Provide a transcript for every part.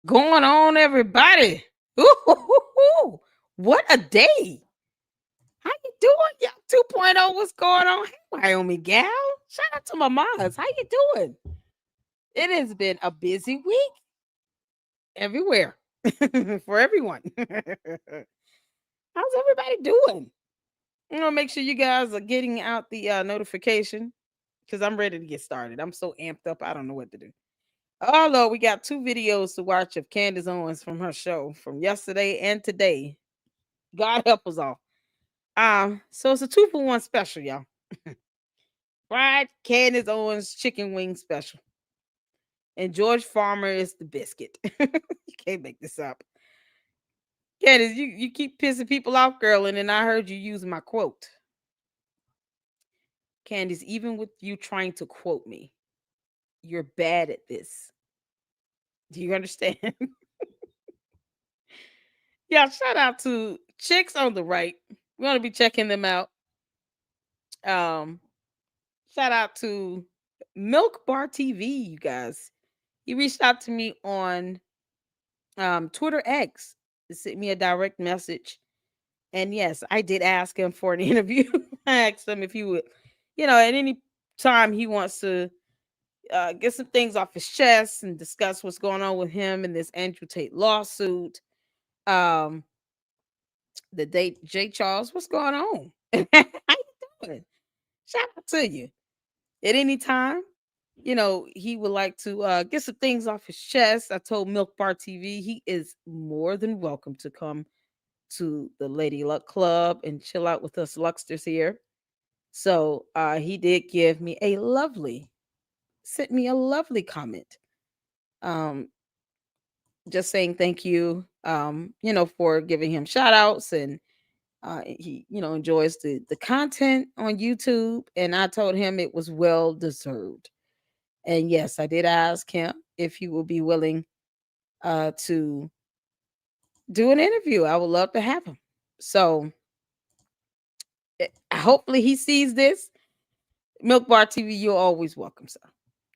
Going on, everybody? Ooh, what a day! How you doing, y'all? 2.0, what's going on? Hey, Wyoming gal. Shout out to my moms. How you doing? It has been a busy week everywhere for everyone. How's everybody doing? I'm gonna make sure you guys are getting out the notification because I'm ready to get started. I'm so amped up. I don't know what to do. Oh Lord, we got two videos to watch of Candace Owens from her show from yesterday and today. God help us all. So it's a 2-for-1 special, y'all. Fried Candace Owens chicken wing special. And George Farmer is the biscuit. You can't make this up. Candace, you keep pissing people off, girl, and then I heard you use my quote. Candace, even with you trying to quote me, you're bad at this. Do you understand? Yeah, shout out to Chicks on the Right. We're gonna be checking them out. Um, Shout out to Milk Bar TV, you guys. He reached out to me on Twitter X. He sent me a direct message. And yes, I did ask him for an interview. I asked him if he would, at any time he wants to get some things off his chest and discuss what's going on with him in this Andrew Tate lawsuit. Um, the date J. Charles, what's going on? How you doing? Shout out to you. At any time, he would like to get some things off his chest. I told Milk Bar TV he is more than welcome to come to the Lady Luck Club and chill out with us Lucksters here. So he did sent me a lovely comment. Um, just saying thank you, for giving him shout outs and he, enjoys the content on YouTube. And I told him it was well deserved. And yes, I did ask him if he will be willing to do an interview. I would love to have him. So hopefully he sees this. Milk Bar TV, you're always welcome, sir.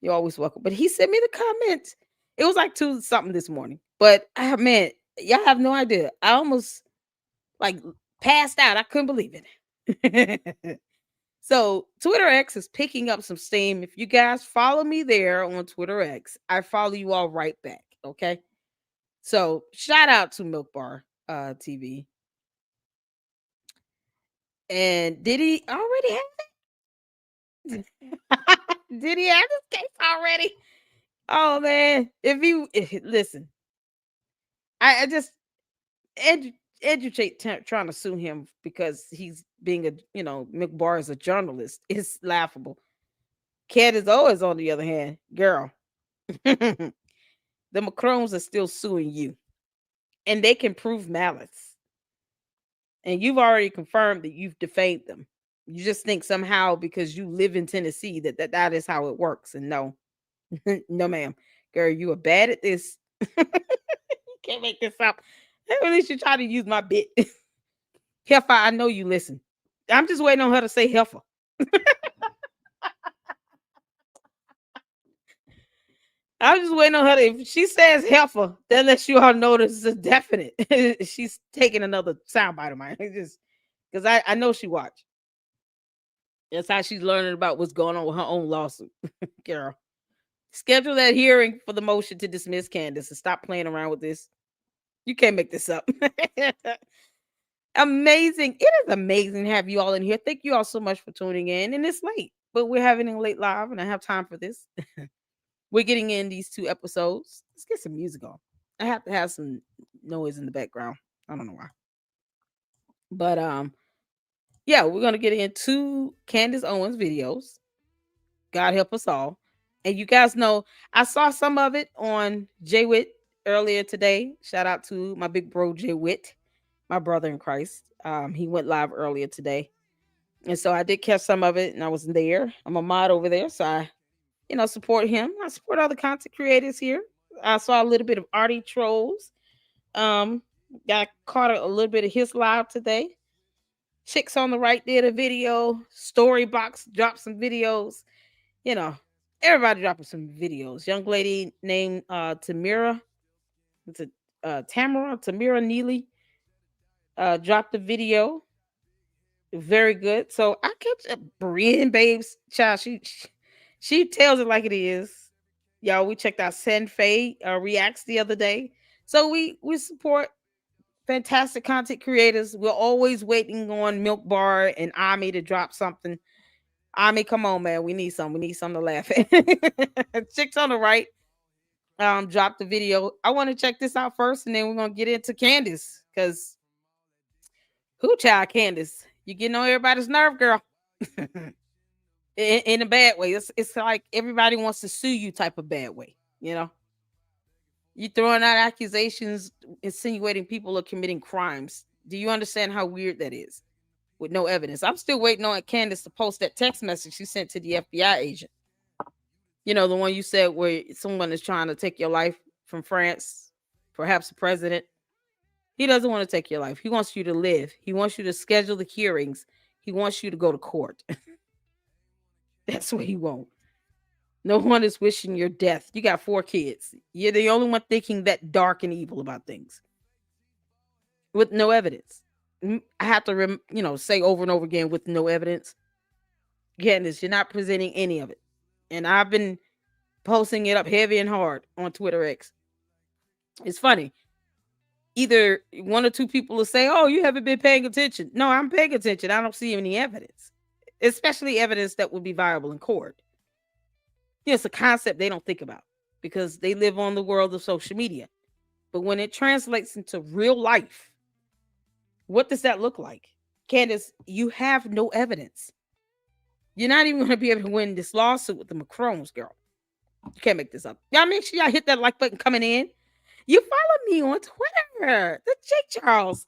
You're always welcome. But he sent me the comment. It was like 2 something this morning. But man, y'all have no idea. I almost like passed out. I couldn't believe it. So Twitter X is picking up some steam. If you guys follow me there on Twitter X, I follow you all right back. Okay. So shout out to Milk Bar TV. And did he already have it? Did he have this case already? Oh man. Listen, I just educate trying to sue him because he's being Milk Bar is a journalist. It's laughable. Candace Owens, on the other hand, girl, the Macrones are still suing you, and they can prove malice. And you've already confirmed that you've defamed them. You just think somehow because you live in Tennessee that is how it works. And no, no, ma'am, girl, you are bad at this. You can't make this up. At least you try to use my bit. Heifer, I know you listen. I'm just waiting on her to say heifer. I'm just waiting on her. If she says heifer, that lets you all know this is a definite. She's taking another soundbite of mine. Just because I know she watched. That's how she's learning about what's going on with her own lawsuit. Girl, schedule that hearing for the motion to dismiss Candace and stop playing around with this. You can't make this up. Amazing. It is amazing to have you all in here. Thank you all so much for tuning in. And it's late, but we're having a late live and I have time for this. We're getting in these 2 episodes. Let's get some music on. I have to have some noise in the background. I don't know why. But yeah, we're gonna get into Candace Owens videos. God help us all. And you guys know I saw some of it on Jay Witt earlier today. Shout out to my big bro Jay Witt, my brother in Christ. He went live earlier today. And so I did catch some of it and I was there. I'm a mod over there. So I, support him. I support other content creators here. I saw a little bit of Artie Trolls. Um, got caught a little bit of his live today. Chicks on the Right did a video. Storybox dropped some videos. You know, everybody dropping some videos. Young lady named Tamira It's a Tamira Neely dropped a video. Very good. So I kept Brienne Babes child. She tells it like it is. Y'all, we checked out Sen Faye reacts the other day. So we support fantastic content creators. We're always waiting on Milk Bar and Ami to drop something. Ami, come on, man. We need some. We need something to laugh at. Chicks on the right dropped the video. I want to check this out first, and then we're gonna get into Candace. Cause who child Candace? You getting on everybody's nerve, girl. In a bad way. It's like everybody wants to sue you type of bad way, you know. You throwing out accusations insinuating people are committing crimes. Do you understand how weird that is? With no evidence. I'm still waiting on Candace to post that text message she sent to the FBI agent. You know, the one you said where someone is trying to take your life from France, perhaps the president. He doesn't want to take your life. He wants you to live. He wants you to schedule the hearings. He wants you to go to court. That's what he wants. No one is wishing your death. You got 4 kids. You're the only one thinking that dark and evil about things with no evidence. I have to, say over and over again with no evidence. Candace, you're not presenting any of it. And I've been posting it up heavy and hard on Twitter X. It's funny. Either 1 or 2 people will say, oh, you haven't been paying attention. No, I'm paying attention. I don't see any evidence, especially evidence that would be viable in court. It's a concept they don't think about because they live on the world of social media. But when it translates into real life, what does that look like? Candace, you have no evidence. You're not even going to be able to win this lawsuit with the Macrons, girl. You can't make this up. Y'all make sure y'all hit that like button coming in. You follow me on Twitter, the Jake Charles.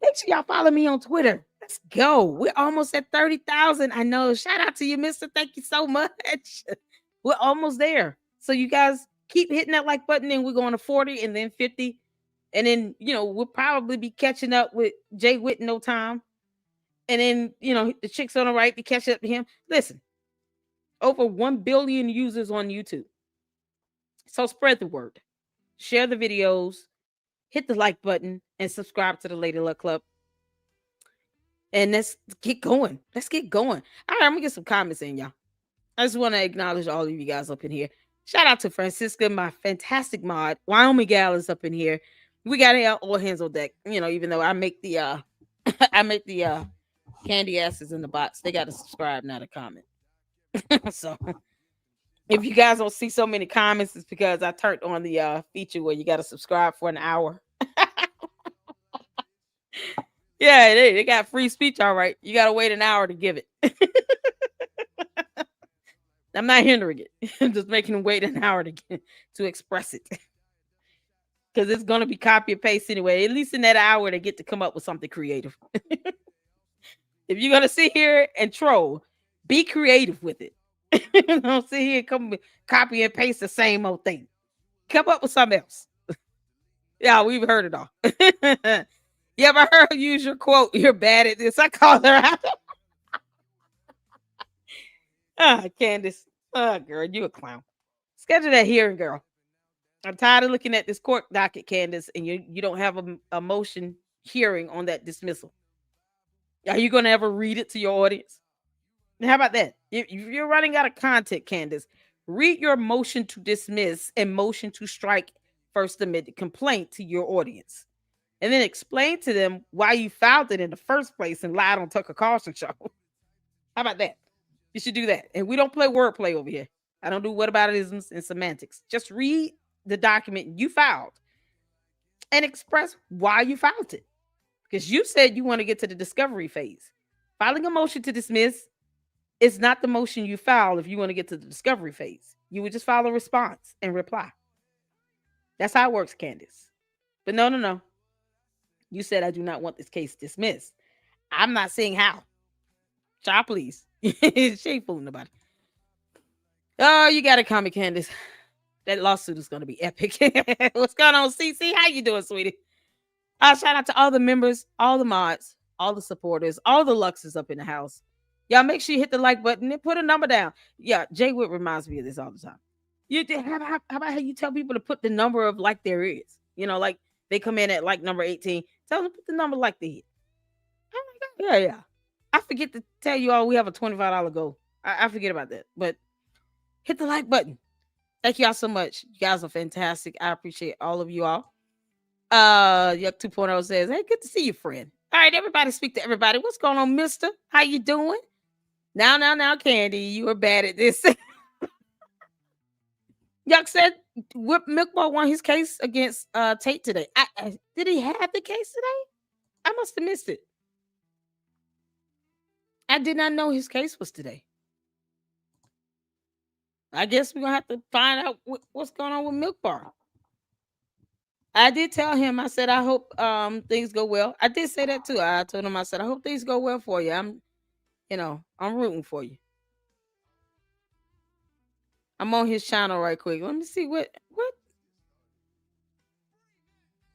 Make sure y'all follow me on Twitter. Let's go. We're almost at 30,000. I know. Shout out to you, mister. Thank you so much. We're almost there. So you guys keep hitting that like button and we're going to 40 and then 50. And then, we'll probably be catching up with Jay Witt in no time. And then, the chicks on the right be catching up to him. Listen, over 1 billion users on YouTube. So spread the word. Share the videos. Hit the like button and subscribe to the Lady Luck Club. And let's get going. Let's get going. All right, I'm going to get some comments in, y'all. I just want to acknowledge all of you guys up in here. Shout out to Francisca, my fantastic mod. Wyoming gal is up in here. We got it all hands on deck. Even though I make the I make the candy asses in the box. They got to subscribe, not a comment. So if you guys don't see so many comments, it's because I turned on the feature where you got to subscribe for an hour. Yeah, they got free speech, all right. You got to wait an hour to give it. I'm not hindering it. I'm just making them wait an hour to express it. Because it's going to be copy and paste anyway. At least in that hour, they get to come up with something creative. If you're going to sit here and troll, be creative with it. Don't sit here and come copy and paste the same old thing. Come up with something else. Yeah, we've heard it all. You ever heard her use your quote? You're bad at this. I call her out. Candace. Girl, you a clown. Schedule that hearing, girl. I'm tired of looking at this court docket, Candace, and you don't have a motion hearing on that dismissal. Are you going to ever read it to your audience? How about that? If you're running out of content, Candace, read your motion to dismiss and motion to strike First Amendment complaint to your audience. And then explain to them why you filed it in the first place and lied on Tucker Carlson show. How about that? You should do that. And we don't play wordplay over here. I don't do whataboutisms and semantics. Just read the document you filed and express why you filed it. Because you said you want to get to the discovery phase. Filing a motion to dismiss is not the motion you file if you want to get to the discovery phase. You would just file a response and reply. That's how it works, Candace. But no. You said I do not want this case dismissed. I'm not saying how. Child, please. She ain't fooling nobody. Oh, you got it, Comic Candace. That lawsuit is going to be epic. What's going on, CC? How you doing, sweetie? Shout out to all the members, all the mods, all the supporters, all the Luxes up in the house. Y'all make sure you hit the like button and put a number down. Yeah, Jay Witt reminds me of this all the time. You did how about how you tell people to put the number of like there is? Like they come in at like number 18. Tell them to put the number like they hit. Oh my God. Yeah, yeah. I forget to tell you all we have a $25 goal. I forget about that. But hit the like button. Thank y'all so much. You guys are fantastic. I appreciate all of you all. Yuck 2.0 says, hey, good to see you, friend. All right, everybody speak to everybody. What's going on, mister? How you doing? Now, Candy, you are bad at this. Yuck said Whip Milkball won his case against Tate today. Did he have the case today? I must have missed it. I did not know his case was today. I guess we're gonna have to find out what's going on with Milk Bar. I did tell him, I said, I hope things go well. I did say that too. I told him, I said, I hope things go well for you. I'm rooting for you. I'm on his channel right quick. Let me see what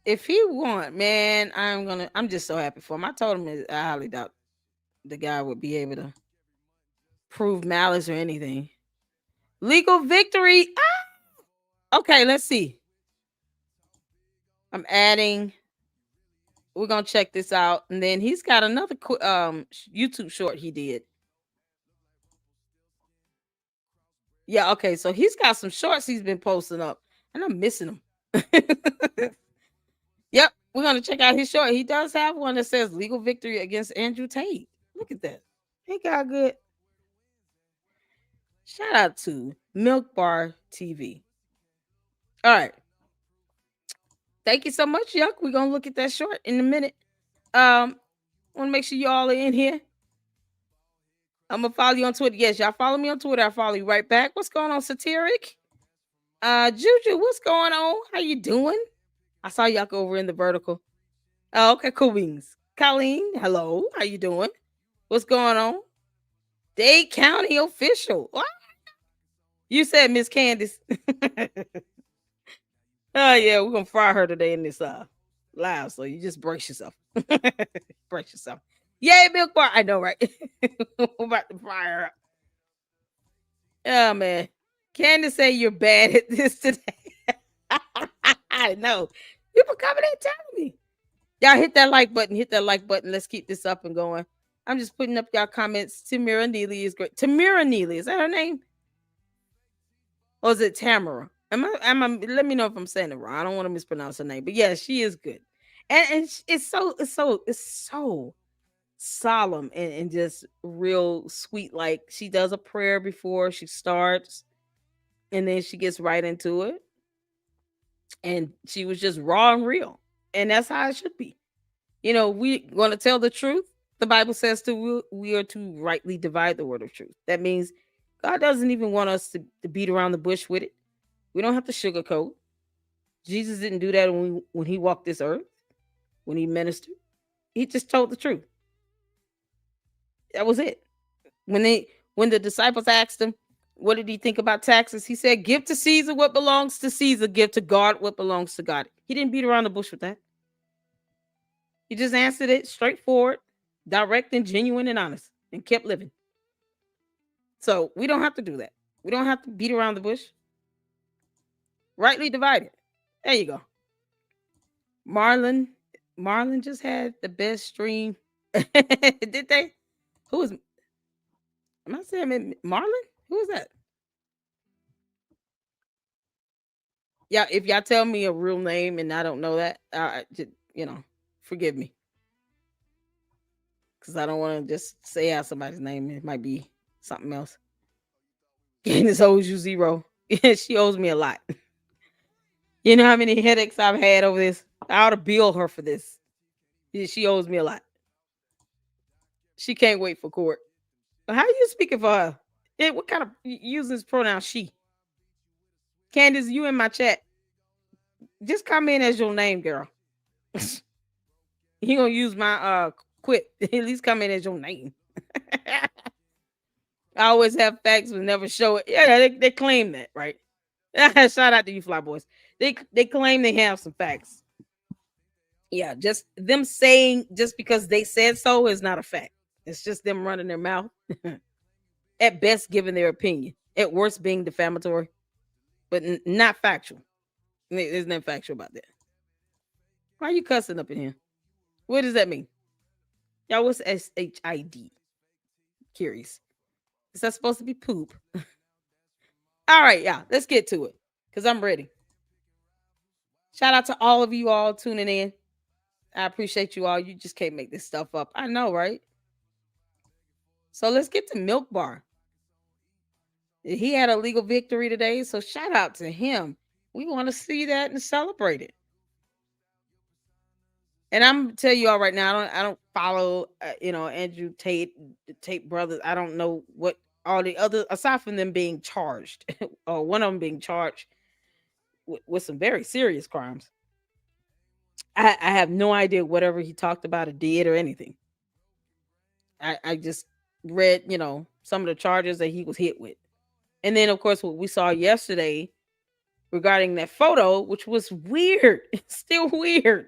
if he won, man. I'm just so happy for him. I told him I highly doubt the guy would be able to prove malice or anything. Legal victory. Okay, let's see. I'm adding. We're gonna check this out, and then he's got another YouTube short he did. Yeah, okay, so he's got some shorts he's been posting up, and I'm missing them. Yep, we're gonna check out his short. He does have one that says legal victory against Andrew Tate. Look at that. He got good. Shout out to Milk Bar TV. All right. Thank you so much, Yuck. We're gonna look at that short in a minute. Want to make sure you all are in here. I'm gonna follow you on Twitter. Yes, y'all follow me on Twitter. I'll follow you right back. What's going on, Satiric? Juju, what's going on? How you doing? I saw Yuck over in the vertical. Oh, okay, cool beans. Colleen, hello. How you doing? What's going on? Dade County official. What? You said Miss Candace. Oh yeah, we're gonna fry her today in this live. So you just brace yourself. Brace yourself. Yay, Milk Bar. I know, right? We're about to fry her up. Oh man. Candace say you're bad at this today. I know. People coming in telling me. Y'all hit that like button. Hit that like button. Let's keep this up and going. I'm just putting up y'all comments. Tamira Neely is great. Tamira Neely, is that her name? Or is it Tamara? Let me know if I'm saying it wrong. I don't want to mispronounce her name. But yeah, she is good. And it's so solemn and just real sweet. Like she does a prayer before she starts, and then she gets right into it. And she was just raw and real. And that's how it should be. We going to tell the truth. The Bible says we are to rightly divide the word of truth. That means God doesn't even want us to beat around the bush with it. We don't have to sugarcoat. Jesus didn't do that when he walked this earth, when he ministered. He just told the truth. That was it. When the disciples asked him, what did he think about taxes? He said, give to Caesar what belongs to Caesar, give to God what belongs to God. He didn't beat around the bush with that. He just answered it straightforward, direct and genuine and honest, and kept living. So we don't have to do that. We don't have to beat around the bush. Rightly divided. There you go. Marlon just had the best stream. Did they? Who is? Am I saying Marlon? Who is that? Yeah, if y'all tell me a real name and I don't know that, just, forgive me. Because I don't want to just say out somebody's name. It might be something else. Candace owes you zero. She owes me a lot. You know how many headaches I've had over this? I ought to bill her for this. She owes me a lot. She can't wait for court. How are you speaking for her? What kind of using this pronoun she? Candace, you in my chat. Just come in as your name, girl. He gonna use my quit. At least come in as your name. I always have facts but never show it. Yeah, they claim that, right? Shout out to you, fly boys. They claim they have some facts. Yeah, just them saying just because they said so is not a fact. It's just them running their mouth. At best, giving their opinion. At worst, being defamatory. but not factual. There's nothing factual about that. Why are you cussing up in here? What does that mean? Y'all, what's SHID? Curious. Is that supposed to be poop? All right, y'all, let's get to it because I'm ready. Shout out to all of you all tuning in. I appreciate you all. You just can't make this stuff up. I know, right? So let's get to Milk Bar. He had a legal victory today, so shout out to him. We want to see that and celebrate it. And I'm gonna tell you all right now, I don't follow Andrew Tate, the Tate brothers. I don't know what all the other aside from them being charged, or one of them being charged with some very serious crimes. I have no idea whatever he talked about or did or anything. I just read, some of the charges that he was hit with. And then of course what we saw yesterday regarding that photo, which was weird. It's still weird.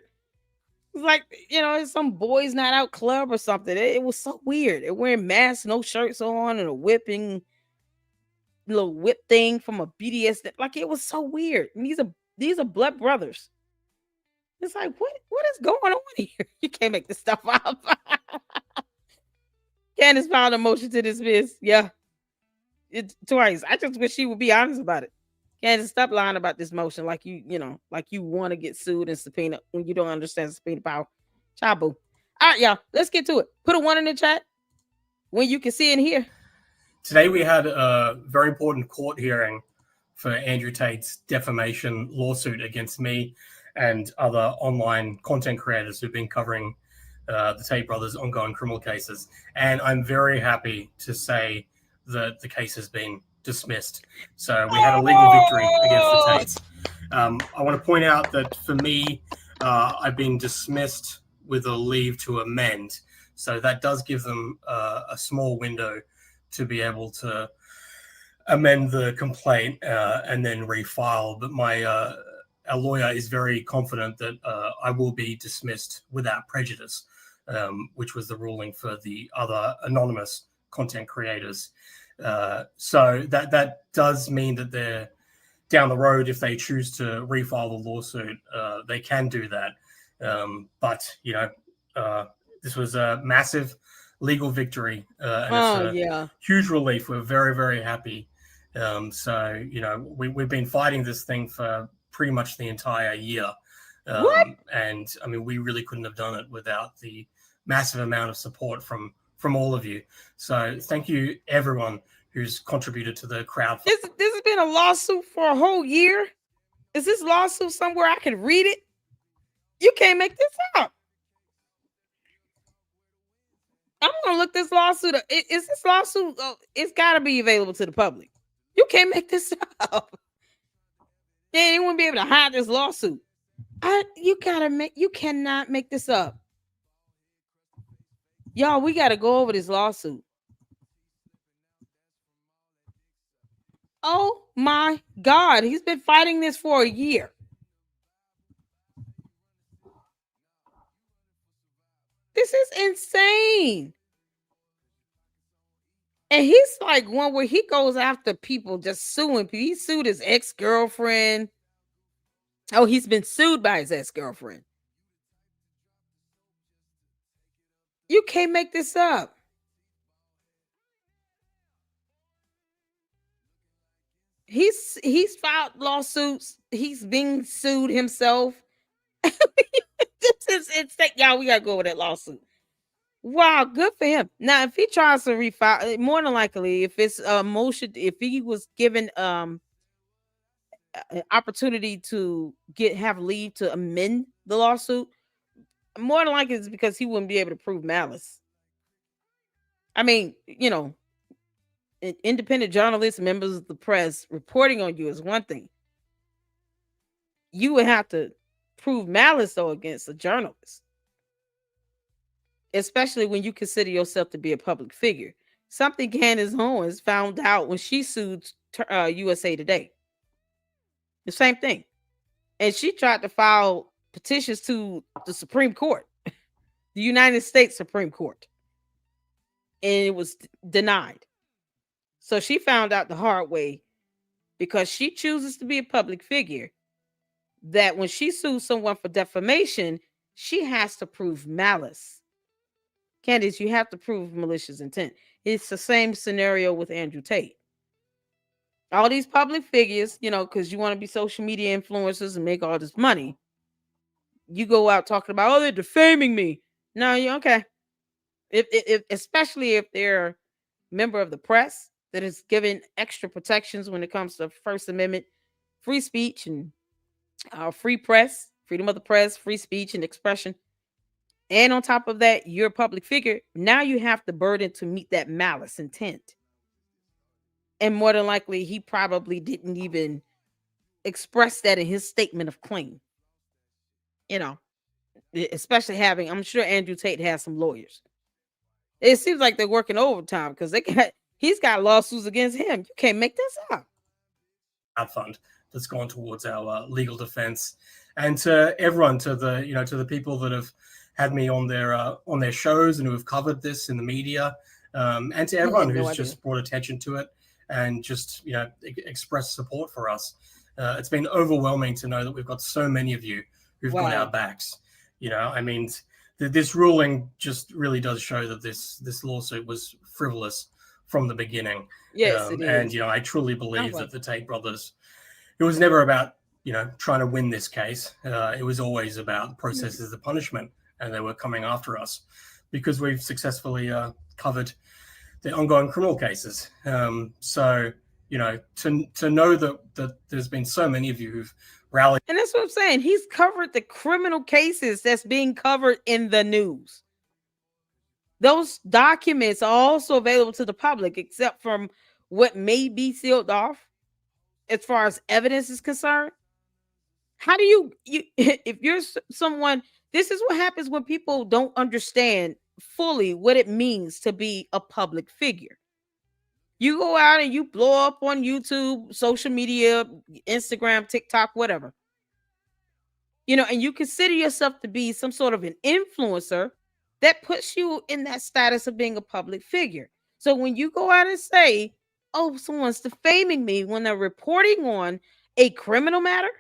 It's like, it's some boys night out club or something. It was so weird. They're wearing masks, no shirts on, and a whipping little whip thing from a BDS. Like it was so weird. And these are blood brothers. It's like, what is going on here? You can't make this stuff up. Candace filed a motion to dismiss. Yeah. It's twice. I just wish she would be honest about it. Candace, stop lying about this motion like like you want to get sued and subpoena when you don't understand subpoena power. Chabu. All right, y'all. Let's get to it. Put a 1 in the chat when you can see and hear. Today we had a very important court hearing for Andrew Tate's defamation lawsuit against me and other online content creators who've been covering the Tate brothers' ongoing criminal cases. And I'm very happy to say that the case has been dismissed. So we had a legal victory against the Tates. I want to point out that for me, I've been dismissed with a leave to amend. So that does give them a small window to be able to amend the complaint and then refile. But our lawyer is very confident that I will be dismissed without prejudice, which was the ruling for the other anonymous content creators. So that does mean that they're down the road, if they choose to refile the lawsuit, they can do that. But this was a massive legal victory, and it's a huge relief. We're very, very happy. So we've been fighting this thing for pretty much the entire year, and I mean we really couldn't have done it without the massive amount of support from all of you. So thank you everyone who's contributed to the crowdfunding. This has been a lawsuit for a whole year. Is this lawsuit somewhere I can read it? You can't make this up. I'm gonna look this lawsuit up. Is this lawsuit? It's got to be available to the public. You can't make this up. They won't be able to hide this lawsuit. You cannot make this up. Y'all, we got to go over this lawsuit. Oh my God. He's been fighting this for a year. This is insane. And he's like one where he goes after people, just suing people. He sued his ex-girlfriend. Oh, he's been sued by his ex-girlfriend. You can't make this up. He's filed lawsuits. He's being sued himself. This is insane. Y'all, we gotta go over that lawsuit. Wow, good for him. Now, if he tries to refile, more than likely, if it's a motion, if he was given an opportunity to have leave to amend the lawsuit, more than likely it's because he wouldn't be able to prove malice. I mean, independent journalists, members of the press reporting on you is one thing. You would have to prove malice though against a journalist, especially when you consider yourself to be a public figure. Something Candace Owens found out when she sued USA Today. The same thing. And she tried to file petitions to the Supreme Court, the United States Supreme Court. And it was denied. So she found out the hard way because she chooses to be a public figure, that when she sues someone for defamation, she has to prove malice. Candace, you have to prove malicious intent. It's the same scenario with Andrew Tate. All these public figures, because you want to be social media influencers and make all this money, you go out talking about, oh, they're defaming me. No, you okay. If especially if they're a member of the press that is given extra protections when it comes to First Amendment, free speech, and free press, freedom of the press, free speech and expression. And on top of that, you're a public figure. Now you have the burden to meet that malice intent. And more than likely, he probably didn't even express that in his statement of claim. Especially having, I'm sure Andrew Tate has some lawyers. It seems like they're working overtime because he's got lawsuits against him. You can't make this up. Our fund that's gone towards our legal defense, and to everyone, to the people that have had me on their shows and who have covered this in the media, and to everyone who's just brought attention to it and just expressed support for us. It's been overwhelming to know that we've got so many of you who've got our backs. I mean, this ruling just really does show that this lawsuit was frivolous from the beginning. Yes, it is. And I truly believe that the Tate brothers, it was never about trying to win this case. It was always about processes of punishment, and they were coming after us because we've successfully covered the ongoing criminal cases. So to know that there's been so many of you who've rallied, and that's what I'm saying. He's covered the criminal cases that's being covered in the news. Those documents are also available to the public, except from what may be sealed off as far as evidence is concerned. How do you if you're someone, this is what happens when people don't understand fully what it means to be a public figure. You go out and you blow up on YouTube, social media, Instagram, TikTok, whatever. And you consider yourself to be some sort of an influencer, that puts you in that status of being a public figure. So when you go out and say, oh, someone's defaming me, when they're reporting on a criminal matter,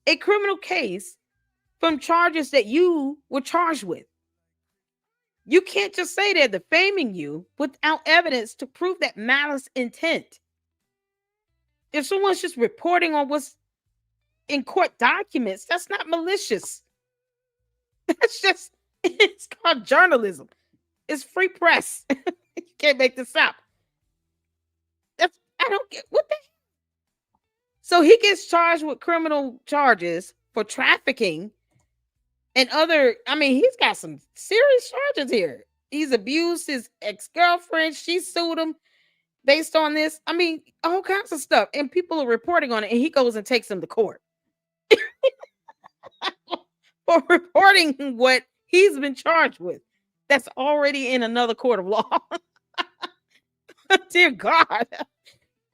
a criminal case from charges that you were charged with, you can't just say they're defaming you without evidence to prove that malice intent. If someone's just reporting on what's in court documents, that's not malicious. It's called journalism. It's free press. You can't make this up. I don't get what the. So he gets charged with criminal charges for trafficking and other. I mean, he's got some serious charges here. He's abused his ex-girlfriend. She sued him based on this. I mean, all kinds of stuff. And people are reporting on it. And he goes and takes them to court for reporting what he's been charged with. That's already in another court of law. Dear God.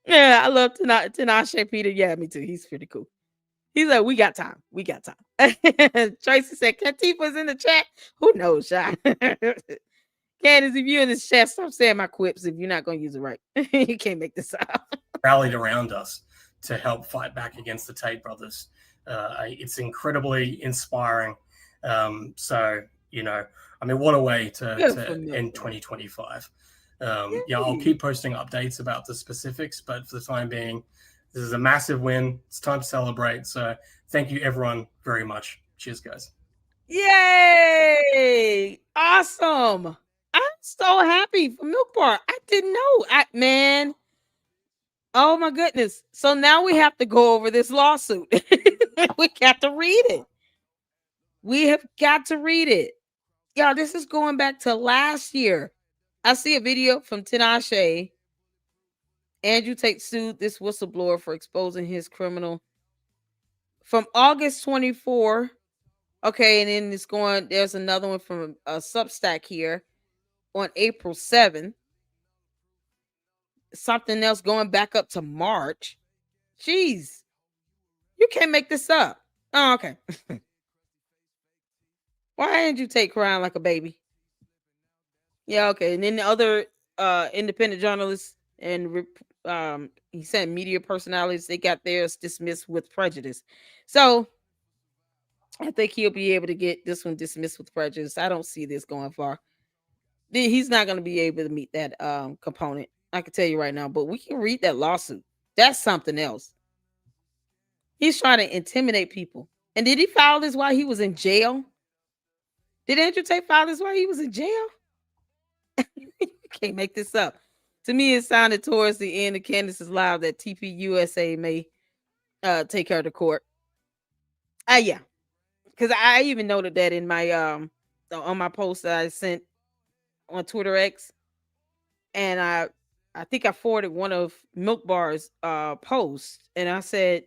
Yeah, I love Tinashe Peter. Yeah, me too. He's pretty cool. He's like, we got time. We got time. Tracy said, Katifa's in the chat. Who knows, Shy? Candace, if you're in this chat, stop saying my quips if you're not going to use it right. You can't make this up. Rallied around us to help fight back against the Tate brothers. It's incredibly inspiring. So, I mean, what a way to end 2025. I'll keep posting updates about the specifics, but for the time being, this is a massive win. It's time to celebrate. So thank you, everyone, very much. Cheers, guys. Yay! Awesome. I'm so happy for Milk Bar. I didn't know. Man. Oh, my goodness. So now we have to go over this lawsuit. We got to read it. We have got to read it. Y'all, this is going back to last year. I see a video from Tinashe. Andrew Tate sued this whistleblower for exposing his criminal from August 24. Okay, and then there's another one from a Substack here on April 7th. Something else going back up to March. Jeez. You can't make this up. Oh, okay. Why Andrew Tate crying like a baby? Yeah, okay. And then the other independent journalists and He said media personalities, they got theirs dismissed with prejudice. So I think he'll be able to get this one dismissed with prejudice. I don't see this going far. He's not going to be able to meet that component. I can tell you right now, but we can read that lawsuit. That's something else. He's trying to intimidate people. And did he file this while he was in jail? Did Andrew Tate file this while he was in jail? You can't make this up. To me, it sounded towards the end of Candace's live that TPUSA may take her to court. Yeah, because I even noted that in my on my post that I sent on Twitter X, and I think I forwarded one of Milk Bar's posts, and I said,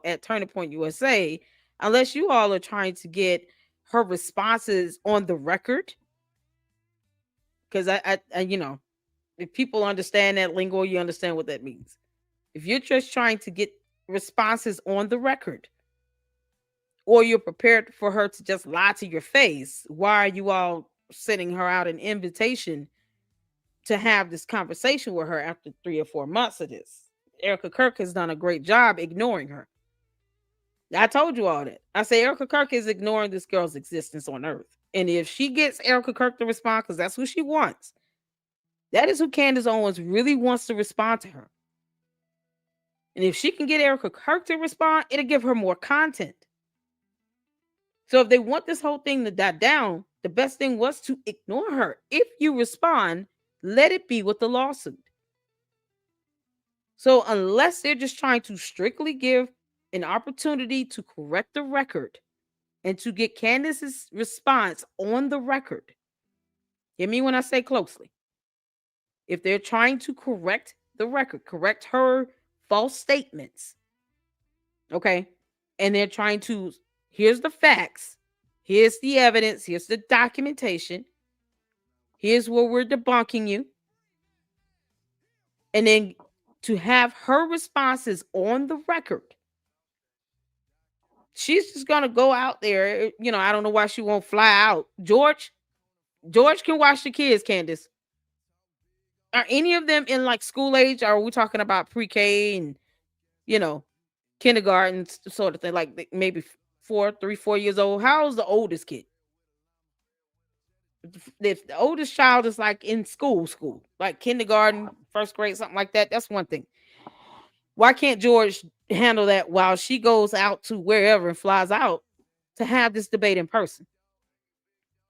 at Turning Point USA, unless you all are trying to get her responses on the record, because I if people understand that lingo, you understand what that means. If you're just trying to get responses on the record, or you're prepared for her to just lie to your face, why are you all sending her out an invitation to have this conversation with her after 3 or 4 months of this? Erica Kirk has done a great job ignoring her. I told you all that. I say Erica Kirk is ignoring this girl's existence on Earth. And if she gets Erica Kirk to respond, because that's who she wants, that is who Candace Owens really wants to respond to her. And if she can get Erica Kirk to respond, it'll give her more content. So if they want this whole thing to die down, the best thing was to ignore her. If you respond, let it be with the lawsuit. So unless they're just trying to strictly give an opportunity to correct the record and to get Candace's response on the record, hear me when I say closely. If they're trying to correct the record, correct her false statements, okay, and they're trying to, here's the facts, here's the evidence, here's the documentation, here's where we're debunking you, and then to have her responses on the record, she's just gonna go out there. I don't know why she won't fly out. George can watch the kids, Candace. Are any of them in like school age? Or are we talking about pre-K and kindergarten sort of thing, like maybe 4 years old? How's the oldest kid? If the oldest child is like in school, like kindergarten, first grade, something like that, that's one thing. Why can't George handle that while she goes out to wherever and flies out to have this debate in person?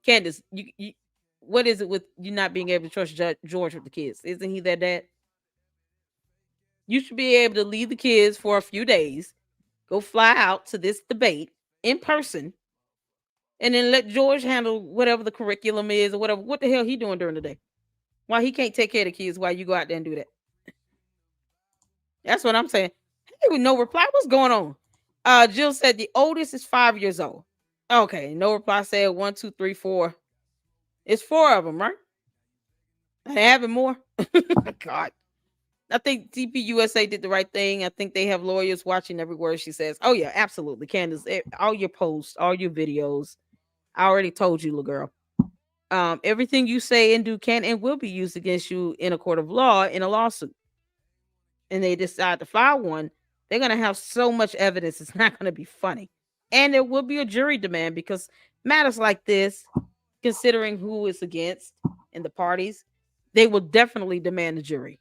Candace, you what is it with you not being able to trust George with the kids? Isn't he their dad? You should be able to leave the kids for a few days, go fly out to this debate in person, and then let George handle whatever the curriculum is or whatever. What the hell he doing during the day? Why he can't take care of the kids while you go out there and do that? That's what I'm saying. Hey, with no reply. What's going on? Jill said the oldest is 5 years old. Okay, no reply. Said 1, 2, 3, 4. It's 4 of them, right? I having more. God. I think TPUSA did the right thing. I think they have lawyers watching every word she says. Oh, yeah, absolutely. Candace, all your posts, all your videos. I already told you, little girl. Everything you say and do can and will be used against you in a court of law in a lawsuit. And they decide to file one, they're going to have so much evidence, it's not going to be funny. And there will be a jury demand because matters like this, considering who is against and the parties, they will definitely demand a jury.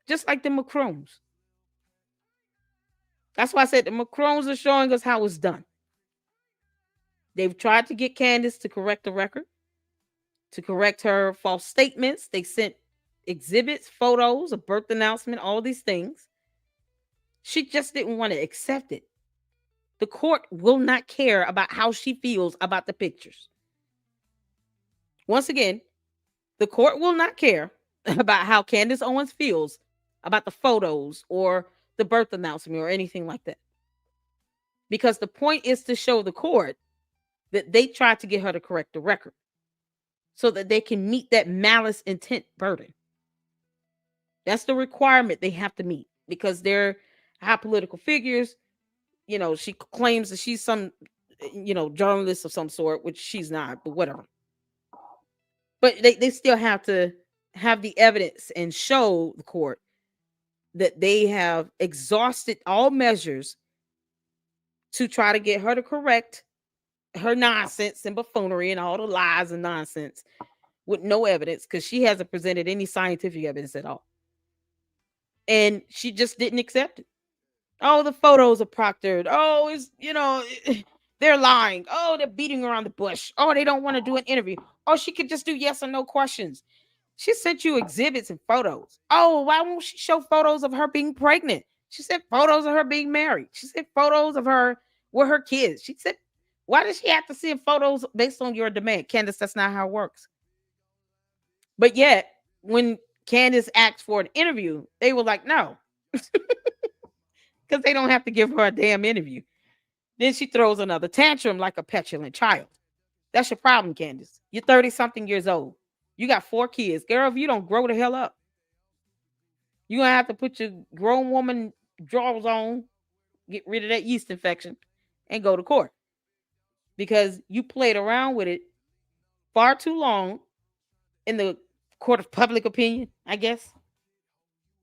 Just like the Macrones. That's why I said the Macrones are showing us how it's done. They've tried to get Candace to correct the record, to correct her false statements. They sent exhibits, photos, a birth announcement, all these things. She just didn't want to accept it. The court will not care about how she feels about the pictures. Once again, the court will not care about how Candace Owens feels about the photos or the birth announcement or anything like that. Because the point is to show the court that they tried to get her to correct the record so that they can meet that malice intent burden. That's the requirement they have to meet because they're high political figures. She claims that she's some, journalist of some sort, which she's not, but whatever. But they still have to have the evidence and show the court that they have exhausted all measures to try to get her to correct her nonsense and buffoonery and all the lies and nonsense with no evidence, because she hasn't presented any scientific evidence at all. And she just didn't accept it. Oh, the photos are proctored. Oh, it's, they're lying. Oh, they're beating around the bush. Oh, they don't want to do an interview. Oh, she could just do yes or no questions. She sent you exhibits and photos. Oh, why won't she show photos of her being pregnant? She sent photos of her being married. She sent photos of her with her kids. She said, why does she have to send photos based on your demand? Candace, that's not how it works. But yet, when Candace asked for an interview, they were like, no, because they don't have to give her a damn interview. Then she throws another tantrum like a petulant child. That's your problem, Candace. You're 30 something years old. You got 4 kids. Girl, if you don't grow the hell up, you're going to have to put your grown woman drawers on, get rid of that yeast infection, and go to court. Because you played around with it far too long in the court of public opinion, I guess.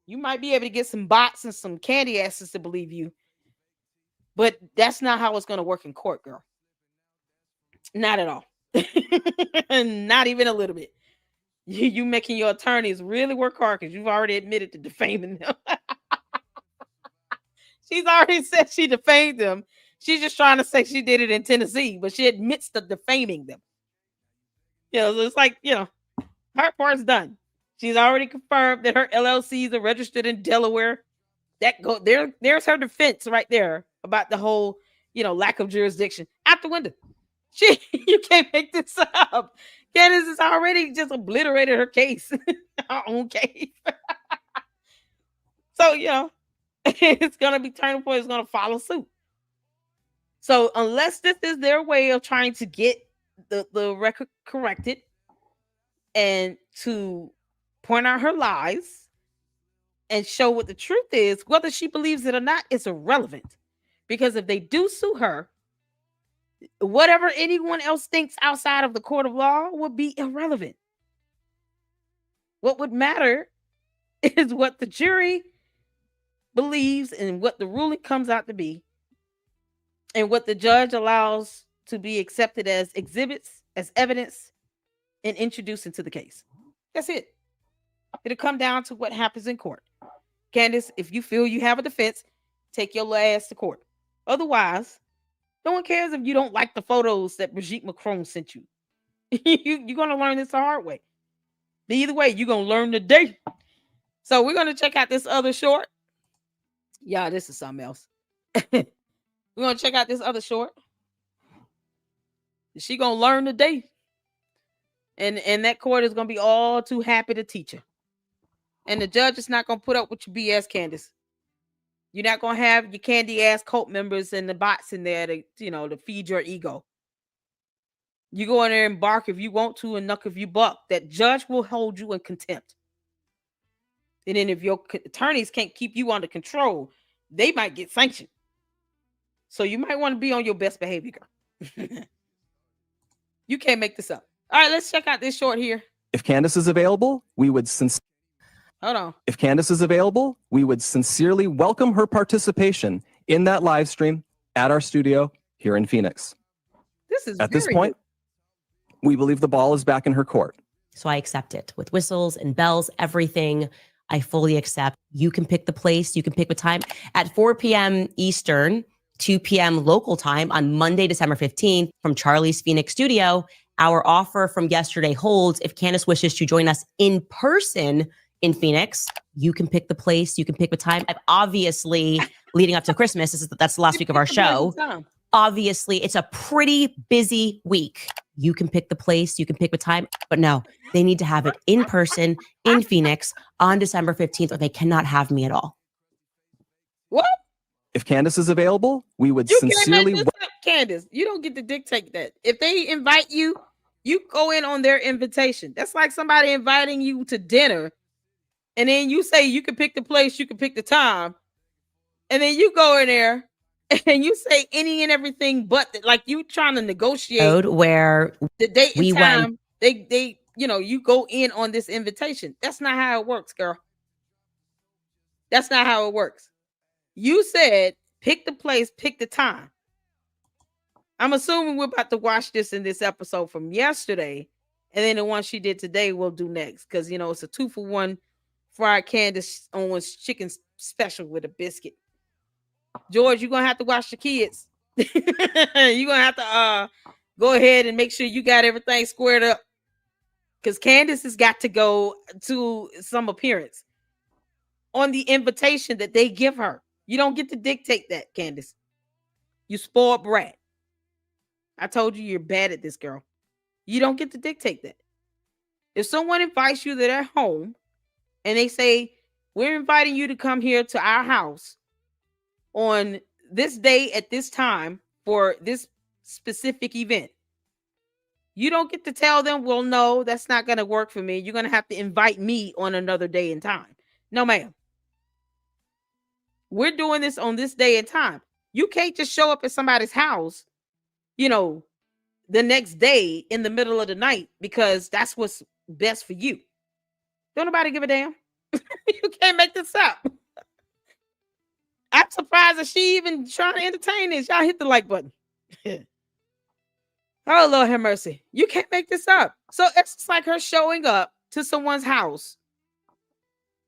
You might be able to get some bots and some candy asses to believe you, but that's not how it's going to work in court, girl. Not at all. Not even a little bit. You making your attorneys really work hard because you've already admitted to defaming them. She's already said she defamed them. She's just trying to say she did it in Tennessee, but she admits to defaming them. So it's like, her part's done. She's already confirmed that her LLCs are registered in Delaware. There's her defense right there about the whole, lack of jurisdiction. Out the window. You can't make this up. Candace has already just obliterated her case, her own case. So, it's going to be turning point. It's going to follow suit. So unless this is their way of trying to get the record corrected and to point out her lies and show what the truth is, whether she believes it or not, is irrelevant. Because if they do sue her, whatever anyone else thinks outside of the court of law would be irrelevant. What would matter is what the jury believes and what the ruling comes out to be, and what the judge allows to be accepted as exhibits, as evidence, and introduced into the case. That's it. It'll come down to what happens in court. Candace, if you feel you have a defense, take your ass to court. Otherwise, no one cares if you don't like the photos that Brigitte Macron sent you. You're going to learn this the hard way. But either way, you're going to learn today. So we're going to check out this other short. Yeah, this is something else. We're going to check out this other short. She going to learn today. And that court is going to be all too happy to teach her. And the judge is not going to put up with your BS, Candace. You're not going to have your candy ass cult members and the bots in there to, to feed your ego. You go in there and bark if you want to and knuck if you buck. That judge will hold you in contempt. And then if your attorneys can't keep you under control, they might get sanctioned. So you might want to be on your best behavior, girl. You can't make this up. All right, let's check out this short here. If Candace is available, we would Hold on. If Candace is available, we would sincerely welcome her participation in that live stream at our studio here in Phoenix. This is at this point, we believe the ball is back in her court. So I accept it with whistles and bells, everything. I fully accept. You can pick the place. You can pick the time at 4 p.m. Eastern, 2 p.m. local time on Monday, December 15th from Charlie's Phoenix studio. Our offer from yesterday holds. If Candace wishes to join us in person in Phoenix, you can pick the place. You can pick the time. Obviously, leading up to Christmas, that's the last week of our show. Obviously, it's a pretty busy week. You can pick the place, you can pick the time, but no, they need to have it in person in Phoenix on December 15th, or they cannot have me at all. What? If Candace is available, we would sincerely... Candace, you don't get to dictate that. If they invite you, you go in on their invitation. That's like somebody inviting you to dinner, and then you say you can pick the place, you can pick the time, and then you go in there and you say any and everything but like you trying to negotiate where the date and time. They you go in on this invitation. That's not how it works, girl. That's not how it works. You said pick the place, pick the time. I'm assuming we're about to watch this in this episode from yesterday, and then the one she did today we'll do next, because it's a 2-for-1 fried Candace Owens chicken special with a biscuit. George, you're gonna have to watch the kids. You're gonna have to go ahead and make sure you got everything squared up, because Candace has got to go to some appearance on the invitation that they give her. You don't get to dictate that, Candace. You spoiled brat. I told you you're bad at this, girl. You don't get to dictate that. If someone invites you to their home and they say, we're inviting you to come here to our house on this day at this time for this specific event, you don't get to tell them, well, no, that's not going to work for me. You're going to have to invite me on another day and time. No, ma'am. We're doing this on this day and time. You can't just show up at somebody's house, the next day in the middle of the night because that's what's best for you. Don't nobody give a damn. You can't make this up. I'm surprised that she even trying to entertain this. Y'all hit the like button. Oh, Lord have mercy. You can't make this up. So it's just like her showing up to someone's house,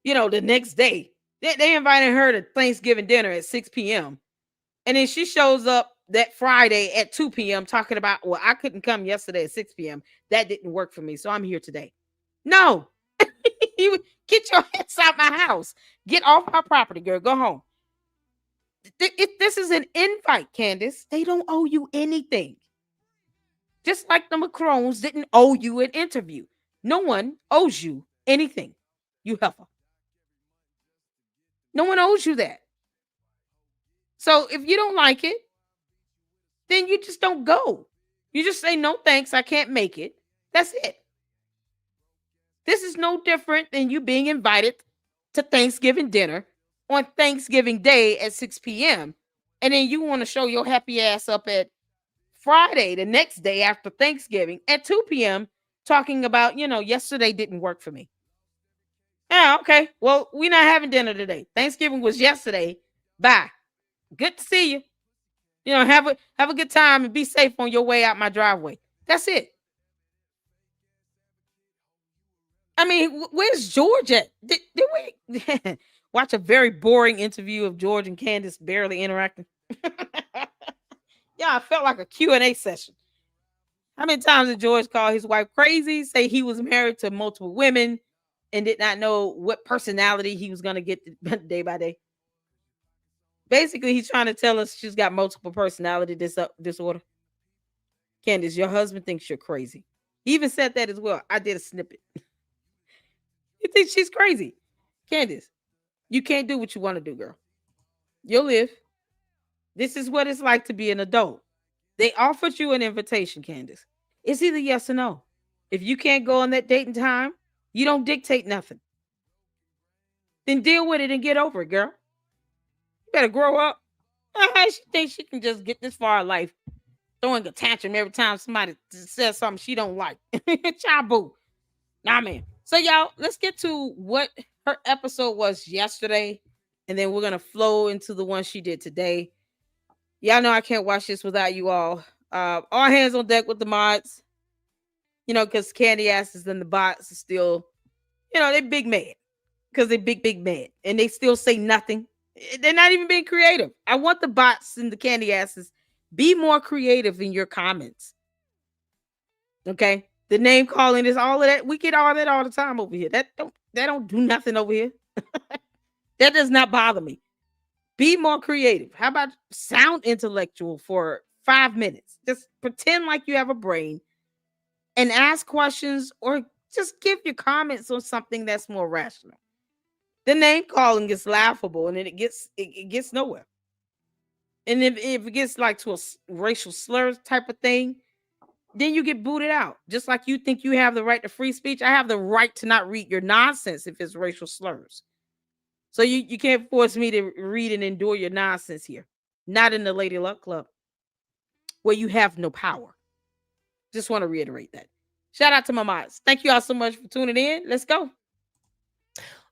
the next day. They invited her to Thanksgiving dinner at 6 p.m. And then she shows up that Friday at 2 p.m. talking about, well, I couldn't come yesterday at 6 p.m. That didn't work for me, so I'm here today. No. You get your ass out my house. Get off my property, girl. Go home. This is an invite, Candace. They don't owe you anything. Just like the Macrons didn't owe you an interview. No one owes you anything, you heifer. No one owes you that. So if you don't like it, then you just don't go. You just say, no, thanks, I can't make it. That's it. This is no different than you being invited to Thanksgiving dinner on Thanksgiving Day at 6 p.m. And then you want to show your happy ass up at Friday, the next day after Thanksgiving at 2 p.m. talking about, yesterday didn't work for me. Yeah, okay. Well, we're not having dinner today. Thanksgiving was yesterday. Bye. Good to see you. Have a good time and be safe on your way out my driveway. That's it. I mean, where's George at? Did we watch a very boring interview of George and Candace barely interacting? Yeah, I felt like a Q&A session. How many times did George call his wife crazy, say he was married to multiple women and did not know what personality he was going to get day by day? Basically, he's trying to tell us she's got multiple personality disorder. Candace, your husband thinks you're crazy. He even said that as well. I did a snippet. He thinks she's crazy. Candace, you can't do what you want to do, girl. You'll live. This is what it's like to be an adult. They offered you an invitation, Candace. It's either yes or no. If you can't go on that date and time, you don't dictate nothing. Then deal with it and get over it, girl. You better grow up. She thinks she can just get this far in life throwing a tantrum every time somebody says something she don't like. Child boo. Nah, man. So, y'all, let's get to what her episode was yesterday, and then we're going to flow into the one she did today. Y'all know I can't watch this without you all. All hands on deck with the mods. Because Candy asses and the bots are still, they big mad. Because they big mad. And they still say nothing. They're not even being creative. I want the bots and the candy asses be more creative in your comments. Okay? The name calling is all of that. We get all that all the time over here. That don't do nothing over here. That does not bother me. Be more creative. How about sound intellectual for 5 minutes? Just pretend like you have a brain and ask questions, or just give your comments on something that's more rational. The name calling is laughable, and then it gets nowhere. And if it gets like to a racial slur type of thing, then you get booted out. Just like you think you have the right to free speech, I have the right to not read your nonsense if it's racial slurs. So you can't force me to read and endure your nonsense here. Not in the Lady Luck Club, where you have no power. Just want to reiterate that. Shout out to my mods. Thank you all so much for tuning in. Let's go.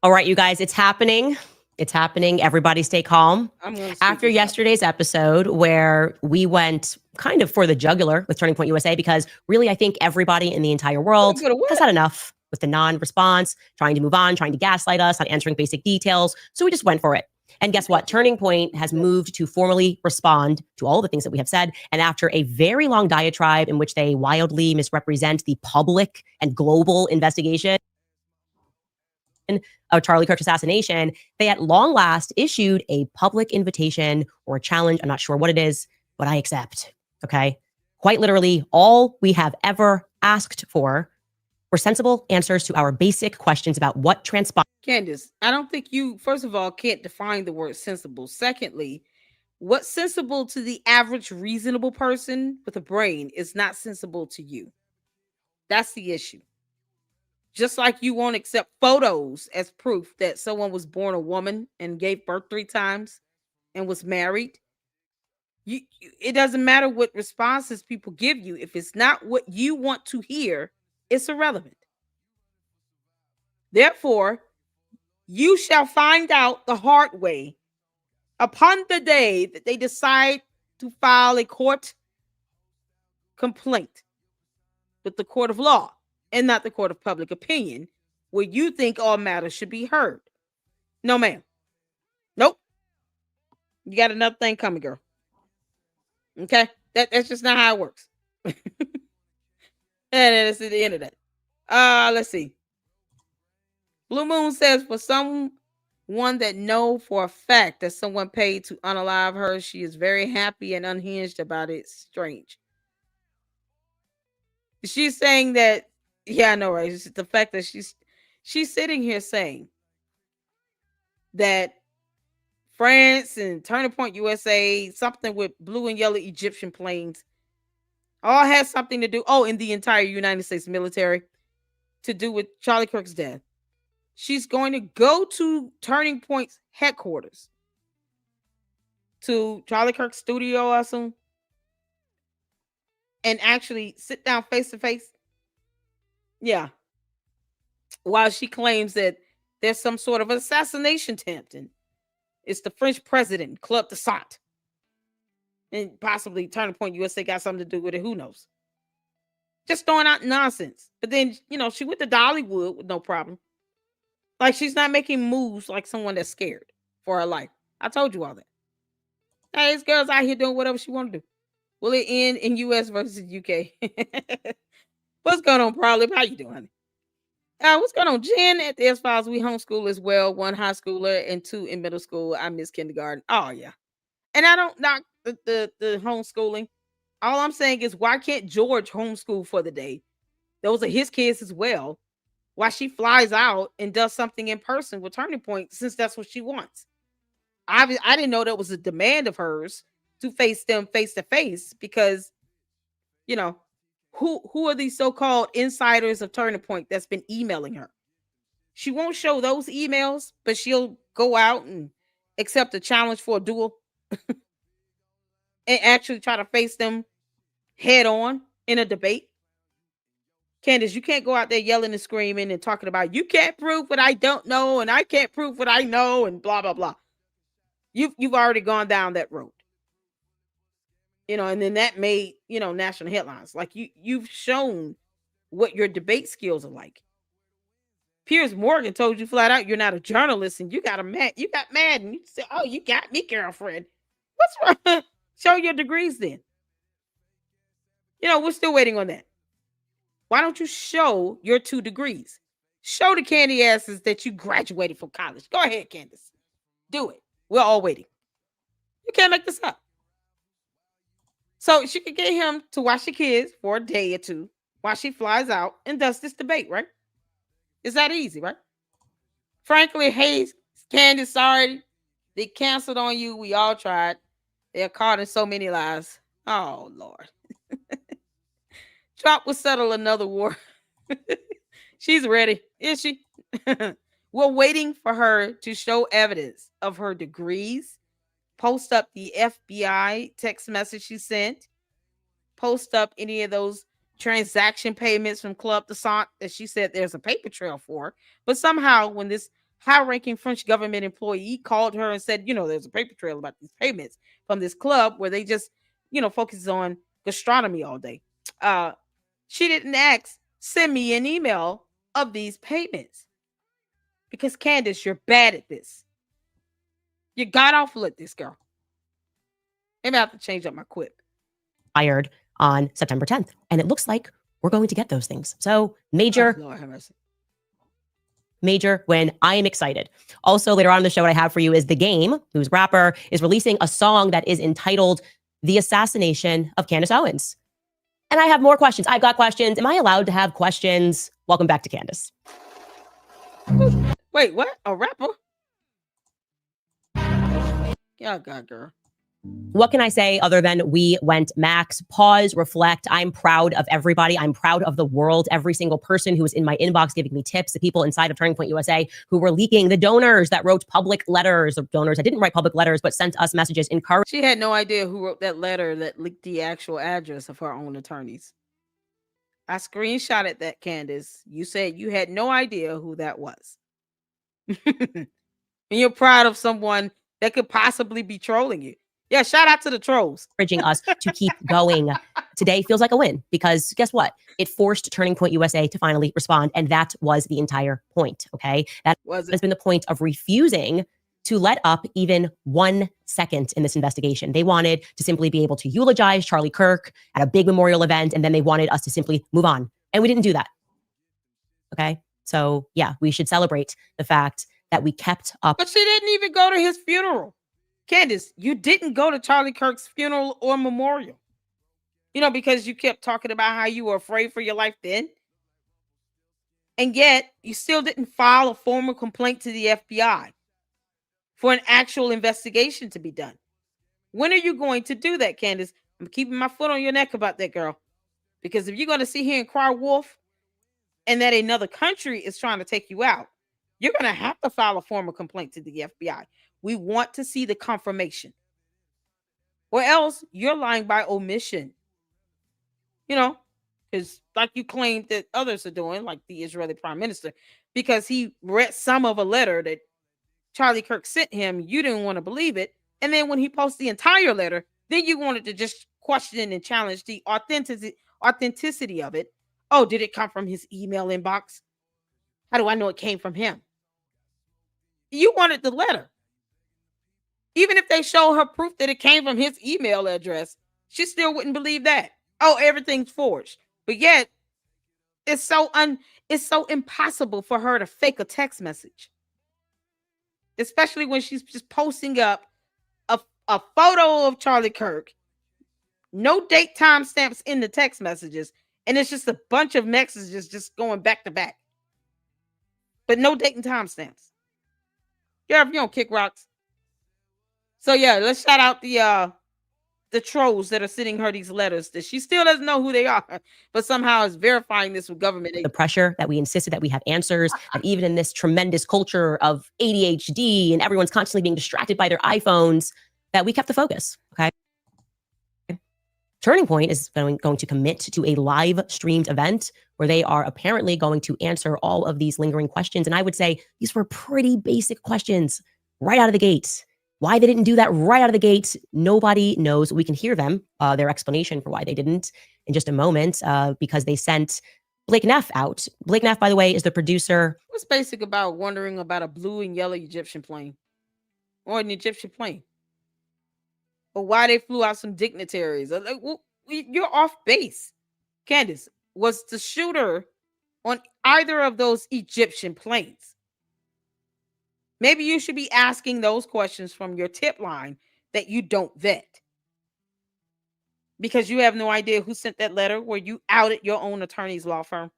All right, you guys, it's happening. It's happening. Everybody stay calm. I'm going to After yesterday's episode where we went kind of for the jugular with Turning Point USA, because really I think everybody in the entire world has had enough with the non-response, trying to move on, trying to gaslight us, not answering basic details. So we just went for it. And guess what? Turning Point has moved to formally respond to all the things that we have said. And after a very long diatribe in which they wildly misrepresent the public and global investigation of Charlie Kirk's assassination, they at long last issued a public invitation or a challenge. I'm not sure what it is, but I accept. Okay. Quite literally, all we have ever asked for were sensible answers to our basic questions about what transpired. Candace, I don't think you, first of all, can't define the word sensible. Secondly, what's sensible to the average reasonable person with a brain is not sensible to you. That's the issue. Just like you won't accept photos as proof that someone was born a woman and gave birth 3 times and was married. It doesn't matter what responses people give you. If it's not what you want to hear, it's irrelevant. Therefore, you shall find out the hard way upon the day that they decide to file a court complaint with the court of law and not the court of public opinion, where you think all matters should be heard. No, ma'am. Nope. You got another thing coming, girl. Okay? That's just not how it works. And that's the end of that. Let's see. Blue Moon says, for someone that know for a fact that someone paid to unalive her, she is very happy and unhinged about it. Strange. She's saying that, yeah, I know, right? It's the fact that she's sitting here saying that France and Turning Point USA, something with blue and yellow Egyptian planes, all has something to do, in the entire United States military, to do with Charlie Kirk's death. She's going to go to Turning Point's headquarters, to Charlie Kirk's studio, I assume, and actually sit down face to face. Yeah. While she claims that there's some sort of assassination attempt, and it's the French president, Club de Sant, and possibly Turning Point USA got something to do with it. Who knows? Just throwing out nonsense. But then, she went to Dollywood with no problem. Like, she's not making moves like someone that's scared for her life. I told you all that. Hey, this girl's out here doing whatever she want to do. Will it end in U.S. versus UK? What's going on, Probably? How you doing, honey? What's going on? Jen at the S-Files, we homeschool as well. 1 high schooler and 2 in middle school. I miss kindergarten. Oh, yeah. And I don't knock the homeschooling. All I'm saying is, why can't George homeschool for the day? Those are his kids as well. Why she flies out and does something in person with Turning Point, since that's what she wants. I didn't know that was a demand of hers to face them face to face, because, who are these so-called insiders of Turning Point that's been emailing her? She won't show those emails, but she'll go out and accept a challenge for a duel and actually try to face them head on in a debate. Candace, you can't go out there yelling and screaming and talking about, you can't prove what I don't know, and I can't prove what I know, and blah, blah, blah. You've already gone down that road. And then that made, national headlines. Like, you've shown what your debate skills are like. Piers Morgan told you flat out you're not a journalist, and you got mad, and you said, oh, you got me, girlfriend. What's wrong? Show your degrees then. We're still waiting on that. Why don't you show your 2 degrees? Show the candy asses that you graduated from college. Go ahead, Candace. Do it. We're all waiting. You can't make this up. So she could get him to watch the kids for a day or 2 while she flies out and does this debate, right? It's that easy, right? Frankly, hey, Candace, sorry. They canceled on you. We all tried. They're caught in so many lies. Oh, Lord. Trump will settle another war. She's ready. Is she? We're waiting for her to show evidence of her degrees, post up the FBI text message she sent, post up any of those transaction payments from Club de Sant that she said there's a paper trail for. But somehow when this high-ranking French government employee called her and said, there's a paper trail about these payments from this club where they just, focuses on gastronomy all day. She didn't ask, send me an email of these payments. Because Candace, you're bad at this. You got awful at this, girl. Maybe I have to change up my quip. Fired on September 10th. And it looks like we're going to get those things. So major. Oh, Lord have mercy. Major win. I am excited. Also, later on in the show, what I have for you is The Game, whose rapper is releasing a song that is entitled The Assassination of Candace Owens. And I have more questions. I've got questions. Am I allowed to have questions? Welcome back to Candace. Wait, what? A rapper? Yeah, God, girl. What can I say other than we went max? Pause, reflect. I'm proud of everybody. I'm proud of the world. Every single person who was in my inbox giving me tips, the people inside of Turning Point USA who were leaking, the donors that wrote public letters, the donors that didn't write public letters but sent us messages encouraging. She had no idea who wrote that letter that leaked the actual address of her own attorneys. I screenshotted that, Candace. You said you had no idea who that was. And you're proud of someone that could possibly be trolling you. Yeah, shout out to the trolls. Encouraging us to keep going. Today feels like a win because guess what? It forced Turning Point USA to finally respond. And that was the entire point. Okay. That has been the point of refusing to let up even 1 second in this investigation. They wanted to simply be able to eulogize Charlie Kirk at a big memorial event. And then they wanted us to simply move on. And we didn't do that. Okay. So yeah, we should celebrate the fact that we kept up. But she didn't even go to his funeral. Candace, you didn't go to Charlie Kirk's funeral or memorial. Because you kept talking about how you were afraid for your life then. And yet, you still didn't file a formal complaint to the FBI for an actual investigation to be done. When are you going to do that, Candace? I'm keeping my foot on your neck about that, girl. Because if you're going to sit here and cry wolf and that another country is trying to take you out, you're going to have to file a formal complaint to the FBI. We want to see the confirmation. Or else you're lying by omission. Because like you claimed that others are doing, like the Israeli prime minister, because he read some of a letter that Charlie Kirk sent him, you didn't want to believe it. And then when he posts the entire letter, then you wanted to just question and challenge the authenticity of it. Oh, did it come from his email inbox? How do I know it came from him? You wanted the letter. Even if they show her proof that it came from his email address, she still wouldn't believe that. Oh, everything's forged. But yet, it's so impossible for her to fake a text message. Especially when she's just posting up a photo of Charlie Kirk, no date timestamps in the text messages, and it's just a bunch of messages just going back to back. But no date and timestamps. Yeah, if you don't kick rocks. So yeah, let's shout out the trolls that are sending her these letters that she still doesn't know who they are, but somehow is verifying this with government. The pressure that we insisted that we have answers, and even in this tremendous culture of ADHD and everyone's constantly being distracted by their iPhones, that we kept the focus. Okay. Turning Point is going to commit to a live streamed event where they are apparently going to answer all of these lingering questions. And I would say these were pretty basic questions right out of the gate. Why they didn't do that right out of the gate, nobody knows. We can hear them, their explanation for why they didn't in just a moment, because they sent Blake Neff out. Blake Neff, by the way, is the producer. What's basic about wondering about a blue and yellow Egyptian plane or an Egyptian plane? Or why they flew out some dignitaries? Like, well, you're off base. Candace, was the shooter on either of those Egyptian planes? Maybe you should be asking those questions from your tip line that you don't vet. Because you have no idea who sent that letter where you outed your own attorney's law firm.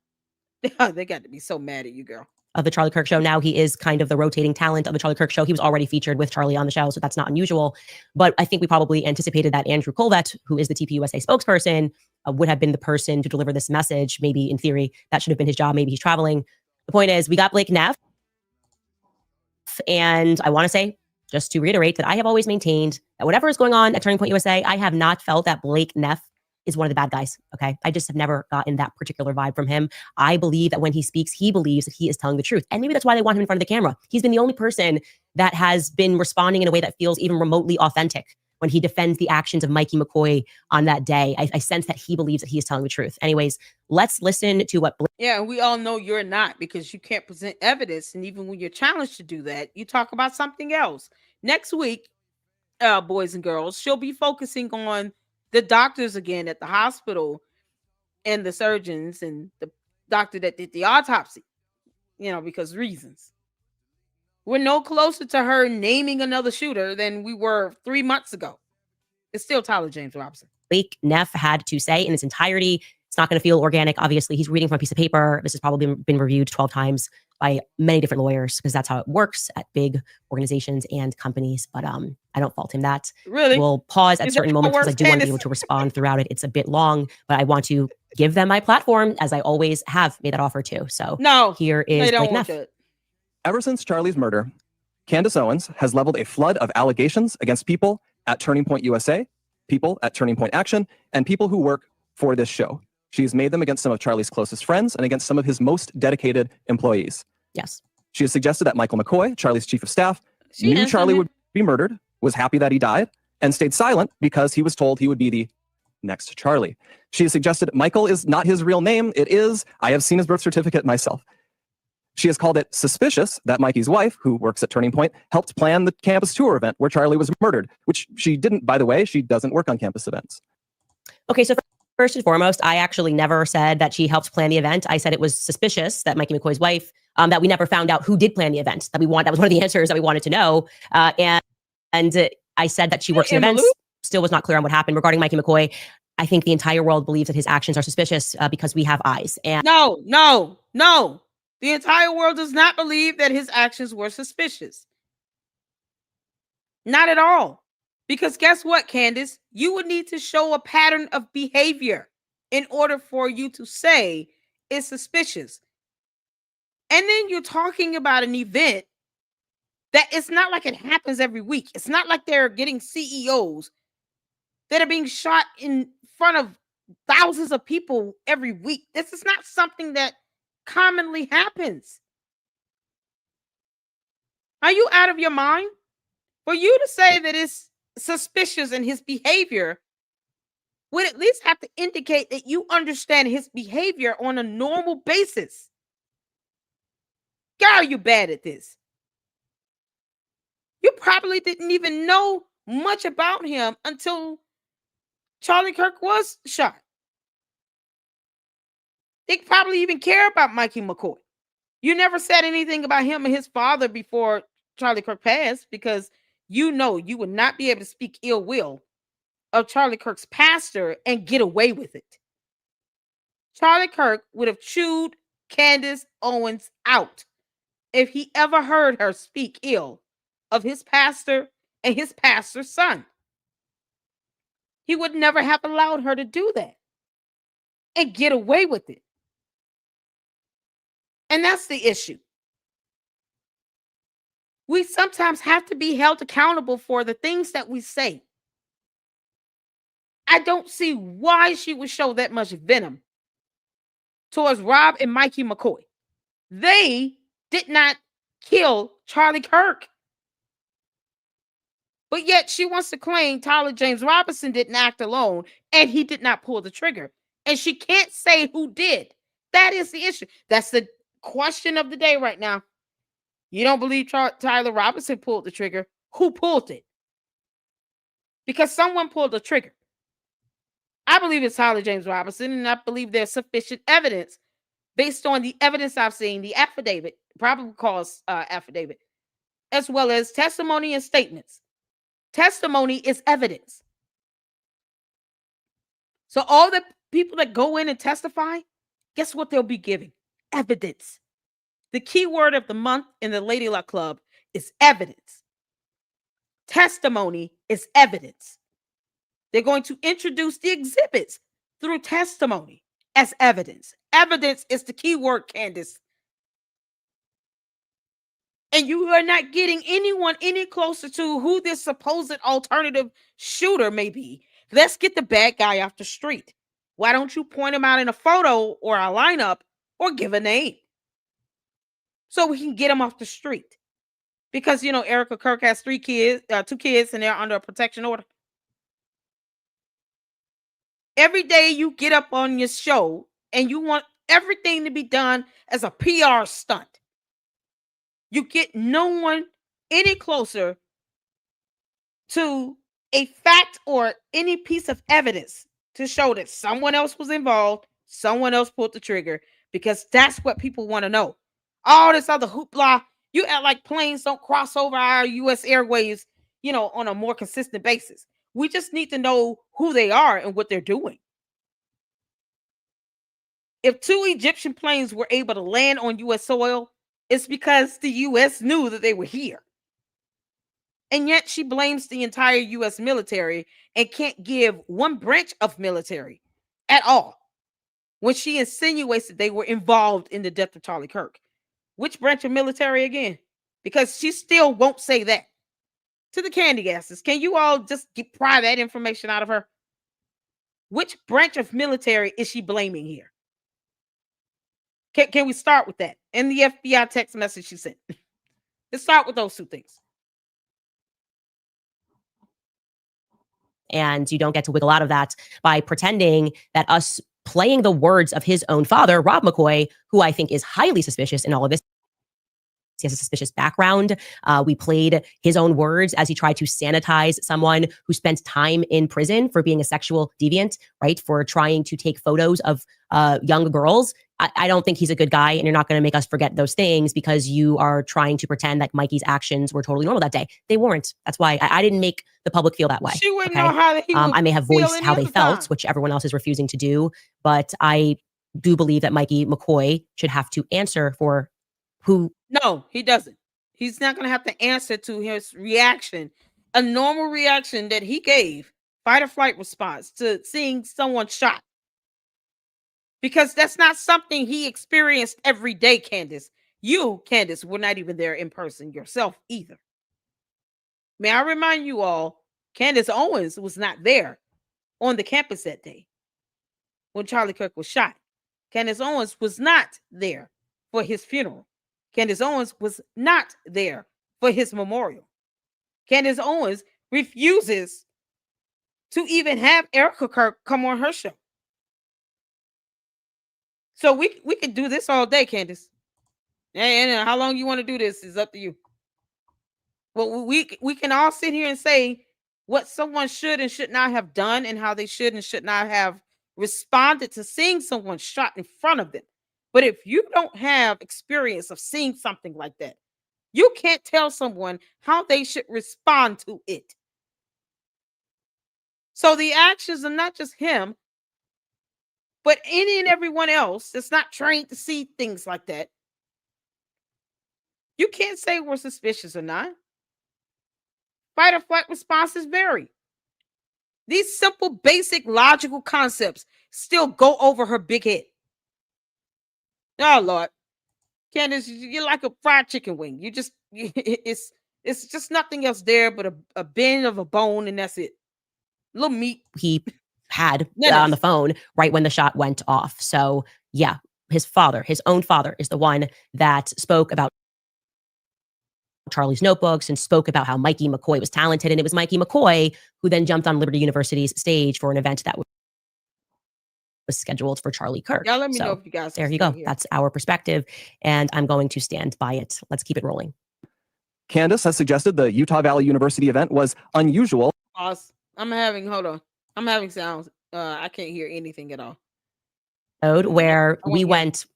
They got to be so mad at you, girl. Of the Charlie Kirk show. Now he is kind of the rotating talent of the Charlie Kirk show. He was already featured with Charlie on the show, so that's not unusual. But I think we probably anticipated that Andrew Colvett, who is the TPUSA spokesperson, would have been the person to deliver this message. Maybe in theory, that should have been his job. Maybe he's traveling. The point is, we got Blake Neff. And I want to say, just to reiterate, that I have always maintained that whatever is going on at Turning Point USA, I have not felt that Blake Neff is one of the bad guys. Okay. I just have never gotten that particular vibe from him. I believe that when he speaks, he believes that he is telling the truth. And maybe that's why they want him in front of the camera. He's been the only person that has been responding in a way that feels even remotely authentic when he defends the actions of Mikey McCoy on that day. I sense that he believes that he is telling the truth. Anyways, let's listen to what. Yeah, we all know you're not, because you can't present evidence. And even when you're challenged to do that, you talk about something else. Next week, boys and girls, she'll be focusing on the doctors again at the hospital and the surgeons and the doctor that did the autopsy, because reasons. We're no closer to her naming another shooter than we were 3 months ago. It's still Tyler James Robinson. Blake Neff had to say in its entirety. It's not going to feel organic. Obviously, he's reading from a piece of paper. This has probably been reviewed 12 times by many different lawyers, because that's how it works at big organizations and companies. But I don't fault him that. Really? We'll pause at certain moments because I do want to be able to respond throughout it. It's a bit long, but I want to give them my platform, as I always have made that offer to. So no, here is Blake Neff. Ever since Charlie's murder, Candace Owens has leveled a flood of allegations against people at Turning Point USA, people at Turning Point Action, and people who work for this show. She's made them against some of Charlie's closest friends and against some of his most dedicated employees. Yes. She has suggested that Michael McCoy, Charlie's chief of staff, knew Charlie would be murdered, was happy that he died, and stayed silent because he was told he would be the next Charlie. She has suggested Michael is not his real name. It is. I have seen his birth certificate myself. She has called it suspicious that Mikey's wife, who works at Turning Point, helped plan the campus tour event where Charlie was murdered, which she didn't, by the way. She doesn't work on campus events. Okay, so first and foremost, I actually never said that she helped plan the event. I said it was suspicious that Mikey McCoy's wife, that we never found out who did plan the event. That was one of the answers that we wanted to know. And I said that she works in events. Still was not clear on what happened regarding Mikey McCoy. I think the entire world believes that his actions are suspicious because we have eyes. And no. The entire world does not believe that his actions were suspicious. Not at all. Because guess what, Candace? You would need to show a pattern of behavior in order for you to say it's suspicious. And then you're talking about an event that it's not like it happens every week. It's not like they're getting CEOs that are being shot in front of thousands of people every week. This is not something that commonly happens. Are you out of your mind? For you to say that it's suspicious in his behavior would at least have to indicate that you understand his behavior on a normal basis. God, are you bad at this? You probably didn't even know much about him until Charlie Kirk was shot. They probably even care about Mikey McCoy. You never said anything about him and his father before Charlie Kirk passed, because you know you would not be able to speak ill will of Charlie Kirk's pastor and get away with it. Charlie Kirk would have chewed Candace Owens out if he ever heard her speak ill of his pastor and his pastor's son. He would never have allowed her to do that and get away with it. And that's the issue. We sometimes have to be held accountable for the things that we say. I don't see why she would show that much venom towards Rob and Mikey McCoy. They did not kill Charlie Kirk. But yet she wants to claim Tyler James Robinson didn't act alone and he did not pull the trigger. And she can't say who did. That is the issue. That's the question of the day right now. You don't believe Tyler Robinson pulled the trigger. Who pulled it? Because someone pulled the trigger. I believe it's Tyler James Robinson, and I believe there's sufficient evidence based on the evidence I've seen, the affidavit, probable cause affidavit, as well as testimony and statements. Testimony is evidence. So all the people that go in and testify, guess what they'll be giving? Evidence. The key word of the month in the Lady Luck Club is evidence. Testimony is evidence. They're going to introduce the exhibits through testimony as evidence. Evidence is the key word, Candace. And you are not getting anyone any closer to who this supposed alternative shooter may be. Let's get the bad guy off the street. Why don't you point them out in a photo or a lineup or give a name so we can get them off the street? Because, Erica Kirk has 2 kids, and they're under a protection order. Every day you get up on your show and you want everything to be done as a PR stunt. You get no one any closer to a fact or any piece of evidence to show that someone else was involved, someone else pulled the trigger, because that's what people want to know. All this other hoopla, you act like planes don't cross over our U.S. airwaves, on a more consistent basis. We just need to know who they are and what they're doing. If 2 Egyptian planes were able to land on U.S. soil, it's because the U.S. knew that they were here. And yet she blames the entire U.S. military and can't give one branch of military at all when she insinuates that they were involved in the death of Charlie Kirk. Which branch of military again? Because she still won't say that. To the candy gases, can you all just pry that information out of her? Which branch of military is she blaming here? Can we start with that? And the FBI text message she sent. Let's start with those 2 things. And you don't get to wiggle out of that by pretending that us playing the words of his own father, Rob McCoy, who I think is highly suspicious in all of this. He has a suspicious background. We played his own words as he tried to sanitize someone who spent time in prison for being a sexual deviant, right? For trying to take photos of young girls. I don't think he's a good guy, and you're not going to make us forget those things because you are trying to pretend that Mikey's actions were totally normal that day. They weren't. That's why I didn't make the public feel that way. She wouldn't know how he would I may have feel voiced how they felt, which everyone else is refusing to do, but I do believe that Mikey McCoy should have to answer for who. No, he doesn't. He's not going to have to answer to his reaction, a normal reaction that he gave, fight or flight response to seeing someone shot. Because that's not something he experienced every day, Candace. You, Candace, were not even there in person yourself either. May I remind you all, Candace Owens was not there on the campus that day when Charlie Kirk was shot. Candace Owens was not there for his funeral. Candace Owens was not there for his memorial. Candace Owens refuses to even have Erica Kirk come on her show. So we could do this all day, Candace. And how long you want to do this is up to you. Well, we can all sit here and say what someone should and should not have done and how they should and should not have responded to seeing someone shot in front of them. But if you don't have experience of seeing something like that, you can't tell someone how they should respond to it. So the actions are not just him, but any and everyone else that's not trained to see things like that. You can't say we're suspicious or not. Fight or flight responses vary. These simple, basic, logical concepts still go over her big head. Oh, Lord. Candace, you're like a fried chicken wing. It's just nothing else there but a bend of a bone, and that's it. A little meat. He had on the phone right when the shot went off. So, yeah, his own father, is the one that spoke about Charlie's notebooks and spoke about how Mikey McCoy was talented. And it was Mikey McCoy who then jumped on Liberty University's stage for an event that was scheduled for Charlie Kirk. Y'all let me know if you guys. There you go. Here. That's our perspective. And I'm going to stand by it. Let's keep it rolling. Candace has suggested the Utah Valley University event was unusual. Pause. I'm having sounds. I can't hear anything at all. Where we went.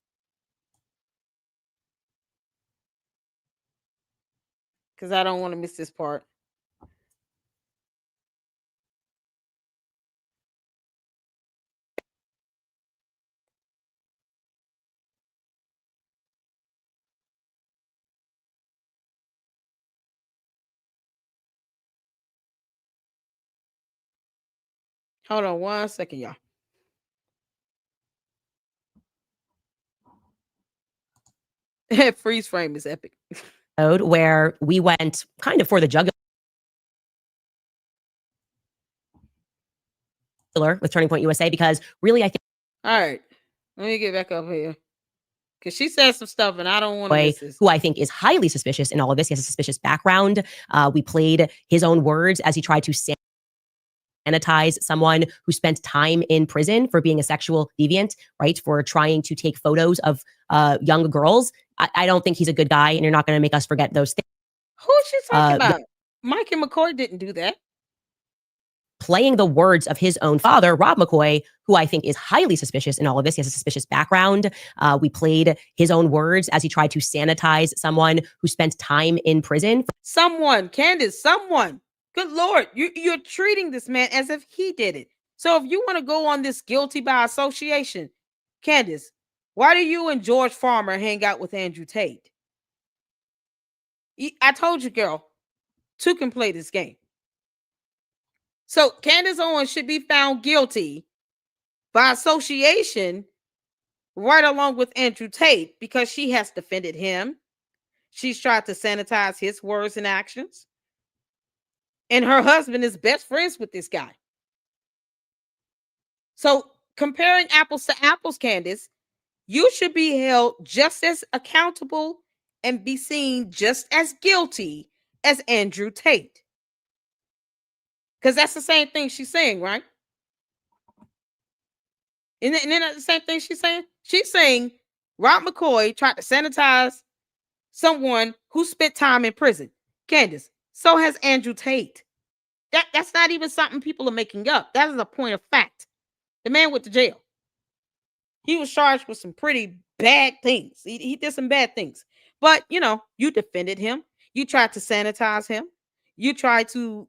Because I don't want to miss this part. Hold on 1 second, y'all. Freeze frame is epic. Where we went kind of for the jugular. with Turning Point USA, because really, I think. All right, let me get back up here because she said some stuff and I don't want to miss this. Who I think is highly suspicious in all of this. He has a suspicious background. We played his own words as he tried to sanitize someone who spent time in prison for being a sexual deviant, right? For trying to take photos of young girls. I don't think he's a good guy, and you're not going to make us forget those things. Who's she talking about? Mike and McCoy didn't do that. Playing the words of his own father, Rob McCoy, who I think is highly suspicious in all of this. He has a suspicious background. We played his own words as he tried to sanitize someone who spent time in prison. Someone, Candace, someone. Good Lord, you're treating this man as if he did it. So if you want to go on this guilty by association, Candace, why do you and George Farmer hang out with Andrew Tate? I told you, girl, two can play this game. So Candace Owens should be found guilty by association right along with Andrew Tate because she has defended him. She's tried to sanitize his words and actions. And her husband is best friends with this guy. So comparing apples to apples, Candace, you should be held just as accountable and be seen just as guilty as Andrew Tate. Because that's the same thing she's saying, right? And then that's the same thing she's saying? She's saying Rob McCoy tried to sanitize someone who spent time in prison. Candace, so has Andrew Tate. That's not even something people are making up. That is a point of fact. The man went to jail. He was charged with some pretty bad things. He did some bad things. But, you defended him. You tried to sanitize him. You tried to,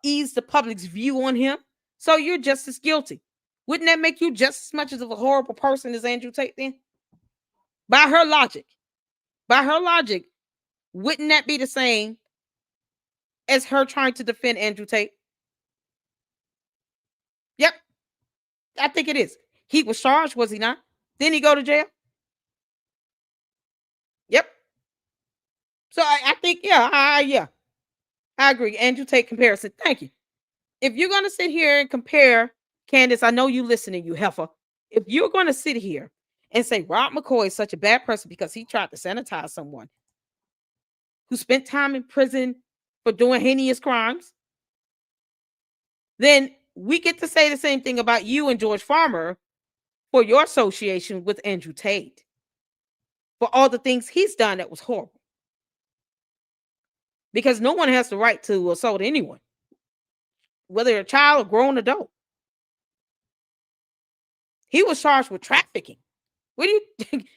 ease the public's view on him. So you're just as guilty. Wouldn't that make you just as much of a horrible person as Andrew Tate then? By her logic, wouldn't that be the same as her trying to defend Andrew Tate? Yep. I think it is. He was charged, was he not? Didn't he go to jail? Yep. So I think, I agree. Andrew Tate comparison. Thank you. If you're going to sit here and compare, Candace, I know you listening, you heifer. If you're going to sit here and say Rob McCoy is such a bad person because he tried to sanitize someone who spent time in prison for doing heinous crimes, then we get to say the same thing about you and George Farmer for your association with Andrew Tate, for all the things he's done that was horrible. Because no one has the right to assault anyone, whether a child or grown adult. He was charged with trafficking. What do you think?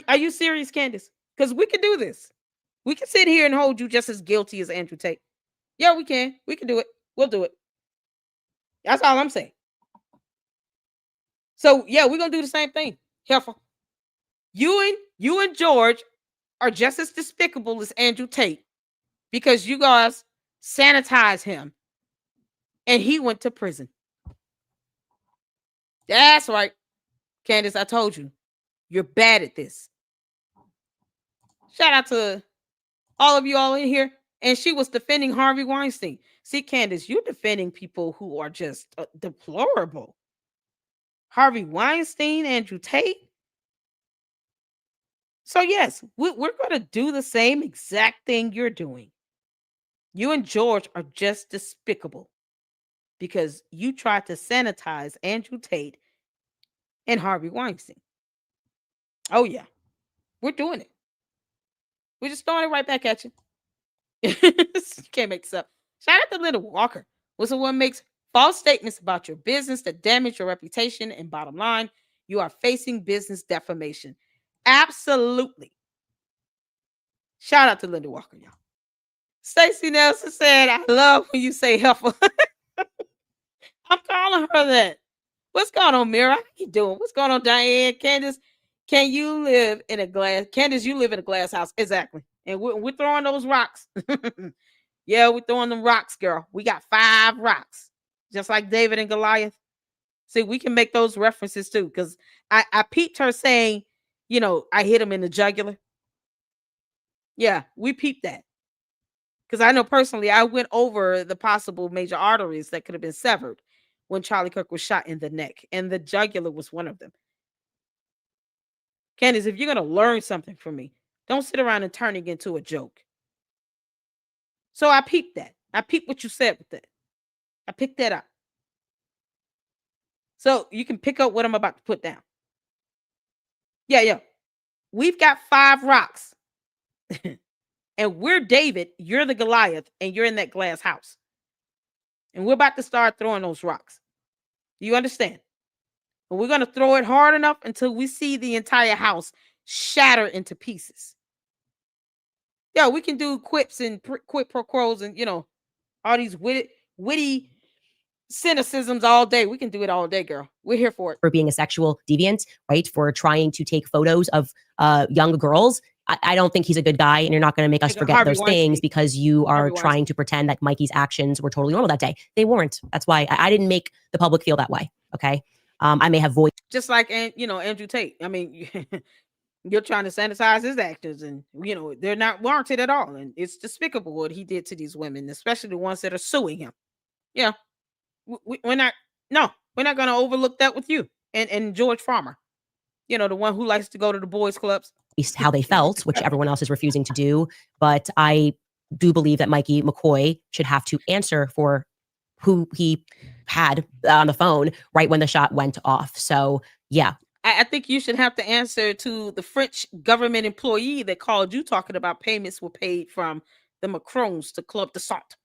Are you serious, Candace? Because we can do this. We can sit here and hold you just as guilty as Andrew Tate. Yeah, we can. We can do it. We'll do it. That's all I'm saying. So, yeah, we're going to do the same thing. Heifer. You and George are just as despicable as Andrew Tate because you guys sanitized him and he went to prison. That's right. Candace, I told you. You're bad at this. Shout out to all of you all in here. And she was defending Harvey Weinstein. See, Candace, you're defending people who are just deplorable. Harvey Weinstein, Andrew Tate. So, yes, we're going to do the same exact thing you're doing. You and George are just despicable because you tried to sanitize Andrew Tate and Harvey Weinstein. Oh, yeah. We're doing it. We're just throwing it right back at you. Can't make this up. Shout out to Linda Walker. Was the one makes false statements about your business that damage your reputation and bottom line. You are facing business defamation. Absolutely. Shout out to Linda Walker, y'all. Stacey Nelson said, I love when you say heifer. I'm calling her that. What's going on, Mira? How you doing? What's going on, Diane? Candace, can you live in a glass? Candace, you live in a glass house. Exactly. And we're throwing those rocks. Yeah, we're throwing them rocks, girl. We got 5 rocks. Just like David and Goliath. See, we can make those references too. Because I peeped her saying, I hit him in the jugular. Yeah, we peeped that. Because I know personally, I went over the possible major arteries that could have been severed when Charlie Kirk was shot in the neck, and the jugular was one of them. Candace, if you're going to learn something from me, don't sit around and turn it into a joke. So I peeped that. I peeped what you said with that. I picked that up. So you can pick up what I'm about to put down. Yeah. We've got 5 rocks. And we're David, you're the Goliath, and you're in that glass house. And we're about to start throwing those rocks. Do you understand? And we're going to throw it hard enough until we see the entire house shatter into pieces. Yeah, we can do quips and quid pro quos and, all these witty cynicisms all day. We can do it all day, girl. We're here for it. For being a sexual deviant, right? For trying to take photos of young girls. I don't think he's a good guy, and you're not going to make us forget those things because you are trying to pretend that Mikey's actions were totally normal that day. They weren't. That's why I didn't make the public feel that way. Okay. I may have voiced. Just like, Andrew Tate. I mean, you're trying to sanitize his actions, and, they're not warranted at all. And it's despicable what he did to these women, especially the ones that are suing him. Yeah. We're not going to overlook that with you and George Farmer, the one who likes to go to the boys clubs. How they felt, which everyone else is refusing to do. But I do believe that Mikey McCoy should have to answer for who he had on the phone right when the shot went off. So, yeah. I think you should have to answer to the French government employee that called you talking about payments were paid from the Macrons to Club de Salt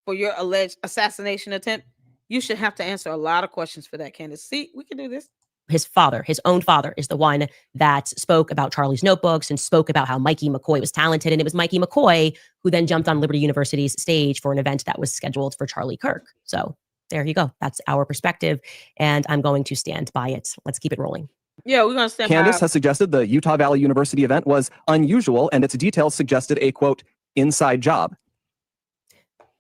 for your alleged assassination attempt. You should have to answer a lot of questions for that, Candace. See, we can do this. His father, his own father, is the one that spoke about Charlie's notebooks and spoke about how Mikey McCoy was talented. And it was Mikey McCoy who then jumped on Liberty University's stage for an event that was scheduled for Charlie Kirk. So there you go. That's our perspective. And I'm going to stand by it. Let's keep it rolling. Yeah, we're going to stand by it. Candace has suggested the Utah Valley University event was unusual, and its details suggested a, quote, inside job.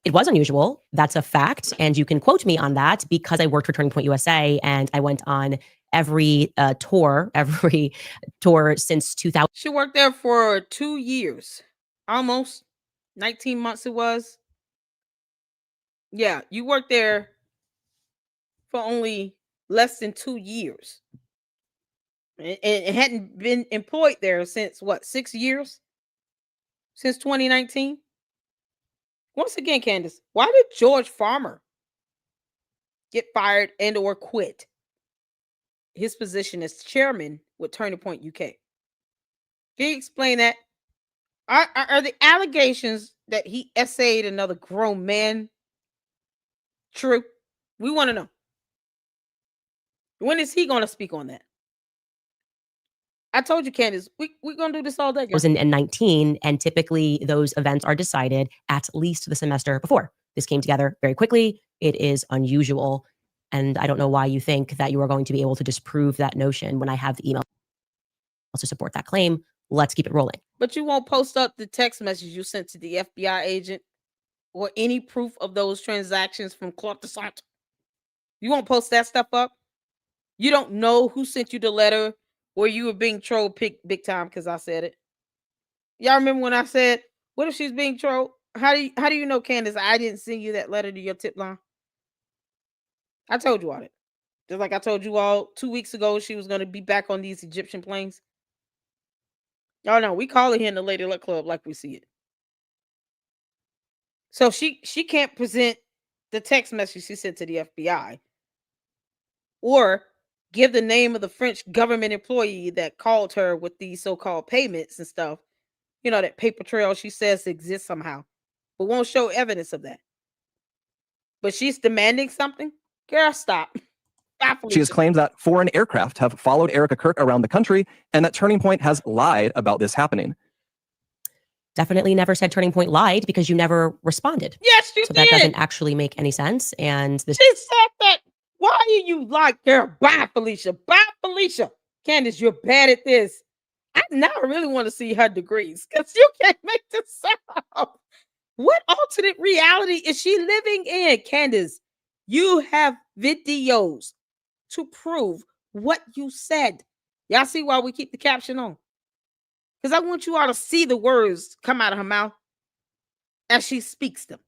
It was unusual. That's a fact. And you can quote me on that because I worked for Turning Point USA and I went on every tour since 2000. She worked there for 2 years, almost 19 months it was. Yeah, you worked there for only less than 2 years. And it hadn't been employed there since 6 years? Since 2019? Once again, Candace, why did George Farmer get fired and or quit his position as chairman with Turning Point UK? Can you explain that? Are the allegations that he essayed another grown man true? We want to know. When is he going to speak on that? I told you, Candace, we're going to do this all day. 2019, and typically those events are decided at least the semester before. This came together very quickly. It is unusual. And I don't know why you think that you are going to be able to disprove that notion when I have the email to support that claim. Let's keep it rolling. But you won't post up the text message you sent to the FBI agent or any proof of those transactions from Club de Salt. You won't post that stuff up. You don't know who sent you the letter where you were being trolled big time because I said it. Y'all remember when I said, what if she's being trolled? How do you know, Candace, I didn't send you that letter to your tip line? I told you all that. Just like I told you all 2 weeks ago, she was going to be back on these Egyptian planes. Y'all know, we call it here in the Lady Luck Club like we see it. So she can't present the text message she sent to the FBI or give the name of the French government employee that called her with these so-called payments and stuff. That paper trail she says exists somehow, but won't show evidence of that. But she's demanding something? Girl, stop. She has claimed that foreign aircraft have followed Erica Kirk around the country and that Turning Point has lied about this happening. Definitely never said Turning Point lied because you never responded. Yes, you so did. That doesn't actually make any sense. And she said that. Why are you like, girl? Bye, Felicia. Bye, Felicia. Candace, you're bad at this. I now really want to see her degrees because you can't make this up. What alternate reality is she living in, Candace? You have videos to prove what you said. Y'all see why we keep the caption on? Because I want you all to see the words come out of her mouth as she speaks them.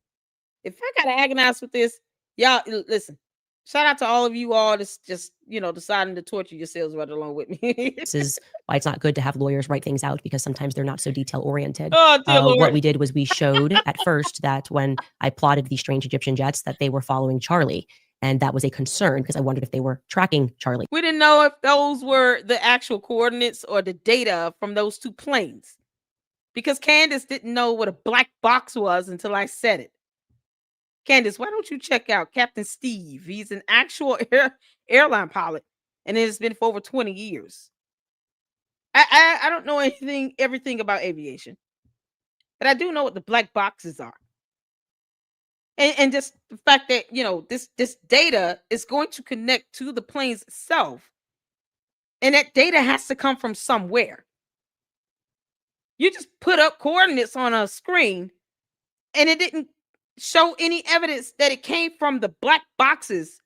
If I got to agonize with this, y'all, listen, Shout out to all of you all that's just, deciding to torture yourselves right along with me. This is why it's not good to have lawyers write things out, because sometimes they're not so detail oriented. Oh, dear Lord. What we did was we showed at first that when I plotted these strange Egyptian jets, that they were following Charlie. And that was a concern because I wondered if they were tracking Charlie. We didn't know if those were the actual coordinates or the data from those two planes, because Candace didn't know what a black box was until I said it. Candace, why don't you check out Captain Steve? He's an actual airline pilot, and it has been for over 20 years. I don't know everything about aviation, but I do know what the black boxes are. And just the fact that, this data is going to connect to the planes itself. And that data has to come from somewhere. You just put up coordinates on a screen and it didn't show any evidence that it came from the black boxes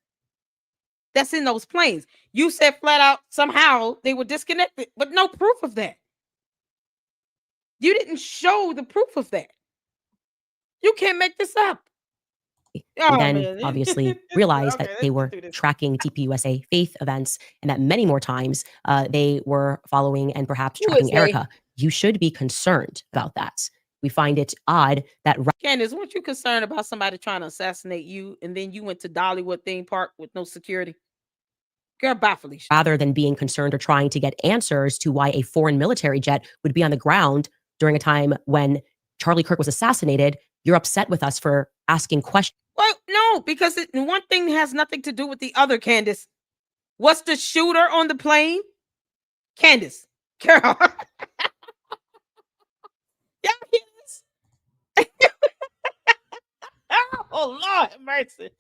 that's in those planes. You said flat out somehow they were disconnected, but no proof of that. You didn't show the proof of that. You can't make this up. And then obviously realized that they were tracking TPUSA faith events, and that many more times they were following and perhaps tracking Erica. You should be concerned about that. We find it odd that Candace, weren't you concerned about somebody trying to assassinate you, and then you went to Dollywood theme park with no security? Girl, bye, Felicia. Rather than being concerned or trying to get answers to why a foreign military jet would be on the ground during a time when Charlie Kirk was assassinated, you're upset with us for asking questions. Well, no, because one thing has nothing to do with the other, Candace. What's the shooter on the plane? Candace. Girl. Y'all hear this? Oh, Lord have mercy.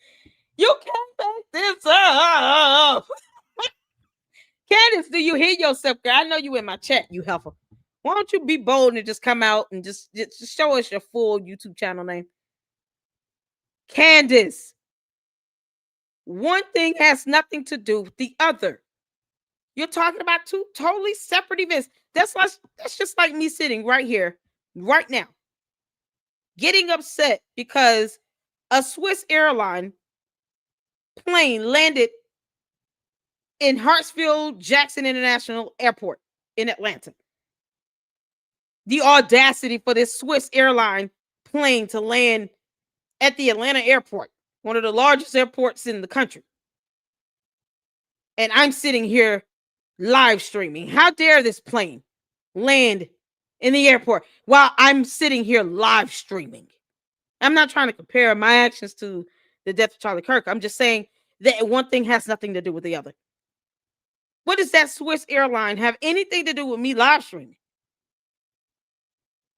You can't make this up. Candace, do you hear yourself, girl? I know you in my chat, you heifer. Why don't you be bold and just come out and just show us your full YouTube channel name? Candace. One thing has nothing to do with the other. You're talking about two totally separate events. That's just like me sitting right here, right now, getting upset because a Swiss airline plane landed in Hartsfield-Jackson International Airport in Atlanta. The audacity for this Swiss airline plane to land at the Atlanta airport, one of the largest airports in the country. And I'm sitting here live streaming. How dare this plane land in the airport while I'm sitting here live streaming? I'm not trying to compare my actions to the death of Charlie Kirk. I'm just saying that one thing has nothing to do with the other. What does that Swiss airline have anything to do with me live streaming?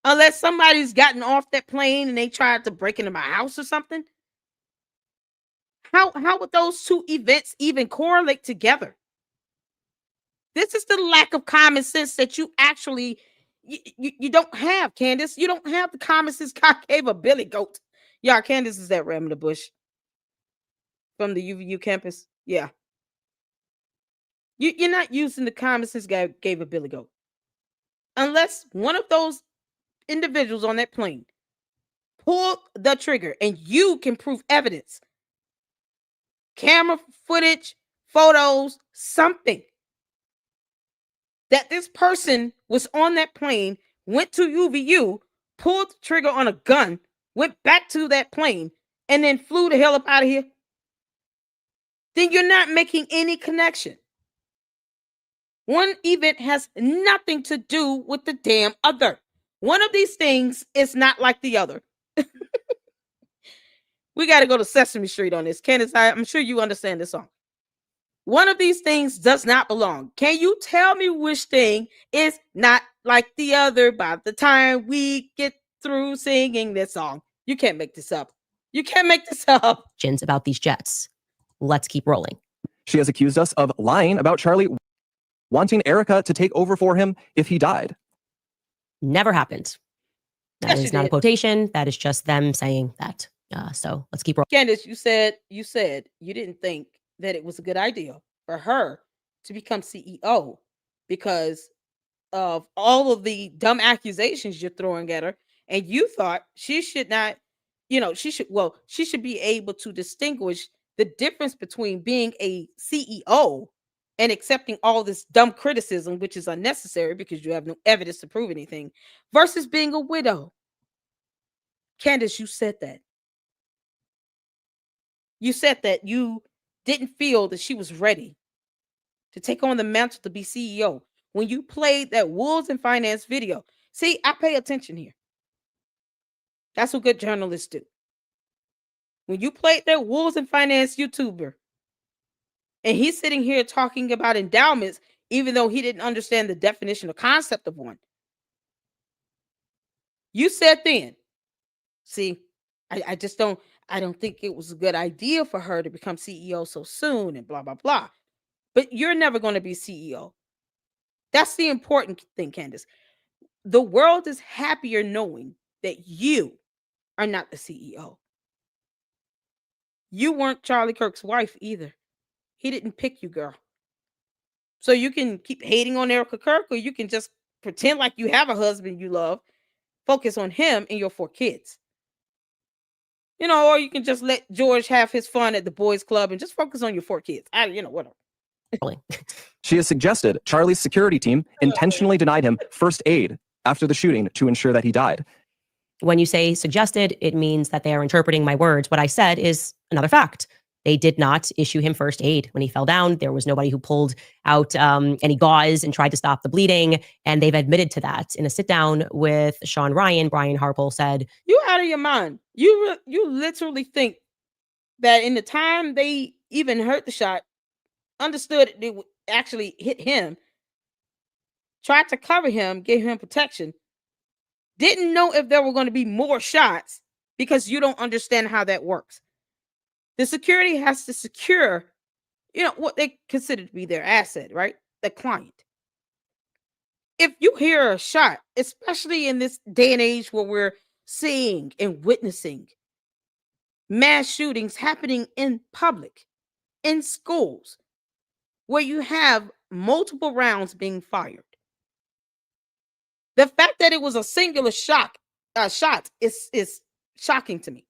Unless somebody's gotten off that plane and they tried to break into my house or something. How would those two events even correlate together? This is the lack of common sense that you actually you don't have, Candace. You don't have the common sense God gave a Billy Goat. Yeah, Candace is that ram in the bush from the UVU campus. Yeah. You're not using the common sense God gave a Billy Goat. Unless one of those individuals on that plane pulled the trigger and you can prove evidence, camera footage, photos, something, that this person was on that plane, went to UVU, pulled the trigger on a gun, went back to that plane, and then flew the hell up out of here, then you're not making any connection. One event has nothing to do with the damn other. One of these things is not like the other. We got to go to Sesame Street on this. Candace, I'm sure you understand this song. One of these things does not belong. Can you tell me which thing is not like the other by the time we get through singing this song? You can't make this up. You can't make this up. About these jets. Let's keep rolling. She has accused us of lying about Charlie wanting Erica to take over for him if he died. Never happened. That is not a quotation. That is just them saying that. So let's keep rolling. Candace, you said you didn't think that it was a good idea for her to become CEO because of all of the dumb accusations you're throwing at her. And you thought she should not, she should be able to distinguish the difference between being a CEO and accepting all this dumb criticism, which is unnecessary because you have no evidence to prove anything, versus being a widow. Candace, you said that. You said that you didn't feel that she was ready to take on the mantle to be CEO when you played that Wolves and Finance video. See, I pay attention here. That's what good journalists do. When you played that Wolves and Finance YouTuber, and he's sitting here talking about endowments, even though he didn't understand the definition or concept of one. You said then, see, I don't think it was a good idea for her to become CEO so soon and blah, blah, blah. But you're never going to be CEO. That's the important thing, Candace. The world is happier knowing that you are not the CEO. You weren't Charlie Kirk's wife either. He didn't pick you, girl. So you can keep hating on Erica Kirk, or you can just pretend like you have a husband you love, focus on him and your 4 kids. Or you can just let George have his fun at the boys' club and just focus on your 4 kids. Whatever. She has suggested Charlie's security team intentionally denied him first aid after the shooting to ensure that he died. When you say suggested, it means that they are interpreting my words. What I said is another fact. They did not issue him first aid when he fell down. There was nobody who pulled out any gauze and tried to stop the bleeding. And they've admitted to that. In a sit down with Sean Ryan, Brian Harpole said, "You out of your mind. You literally think that in the time they even heard the shot, understood it would actually hit him, tried to cover him, gave him protection, didn't know if there were going to be more shots because you don't understand how that works. The security has to secure, what they consider to be their asset, right? The client. If you hear a shot, especially in this day and age where we're seeing and witnessing mass shootings happening in public, in schools, where you have multiple rounds being fired. The fact that it was a singular shot is shocking to me.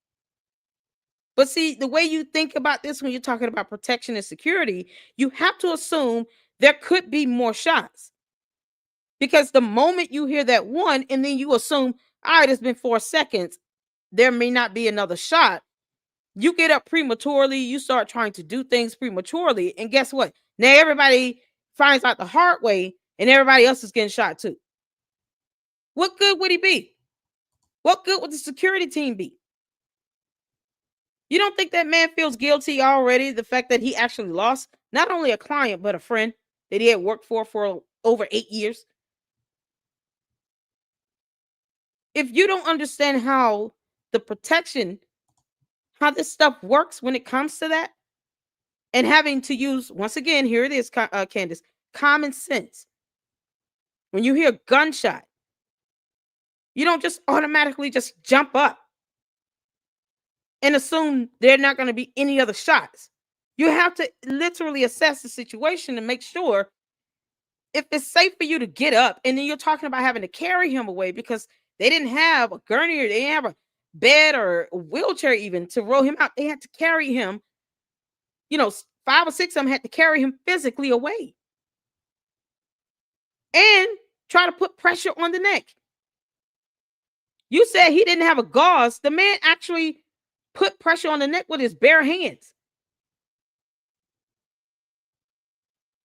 But see, the way you think about this when you're talking about protection and security, you have to assume there could be more shots. Because the moment you hear that one, and then you assume, all right, it's been 4 seconds, there may not be another shot. You get up prematurely, you start trying to do things prematurely, and guess what? Now everybody finds out the hard way, and everybody else is getting shot too. What good would he be? What good would the security team be? You don't think that man feels guilty already? The fact that he actually lost not only a client, but a friend that he had worked for over 8 years. If you don't understand how the protection, how this stuff works when it comes to that, and having to use, once again, here it is, Candace, common sense. When you hear gunshot, you don't just automatically just jump up and assume there are not going to be any other shots. You have to literally assess the situation and make sure if it's safe for you to get up. And then you're talking about having to carry him away because they didn't have a gurney, or they didn't have a bed or a wheelchair even to roll him out. They had to carry him, 5 or 6 of them had to carry him physically away and try to put pressure on the neck. You said he didn't have a gauze. The man actually put pressure on the neck with his bare hands.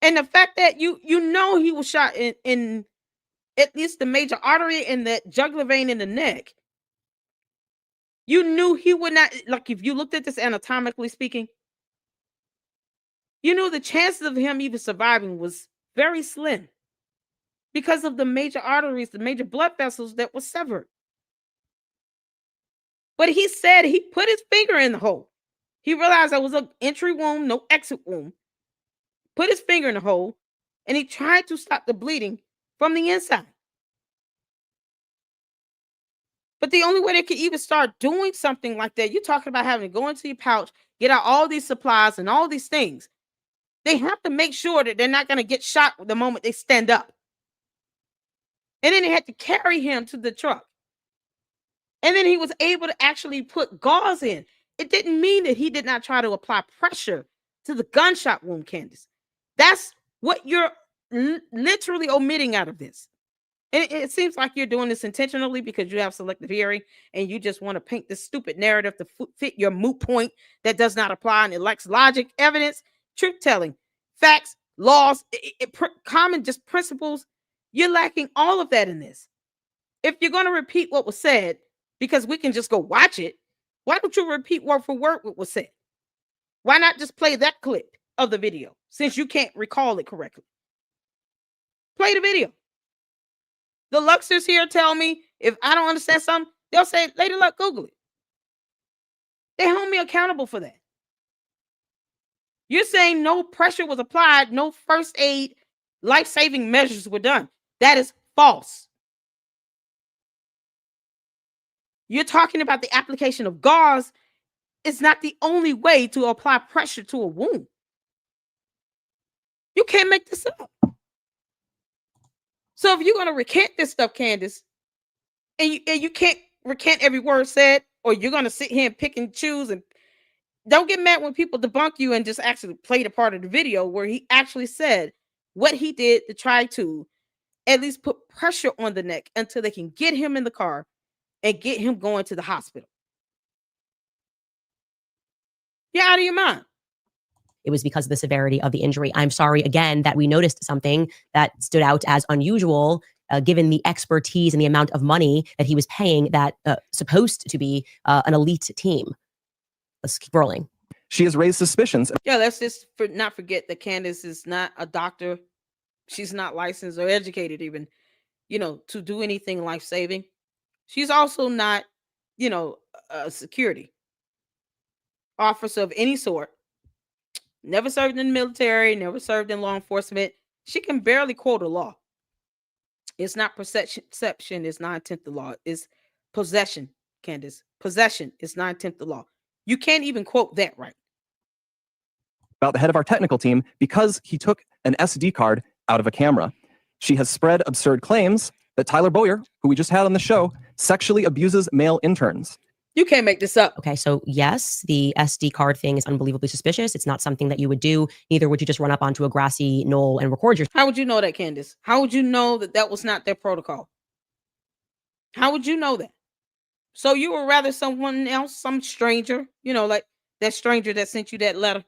And the fact that you he was shot in at least the major artery and the jugular vein in the neck. You knew he would not, like, if you looked at this anatomically speaking, you knew the chances of him even surviving was very slim because of the major arteries, the major blood vessels that were severed. But he said he put his finger in the hole. He realized there was an entry wound, no exit wound. Put his finger in the hole, and he tried to stop the bleeding from the inside. But the only way they could even start doing something like that, you're talking about having to go into your pouch, get out all these supplies and all these things. They have to make sure that they're not going to get shot the moment they stand up. And then they had to carry him to the truck. And then he was able to actually put gauze in. it didn't mean that he did not try to apply pressure to the gunshot wound, Candace. That's what you're literally omitting out of this. And it seems like you're doing this intentionally because you have selective hearing and you just want to paint this stupid narrative to fit your moot point that does not apply, and it lacks logic, evidence, truth telling, facts, laws, common just principles. You're lacking all of that in this. If you're going to repeat what was said, because we can just go watch it, why don't you repeat word for word what was said? Why not just play that clip of the video since you can't recall it correctly? Play the video. The Luxers here tell me if I don't understand something, they'll say, Lady Luck, Google it. They hold me accountable for that. You're saying no pressure was applied, no first aid, life-saving measures were done. That is false. You're talking about the application of gauze. It's not the only way to apply pressure to a wound. You can't make this up. So if you're going to recant this stuff, Candace, and you can't recant every word said, or you're going to sit here and pick and choose, and don't get mad when people debunk you and just actually play the part of the video where he actually said what he did to try to at least put pressure on the neck until they can get him in the car and get him going to the hospital. You're out of your mind. It was because of the severity of the injury. I'm sorry again that we noticed something that stood out as unusual, given the expertise and the amount of money that he was paying that supposed to be an elite team. Let's keep rolling. She has raised suspicions. Yeah, let's just not forget that Candace is not a doctor. She's not licensed or educated even, to do anything life-saving. She's also not, a security officer of any sort. Never served in the military, never served in law enforcement. She can barely quote a law. It's not perception, it's 9/10 the law. It's possession, Candace. Possession is 9/10 the law. You can't even quote that right. About the head of our technical team because he took an SD card out of a camera. She has spread absurd claims that Tyler Boyer, who we just had on the show, sexually abuses male interns. You can't make this up. Okay, so yes, the SD card thing is unbelievably suspicious. It's not something that you would do. Neither would you just run up onto a grassy knoll and record your. How would you know that, Candace? How would you know that that was not their protocol? How would you know that? So you would rather someone else, some stranger, like that stranger that sent you that letter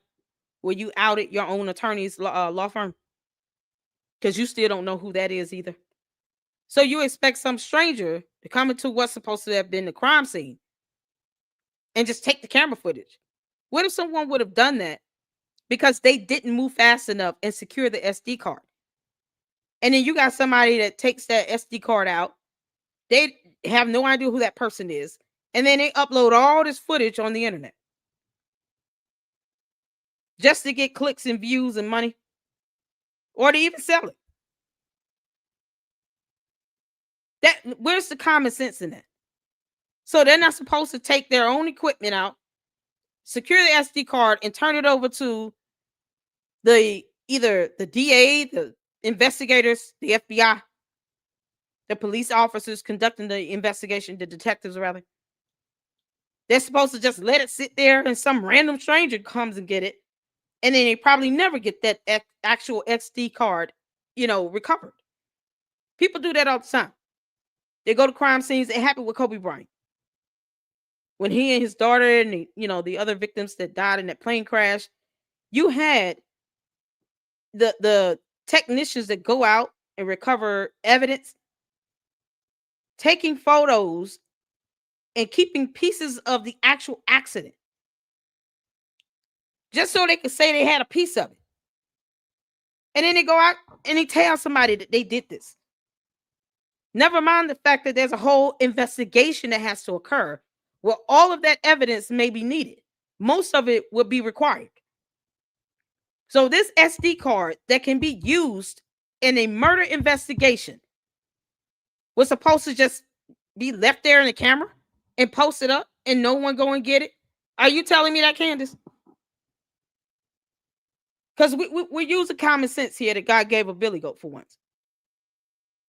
where you outed your own attorney's law firm? Because you still don't know who that is either. So you expect some stranger to come into what's supposed to have been the crime scene and just take the camera footage. What if someone would have done that because they didn't move fast enough and secure the SD card? And then you got somebody that takes that SD card out. They have no idea who that person is. And then they upload all this footage on the internet just to get clicks and views and money, or to even sell it. Where's the common sense in that? So they're not supposed to take their own equipment out, secure the SD card, and turn it over to either the DA, the investigators, the FBI, the police officers conducting the investigation, the detectives rather. They're supposed to just let it sit there and some random stranger comes and get it. And then they probably never get that actual SD card, recovered. People do that all the time. They go to crime scenes. It happened with Kobe Bryant. When he and his daughter and the other victims that died in that plane crash, you had the technicians that go out and recover evidence, taking photos and keeping pieces of the actual accident, just so they could say they had a piece of it. And then they go out and they tell somebody that they did this. Never mind the fact that there's a whole investigation that has to occur where all of that evidence may be needed. Most of it would be required. So this SD card that can be used in a murder investigation was supposed to just be left there in the camera and posted up and no one go and get it. Are you telling me that, Candace? Because we're using common sense here that God gave a billy goat for once.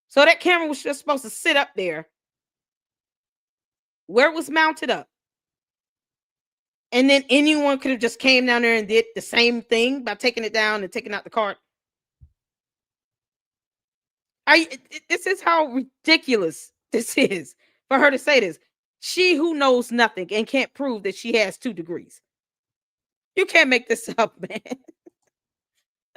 So that camera was just supposed to sit up there where it was mounted up. And then anyone could have just came down there and did the same thing by taking it down and taking out the card. This is how ridiculous this is for her to say this. She who knows nothing and can't prove that she has 2 degrees. You can't make this up, man.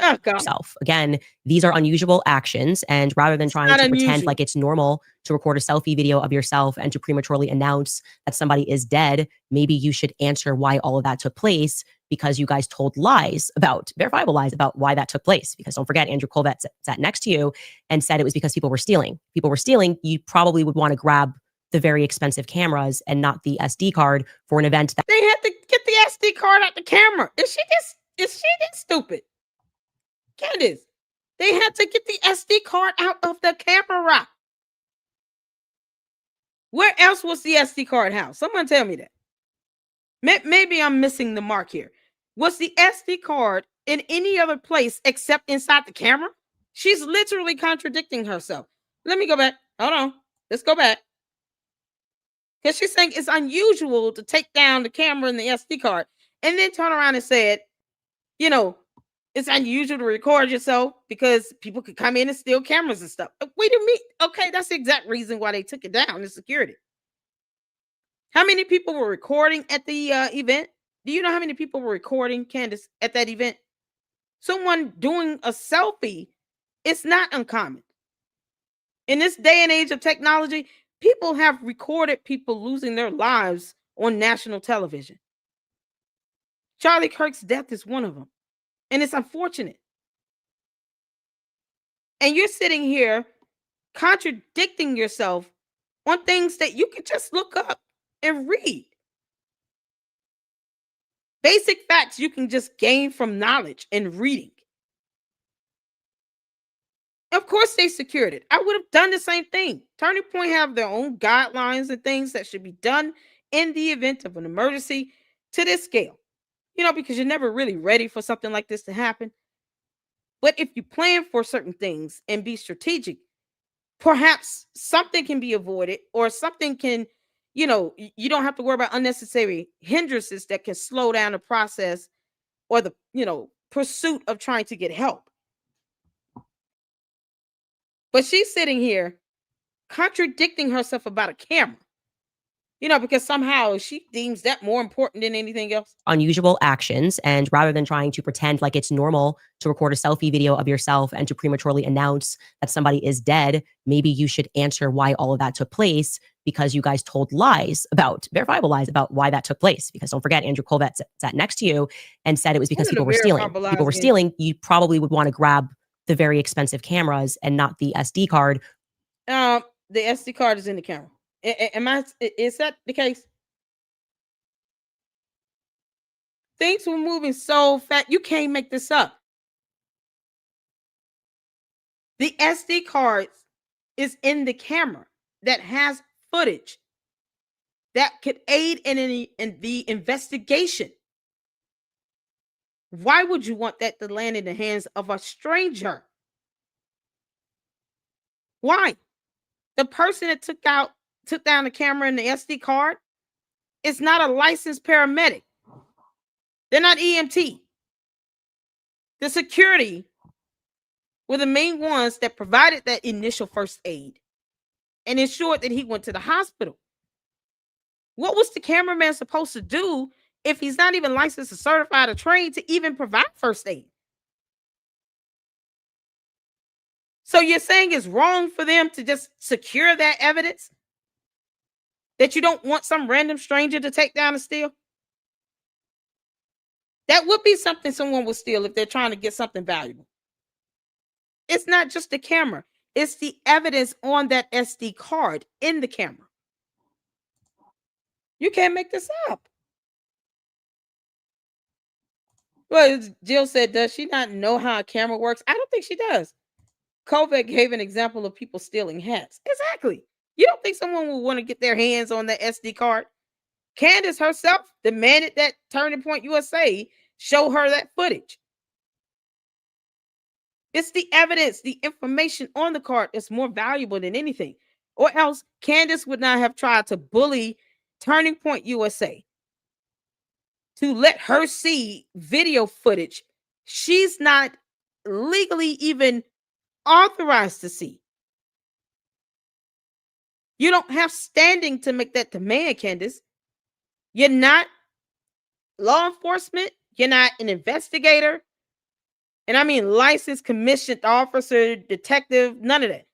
Oh, God. Yourself. Again, these are unusual actions. And rather than trying to pretend like it's normal to record a selfie video of yourself and to prematurely announce that somebody is dead, maybe you should answer why all of that took place, because you guys told verifiable lies about why that took place. Because don't forget, Andrew Colvett sat next to you and said it was because people were stealing. People were stealing. You probably would want to grab the very expensive cameras and not the SD card for an event that they had to get the SD card out the camera. Is she this stupid? Candace, they had to get the SD card out of the camera. Where else was the SD card house? Someone tell me that. Maybe I'm missing the mark here. Was the SD card in any other place except inside the camera? She's literally contradicting herself. Let me go back. Hold on. Let's go back. Because she's saying it's unusual to take down the camera and the SD card and then turn around and said, it's unusual to record yourself because people could come in and steal cameras and stuff. Wait a minute. Okay, that's the exact reason why they took it down, the security. How many people were recording at the event? Do you know how many people were recording, Candace, at that event? Someone doing a selfie, it's not uncommon. In this day and age of technology, people have recorded people losing their lives on national television. Charlie Kirk's death is one of them. And it's unfortunate. And you're sitting here contradicting yourself on things that you can just look up and read. Basic facts you can just gain from knowledge and reading. Of course, they secured it. I would have done the same thing. Turning Point have their own guidelines and things that should be done in the event of an emergency to this scale. Because you're never really ready for something like this to happen. But if you plan for certain things and be strategic, perhaps something can be avoided or something can, you don't have to worry about unnecessary hindrances that can slow down the process or the, pursuit of trying to get help. But she's sitting here contradicting herself about a camera. Because somehow she deems that more important than anything else. Unusual actions. And rather than trying to pretend like it's normal to record a selfie video of yourself and to prematurely announce that somebody is dead, maybe you should answer why all of that took place, because you guys told verifiable lies about why that took place. Because don't forget, Andrew Colvett sat next to you and said it was because people were stealing. People were stealing. You probably would want to grab the very expensive cameras and not the SD card. The SD card is in the camera. Is that the case? Things were moving so fast. You can't make this up. The SD card is in the camera that has footage that could aid in the investigation. Why would you want that to land in the hands of a stranger? Why? The person that took down the camera and the SD card is not a licensed paramedic. They're not EMT. The security were the main ones that provided that initial first aid and ensured that he went to the hospital. What was the cameraman supposed to do if he's not even licensed or certified or trained to even provide first aid? So you're saying it's wrong for them to just secure that evidence? That you don't want some random stranger to take down and steal? That would be something someone would steal if they're trying to get something valuable. It's not just the camera. It's the evidence on that SD card in the camera. You can't make this up. Well, Jill said, does she not know how a camera works? I don't think she does. Kovac gave an example of people stealing hats. Exactly. You don't think someone will want to get their hands on the SD card? Candace herself demanded that Turning Point USA show her that footage. It's the evidence, the information on the card that's more valuable than anything. Or else Candace would not have tried to bully Turning Point USA. to let her see video footage she's not legally even authorized to see. You don't have standing to make that demand, Candace. You're not law enforcement. You're not an investigator. And I mean licensed, commissioned officer, detective, none of that.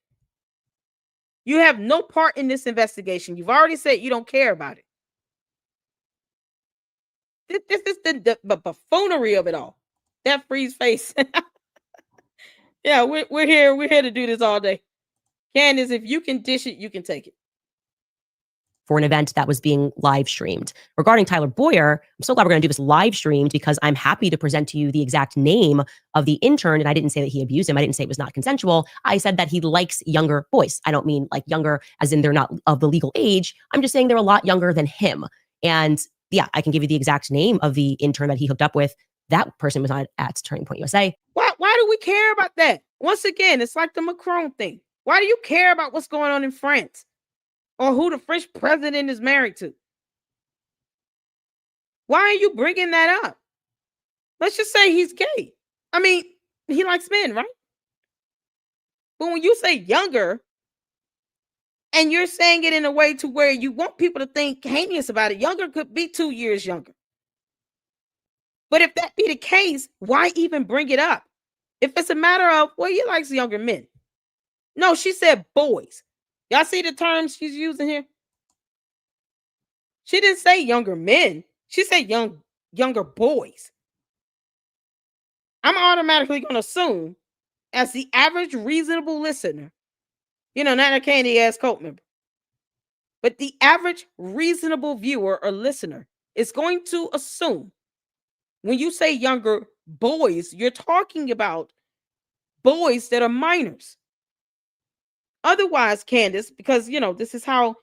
You have no part in this investigation. You've already said you don't care about it. This is the buffoonery of it all. That freeze face. Yeah, we're here. We're here to do this all day. Candace, if you can dish it, you can take it. For an event that was being live streamed. Regarding Tyler Boyer, I'm so glad we're going to do this live streamed because I'm happy to present to you the exact name of the intern. And I didn't say that he abused him. I didn't say it was not consensual. I said that he likes younger boys. I don't mean like younger as in they're not of the legal age. I'm just saying they're a lot younger than him. And yeah, I can give you the exact name of the intern that he hooked up with. That person was not at Turning Point USA. Why do we care about that? Once again, it's like the Macron thing. Why do you care about what's going on in France? Or who the French president is married to? Why are you bringing that up? Let's just say he's gay. I mean, he likes men, right? But when you say younger, and you're saying it in a way to where you want people to think heinous about it, younger could be 2 years younger. But if that be the case, why even bring it up? If it's a matter of, well, he likes younger men. No, she said boys. Y'all see the terms she's using here? She didn't say younger men. She said younger boys. I'm automatically going to assume, as the average reasonable listener, not a candy ass cult member, but the average reasonable viewer or listener is going to assume when you say younger boys, you're talking about boys that are minors. Otherwise, Candace, because, this is how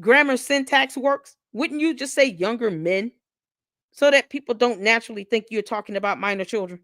grammar syntax works, wouldn't you just say younger men so that people don't naturally think you're talking about minor children?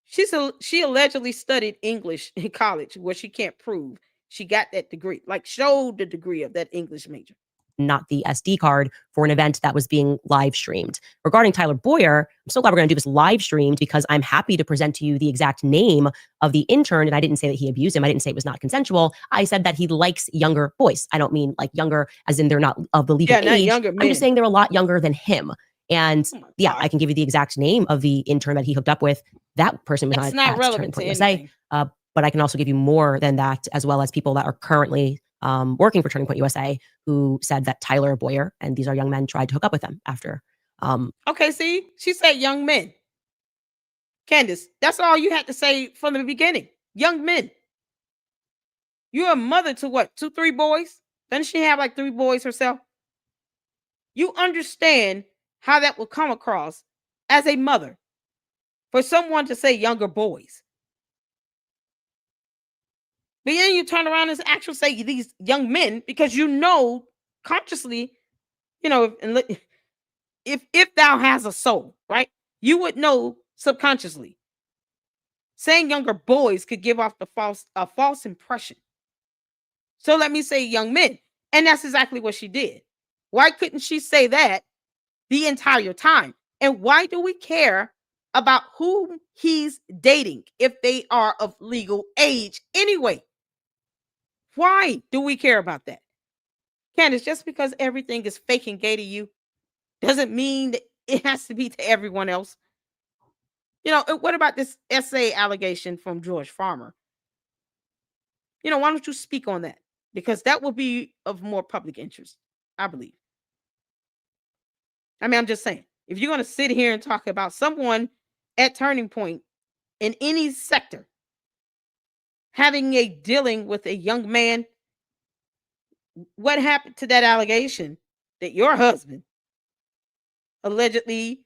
She allegedly studied English in college where she can't prove she got that degree, like showed the degree of that English major. Not the SD card for an event that was being live streamed. Regarding Tyler Boyer, I'm so glad we're going to do this live streamed because I'm happy to present to you the exact name of the intern. And I didn't say that he abused him. I didn't say it was not consensual. I said that he likes younger boys. I don't mean like younger as in they're not of the legal age. Younger men. I'm just saying they're a lot younger than him. And yeah, I can give you the exact name of the intern that he hooked up with. That person was not relevant to USA. But I can also give you more than that, as well as people that are currently working for Turning Point USA who said that Tyler Boyer, and these are young men, tried to hook up with them after. Okay, see, she said young men. Candace, that's all you had to say from the beginning. Young men. You're a mother to what? 2, 3 boys? Doesn't she have like 3 boys herself? You understand how that will come across as a mother for someone to say younger boys. But then you turn around and actually say these young men because consciously, if thou has a soul, right? You would know subconsciously. Saying younger boys could give off a false impression. So let me say young men. And that's exactly what she did. Why couldn't she say that the entire time? And why do we care about whom he's dating if they are of legal age anyway? Why do we care about that? Candace, just because everything is fake and gay to you doesn't mean that it has to be to everyone else. What about this essay allegation from George Farmer? Why don't you speak on that? Because that will be of more public interest, I believe. I mean, I'm just saying, if you're going to sit here and talk about someone at Turning Point in any sector having a dealing with a young man, what happened to that allegation that your husband allegedly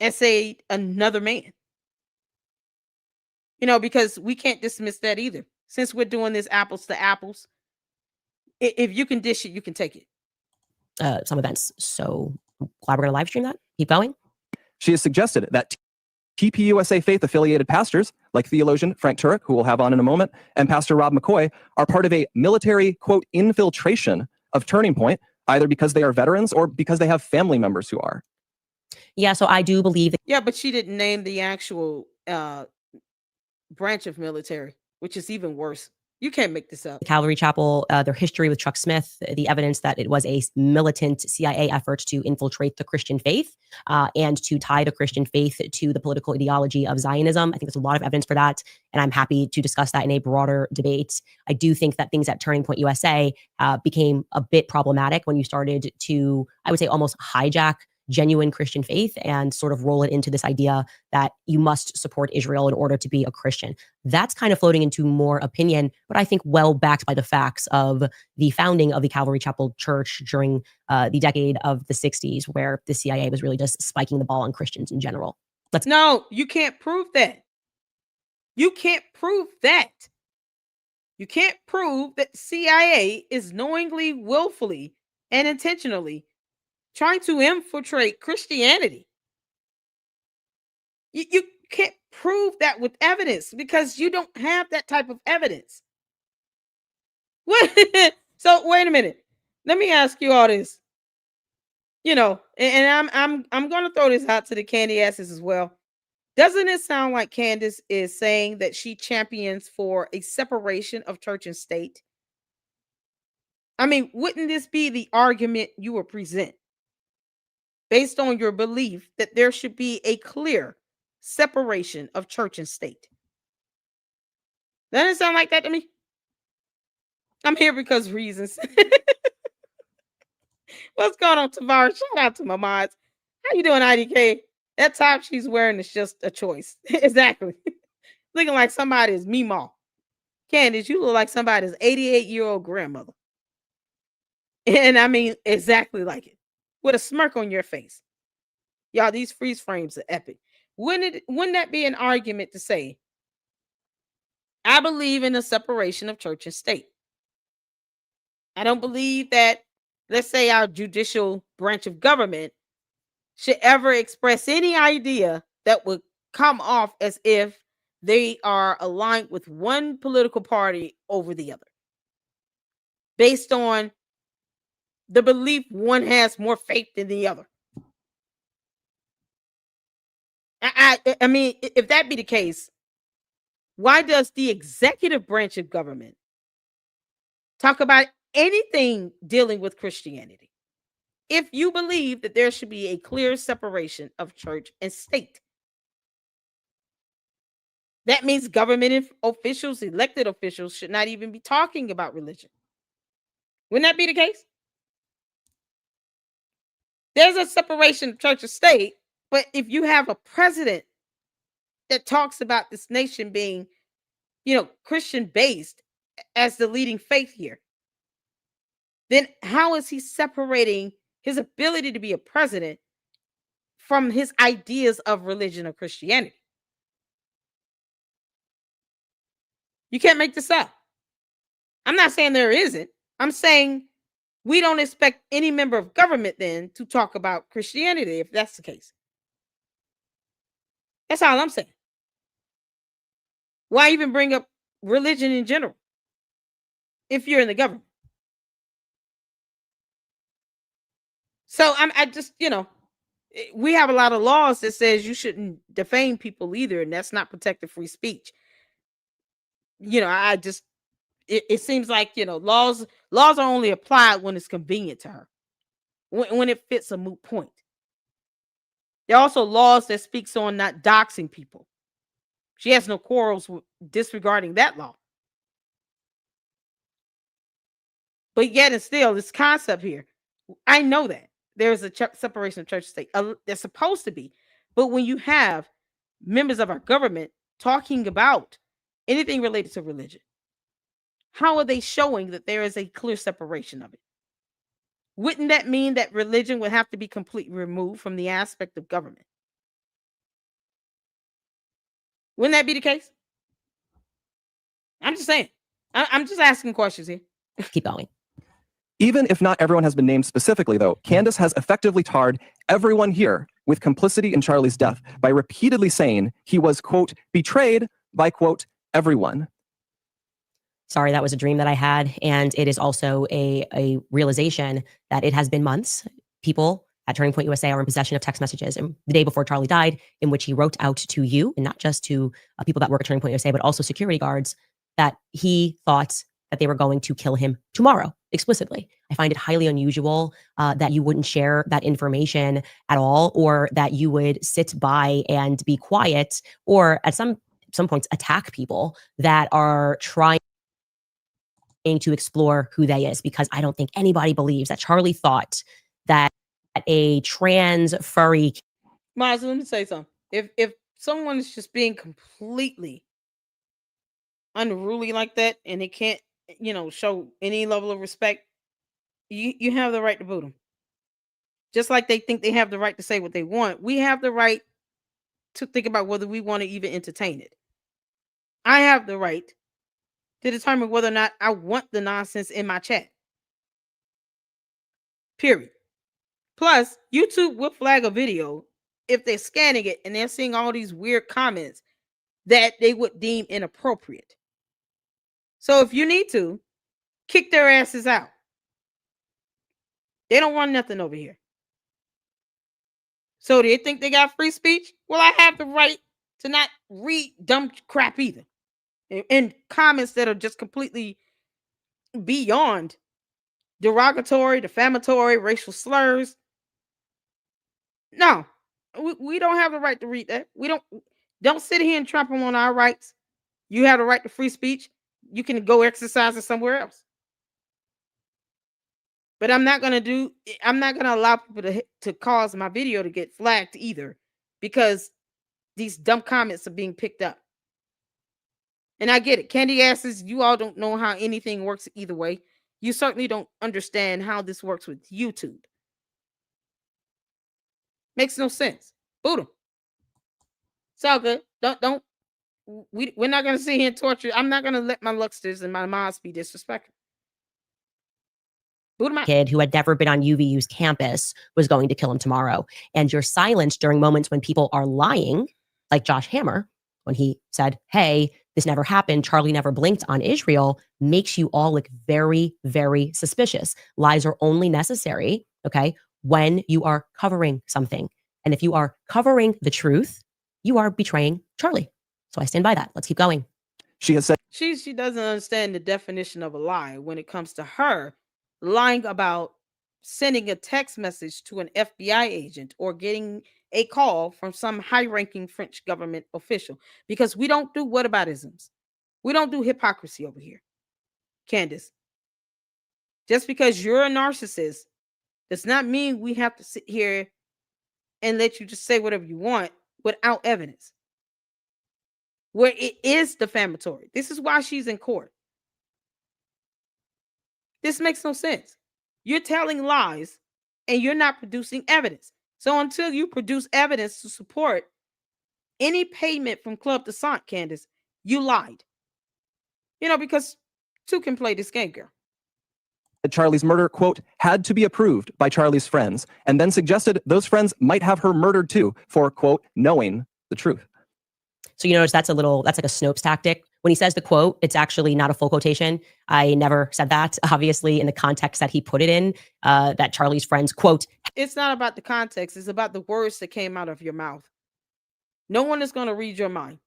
essayed another man? Because we can't dismiss that either. Since we're doing this apples to apples, if you can dish it, you can take it. Some events. So glad we're going to live stream that. Keep going. She has suggested that TPUSA faith-affiliated pastors, like theologian Frank Turek, who we'll have on in a moment, and Pastor Rob McCoy, are part of a military, quote, infiltration of Turning Point, either because they are veterans or because they have family members who are. Yeah, so I do believe that. Yeah, but she didn't name the actual branch of military, which is even worse. You can't make this up. Calvary Chapel, their history with Chuck Smith, the evidence that it was a militant CIA effort to infiltrate the Christian faith and to tie the Christian faith to the political ideology of Zionism. I think there's a lot of evidence for that, and I'm happy to discuss that in a broader debate. I do think that things at Turning Point USA became a bit problematic when you started to, I would say, almost hijack genuine Christian faith and sort of roll it into this idea that you must support Israel in order to be a Christian. That's kind of floating into more opinion, but I think well backed by the facts of the founding of the Calvary Chapel Church during the decade of the 60s, where the CIA was really just spiking the ball on Christians in general. No, you can't prove that. You can't prove that. You can't prove that the CIA is knowingly, willfully, and intentionally trying to infiltrate Christianity. You can't prove that with evidence because you don't have that type of evidence. What? So wait a minute. Let me ask you all this. And I'm going to throw this out to the candy asses as well. Doesn't it sound like Candace is saying that she champions for a separation of church and state? I mean, wouldn't this be the argument you would present based on your belief that there should be a clear separation of church and state? Doesn't it sound like that to me? I'm here because of reasons. What's going on, Tavares? Shout out to my mods. How you doing, IDK? That top she's wearing is just a choice. Exactly. Looking like somebody's Meemaw. Candace, you look like somebody's 88-year-old grandmother. And I mean exactly like it. With a smirk on your face. Y'all, these freeze frames are epic. Wouldn't that be an argument to say, I believe in the separation of church and state? I don't believe that, let's say, our judicial branch of government should ever express any idea that would come off as if they are aligned with one political party over the other, based on the belief one has more faith than the other. I mean, if that be the case, why does the executive branch of government talk about anything dealing with Christianity if you believe that there should be a clear separation of church and state? That means government officials, elected officials, should not even be talking about religion. Wouldn't that be the case? There's a separation of church and state, but if you have a president that talks about this nation being, Christian based as the leading faith here, then how is he separating his ability to be a president from his ideas of religion or Christianity? You can't make this up. I'm not saying there isn't. I'm saying we don't expect any member of government then to talk about Christianity if that's the case. That's all I'm saying. Why even bring up religion in general if you're in the government? So I just, we have a lot of laws that says you shouldn't defame people either, and that's not protected free speech. I just, it seems like, laws are only applied when it's convenient to her, when it fits a moot point. There are also laws that speaks on not doxing people. She has no quarrels with disregarding that law. But yet and still, this concept here, I know that there's a separation of church and state. There's supposed to be. But when you have members of our government talking about anything related to religion, how are they showing that there is a clear separation of it? Wouldn't that mean that religion would have to be completely removed from the aspect of government? Wouldn't that be the case? I'm just saying. I'm just asking questions here. Keep going. Even if not everyone has been named specifically, though, Candace has effectively tarred everyone here with complicity in Charlie's death by repeatedly saying he was, quote, betrayed by, quote, everyone. sorry, that was a dream that I had. And it is also a realization that it has been months. People at Turning Point USA are in possession of text messages and the day before Charlie died, in which he wrote out to you, and not just to people that work at Turning Point USA, but also security guards, that he thought that they were going to kill him tomorrow, explicitly. I find it highly unusual that you wouldn't share that information at all, or that you would sit by and be quiet, or at some points attack people that are trying to explore who they is, because I don't think anybody believes that Charlie thought that a trans furry. Miles, let me say something. If someone is just being completely unruly like that and they can't, show any level of respect, you have the right to boot them. Just like they think they have the right to say what they want, we have the right to think about whether we want to even entertain it. I have the right to determine whether or not I want the nonsense in my chat. Period. Plus, YouTube will flag a video if they're scanning it and they're seeing all these weird comments that they would deem inappropriate. So if you need to, kick their asses out. They don't want nothing over here. So they think they got free speech? Well, I have the right to not read dumb crap either. And comments that are just completely beyond derogatory, defamatory, racial slurs. No, we don't have the right to read that. We don't sit here and trample on our rights. You have the right to free speech. You can go exercise it somewhere else. But I'm not gonna allow people to cause my video to get flagged either, because these dumb comments are being picked up. And I get it. Candy asses, you all don't know how anything works either way. You certainly don't understand how this works with YouTube. Makes no sense. Boot them. Saga, we're not gonna sit here and torture. I'm not gonna let my Luxters and my moms be disrespectful. Boot them out. Kid who had never been on UVU's campus was going to kill him tomorrow. And your silence during moments when people are lying, like Josh Hammer, when he said, hey, this never happened, Charlie never blinked on Israel, makes you all look very, very suspicious. Lies are only necessary, okay, when you are covering something. And if you are covering the truth, you are betraying Charlie. So I stand by that. Let's keep going. She has said she doesn't understand the definition of a lie when it comes to her lying about sending a text message to an FBI agent or getting a call from some high-ranking French government official, because we don't do whataboutisms. We don't do hypocrisy over here. Candace, just because you're a narcissist does not mean we have to sit here and let you just say whatever you want without evidence, where it is defamatory. This is why she's in court. This makes no sense. You're telling lies and you're not producing evidence. So until you produce evidence to support any payment from Club de Sant, Candace, you lied. Because two can play this game, girl. Charlie's murder, quote, had to be approved by Charlie's friends, and then suggested those friends might have her murdered too for, quote, knowing the truth. So you notice that's like a Snopes tactic. When he says the quote, it's actually not a full quotation. I never said that, obviously, in the context that he put it in, that Charlie's friends, quote. It's not about the context. It's about the words that came out of your mouth. No one is going to read your mind.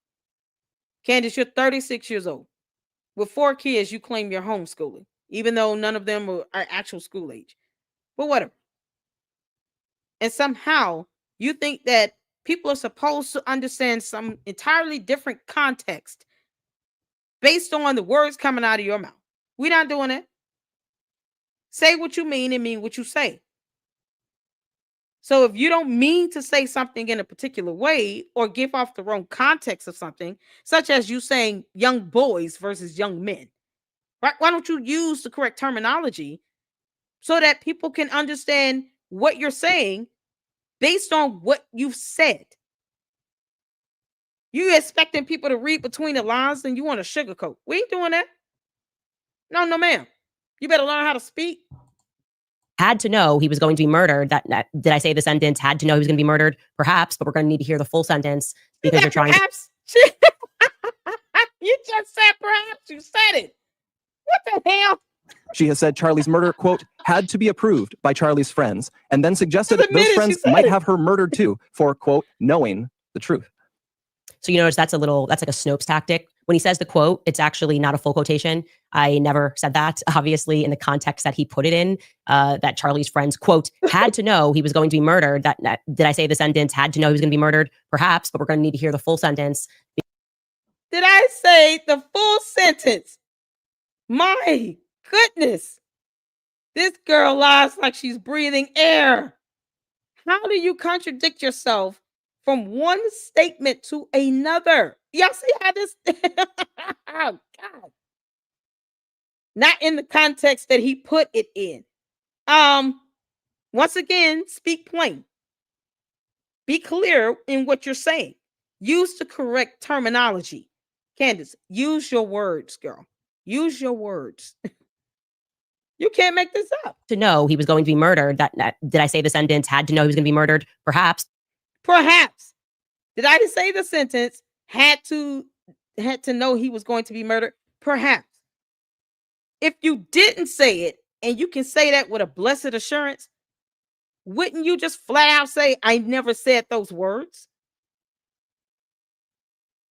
Candace, you're 36 years old. With 4 kids, you claim you're homeschooling, even though none of them are actual school age. But whatever. And somehow you think that people are supposed to understand some entirely different context based on the words coming out of your mouth. We're not doing it. Say what you mean and mean what you say. So if you don't mean to say something in a particular way or give off the wrong context of something, such as you saying young boys versus young men, right? Why don't you use the correct terminology so that people can understand what you're saying based on what you've said? You expecting people to read between the lines and you want to sugarcoat. We ain't doing that. No, ma'am. You better learn how to speak. Had to know he was going to be murdered. Did I say the sentence? Had to know he was going to be murdered? Perhaps, but we're going to need to hear the full sentence because you're trying. Perhaps. You just said perhaps. You said it. What the hell? She has said Charlie's murder, quote, had to be approved by Charlie's friends, and then suggested Just admit those it, she friends said might it. have her murdered too for, quote, knowing the truth. So you notice that's like a Snopes tactic. When he says the quote, it's actually not a full quotation. I never said that. Obviously, in the context that he put it in, that Charlie's friends, quote, had to know he was going to be murdered. That did I say the sentence, had to know he was going to be murdered? Perhaps, but we're going to need to hear the full sentence. Did I say the full sentence? My goodness. This girl lies like she's breathing air. How do you contradict yourself from one statement to another? Y'all see how this? Oh, God. Not in the context that he put it in. Once again, speak plain. Be clear in what you're saying. Use the correct terminology. Candace, use your words, girl. Use your words. You can't make this up. To know he was going to be murdered. That did I say the sentence, had to know he was going to be murdered? Perhaps. Perhaps. Did I say the sentence, had to know he was going to be murdered? Perhaps. If you didn't say it, and you can say that with a blessed assurance, wouldn't you just flat out say, I never said those words?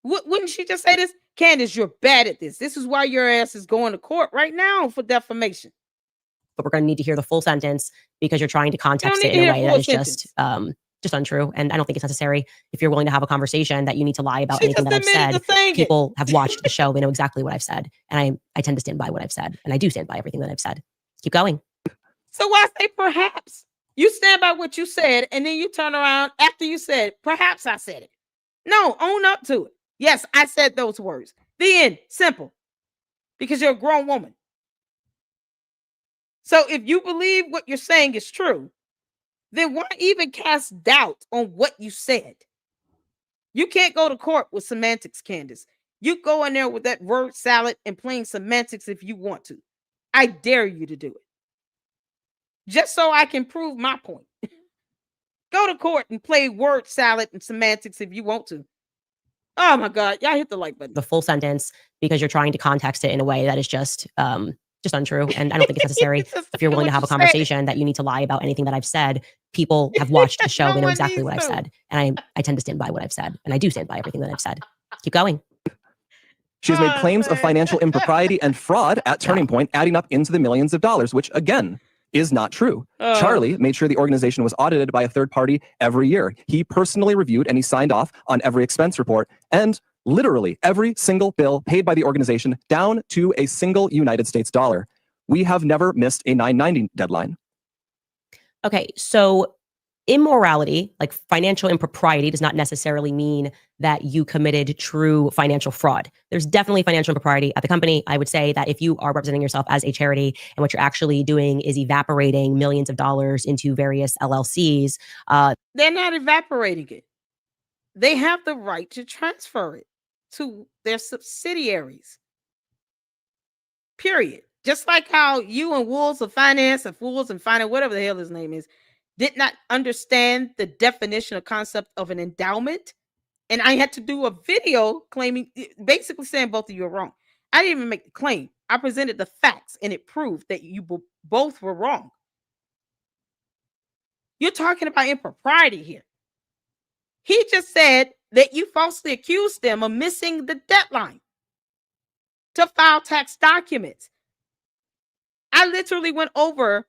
Wouldn't she just say this? Candace, you're bad at this. This is why your ass is going to court right now for defamation. But we're going to need to hear the full sentence because you're trying to context it in a way that is just untrue. And I don't think it's necessary. If you're willing to have a conversation that you need to lie about anything that I've said, people have watched the show. They know exactly what I've said. And I tend to stand by what I've said. And I do stand by everything that I've said. Keep going. So why say perhaps? You stand by what you said, and then you turn around after you said, perhaps I said it. No, own up to it. Yes, I said those words. The end. Simple. Because you're a grown woman. So if you believe what you're saying is true, then why even cast doubt on what you said? You can't go to court with semantics, Candace. You go in there with that word salad and plain semantics if you want to. I dare you to do it. Just so I can prove my point. Go to court and play word salad and semantics if you want to. Oh my God, y'all hit the like button. The full sentence because you're trying to context it in a way that is just untrue. And I don't think it's necessary. If you're willing to have a conversation that you need to lie about anything that I've said, people have watched the show. They know exactly what I've said. And I tend to stand by what I've said. And I do stand by everything that I've said. Keep going. She has made claims of financial impropriety and fraud at Turning Point, adding up into the millions of dollars, which again is not true. Charlie made sure the organization was audited by a third party every year. He personally reviewed and he signed off on every expense report and literally every single bill paid by the organization down to a single United States dollar. We have never missed a 990 deadline. Okay, so immorality, like financial impropriety, does not necessarily mean that you committed true financial fraud. There's definitely financial impropriety at the company. I would say that if you are representing yourself as a charity and what you're actually doing is evaporating millions of dollars into various LLCs. They're not evaporating it. They have the right to transfer it to their subsidiaries. Period. Just like how you and Wolves of Finance, whatever the hell his name is, did not understand the definition or concept of an endowment. And I had to do a video claiming, basically saying both of you are wrong. I didn't even make the claim. I presented the facts and it proved that you both were wrong. You're talking about impropriety here. He just said that you falsely accused them of missing the deadline to file tax documents. I literally went over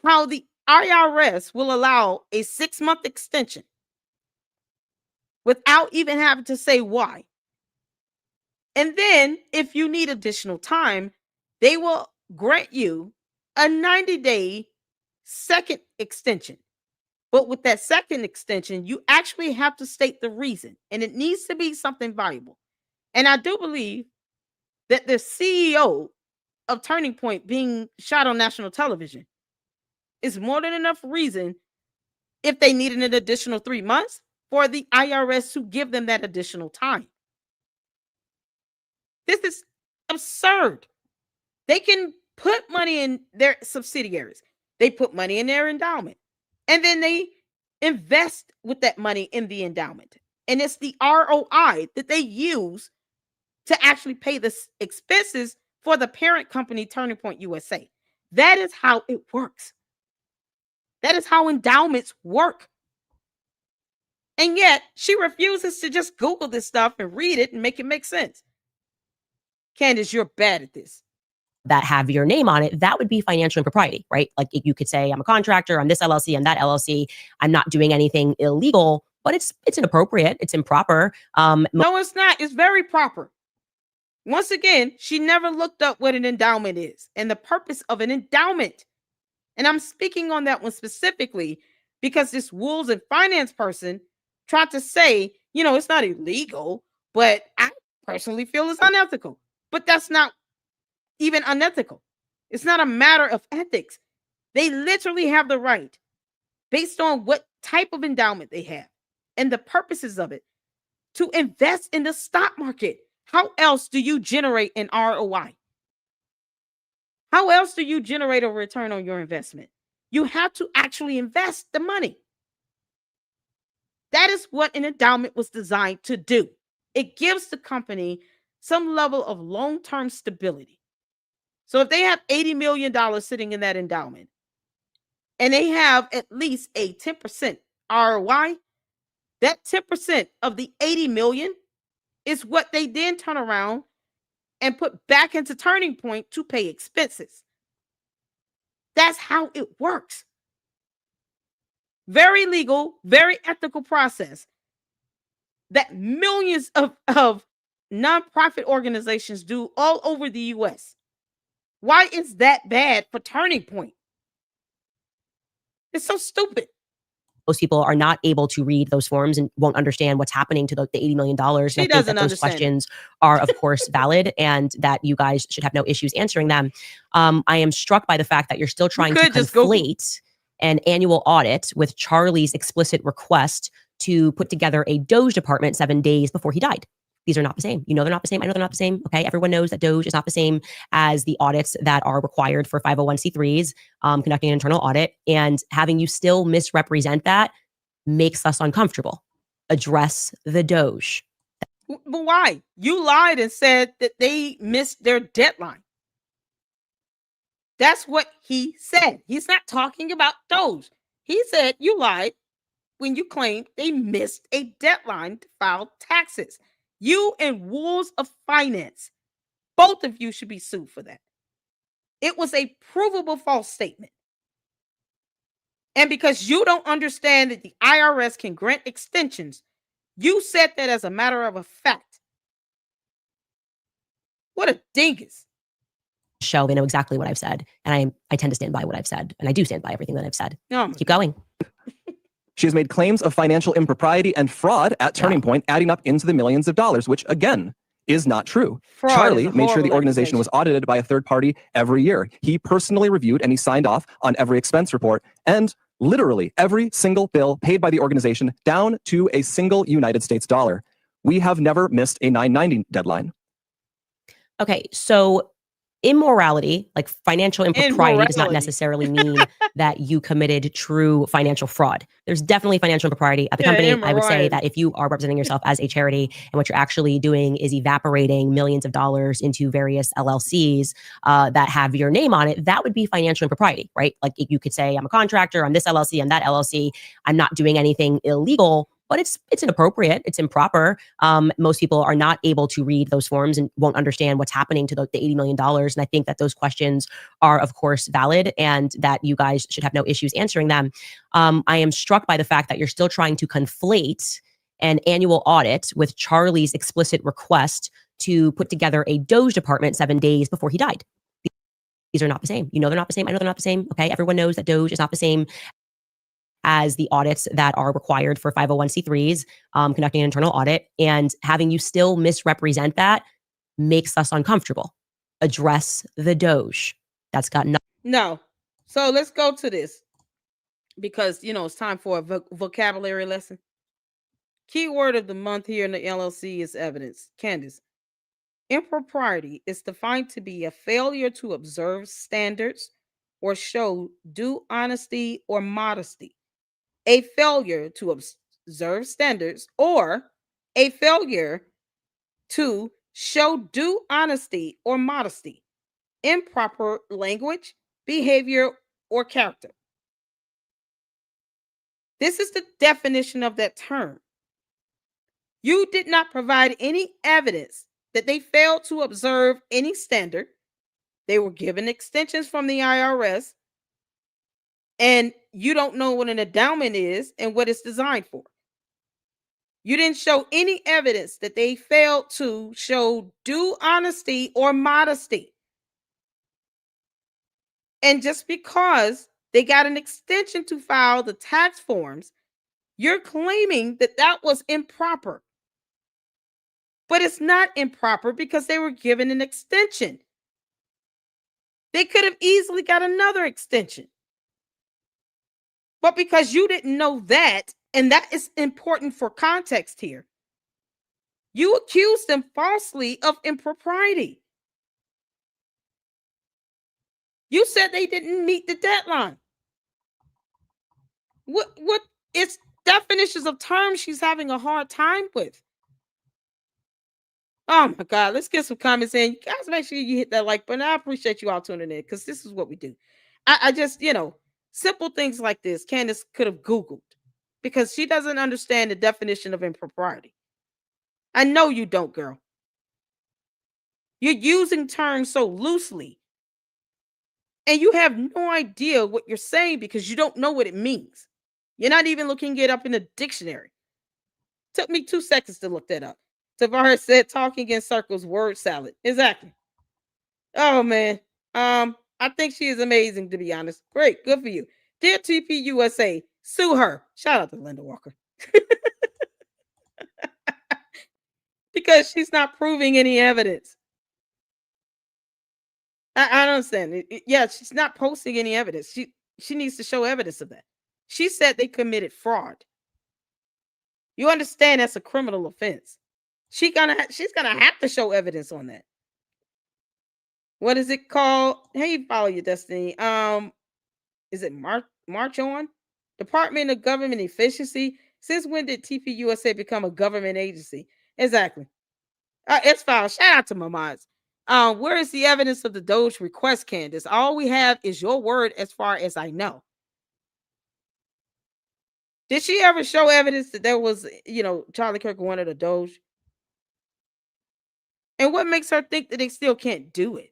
how the IRS will allow a 6-month extension without even having to say why. And then if you need additional time, they will grant you a 90-day second extension. But with that second extension, you actually have to state the reason, and it needs to be something valuable. And I do believe that the CEO of Turning Point being shot on national television is more than enough reason, if they needed an additional 3 months, for the IRS to give them that additional time. This is absurd. They can put money in their subsidiaries. They put money in their endowment. And then they invest with that money in the endowment. And it's the ROI that they use to actually pay the expenses for the parent company, Turning Point USA. That is how it works. That is how endowments work. And yet she refuses to just Google this stuff and read it and make it make sense. Candace, you're bad at this. That have your name on it, that would be financial impropriety, right? Like you could say, I'm a contractor, I'm this LLC, I'm that LLC. I'm not doing anything illegal, but it's inappropriate, it's improper. No, it's not. It's very proper. Once again, she never looked up what an endowment is and the purpose of an endowment. And I'm speaking on that one specifically because this rules and finance person tried to say, it's not illegal, but I personally feel it's unethical. But that's not even unethical. It's not a matter of ethics. They literally have the right, based on what type of endowment they have and the purposes of it, to invest in the stock market. How else do you generate an ROI? How else do you generate a return on your investment? You have to actually invest the money. That is what an endowment was designed to do. It gives the company some level of long-term stability. So if they have $80 million sitting in that endowment and they have at least a 10% ROI, that 10% of the 80 million is what they then turn around and put back into Turning Point to pay expenses. That's how it works. Very legal, very ethical process that millions of nonprofit organizations do all over the US. Why is that bad for Turning Point? It's so stupid. Most people are not able to read those forms and won't understand what's happening to the $80 million. She and I think doesn't that those understand questions are, of course, valid and that you guys should have no issues answering them. I am struck by the fact that you're still trying to could just Google. conflate an annual audit with Charlie's explicit request to put together a Doge department 7 days before he died. These are not the same. You know they're not the same. I know they're not the same. Okay, everyone knows that Doge is not the same as the audits that are required for 501c3s, conducting an internal audit. And having you still misrepresent that makes us uncomfortable. Address the Doge. But why? You lied and said that they missed their deadline. That's what he said. He's not talking about Doge. He said you lied when you claimed they missed a deadline to file taxes. You and Rules of Finance, both of you should be sued for that. It was a provable false statement. And because you don't understand that the IRS can grant extensions, you said that as a matter of a fact. What a dingus. Show they know exactly what I've said. And I tend to stand by what I've said. And I do stand by everything that I've said. Keep going. She has made claims of financial impropriety and fraud at Turning Point, adding up into the millions of dollars, which again is not true. Fraud Charlie is a made sure the horrible organization was audited by a third party every year. He personally reviewed and he signed off on every expense report and literally every single bill paid by the organization down to a single United States dollar. We have never missed a 990 deadline. Okay, so immorality, like financial impropriety, does not necessarily mean that you committed true financial fraud. There's definitely financial impropriety at the company. I would say that if you are representing yourself as a charity and what you're actually doing is evaporating millions of dollars into various LLCs that have your name on it, that would be financial impropriety, right? Like you could say, I'm a contractor, I'm this LLC, I'm that LLC. I'm not doing anything illegal, but it's inappropriate, it's improper. Most people are not able to read those forms and won't understand what's happening to the $80 million. And I think that those questions are, of course, valid and that you guys should have no issues answering them. I am struck by the fact that you're still trying to conflate an annual audit with Charlie's explicit request to put together a Doge department 7 days before he died. These are not the same. You know they're not the same. I know they're not the same. Okay, everyone knows that Doge is not the same as the audits that are required for 501c3s, conducting an internal audit. And having you still misrepresent that makes us uncomfortable. Address the Doge. That's got nothing. No. So let's go to this because, it's time for a vocabulary lesson. Keyword of the month here in the LLC is evidence. Candace. Impropriety is defined to be a failure to observe standards or show due honesty or modesty. A failure to observe standards or a failure to show due honesty or modesty. improper language, behavior, or character. This is the definition of that term. You did not provide any evidence that they failed to observe any standard. They were given extensions from the IRS, and you don't know what an endowment is and what it's designed for. You didn't show any evidence that they failed to show due honesty or modesty. And just because they got an extension to file the tax forms, you're claiming that that was improper. But it's not improper because they were given an extension. They could have easily got another extension. But because you didn't know that, and that is important for context here, you accused them falsely of impropriety. You said they didn't meet the deadline. What it's definitions of terms she's having a hard time with. Oh my God, let's get some comments in. You guys, make sure you hit that like button. I appreciate you all tuning in because this is what we do. I just, simple things like this, Candace could have Googled because she doesn't understand the definition of impropriety. I know you don't, girl. You're using terms so loosely and you have no idea what you're saying because you don't know what it means. You're not even looking it up in the dictionary. Took me 2 seconds to look that up. Tavares said talking in circles, word salad. Exactly. Oh man. I think she is amazing, to be honest. Great, good for you. Dear TP USA, sue her. Shout out to Linda Walker. Because she's not proving any evidence. I don't understand. Yeah, she's not posting any evidence. She needs to show evidence of that. She said they committed fraud. You understand that's a criminal offense. She's gonna have to show evidence on that. What is it called? Hey, follow your destiny. Is it March on? Department of Government Efficiency. Since when did TPUSA become a government agency? Exactly. It's filed. Shout out to my mods. Where is the evidence of the Doge request, Candace? All we have is your word as far as I know. Did she ever show evidence that there was, Charlie Kirk wanted a Doge? And what makes her think that they still can't do it?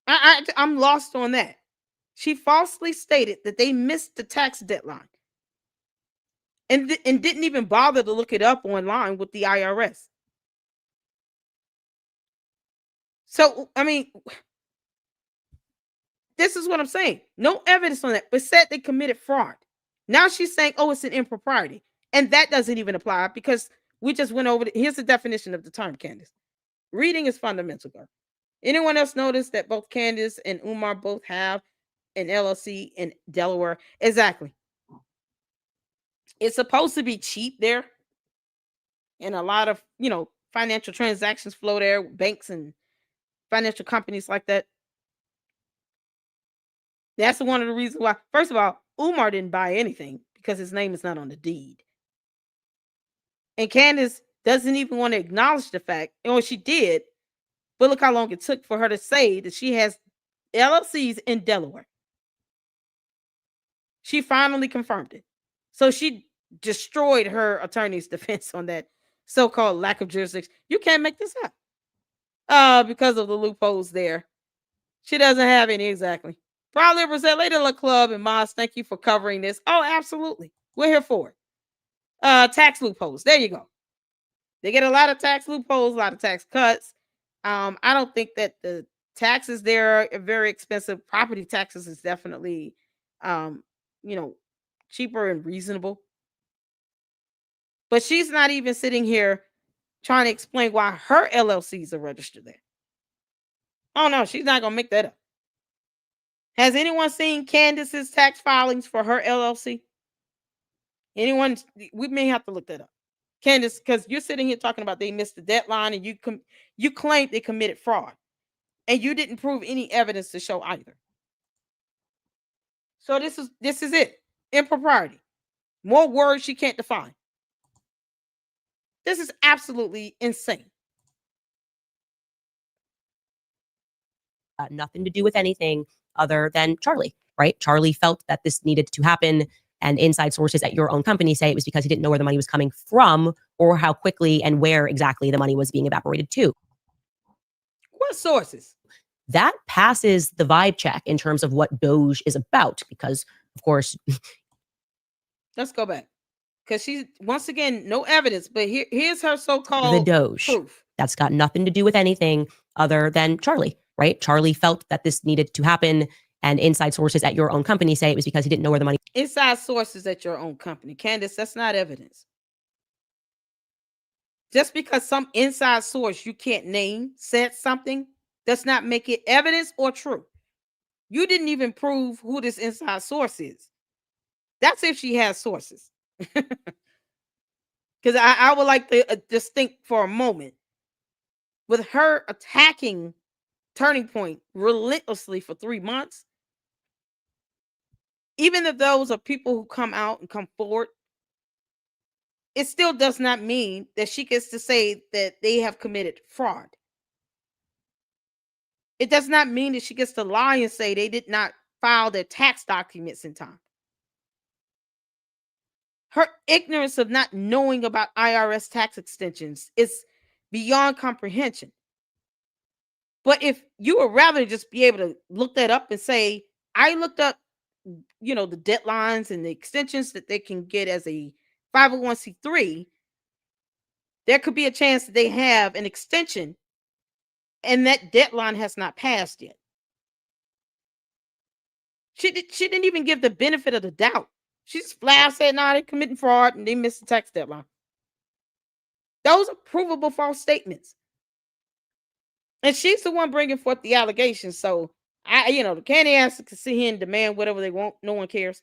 I'm lost on that. She falsely stated that they missed the tax deadline and didn't even bother to look it up online with the IRS. So, I mean, this is what I'm saying. No evidence on that, but said they committed fraud. Now she's saying, oh, it's an impropriety. And that doesn't even apply because we just went over here's the definition of the term, Candace. Reading is fundamental, girl. Anyone else notice that both Candace and Umar both have an LLC in Delaware? Exactly. It's supposed to be cheap there. And a lot of, financial transactions flow there, banks and financial companies like that. That's one of the reasons why. First of all, Umar didn't buy anything because his name is not on the deed. And Candace doesn't even want to acknowledge the fact, she did, but look how long it took for her to say that she has LLCs in Delaware. She finally confirmed it. So she destroyed her attorney's defense on that so-called lack of jurisdiction. You can't make this up. Because of the loopholes there. She doesn't have any, exactly. Probably represent Lady Club and Moss. Thank you for covering this. Oh, absolutely. We're here for it. Tax loopholes. There you go. They get a lot of tax loopholes, a lot of tax cuts. I don't think that the taxes there are very expensive. Property taxes is definitely, cheaper and reasonable. But she's not even sitting here trying to explain why her LLCs are registered there. Oh no, she's not gonna make that up. Has anyone seen Candace's tax filings for her LLC? Anyone? We may have to look that up. Candace, because you're sitting here talking about they missed the deadline and you claimed they committed fraud. And you didn't prove any evidence to show either. So this is it. Impropriety. More words she can't define. This is absolutely insane. Nothing to do with anything other than Charlie, right? Charlie felt that this needed to happen. And inside sources at your own company say it was because he didn't know where the money was coming from or how quickly and where exactly the money was being evaporated to. What sources? That passes the vibe check in terms of what Doge is about, because, of course, let's go back. Because she's, once again, no evidence, but here's her so-called the Doge. proof. That's got nothing to do with anything other than Charlie, right? Charlie felt that this needed to happen. And inside sources at your own company say it was because he didn't know where the money. Inside sources at your own company. Candace, that's not evidence. Just because some inside source you can't name said something does not make it evidence or true. You didn't even prove who this inside source is. That's if she has sources. Because I would like to just think for a moment, with her attacking Turning Point relentlessly for 3 months, even if those are people who come out and come forward, it still does not mean that she gets to say that they have committed fraud. It does not mean that she gets to lie and say they did not file their tax documents in time. Her ignorance of not knowing about IRS tax extensions is beyond comprehension. But if you would rather just be able to look that up and say, I looked up, the deadlines and the extensions that they can get as a 501c3, there could be a chance that they have an extension and that deadline has not passed yet. She didn't even give the benefit of the doubt. She just flat said, they're committing fraud and they missed the tax deadline. Those are provable false statements. And she's the one bringing forth the allegations. So, the Candace can sit here and demand whatever they want. No one cares.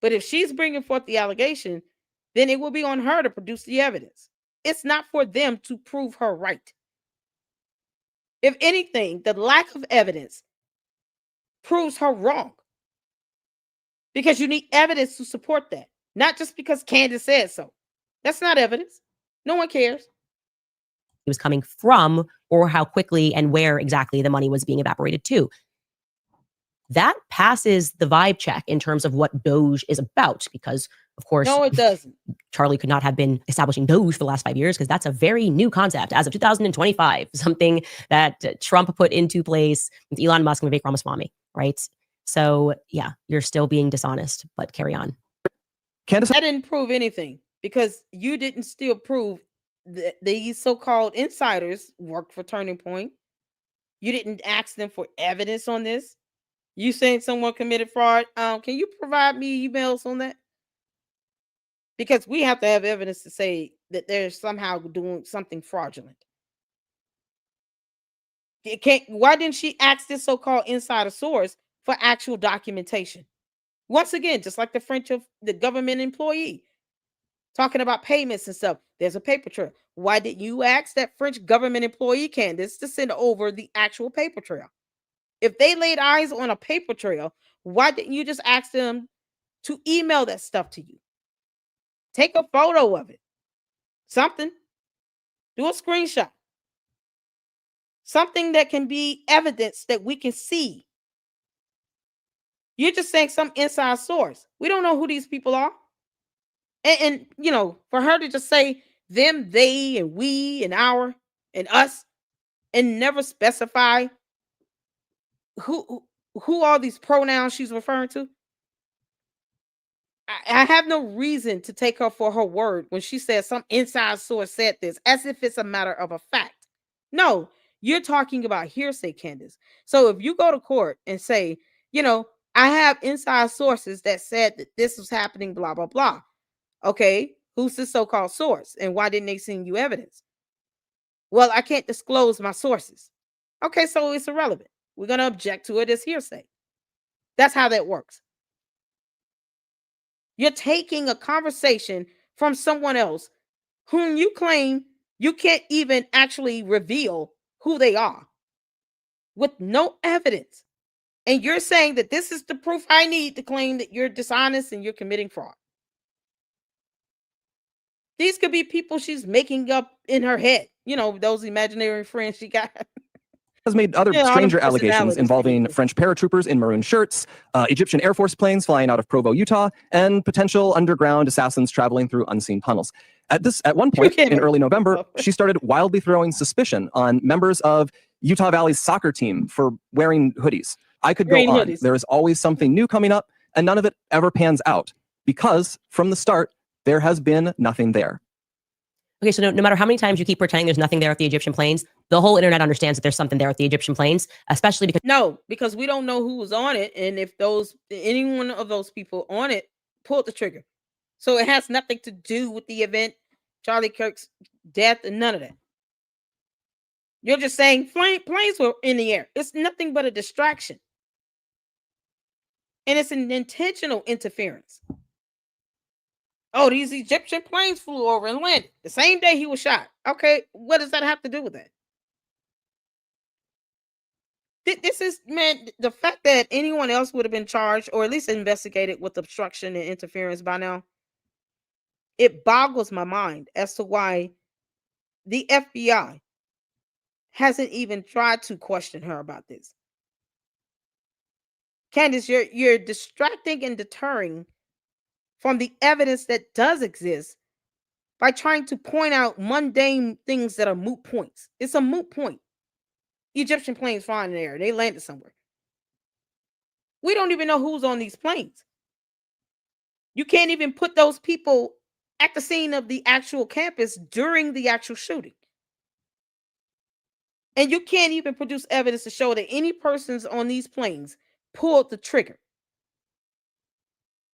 But if she's bringing forth the allegation, then it will be on her to produce the evidence. It's not for them to prove her right. If anything, the lack of evidence proves her wrong. Because you need evidence to support that. Not just because Candace said so. That's not evidence. No one cares. It was coming from or how quickly and where exactly the money was being evaporated to. That passes the vibe check in terms of what Doge is about, because, of course, no, it doesn't. Charlie could not have been establishing Doge for the last 5 years, because that's a very new concept as of 2025, something that Trump put into place with Elon Musk and Vivek Ramaswamy, right? So, yeah, you're still being dishonest, but carry on. Candace, that didn't prove anything, because you didn't still prove that these so-called insiders worked for Turning Point. You didn't ask them for evidence on this. You saying someone committed fraud? Can you provide me emails on that? Because we have to have evidence to say that they're somehow doing something fraudulent. Why didn't she ask this so-called insider source for actual documentation? Once again, just like the government employee talking about payments and stuff, there's a paper trail. Why did you ask that French government employee, Candace, to send over the actual paper trail? If they laid eyes on a paper trail, why didn't you just ask them to email that stuff to you? Take a photo of it. Something. Do a screenshot. Something that can be evidence that we can see. You're just saying some inside source. We don't know who these people are. And for her to just say them, they, and we, and our, and us, and never specify who are these pronouns she's referring to. I have no reason to take her for her word when she says some inside source said this, as if it's a matter of a fact. No, you're talking about hearsay, Candace. So if you go to court and say, I have inside sources that said that this was happening, blah, blah, blah. Okay, who's the so-called source? And why didn't they send you evidence? Well, I can't disclose my sources. Okay, so it's irrelevant. We're going to object to it as hearsay. That's how that works. You're taking a conversation from someone else whom you claim you can't even actually reveal who they are with no evidence. And you're saying that this is the proof I need to claim that you're dishonest and you're committing fraud. These could be people she's making up in her head. Those imaginary friends she got. has made other Yeah, all them stranger allegations personalities involving changes. French paratroopers in maroon shirts, Egyptian Air Force planes flying out of Provo, Utah, and potential underground assassins traveling through unseen tunnels. At one point can't in make early this November, up. she started wildly throwing suspicion on members of Utah Valley's soccer team for wearing hoodies. I could go Green on. hoodies. There is always something new coming up, and none of it ever pans out because from the start, there has been nothing there. Okay, so no matter how many times you keep pretending there's nothing there at the Egyptian plains, the whole internet understands that there's something there at the Egyptian plains, especially because No, because we don't know who was on it, and if any one of those people on it pulled the trigger. So it has nothing to do with the event, Charlie Kirk's death, and none of that. You're just saying planes were in the air. It's nothing but a distraction. And it's an intentional interference. Oh, these Egyptian planes flew over and landed the same day he was shot. Okay, what does that have to do with that? This is, man, the fact that anyone else would have been charged or at least investigated with obstruction and interference by now, it boggles my mind as to why the FBI hasn't even tried to question her about this. Candace, you're distracting and deterring from the evidence that does exist by trying to point out mundane things that are moot points. It's a moot point. Egyptian planes flying in the air. They landed somewhere. We don't even know who's on these planes. You can't even put those people at the scene of the actual campus during the actual shooting. And you can't even produce evidence to show that any persons on these planes pulled the trigger.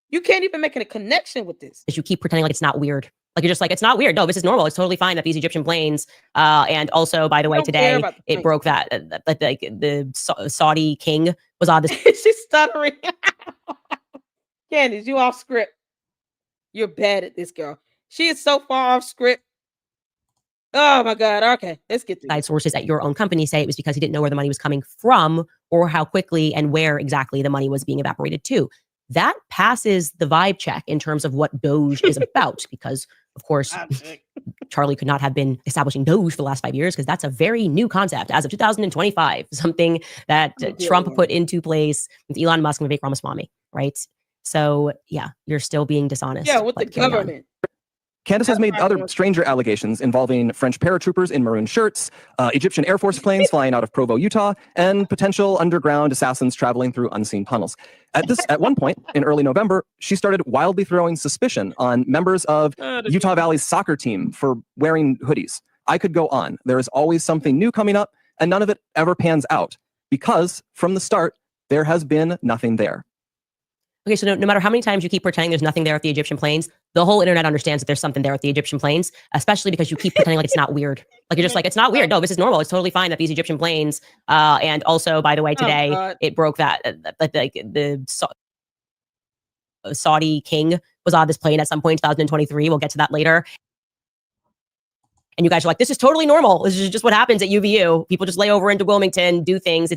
You can't even make a connection with this. you keep pretending like it's not weird. Like you're just like, it's not weird. No, this is normal. It's totally fine that these Egyptian planes, and also, by the way, today it broke that the Saudi king was on this. She's stuttering. Candace, you off script. You're bad at this, girl. She is so far off script. Oh my God. Okay, let's get through. Sources at your own company say it was because he didn't know where the money was coming from or how quickly and where exactly the money was being evaporated to. That passes the vibe check in terms of what Doge is about, because of course, Charlie could not have been establishing Doge for the last 5 years because that's a very new concept as of 2025, something that Trump put into place with Elon Musk and Vivek Ramaswamy, right? So yeah, you're still being dishonest. Yeah, with the government. Candace has made other stranger allegations involving French paratroopers in maroon shirts, Egyptian Air Force planes flying out of Provo, Utah, and potential underground assassins traveling through unseen tunnels. At one point in early November, she started wildly throwing suspicion on members of Utah Valley's soccer team for wearing hoodies. I could go on. There is always something new coming up, and none of it ever pans out because from the start, there has been nothing there. Okay, so no matter how many times you keep pretending there's nothing there at the Egyptian plains, the whole internet understands that there's something there at the Egyptian plains, especially because you keep pretending like it's not weird. Like you're just like, it's not weird. No, this is normal. It's totally fine that these Egyptian planes, and also, by the way, today it broke that the Saudi king was on this plane at some point in 2023. We'll get to that later. And you guys are like, this is totally normal. This is just what happens at UVU. People just lay over into Wilmington, do things.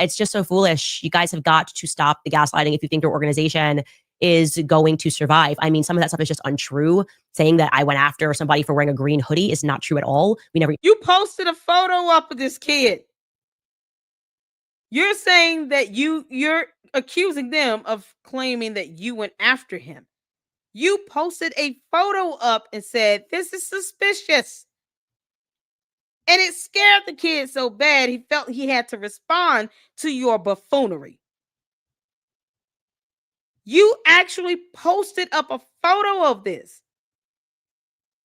It's just so foolish. You guys have got to stop the gaslighting if you think your organization is going to survive. I mean, some of that stuff is just untrue. Saying that I went after somebody for wearing a green hoodie is not true at all. You posted a photo up of this kid. You're saying that you're accusing them of claiming that you went after him. You posted a photo up and said, this is suspicious. And it scared the kid so bad he felt he had to respond to your buffoonery. You actually posted up a photo of this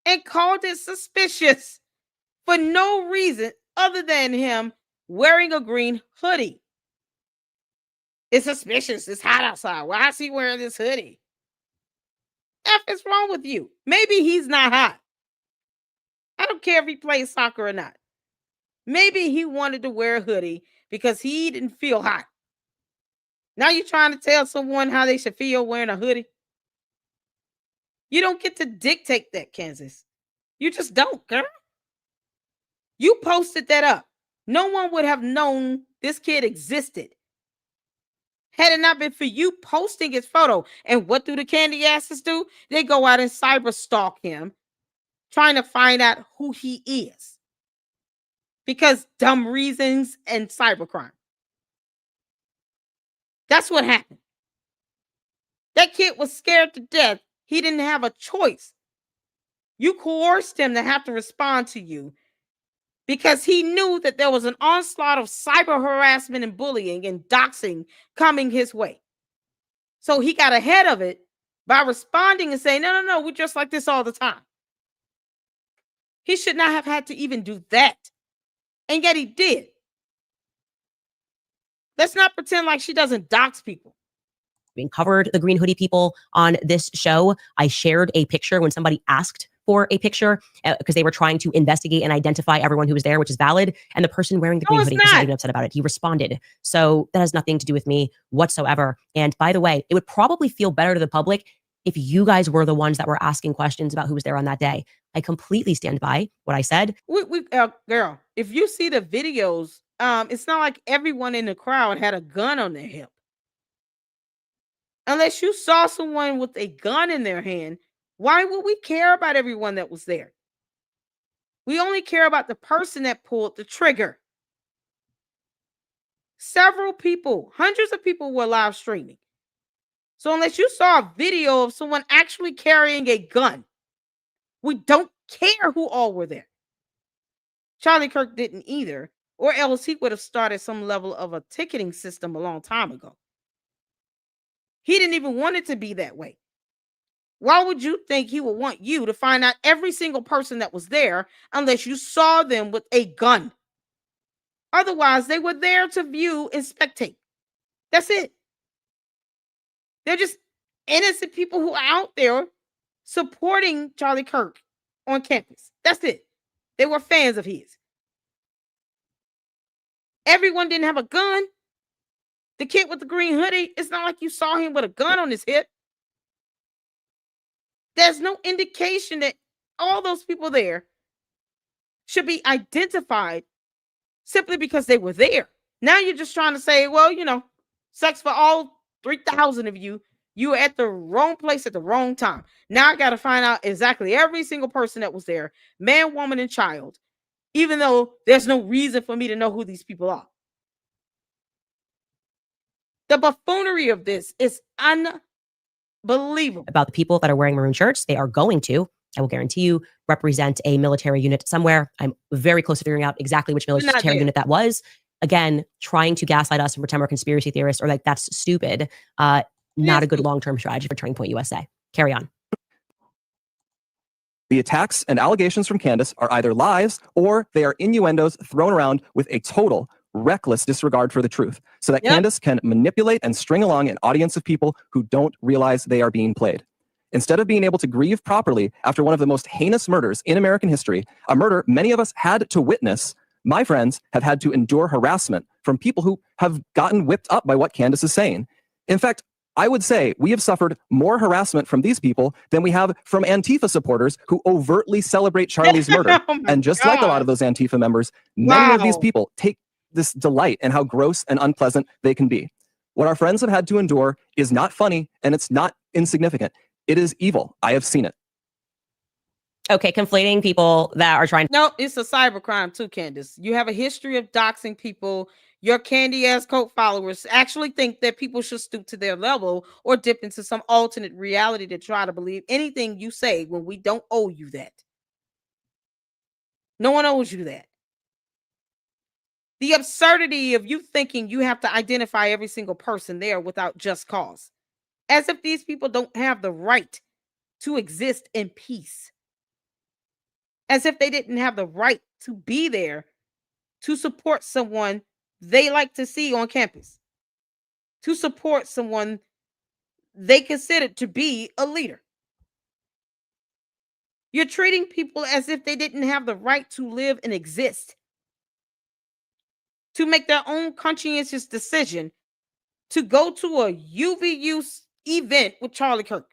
and called it suspicious for no reason other than him wearing a green hoodie. It's suspicious. It's hot outside. Why is he wearing this hoodie? F is wrong with you. Maybe he's not hot. I don't care if he plays soccer or not. Maybe he wanted to wear a hoodie because he didn't feel hot. Now you're trying to tell someone how they should feel wearing a hoodie? You don't get to dictate that, Kansas. You just don't, girl. You posted that up. No one would have known this kid existed had it not been for you posting his photo. And what do the candy asses do? They go out and cyber stalk him, trying to find out who he is. because dumb reasons and cybercrime. That's what happened. That kid was scared to death. He didn't have a choice. You coerced him to have to respond to you because he knew that there was an onslaught of cyber harassment and bullying and doxing coming his way. So he got ahead of it by responding and saying, no, we're just like this all the time. He should not have had to even do that. And yet he did. Let's not pretend like she doesn't dox people. Being covered the green hoodie people on this show. I shared a picture when somebody asked for a picture because they were trying to investigate and identify everyone who was there, which is valid. And the person wearing the green hoodie was not even upset about it. He responded. So that has nothing to do with me whatsoever. And by the way, it would probably feel better to the public if you guys were the ones that were asking questions about who was there on that day. I completely stand by what I said. Girl, if you see the videos, it's not like everyone in the crowd had a gun on their hip. Unless you saw someone with a gun in their hand, why would we care about everyone that was there? We only care about the person that pulled the trigger. Several people, hundreds of people were live streaming. So unless you saw a video of someone actually carrying a gun, we don't care who all were there. Charlie Kirk didn't either, or else he would have started some level of a ticketing system a long time ago. He didn't even want it to be that way. Why would you think he would want you to find out every single person that was there unless you saw them with a gun? Otherwise, they were there to view and spectate. That's it. They're just innocent people who are out there supporting Charlie Kirk on campus. That's it. They were fans of his. Everyone didn't have a gun. The kid with the green hoodie, it's not like you saw him with a gun on his hip. There's no indication that all those people there should be identified simply because they were there. Now you're just trying to say, well, sex for all 3,000 of you. You were at the wrong place at the wrong time. Now I got to find out exactly every single person that was there, man, woman, and child, even though there's no reason for me to know who these people are. The buffoonery of this is unbelievable. About the people that are wearing maroon shirts, they are going to, I will guarantee you, represent a military unit somewhere. I'm very close to figuring out exactly which military unit that was. Again, trying to gaslight us and pretend we're conspiracy theorists or like that's stupid. Not a good long-term strategy for Turning Point USA. Carry on. The attacks and allegations from Candace are either lies or they are innuendos thrown around with a total reckless disregard for the truth so that Candace can manipulate and string along an audience of people who don't realize they are being played. Instead of being able to grieve properly after one of the most heinous murders in American history, a murder many of us had to witness, my friends have had to endure harassment from people who have gotten whipped up by what Candace is saying. In fact, I would say we have suffered more harassment from these people than we have from Antifa supporters who overtly celebrate Charlie's murder. And just like a lot of those Antifa members, many of these people take this delight in how gross and unpleasant they can be. What our friends have had to endure is not funny and it's not insignificant. It is evil. I have seen it. Okay, conflating people that are trying. No, it's a cybercrime too, Candace. You have a history of doxing people. Your candy ass cult followers actually think that people should stoop to their level or dip into some alternate reality to try to believe anything you say when we don't owe you that. No one owes you that. The absurdity of you thinking you have to identify every single person there without just cause. As if these people don't have the right to exist in peace. As if they didn't have the right to be there to support someone they like to see on campus, to support someone they consider to be a leader. You're treating people as if they didn't have the right to live and exist, to make their own conscientious decision to go to a UVU event with Charlie Kirk.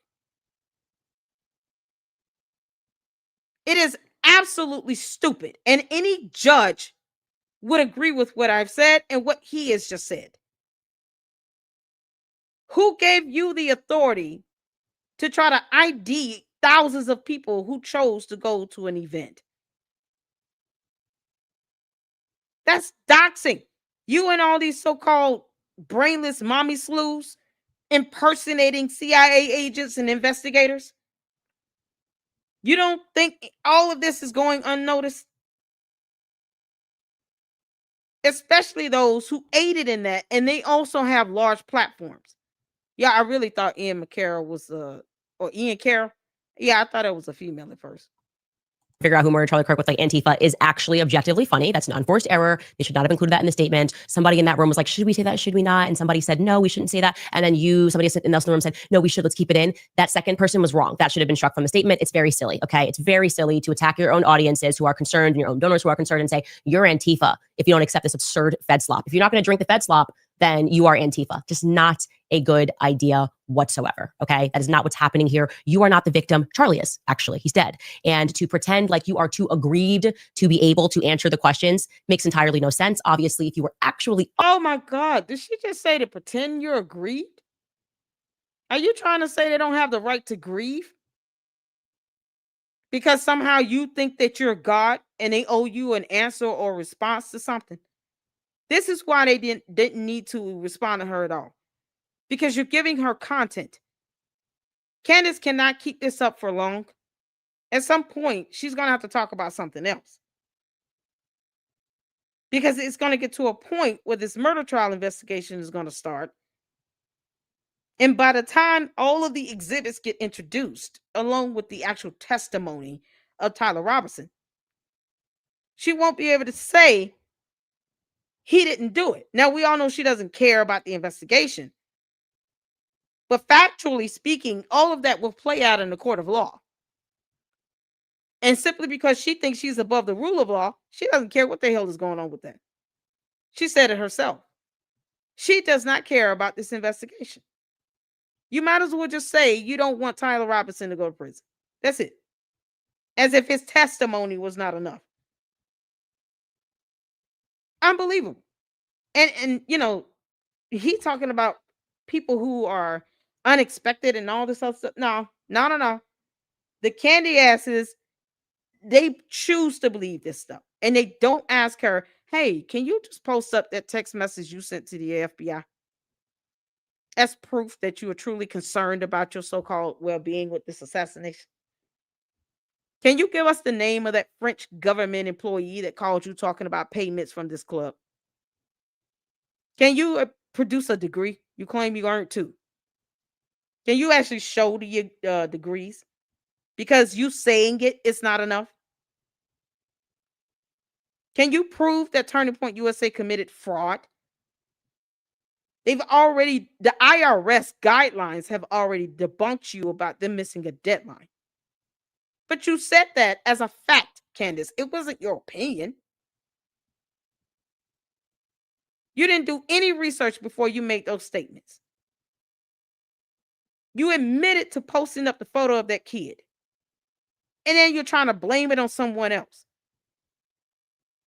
It is absolutely stupid, and any judge would agree with what I've said and what he has just said. Who gave you the authority to try to ID thousands of people who chose to go to an event? That's doxing. You and all these so-called brainless mommy slews impersonating CIA agents and investigators. You don't think all of this is going unnoticed? Especially those who aided in that, and they also have large platforms. Yeah, I really thought Ian McCarroll was or Ian Carroll. Yeah, I thought it was a female at first. Figure out who murdered Charlie Kirk with like Antifa is actually objectively funny. That's an unforced error. They should not have included that in the statement. Somebody in that room was like, should we say that? Should we not? And somebody said, no, we shouldn't say that. And then somebody else in the room said, no, we should. Let's keep it in. That second person was wrong. That should have been struck from the statement. It's very silly. Okay. It's very silly to attack your own audiences who are concerned and your own donors who are concerned and say, you're Antifa if you don't accept this absurd Fed slop. If you're not going to drink the Fed slop, then you are Antifa. Just not a good idea whatsoever. Okay. That is not what's happening here. You are not the victim. Charlie is actually, he's dead. And to pretend like you are too aggrieved to be able to answer the questions makes entirely no sense. Obviously, if you were actually. Oh my God. Did she just say to pretend you're aggrieved? Are you trying to say they don't have the right to grieve? Because somehow you think that you're God and they owe you an answer or response to something? This is why they didn't need to respond to her at all. Because you're giving her content. Candace cannot keep this up for long. At some point, she's going to have to talk about something else. Because it's going to get to a point where this murder trial investigation is going to start. And by the time all of the exhibits get introduced, along with the actual testimony of Tyler Robinson, she won't be able to say he didn't do it. Now, we all know she doesn't care about the investigation. But factually speaking, all of that will play out in the court of law. And simply because she thinks she's above the rule of law, she doesn't care what the hell is going on with that. She said it herself. She does not care about this investigation. You might as well just say you don't want Tyler Robinson to go to prison. That's it. As if his testimony was not enough. Unbelievable. And you know, he talking about people who are unexpected and all this other stuff. No. The candy asses, they choose to believe this stuff. And they don't ask her, hey, can you just post up that text message you sent to the FBI? As proof that you are truly concerned about your so-called well-being with this assassination. Can you give us the name of that French government employee that called you talking about payments from this club? Can you produce a degree? You claim you earned 2. Can you actually show the degrees? Because you saying it's not enough. Can you prove that Turning Point USA committed fraud? The IRS guidelines have already debunked you about them missing a deadline. But you said that as a fact, Candace. It wasn't your opinion. You didn't do any research before you made those statements. You admitted to posting up the photo of that kid. And then you're trying to blame it on someone else.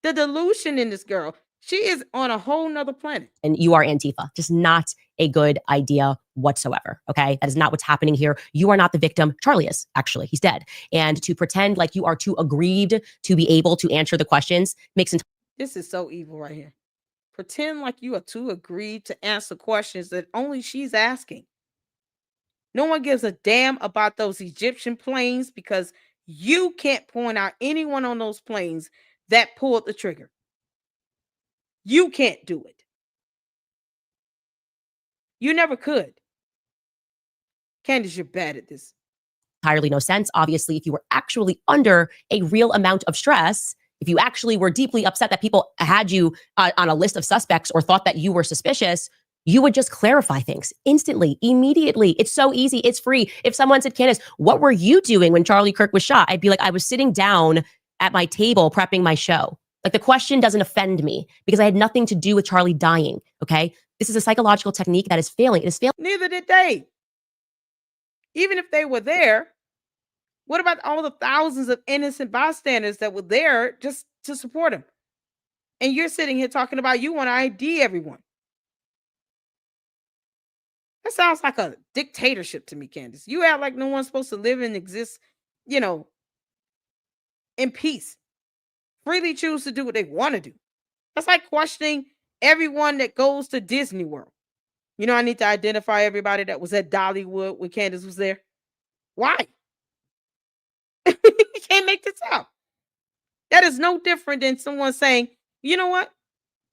The delusion in this girl, she is on a whole nother planet. And you are Antifa. Just not a good idea whatsoever. Okay. That is not what's happening here. You are not the victim. Charlie is actually, he's dead. And to pretend like you are too aggrieved to be able to answer the questions makes this is so evil right here. Pretend like you are too aggrieved to answer questions that only she's asking. No one gives a damn about those Egyptian planes because you can't point out anyone on those planes that pulled the trigger. You can't do it. You never could. Candace, you're bad at this. Entirely no sense. Obviously, if you were actually under a real amount of stress, if you actually were deeply upset that people had you on a list of suspects or thought that you were suspicious, you would just clarify things instantly, immediately. It's so easy. It's free. If someone said, Candace, what were you doing when Charlie Kirk was shot? I'd be like, I was sitting down at my table prepping my show. Like, the question doesn't offend me because I had nothing to do with Charlie dying. Okay. This is a psychological technique that is failing. It is failing. Neither did they. Even if they were there, what about all the thousands of innocent bystanders that were there just to support him? And you're sitting here talking about you want to ID everyone. That sounds like a dictatorship to me, Candace. You act like no one's supposed to live and exist, in peace. Freely choose to do what they want to do. That's like questioning everyone that goes to Disney World. You know, I need to identify everybody that was at Dollywood when Candace was there. Why? You can't make this up. That is no different than someone saying, you know what?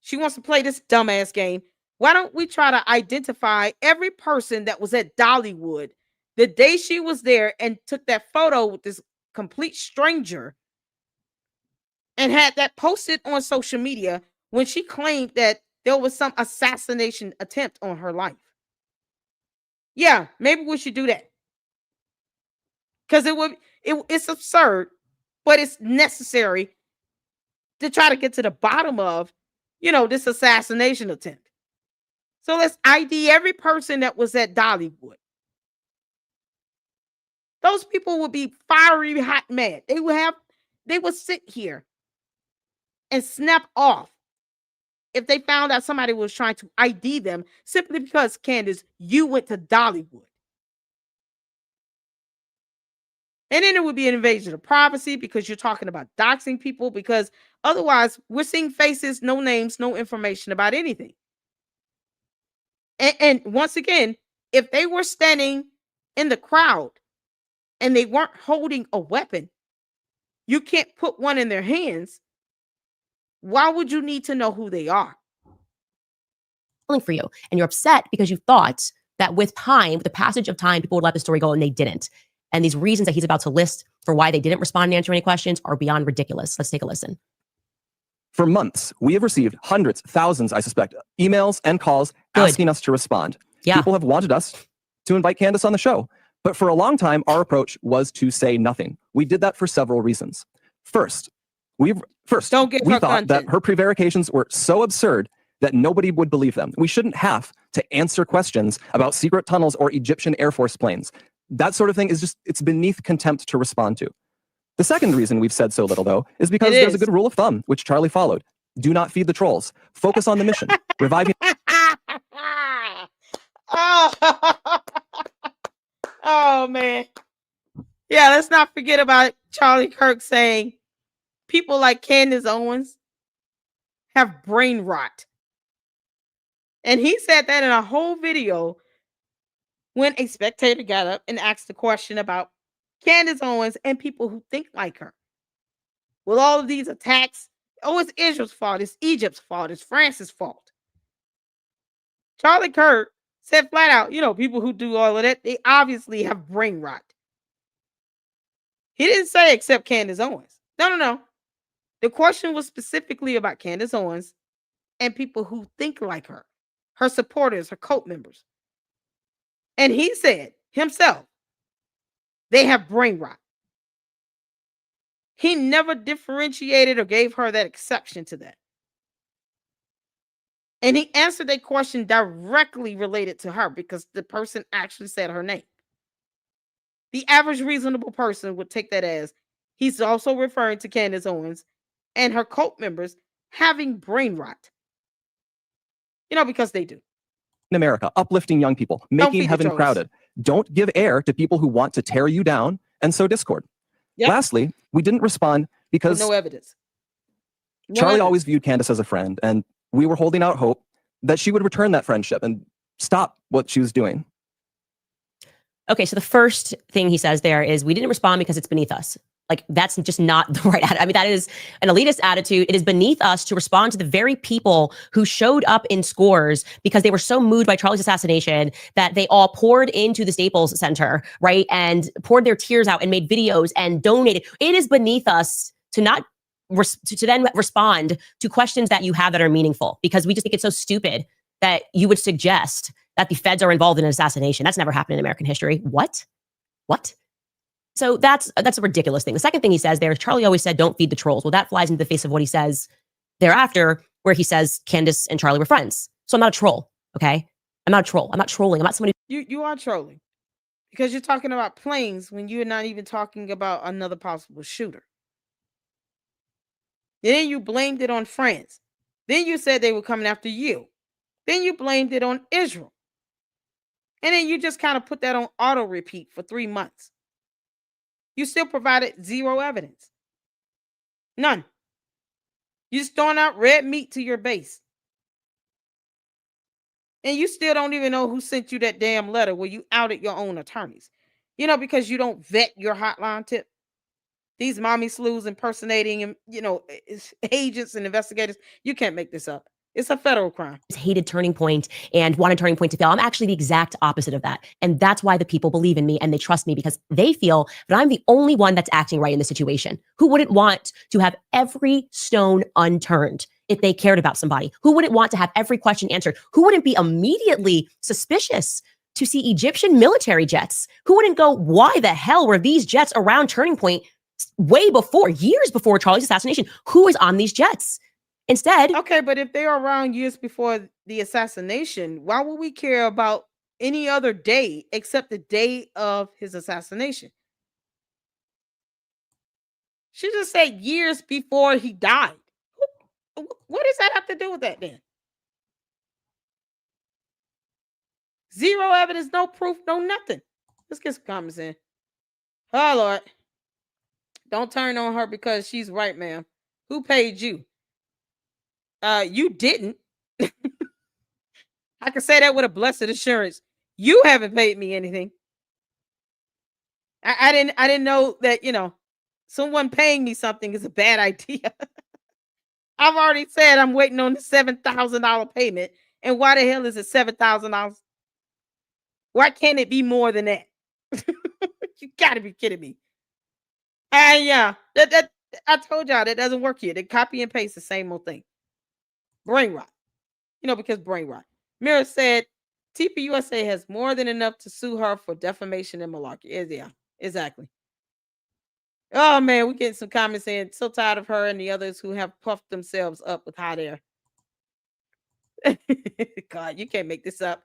She wants to play this dumbass game. Why don't we try to identify every person that was at Dollywood the day she was there and took that photo with this complete stranger and had that posted on social media when she claimed that there was some assassination attempt on her life? Yeah, maybe we should do that. Because it's absurd, but it's necessary to try to get to the bottom of, this assassination attempt. So let's ID every person that was at Dollywood. Those people would be fiery hot mad. They would sit here and snap off if they found out somebody was trying to ID them simply because, Candace, you went to Dollywood. And then it would be an invasion of privacy because you're talking about doxing people, because otherwise we're seeing faces, no names, no information about anything. And once again, if they were standing in the crowd and they weren't holding a weapon, you can't put one in their hands. Why would you need to know who they are? For you, and you're upset because you thought that with time, with the passage of time, people would let the story go, and they didn't. And these reasons that he's about to list for why they didn't respond and answer any questions are beyond ridiculous. Let's take a listen. For months, we have received hundreds, thousands, I suspect, emails and calls asking us to respond. Yeah. People have wanted us to invite Candace on the show. But for a long time, our approach was to say nothing. We did that for several reasons. First, we thought that her prevarications were so absurd that nobody would believe them. We shouldn't have to answer questions about secret tunnels or Egyptian Air Force planes. That sort of thing is it's beneath contempt to respond to. The second reason we've said so little, though, is because there's a good rule of thumb, which Charlie followed. Do not feed the trolls. Focus on the mission. Reviving. Oh, man. Yeah, let's not forget about Charlie Kirk saying people like Candace Owens have brain rot. And he said that in a whole video when a spectator got up and asked a question about Candace Owens and people who think like her. With all of these attacks, it's Israel's fault, it's Egypt's fault, it's France's fault. Charlie Kirk said flat out, people who do all of that, they obviously have brain rot. He didn't say except Candace Owens. No. The question was specifically about Candace Owens and people who think like her supporters, her cult members. And he said himself, they have brain rot. He never differentiated or gave her that exception to that. And he answered a question directly related to her because the person actually said her name. The average reasonable person would take that as he's also referring to Candace Owens and her cult members having brain rot. Because they do. In America, uplifting young people, making heaven crowded. Don't give air to people who want to tear you down and sow discord. Yep. Lastly, we didn't respond because no evidence. Charlie always viewed Candace as a friend, and we were holding out hope that she would return that friendship and stop what she was doing. Okay, so the first thing he says there is we didn't respond because it's beneath us. Like, that's just not the right attitude. I mean, that is an elitist attitude. It is beneath us to respond to the very people who showed up in scores because they were so moved by Charlie's assassination that they all poured into the Staples Center, right? And poured their tears out and made videos and donated. It is beneath us to not to then respond to questions that you have that are meaningful, because we just think it's so stupid that you would suggest that the feds are involved in an assassination. That's never happened in American history. What? So that's a ridiculous thing. The second thing he says there is Charlie always said, don't feed the trolls. Well, that flies into the face of what he says thereafter, where he says Candace and Charlie were friends. So I'm not a troll, okay? I'm not a troll. I'm not trolling. I'm not somebody. You are trolling because you're talking about planes when you're not even talking about another possible shooter. Then you blamed it on France. Then you said they were coming after you. Then you blamed it on Israel. And then you just kind of put that on auto repeat for 3 months. You still provided zero evidence. None. You just throwing out red meat to your base. And you still don't even know who sent you that damn letter where you outed your own attorneys. Because you don't vet your hotline tip. These mommy slews impersonating and, agents and investigators. You can't make this up. It's a federal crime. Hated Turning Point and wanted Turning Point to fail. I'm actually the exact opposite of that. And that's why the people believe in me and they trust me, because they feel that I'm the only one that's acting right in the situation. Who wouldn't want to have every stone unturned if they cared about somebody? Who wouldn't want to have every question answered? Who wouldn't be immediately suspicious to see Egyptian military jets? Who wouldn't go, why the hell were these jets around Turning Point way before, years before Charlie's assassination? Who is on these jets? Instead, okay, but if they are around years before the assassination, why would we care about any other day except the day of his assassination? She just said years before he died. What does that have to do with that then? Zero evidence, no proof, no nothing. Let's get some comments in. Oh, Lord. Don't turn on her because she's right, ma'am. Who paid you? You didn't. I can say that with a blessed assurance. You haven't paid me anything. I didn't know that, someone paying me something is a bad idea. I've already said I'm waiting on the $7,000 payment. And why the hell is it $7,000? Why can't it be more than that? You gotta be kidding me. Yeah, that I told y'all that doesn't work here. They copy and paste the same old thing. Brain rot. Because brain rot. Mira said TPUSA has more than enough to sue her for defamation and malarkey. Yeah, exactly. Oh man, we're getting some comments saying so tired of her and the others who have puffed themselves up with hot air. God, you can't make this up.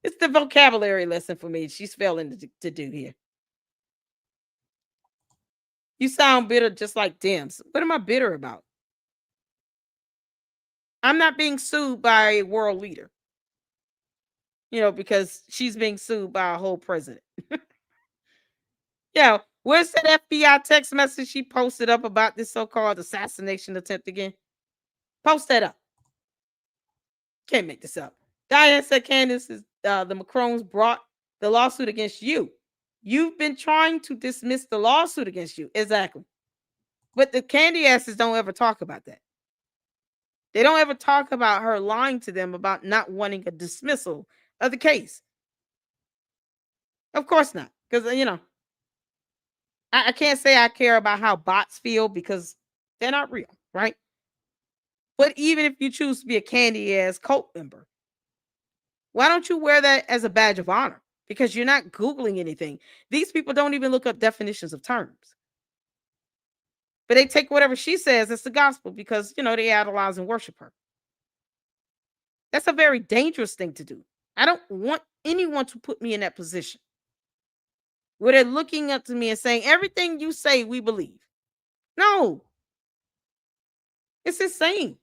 It's the vocabulary lesson for me. She's failing to do here. You sound bitter just like Dims. What am I bitter about? I'm not being sued by a world leader. Because she's being sued by a whole president. Yeah, where's that FBI text message she posted up about this so-called assassination attempt again? Post that up. Can't make this up. Diane said, Candace, the Macrons brought the lawsuit against you. You've been trying to dismiss the lawsuit against you. Exactly. But the candy asses don't ever talk about that. They don't ever talk about her lying to them about not wanting a dismissal of the case. Of course not. Because, I can't say I care about how bots feel because they're not real, right? But even if you choose to be a candy ass cult member, why don't you wear that as a badge of honor? Because you're not Googling anything. These people don't even look up definitions of terms. But they take whatever she says as the gospel because, they idolize and worship her. That's a very dangerous thing to do. I don't want anyone to put me in that position where they're looking up to me and saying, everything you say, we believe. No. It's insane.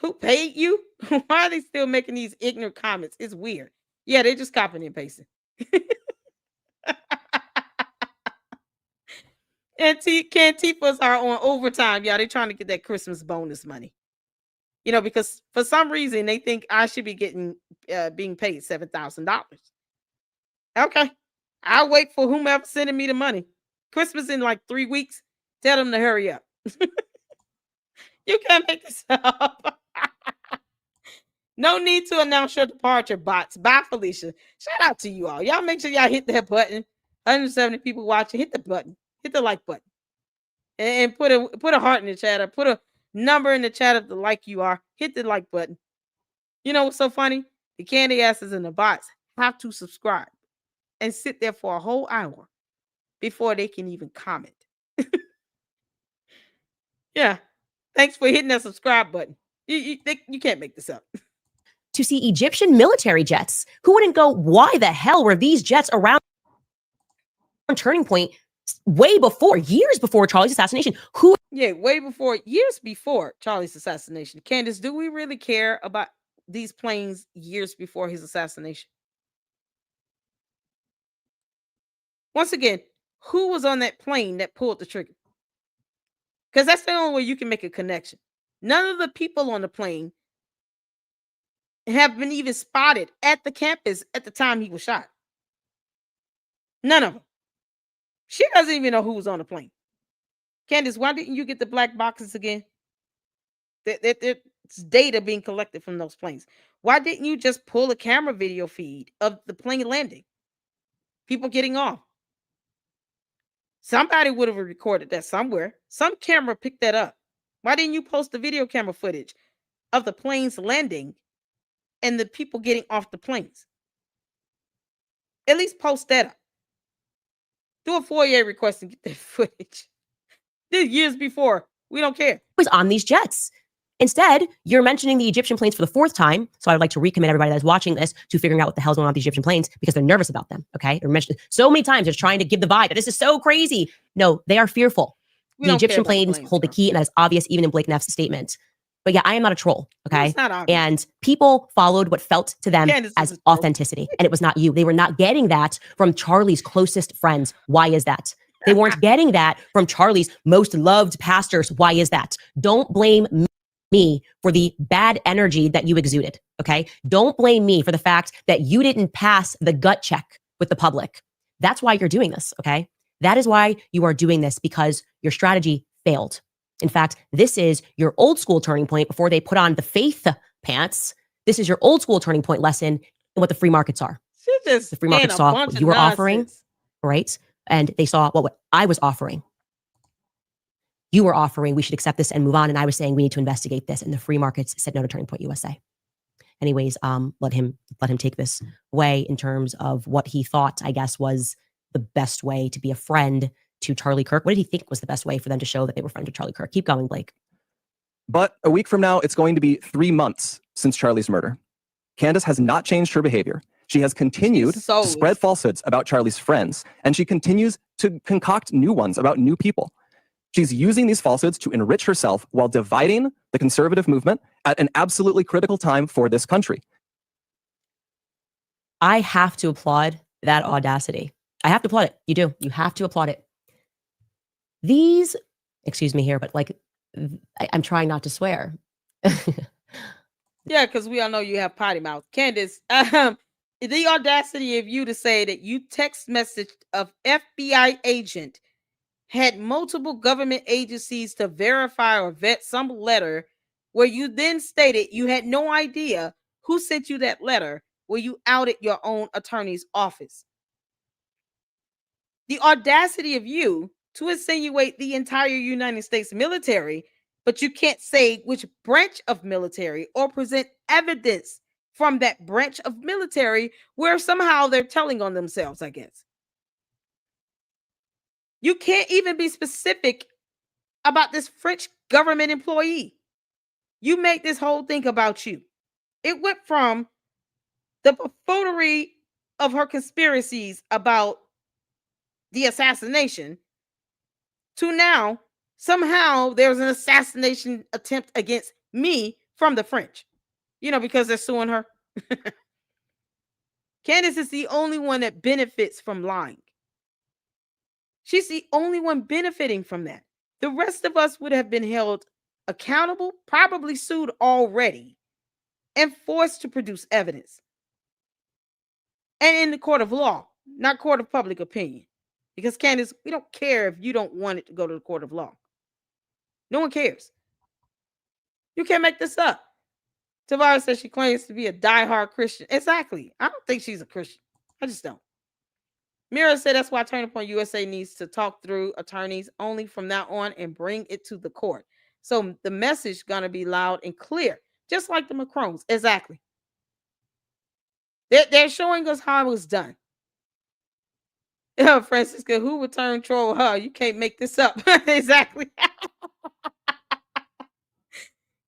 Who paid you? Why are they still making these ignorant comments? It's weird. Yeah, they're just copying and pasting. And Cantifas are on overtime. Yeah, they're trying to get that Christmas bonus money. Because for some reason they think I should be being paid $7,000. Okay. I'll wait for whomever sending me the money. Christmas in like 3 weeks. Tell them to hurry up. You can't make this up. No need to announce your departure, bots. Bye, Felicia. Shout out to you all. Y'all make sure y'all hit that button. 170 people watching. Hit the button. Hit the like button. And put a heart in the chat or put a number in the chat of the like you are. Hit the like button. You know what's so funny? The candy asses and the bots have to subscribe and sit there for a whole hour before they can even comment. Yeah. Thanks for hitting that subscribe button. You can't make this up. To see Egyptian military jets. Who wouldn't go, why the hell were these jets around Turning Point way before, years before Charlie's assassination? Years before Charlie's assassination. Candace, do we really care about these planes years before his assassination? Once again, who was on that plane that pulled the trigger? Because that's the only way you can make a connection. None of the people on the plane have been even spotted at the campus at the time he was shot. None of them. She doesn't even know who was on the plane. Candace, why didn't you get the black boxes again? There's data being collected from those planes. Why didn't you just pull a camera video feed of the plane landing? People getting off. Somebody would have recorded that somewhere. Some camera picked that up. Why didn't you post the video camera footage of the planes landing and the people getting off the planes? At least post that up. Do a FOIA request and get that footage. This years before. We don't care. Was on these jets. Instead, you're mentioning the Egyptian planes for the fourth time. So I would like to recommit everybody that's watching this to figuring out what the hell's going on with the Egyptian planes because they're nervous about them. Okay. They're mentioned so many times. They're trying to give the vibe that this is so crazy. No, they are fearful. The Egyptian planes hold the key, and that is obvious even in Blake Neff's statement. But yeah, I am not a troll. Okay. And people followed what felt to them as authenticity. And it was not you. They were not getting that from Charlie's closest friends. Why is that? They weren't getting that from Charlie's most loved pastors. Why is that? Don't blame me for the bad energy that you exuded. Okay. Don't blame me for the fact that you didn't pass the gut check with the public. That's why you're doing this. Okay. That is why you are doing this, because your strategy failed. In fact, this is your old school turning point before they put on the faith pants. This is your old school turning point lesson in what the free markets are. The free markets saw what you were offering, right? And they saw what I was offering. You were offering, we should accept this and move on. And I was saying, we need to investigate this. And the free markets said no to Turning Point USA. Anyways, let him take this way in terms of what he thought, I guess, was the best way to be a friend to Charlie Kirk. What did he think was the best way for them to show that they were friends with Charlie Kirk? Keep going, Blake. But a week from now, it's going to be 3 months since Charlie's murder. Candace has not changed her behavior. She has continued to spread falsehoods about Charlie's friends, and she continues to concoct new ones about new people. She's using these falsehoods to enrich herself while dividing the conservative movement at an absolutely critical time for this country. I have to applaud that audacity. I have to applaud it. You do. You have to applaud it. These, excuse me here, but like, I'm trying not to swear. Yeah, because we all know you have potty mouth. Candace, the audacity of you to say that you text messaged of FBI agent had multiple government agencies to verify or vet some letter where you then stated you had no idea who sent you that letter where you outed your own attorney's office. The audacity of you to insinuate the entire United States military, but you can't say which branch of military or present evidence from that branch of military where somehow they're telling on themselves, I guess. You can't even be specific about this French government employee. You make this whole thing about you. It went from the buffoonery of her conspiracies about the assassination to now somehow there's an assassination attempt against me from the French, because they're suing her. Candace is the only one that benefits from lying. She's the only one benefiting from that. The rest of us would have been held accountable, probably sued already, and forced to produce evidence. And in the court of law, not court of public opinion. Because Candace, we don't care if you don't want it to go to the court of law. No one cares. You can't make this up. Tavares says she claims to be a diehard Christian. Exactly. I don't think she's a Christian. I just don't. Mira said that's why Turning Point USA needs to talk through attorneys only from now on and bring it to the court. So the message is going to be loud and clear, just like the Macrons. Exactly. They're showing us how it was done. Francisca, who would turn troll? You can't make this up. Exactly.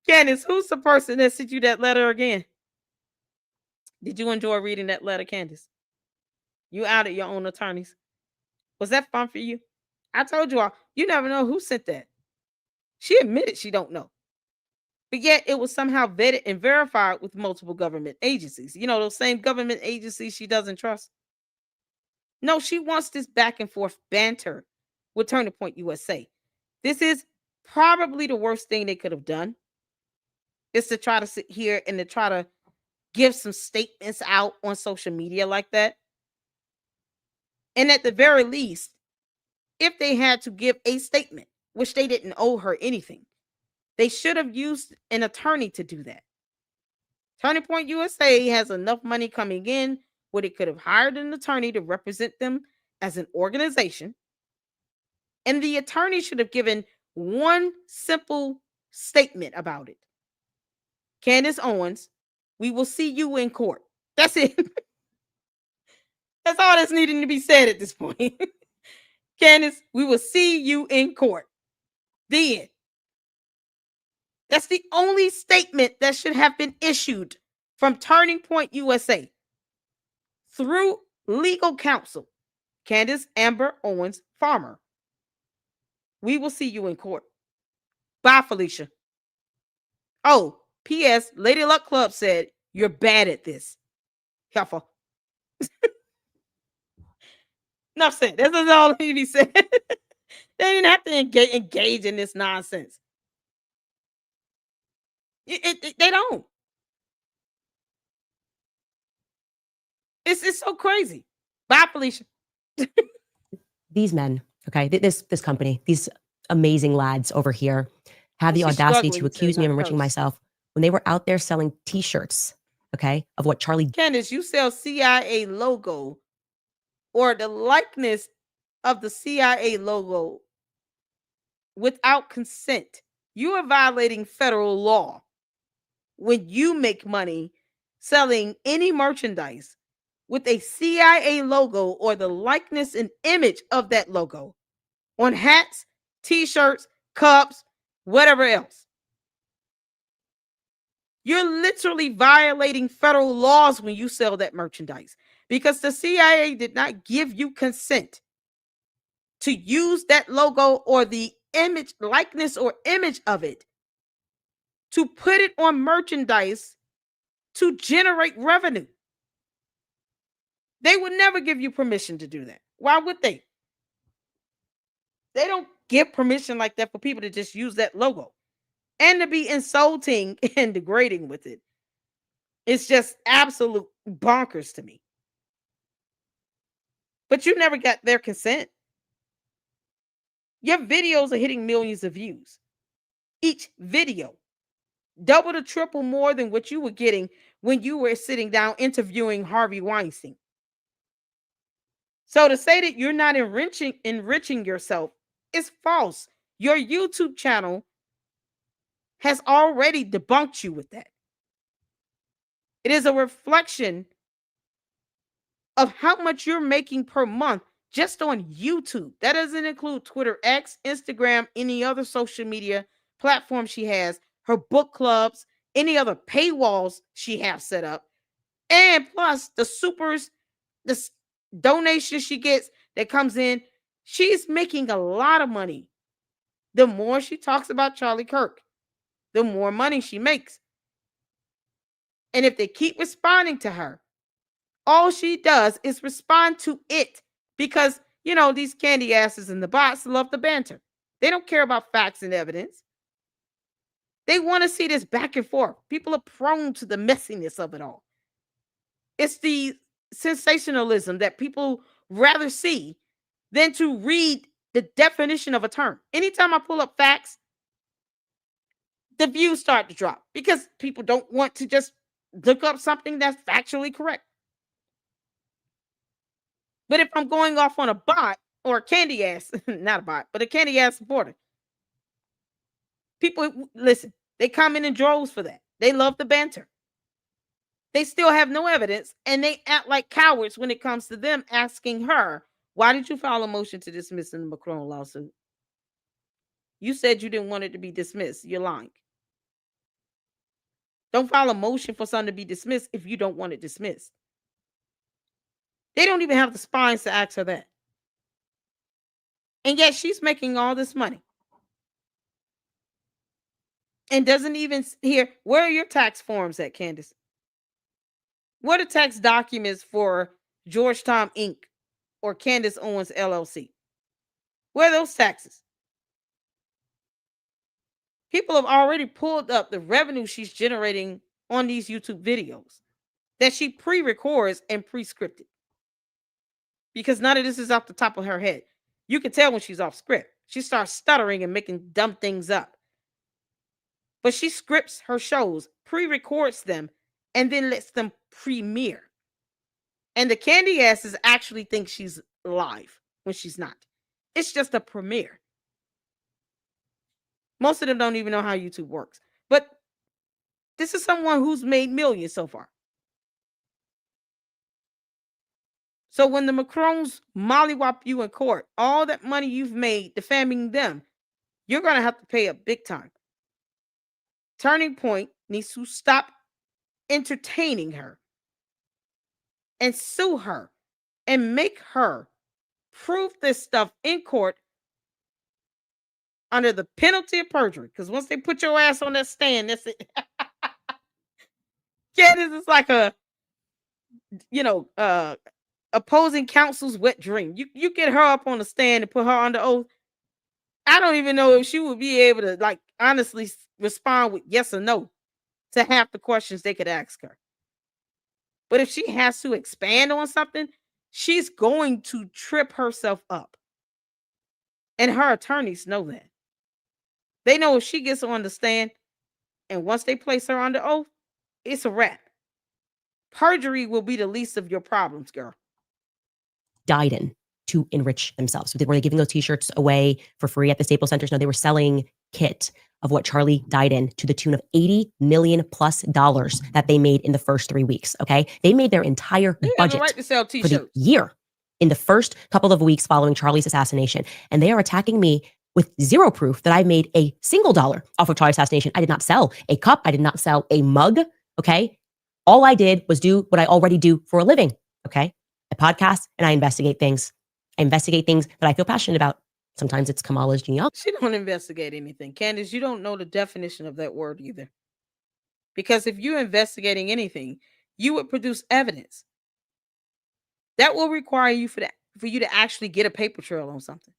Candace, who's the person that sent you that letter again? Did you enjoy reading that letter, Candace? You outed your own attorneys. Was that fun for you? I told you all, you never know who sent that. She admitted she don't know. But yet it was somehow vetted and verified with multiple government agencies. Those same government agencies she doesn't trust. No, she wants this back and forth banter with Turning Point USA. This is probably the worst thing they could have done is to try to sit here and to try to give some statements out on social media like that. And at the very least, if they had to give a statement, which they didn't owe her anything, they should have used an attorney to do that. Turning Point USA has enough money coming in where they could have hired an attorney to represent them as an organization. And the attorney should have given one simple statement about it. Candace Owens, we will see you in court. That's it. That's all that's needing to be said at this point. Candace, we will see you in court. The end. That's the only statement that should have been issued from Turning Point USA through legal counsel, Candace Amber Owens Farmer. We will see you in court. Bye, Felicia. Oh, P.S. Lady Luck Club said, you're bad at this. Helpful. Enough said. This is all that he said. They didn't have to engage in this nonsense. They don't. It's so crazy. Bye, Felicia. These men, okay, this company, these amazing lads over here have the audacity to accuse me of enriching myself when they were out there selling T-shirts, okay, of what Charlie. Candace, you sell CIA logo or the likeness of the CIA logo without consent. You are violating federal law when you make money selling any merchandise with a CIA logo or the likeness and image of that logo on hats, T-shirts, cups, whatever else. You're literally violating federal laws when you sell that merchandise because the CIA did not give you consent to use that logo or the image, likeness or image of it to put it on merchandise to generate revenue. They would never give you permission to do that. Why would they? They don't give permission like that for people to just use that logo and to be insulting and degrading with it. It's just absolute bonkers to me. But you never got their consent. Your videos are hitting millions of views. Each video, double to triple more than what you were getting when you were sitting down interviewing Harvey Weinstein. So to say that you're not enriching yourself is false. Your YouTube channel has already debunked you with that. It is a reflection of how much you're making per month just on YouTube. That doesn't include Twitter, X, Instagram, any other social media platform she has, her book clubs, any other paywalls she has set up, and plus the supers, the donations she gets that comes in. She's making a lot of money. The more she talks about Charlie Kirk, the more money she makes. And if they keep responding to her, all she does is respond to it because, you know, these candy asses and the bots love the banter. They don't care about facts and evidence. They want to see this back and forth. People are prone to the messiness of it all. It's the sensationalism that people rather see than to read the definition of a term. Anytime I pull up facts, the views start to drop because people don't want to just look up something that's factually correct. But if I'm going off on a bot or a candy ass, not a bot, but a candy ass supporter, people listen, they come in droves for that. They love the banter. They still have no evidence and they act like cowards when it comes to them asking her, why did you file a motion to dismiss in the Macron lawsuit? You said you didn't want it to be dismissed. You're lying. Don't file a motion for something to be dismissed if you don't want it dismissed. They don't even have the spines to ask her that. And yet she's making all this money. And doesn't even hear, where are your tax forms at, Candace? What are tax documents for Georgetown Inc. or Candace Owens LLC? Where are those taxes? People have already pulled up the revenue she's generating on these YouTube videos that she pre-records and pre-scripted. Because none of this is off the top of her head. You can tell when she's off script. She starts stuttering and making dumb things up. But she scripts her shows, pre-records them, and then lets them premiere. And the candy asses actually think she's live when she's not. It's just a premiere. Most of them don't even know how YouTube works. But this is someone who's made millions so far. So when the Macrons mollywop you in court, all that money you've made defaming them, you're going to have to pay up big time. Turning Point needs to stop entertaining her and sue her and make her prove this stuff in court under the penalty of perjury. Because once they put your ass on that stand, that's it. Candace is like a, opposing counsel's wet dream. You get her up on the stand and put her under oath. I don't even know if she would be able to honestly respond with yes or no to half the questions they could ask her. But if she has to expand on something, she's going to trip herself up. And her attorneys know that. They know if she gets on the stand and once they place her under oath, it's a wrap. Perjury will be the least of your problems, girl. Died in to enrich themselves. Were they giving those t-shirts away for free at the Staples Centers? No, they were selling kit of what Charlie died in to the tune of $80 million+ that they made in the first 3 weeks. Okay. They made their entire budget right to sell for the year in the first couple of weeks following Charlie's assassination. And they are attacking me with zero proof that I made a single dollar off of Charlie's assassination. I did not sell a cup. I did not sell a mug. Okay. All I did was do what I already do for a living. Okay. I podcast and I investigate things. I investigate things that I feel passionate about. Sometimes it's Kamala's genealogy. She don't investigate anything. Candace, you don't know the definition of that word either. Because if you're investigating anything, you would produce evidence. That will require you for you to actually get a paper trail on something.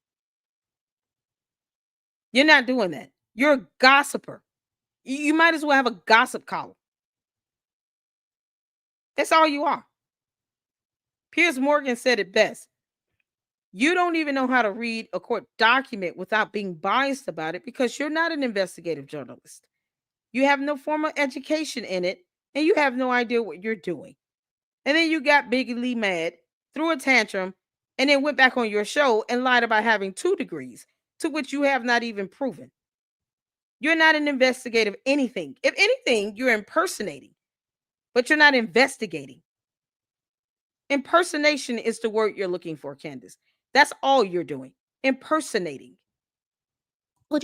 You're not doing that. You're a gossiper. You might as well have a gossip column. That's all you are. Piers Morgan said it best. You don't even know how to read a court document without being biased about it because you're not an investigative journalist. You have no formal education in it, and you have no idea what you're doing. And then you got bigly mad, threw a tantrum, and then went back on your show and lied about having 2 degrees, to which you have not even proven. You're not an investigative anything. If anything, you're impersonating, but you're not investigating. Impersonation is the word you're looking for, Candace. That's all you're doing. Impersonating. When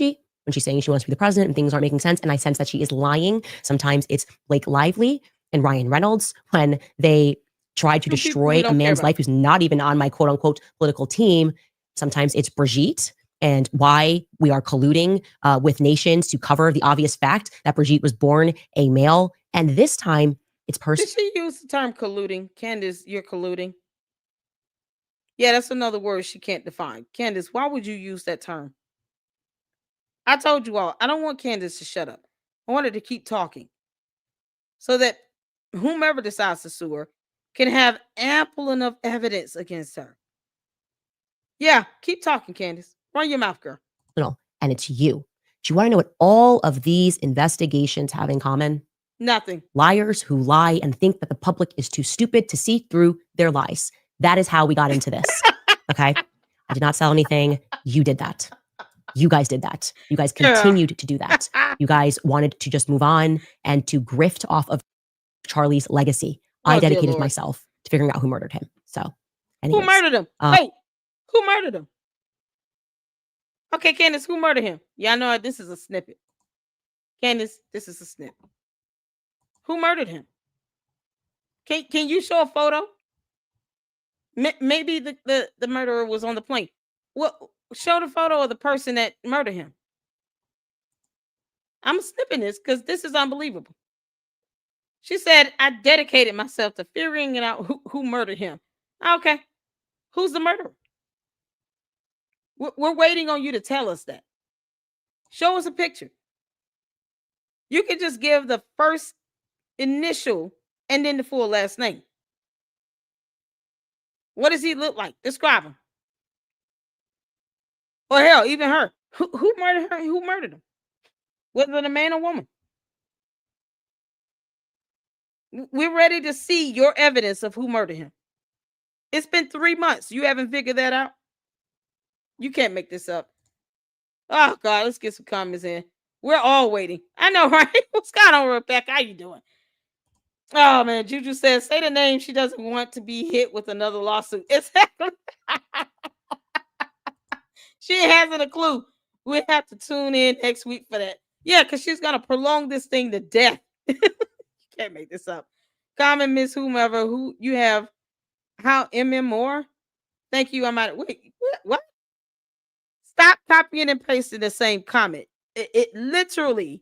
she's saying she wants to be the president and things aren't making sense, and I sense that she is lying. Sometimes it's Blake Lively and Ryan Reynolds when they try to destroy a man's life who's not even on my quote unquote political team. Sometimes it's Brigitte and why we are colluding with nations to cover the obvious fact that Brigitte was born a male. And this time it's Did she use the term colluding? Candace, you're colluding. Yeah, that's another word she can't define. Candace, why would you use that term? I told you all, I don't want Candace to shut up. I want her to keep talking so that whomever decides to sue her can have ample enough evidence against her. Yeah, keep talking, Candace. Run your mouth, girl. And it's you. Do you want to know what all of these investigations have in common? Nothing. Liars who lie and think that the public is too stupid to see through their lies. That is how we got into this. Okay. I did not sell anything. You did that. You guys did that. You guys continued to do that. You guys wanted to just move on and to grift off of Charlie's legacy. I dedicated myself to figuring out who murdered him. So, anyways, who murdered him? Wait, who murdered him? Okay, Candace, who murdered him? Yeah, I know this is a snippet. Candace, this is a snippet. Who murdered him? Can you show a photo? Maybe the murderer was on the plane. Well, show the photo of the person that murdered him. I'm snipping this because this is unbelievable. She said, I dedicated myself to figuring out who murdered him. Okay. Who's the murderer? We're waiting on you to tell us that. Show us a picture. You can just give the first initial and then the full last name. What does he look like? Describe him. Or hell, even her. Who murdered her? Who murdered him? Was it a man or woman? We're ready to see your evidence of who murdered him. It's been 3 months. You haven't figured that out? You can't make this up. Oh, God, let's get some comments in. We're all waiting. I know, right? What's going on, Rebecca? How you doing? Oh, man. Juju says, say the name. She doesn't want to be hit with another lawsuit. Exactly. She hasn't a clue. We'll have to tune in next week for that. Yeah, because she's going to prolong this thing to death. You can't make this up. Comment, Miss Whomever, who you have. How MM more? Thank you. I'm out. Wait, what? Stop copying and pasting the same comment. It literally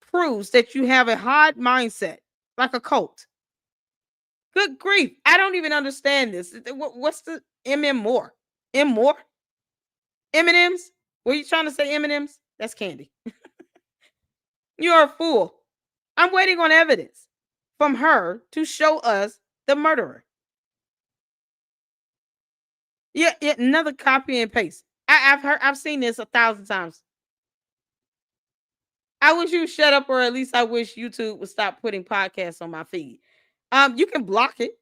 proves that you have a hard mindset, like a cult. Good grief. I don't even understand this. What's the MM more? M more? M&M's? Were you trying to say M&M's? That's candy. You're a fool. I'm waiting on evidence from her to show us the murderer. Yeah, another copy and paste. I've seen this 1,000 times. I wish you shut up, or at least I wish YouTube would stop putting podcasts on my feed. You can block it,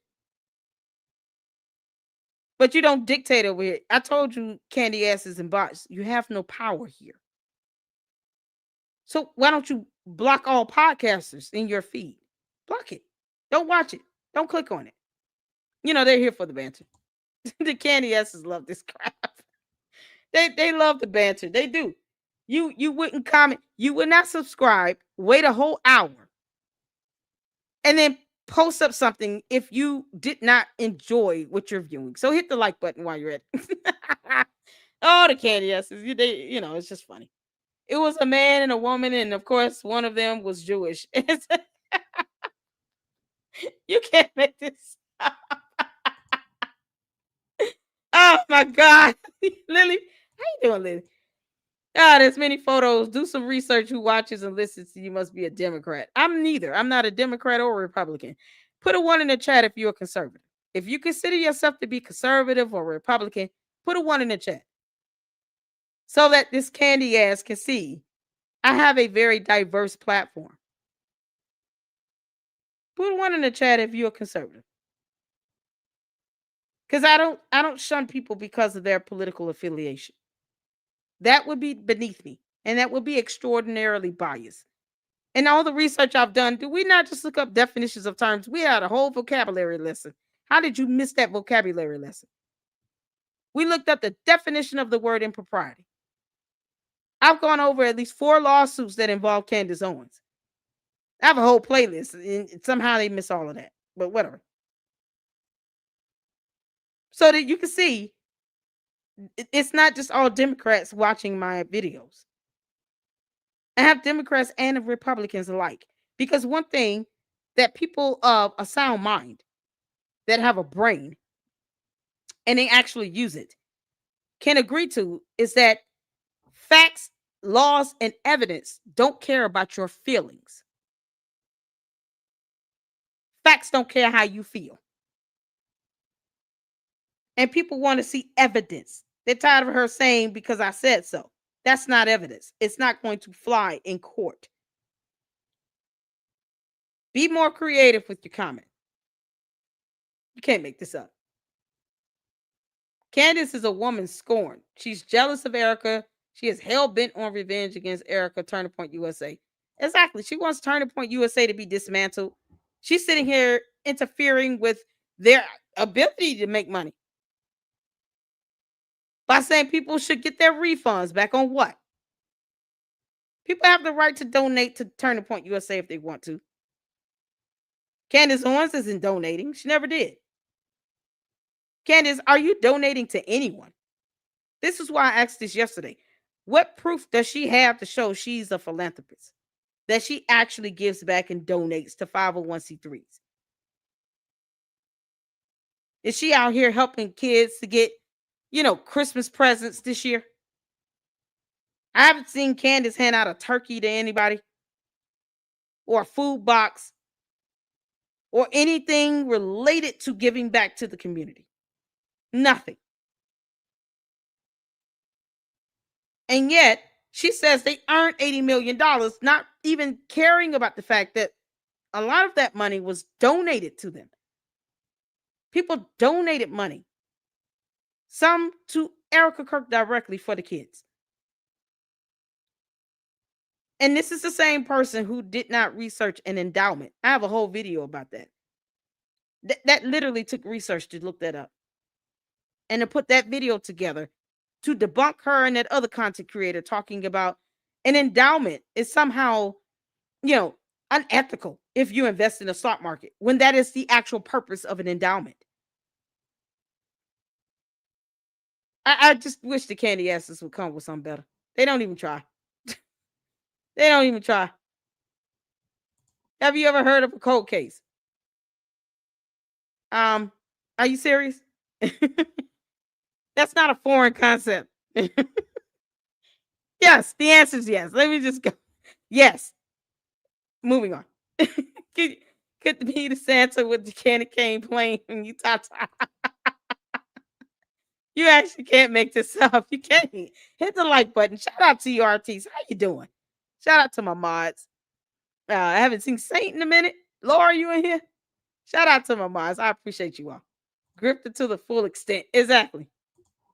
but you don't dictate over here. I told you, candy asses and bots, you have no power here. So why don't you block all podcasters in your feed? Block it. Don't watch it. Don't click on it. You know, they're here for the banter. The candy asses love this crap. They love the banter. They do. You wouldn't comment. You would not subscribe. Wait a whole hour. And then post up something if you did not enjoy what you're viewing. So hit the like button while you're at it. Oh, the candy asses. It's just funny. It was a man and a woman, and of course, one of them was Jewish. You can't make this up. Oh my God. Lily, how you doing, Lily? There's many photos. Do some research. Who watches and listens to you must be a Democrat. I'm neither. I'm not a Democrat or a Republican. Put a 1 in the chat if you're a conservative. If you consider yourself to be conservative or Republican, put a 1 in the chat so that this candy ass can see I have a very diverse platform. Put a 1 in the chat if you're a conservative. Because I don't shun people because of their political affiliation. That would be beneath me. And that would be extraordinarily biased. And all the research I've done, do we not just look up definitions of terms? We had a whole vocabulary lesson. How did you miss that vocabulary lesson? We looked up the definition of the word impropriety. I've gone over at least 4 lawsuits that involve Candace Owens. I have a whole playlist, and somehow they miss all of that. But whatever. So that you can see, it's not just all Democrats watching my videos. I have Democrats and Republicans alike. Because one thing that people of a sound mind that have a brain and they actually use it can agree to is that facts, laws, and evidence don't care about your feelings. Facts don't care how you feel. And people want to see evidence. They're tired of her saying, because I said so. That's not evidence. It's not going to fly in court. Be more creative with your comment. You can't make this up. Candace is a woman scorned. She's jealous of Erica. She is hell-bent on revenge against Erica, Turning Point USA. Exactly. She wants Turning Point USA to be dismantled. She's sitting here interfering with their ability to make money by saying people should get their refunds back on what? People have the right to donate to Turning Point USA if they want to. Candace Owens isn't donating. She never did. Candace, are you donating to anyone? This is why I asked this yesterday. What proof does she have to show she's a philanthropist? That she actually gives back and donates to 501c3s? Is she out here helping kids to get, Christmas presents this year? I haven't seen Candace hand out a turkey to anybody. or a food box or anything related to giving back to the community. Nothing. And yet, she says they earned $80 million, not even caring about the fact that a lot of that money was donated to them. People donated money. Some to Erica Kirk directly for the kids. And this is the same person who did not research an endowment. I have a whole video about that. That literally took research to look that up. And to put that video together to debunk her and that other content creator talking about an endowment is somehow, unethical if you invest in the stock market, when that is the actual purpose of an endowment. I just wish the candy asses would come with something better. They don't even try. They don't even try. Have you ever heard of a cold case? Are you serious? That's not a foreign concept. Yes, the answer is yes. Let me just go. Yes. Moving on. Could be the Santa with the candy cane playing when you talk. You actually can't make this up. You can't. Hit the like button. Shout out to you, RTs. How you doing? Shout out to my mods. I haven't seen Saint in a minute. Laura, you in here? Shout out to my mods. I appreciate you all. Gripped it to the full extent. Exactly.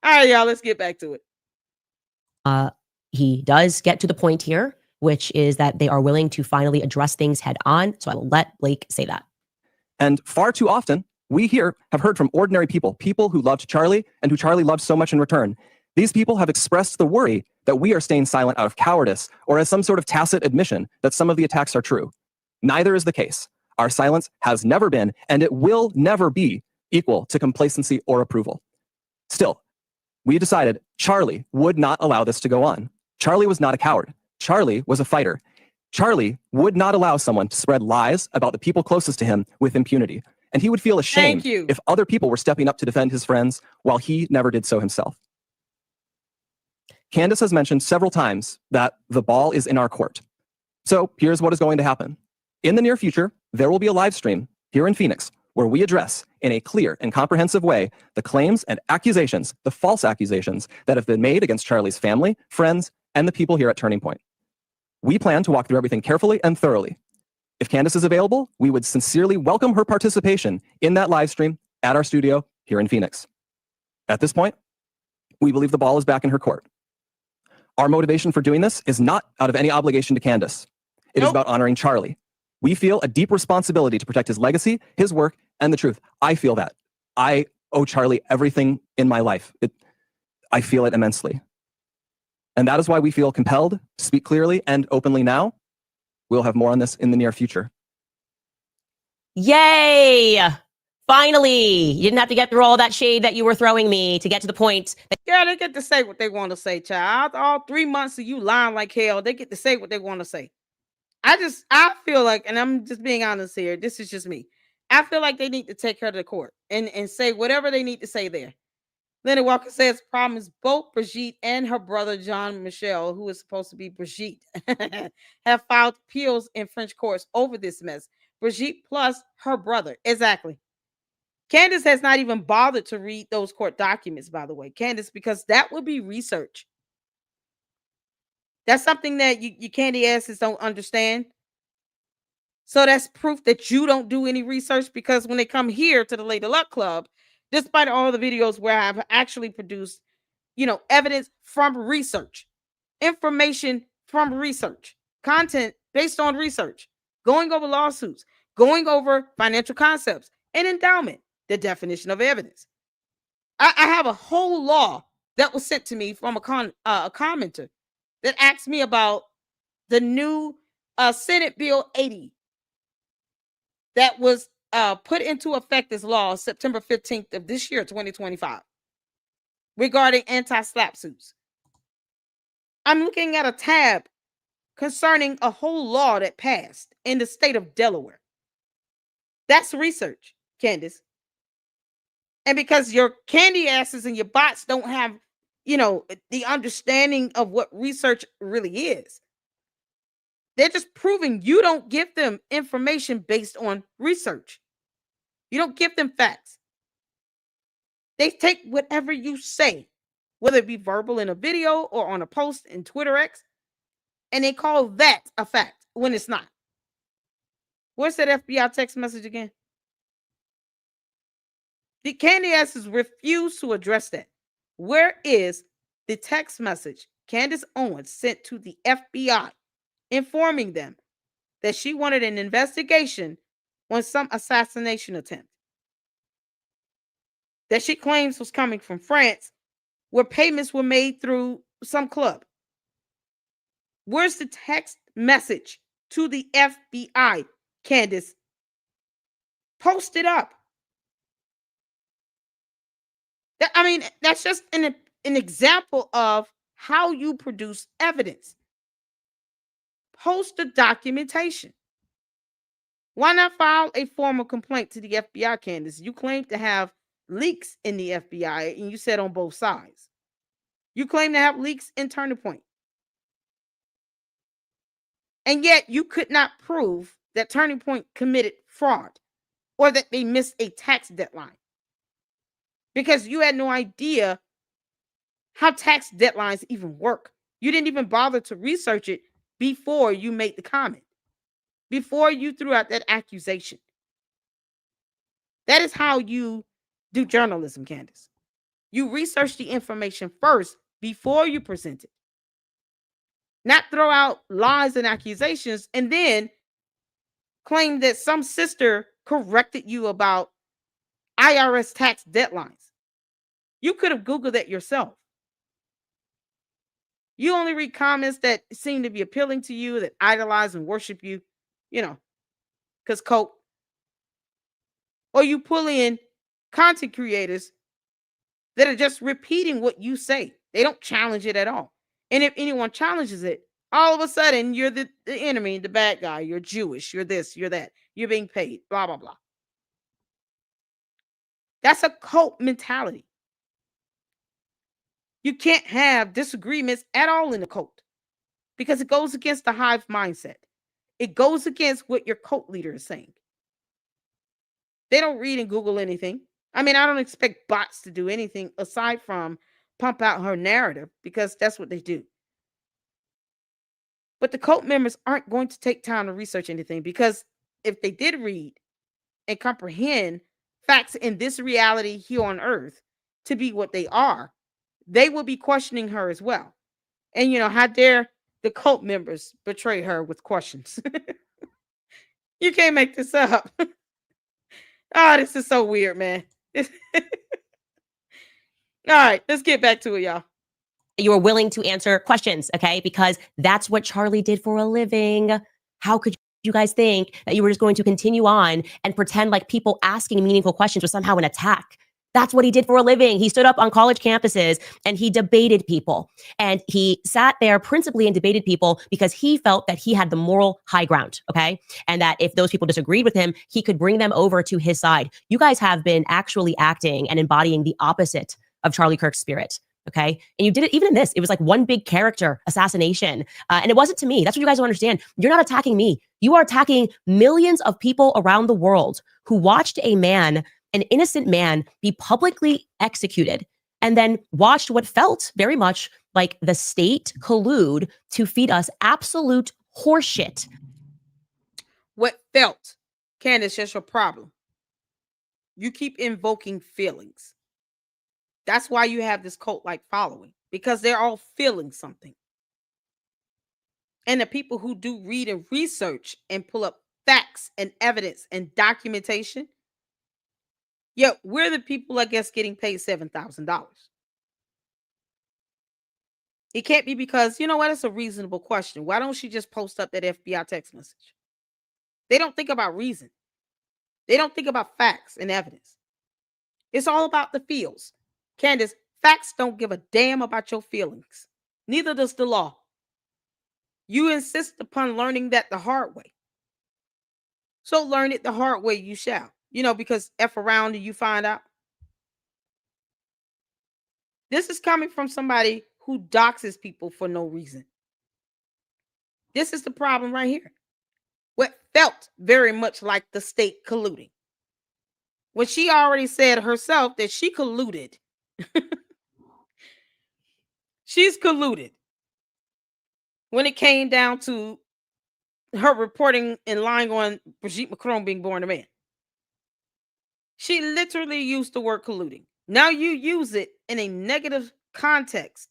All right, y'all. Let's get back to it. He does get to the point here, which is that they are willing to finally address things head on. So I will let Blake say that. And far too often, we here have heard from ordinary people, people who loved Charlie and who Charlie loved so much in return. These people have expressed the worry that we are staying silent out of cowardice or as some sort of tacit admission that some of the attacks are true. Neither is the case. Our silence has never been, and it will never be, equal to complacency or approval. Still, we decided Charlie would not allow this to go on. Charlie was not a coward. Charlie was a fighter. Charlie would not allow someone to spread lies about the people closest to him with impunity. And he would feel ashamed if other people were stepping up to defend his friends while he never did so himself. Candace has mentioned several times that the ball is in our court. So here's what is going to happen. In the near future, there will be a live stream here in Phoenix where we address in a clear and comprehensive way the claims and accusations, the false accusations that have been made against Charlie's family, friends, and the people here at Turning Point. We plan to walk through everything carefully and thoroughly. If Candace is available, we would sincerely welcome her participation in that live stream at our studio here in Phoenix. At this point, we believe the ball is back in her court. Our motivation for doing this is not out of any obligation to Candace. It is about honoring Charlie. We feel a deep responsibility to protect his legacy, his work, and the truth. I feel that. I owe Charlie everything in my life. I feel it immensely. And that is why we feel compelled to speak clearly and openly now. We'll have more on this in the near future. Yay! Finally, you didn't have to get through all that shade that you were throwing me to get to the point. Yeah, they get to say what they want to say, child. All 3 months of you lying like hell, they get to say what they want to say. I feel like, and I'm just being honest here, this is just me. I feel like they need to take her to court and say whatever they need to say there. Leonard Walker says, problem is both Brigitte and her brother, John Michel, who is supposed to be Brigitte, have filed appeals in French courts over this mess. Brigitte plus her brother. Exactly. Candace has not even bothered to read those court documents, by the way. Candace, because that would be research. That's something that you candy asses don't understand. So that's proof that you don't do any research, because when they come here to the Lady Luck Club, despite all the videos where I've actually produced, evidence from research, information from research, content based on research, going over lawsuits, going over financial concepts, and endowment, the definition of evidence. I have a whole law that was sent to me from a commenter that asked me about the new Senate Bill 80 that was put into effect as law September 15th of this year, 2025, regarding anti-SLAPP suits. I'm looking at a tab concerning a whole law that passed in the state of Delaware. That's research, Candace. And because your candy asses and your bots don't have, the understanding of what research really is, They're just proving you don't give them information based on research. You don't give them facts. They take whatever you say, whether it be verbal in a video or on a post in Twitter X, and they call that a fact when it's not. Where's that FBI text message again? The Candace has refused to address that. Where is the text message Candace Owens sent to the FBI informing them that she wanted an investigation on some assassination attempt that she claims was coming from France, where payments were made through some club? Where's the text message to the FBI, Candace? Post it up. That's just an example of how you produce evidence. Post the documentation. Why not file a formal complaint to the FBI, Candace? You claim to have leaks in the FBI, and you said on both sides. You claim to have leaks in Turning Point. And yet you could not prove that Turning Point committed fraud or that they missed a tax deadline because you had no idea how tax deadlines even work. You didn't even bother to research it before you made the comment, before you threw out that accusation. That is how you do journalism, Candace. You research the information first before you present it. Not throw out lies and accusations and then claim that some sister corrected you about IRS tax deadlines. You could have Googled that yourself. You only read comments that seem to be appealing to you, that idolize and worship you, because Coke. Or you pull in content creators that are just repeating what you say. They don't challenge it at all. And if anyone challenges it, all of a sudden you're the enemy, the bad guy. You're Jewish. You're this, you're that. You're being paid, blah, blah, blah. That's a cult mentality. You can't have disagreements at all in a cult because it goes against the hive mindset. It goes against what your cult leader is saying. They don't read and Google anything. I don't expect bots to do anything aside from pump out her narrative because that's what they do. But the cult members aren't going to take time to research anything because if they did read and comprehend facts in this reality here on earth to be what they are, they will be questioning her as well. And how dare the cult members betray her with questions? You can't make this up. Oh, this is so weird, man. All right, let's get back to it, y'all. You were willing to answer questions, okay? Because that's what Charlie did for a living. How could you guys think that you were just going to continue on and pretend like people asking meaningful questions was somehow an attack? That's what he did for a living. He stood up on college campuses and he debated people. And he sat there principally and debated people because he felt that he had the moral high ground, okay? And that if those people disagreed with him, he could bring them over to his side. You guys have been actually acting and embodying the opposite of Charlie Kirk's spirit. Okay. And you did it even in this. It was like one big character assassination. And it wasn't to me. That's what you guys don't understand. You're not attacking me. You are attacking millions of people around the world who watched a man, an innocent man, be publicly executed and then watched what felt very much like the state collude to feed us absolute horseshit. What felt, Candace, that's your problem. You keep invoking feelings. That's why you have this cult-like following, because they're all feeling something. And the people who do read and research and pull up facts and evidence and documentation, we're the people, I guess, getting paid $7,000. It can't be because, you know what, it's a reasonable question. Why don't she just post up that FBI text message? They don't think about reason. They don't think about facts and evidence. It's all about the feels. Candace, facts don't give a damn about your feelings. Neither does the law. You insist upon learning that the hard way. So learn it the hard way you shall. Because F around and you find out. This is coming from somebody who doxes people for no reason. This is the problem right here. What felt very much like the state colluding. When she already said herself that she colluded. She's colluded when it came down to her reporting and lying on Brigitte Macron being born a man. She literally used the word colluding. Now you use it in a negative context,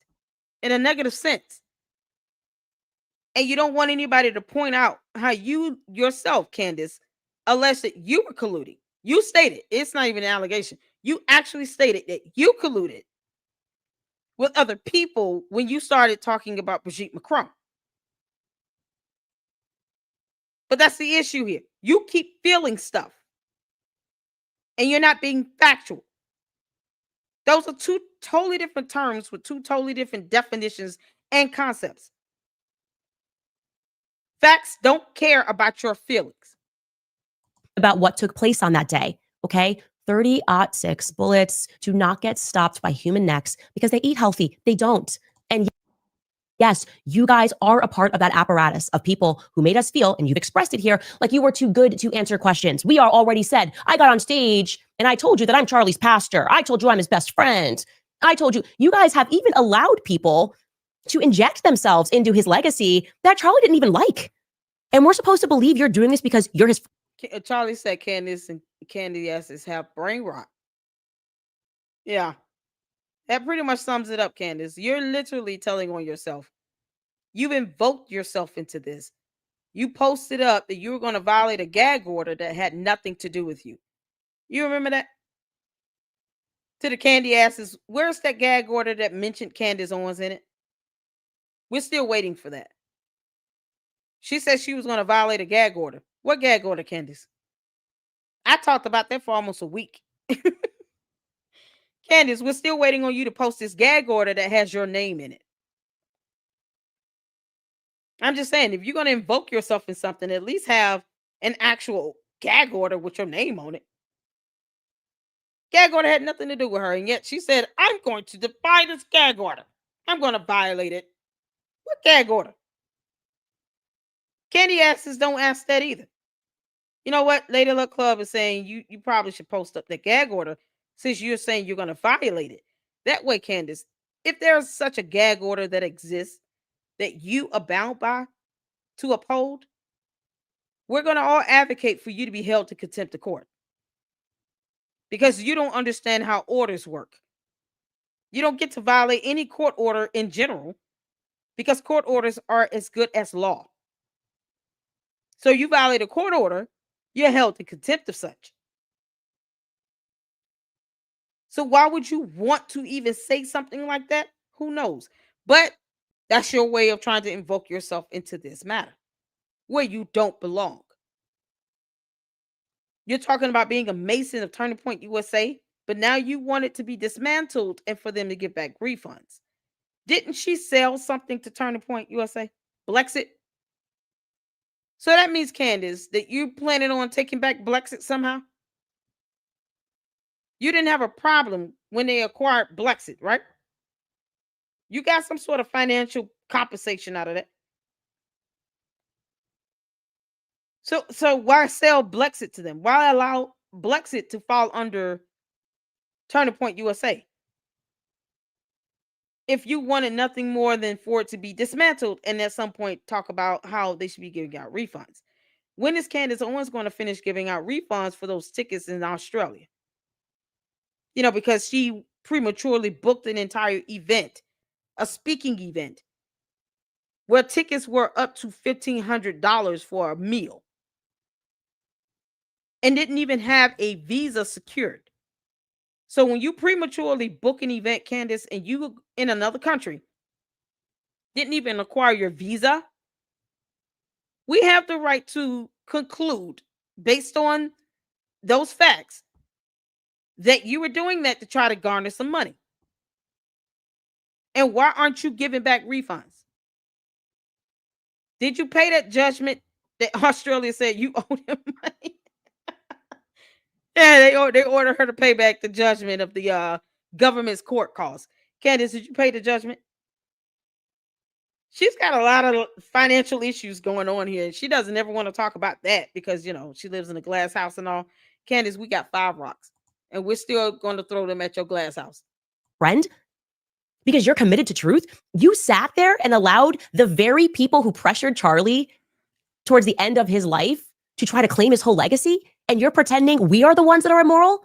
in a negative sense. And you don't want anybody to point out how you yourself, Candace, alleged that you were colluding. You stated, it's not even an allegation. You actually stated that you colluded with other people when you started talking about Brigitte Macron. But that's the issue here. You keep feeling stuff and you're not being factual. Those are two totally different terms with two totally different definitions and concepts. Facts don't care about your feelings. About what took place on that day, okay? 30-06 bullets do not get stopped by human necks because they eat healthy. They don't. And yes, you guys are a part of that apparatus of people who made us feel, and you've expressed it here, like you were too good to answer questions. We are already said, I got on stage and I told you that I'm Charlie's pastor. I told you I'm his best friend. I told you, you guys have even allowed people to inject themselves into his legacy that Charlie didn't even like. And we're supposed to believe you're doing this because you're his. Charlie said Candace and Candace have brain rot. Yeah. That pretty much sums it up, Candace. You're literally telling on yourself. You've invoked yourself into this. You posted up that you were going to violate a gag order that had nothing to do with you. You remember that? To the candy asses, where's that gag order that mentioned Candace Owens in it? We're still waiting for that. She said she was going to violate a gag order. What gag order, Candace? I talked about that for almost a week. Candace, we're still waiting on you to post this gag order that has your name in it. I'm just saying, if you're going to invoke yourself in something, at least have an actual gag order with your name on it. Gag order had nothing to do with her, and yet she said, I'm going to defy this gag order. I'm going to violate it. What gag order? Candy asses don't ask that either. You know what? Lady Luck Club is saying you probably should post up the gag order since you're saying you're going to violate it. That way, Candace, if there's such a gag order that exists that you are bound by to uphold, we're going to all advocate for you to be held to contempt of court. Because you don't understand how orders work. You don't get to violate any court order in general because court orders are as good as law. So you violate a court order, you're held to contempt of such. So why would you want to even say something like that? Who knows? But that's your way of trying to invoke yourself into this matter where you don't belong. You're talking about being a Mason of Turning Point USA, but now you want it to be dismantled and for them to give back refunds. Didn't she sell something to Turning Point USA? Blexit? So that means, Candace, that you planning on taking back Blexit somehow? You didn't have a problem when they acquired Blexit, right? You got some sort of financial compensation out of that. So why sell Blexit to them? Why allow Blexit to fall under Turning Point USA? If you wanted nothing more than for it to be dismantled and at some point talk about how they should be giving out refunds. When is Candace Owens going to finish giving out refunds for those tickets in Australia? You know, because she prematurely booked an entire event, a speaking event, where tickets were up to $1,500 for a meal and didn't even have a visa secured. So when you prematurely book an event, Candace, and you in another country, didn't even acquire your visa, we have the right to conclude based on those facts that you were doing that to try to garner some money. And why aren't you giving back refunds? Did you pay that judgment that Australia said you owed them money? Yeah, they ordered her to pay back the judgment of the government's court costs. Candace, did you pay the judgment? She's got a lot of financial issues going on here. She doesn't ever want to talk about that because, she lives in a glass house and all. Candace, we got 5 rocks and we're still going to throw them at your glass house. Friend, because you're committed to truth, you sat there and allowed the very people who pressured Charlie towards the end of his life to try to claim his whole legacy, and you're pretending we are the ones that are immoral?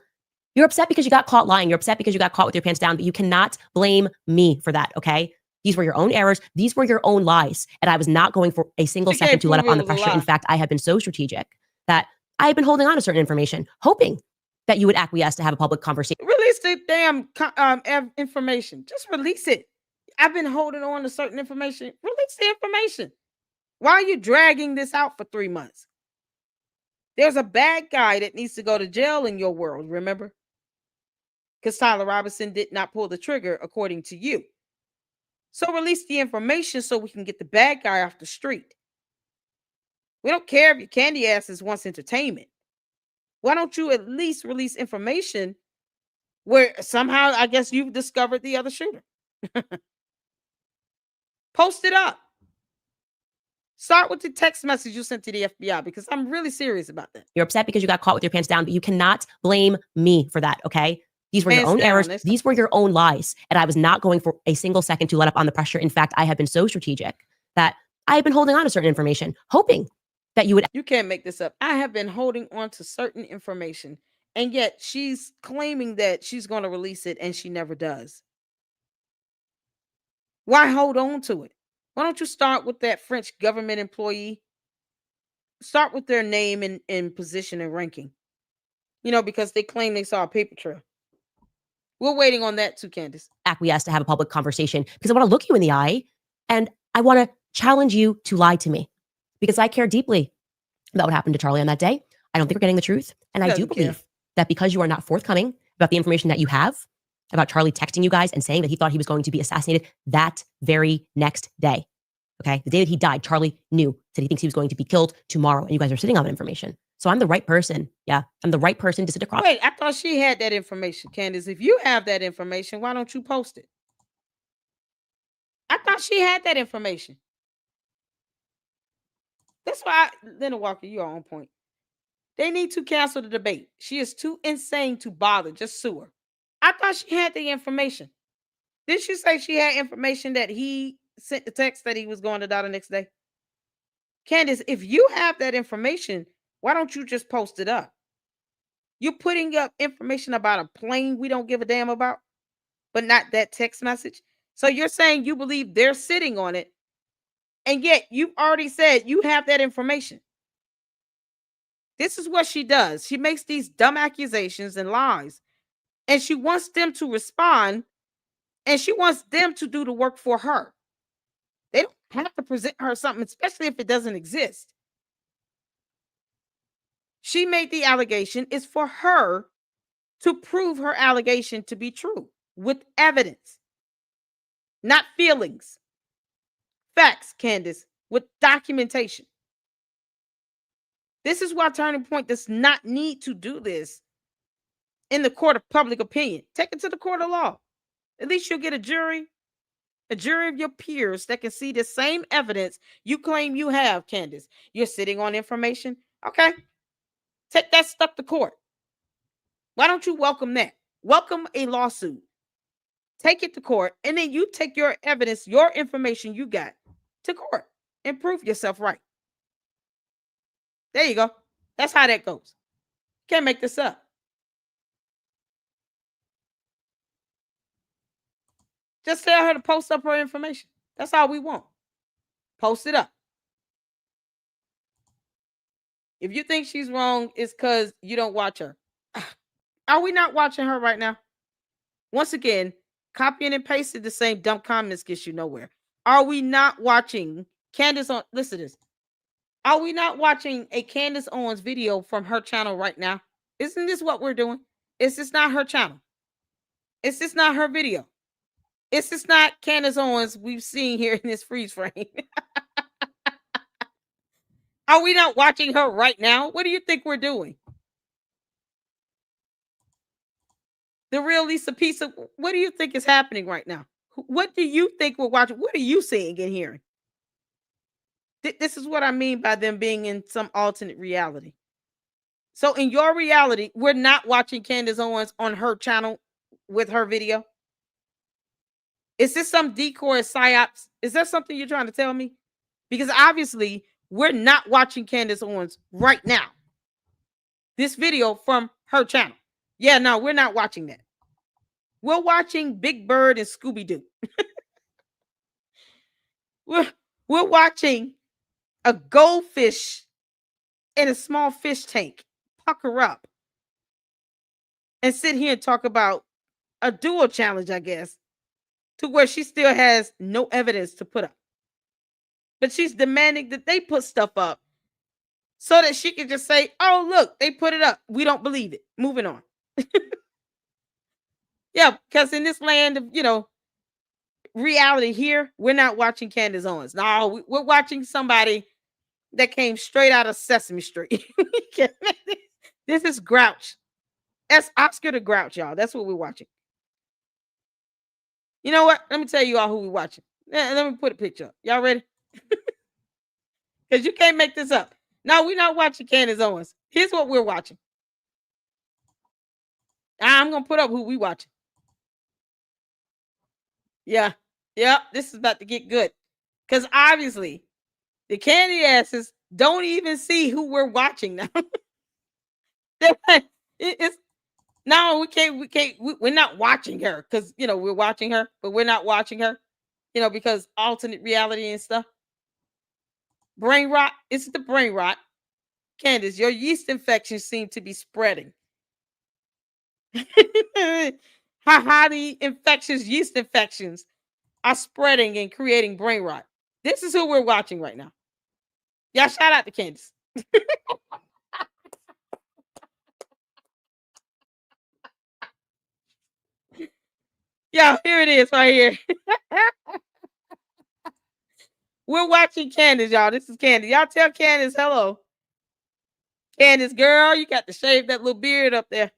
You're upset because you got caught lying. You're upset because you got caught with your pants down, but you cannot blame me for that, okay? These were your own errors. These were your own lies. And I was not going for a single second to let up on the pressure. In fact, I have been so strategic that I have been holding on to certain information, hoping that you would acquiesce to have a public conversation. Release the damn information. Just release it. I've been holding on to certain information. Release the information. Why are you dragging this out for 3 months? There's a bad guy that needs to go to jail in your world, remember? Because Tyler Robinson did not pull the trigger, according to you. So release the information so we can get the bad guy off the street. We don't care if your candy asses wants entertainment. Why don't you at least release information where somehow, I guess, you've discovered the other shooter? Post it up. Start with the text message you sent to the FBI, because I'm really serious about that. You're upset because you got caught with your pants down, but you cannot blame me for that, okay? These were your own errors. These were your own lies. And I was not going for a single second to let up on the pressure. In fact, I have been so strategic that I have been holding on to certain information, hoping that you would. You can't make this up. I have been holding on to certain information, and yet she's claiming that she's going to release it, and she never does. Why hold on to it? Why don't you start with that French government employee? Start with their name and position and ranking. Because they claim they saw a paper trail. We're waiting on that too, Candace. Acquiesce to have a public conversation because I want to look you in the eye and I want to challenge you to lie to me because I care deeply about what happened to Charlie on that day. I don't think we're getting the truth. And I do believe that because you are not forthcoming about the information that you have about Charlie texting you guys and saying that he thought he was going to be assassinated that very next day. Okay. The day that he died, Charlie knew that he thinks he was going to be killed tomorrow. And you guys are sitting on that information. So I'm the right person. Yeah. I'm the right person to sit across. Wait, I thought she had that information, Candace. If you have that information, why don't you post it? I thought she had that information. That's why, Linda Walker, you're on point. They need to cancel the debate. She is too insane to bother. Just sue her. I thought she had the information. Did she say she had information that he sent the text that he was going to die the next day? Candace, if you have that information, why don't you just post it up? You're putting up information about a plane we don't give a damn about, but not that text message. So you're saying you believe they're sitting on it, and yet you've already said you have that information. This is what she does. She makes these dumb accusations and lies, and she wants them to respond, and she wants them to do the work for her. They don't have to present her something, especially if it doesn't exist. She made the allegation. It's for her to prove her allegation to be true with evidence, not feelings. Facts, Candace, with documentation. This is why Turning Point does not need to do this in the court of public opinion. Take it to the court of law. At least you'll get a jury of your peers that can see the same evidence you claim you have, Candace. You're sitting on information. Okay. Take that stuff to court. Why don't you welcome that? Welcome a lawsuit. Take it to court, and then you take your evidence, your information you got to court and prove yourself right. There you go. That's how that goes. Can't make this up. Just tell her to post up her information. That's all we want. Post it up. If you think she's wrong, it's because you don't watch her. Are we not watching her right now? Once again, copying and pasting the same dumb comments gets you nowhere. Are we not watching Candace on? Listen to this. Are we not watching a Candace Owens video from her channel right now? Isn't this what we're doing? Is this not her channel? Is this not her video? Is this not Candace Owens we've seen here in this freeze frame? Are we not watching her right now? What do you think we're doing? The real Lisa Pisa, what do you think is happening right now? What do you think we're watching? What are you seeing and hearing? This is what I mean by them being in some alternate reality. So in your reality, we're not watching Candace Owens on her channel with her video. Is this some decoy psyops? Is that something you're trying to tell me? Because obviously we're not watching Candace Owens right now. This video from her channel. Yeah, no, we're not watching that. We're watching Big Bird and Scooby-Doo. we're watching a goldfish in a small fish tank pucker up and sit here and talk about a dual challenge, I guess, to where she still has no evidence to put up. But she's demanding that they put stuff up so that she can just say, oh, look, they put it up. We don't believe it. Moving on. Yeah, because in this land of, reality here, we're not watching Candace Owens. No, we're watching somebody that came straight out of Sesame Street. This is Grouch. That's Oscar the Grouch, y'all. That's what we're watching. You know what? Let me tell you all who we're watching. Let me put a picture up. Y'all ready? Because you can't make this up. No, we're not watching Candace Owens. Here's what we're watching. I'm going to put up who we watching. Yeah. This is about to get good. Because obviously, the candy asses don't even see who we're watching now. It's no, we can't. We're not watching her because we're watching her, but we're not watching her. Because alternate reality and stuff. Brain rot. It's the brain rot. Candace, your yeast infections seem to be spreading. How the yeast infections are spreading and creating brain rot. This is who we're watching right now. Yeah, shout out to Candace. Yeah, here it is right here. We're watching Candace, y'all. This is Candace. Y'all tell Candace hello. Candace, girl, you got to shave that little beard up there.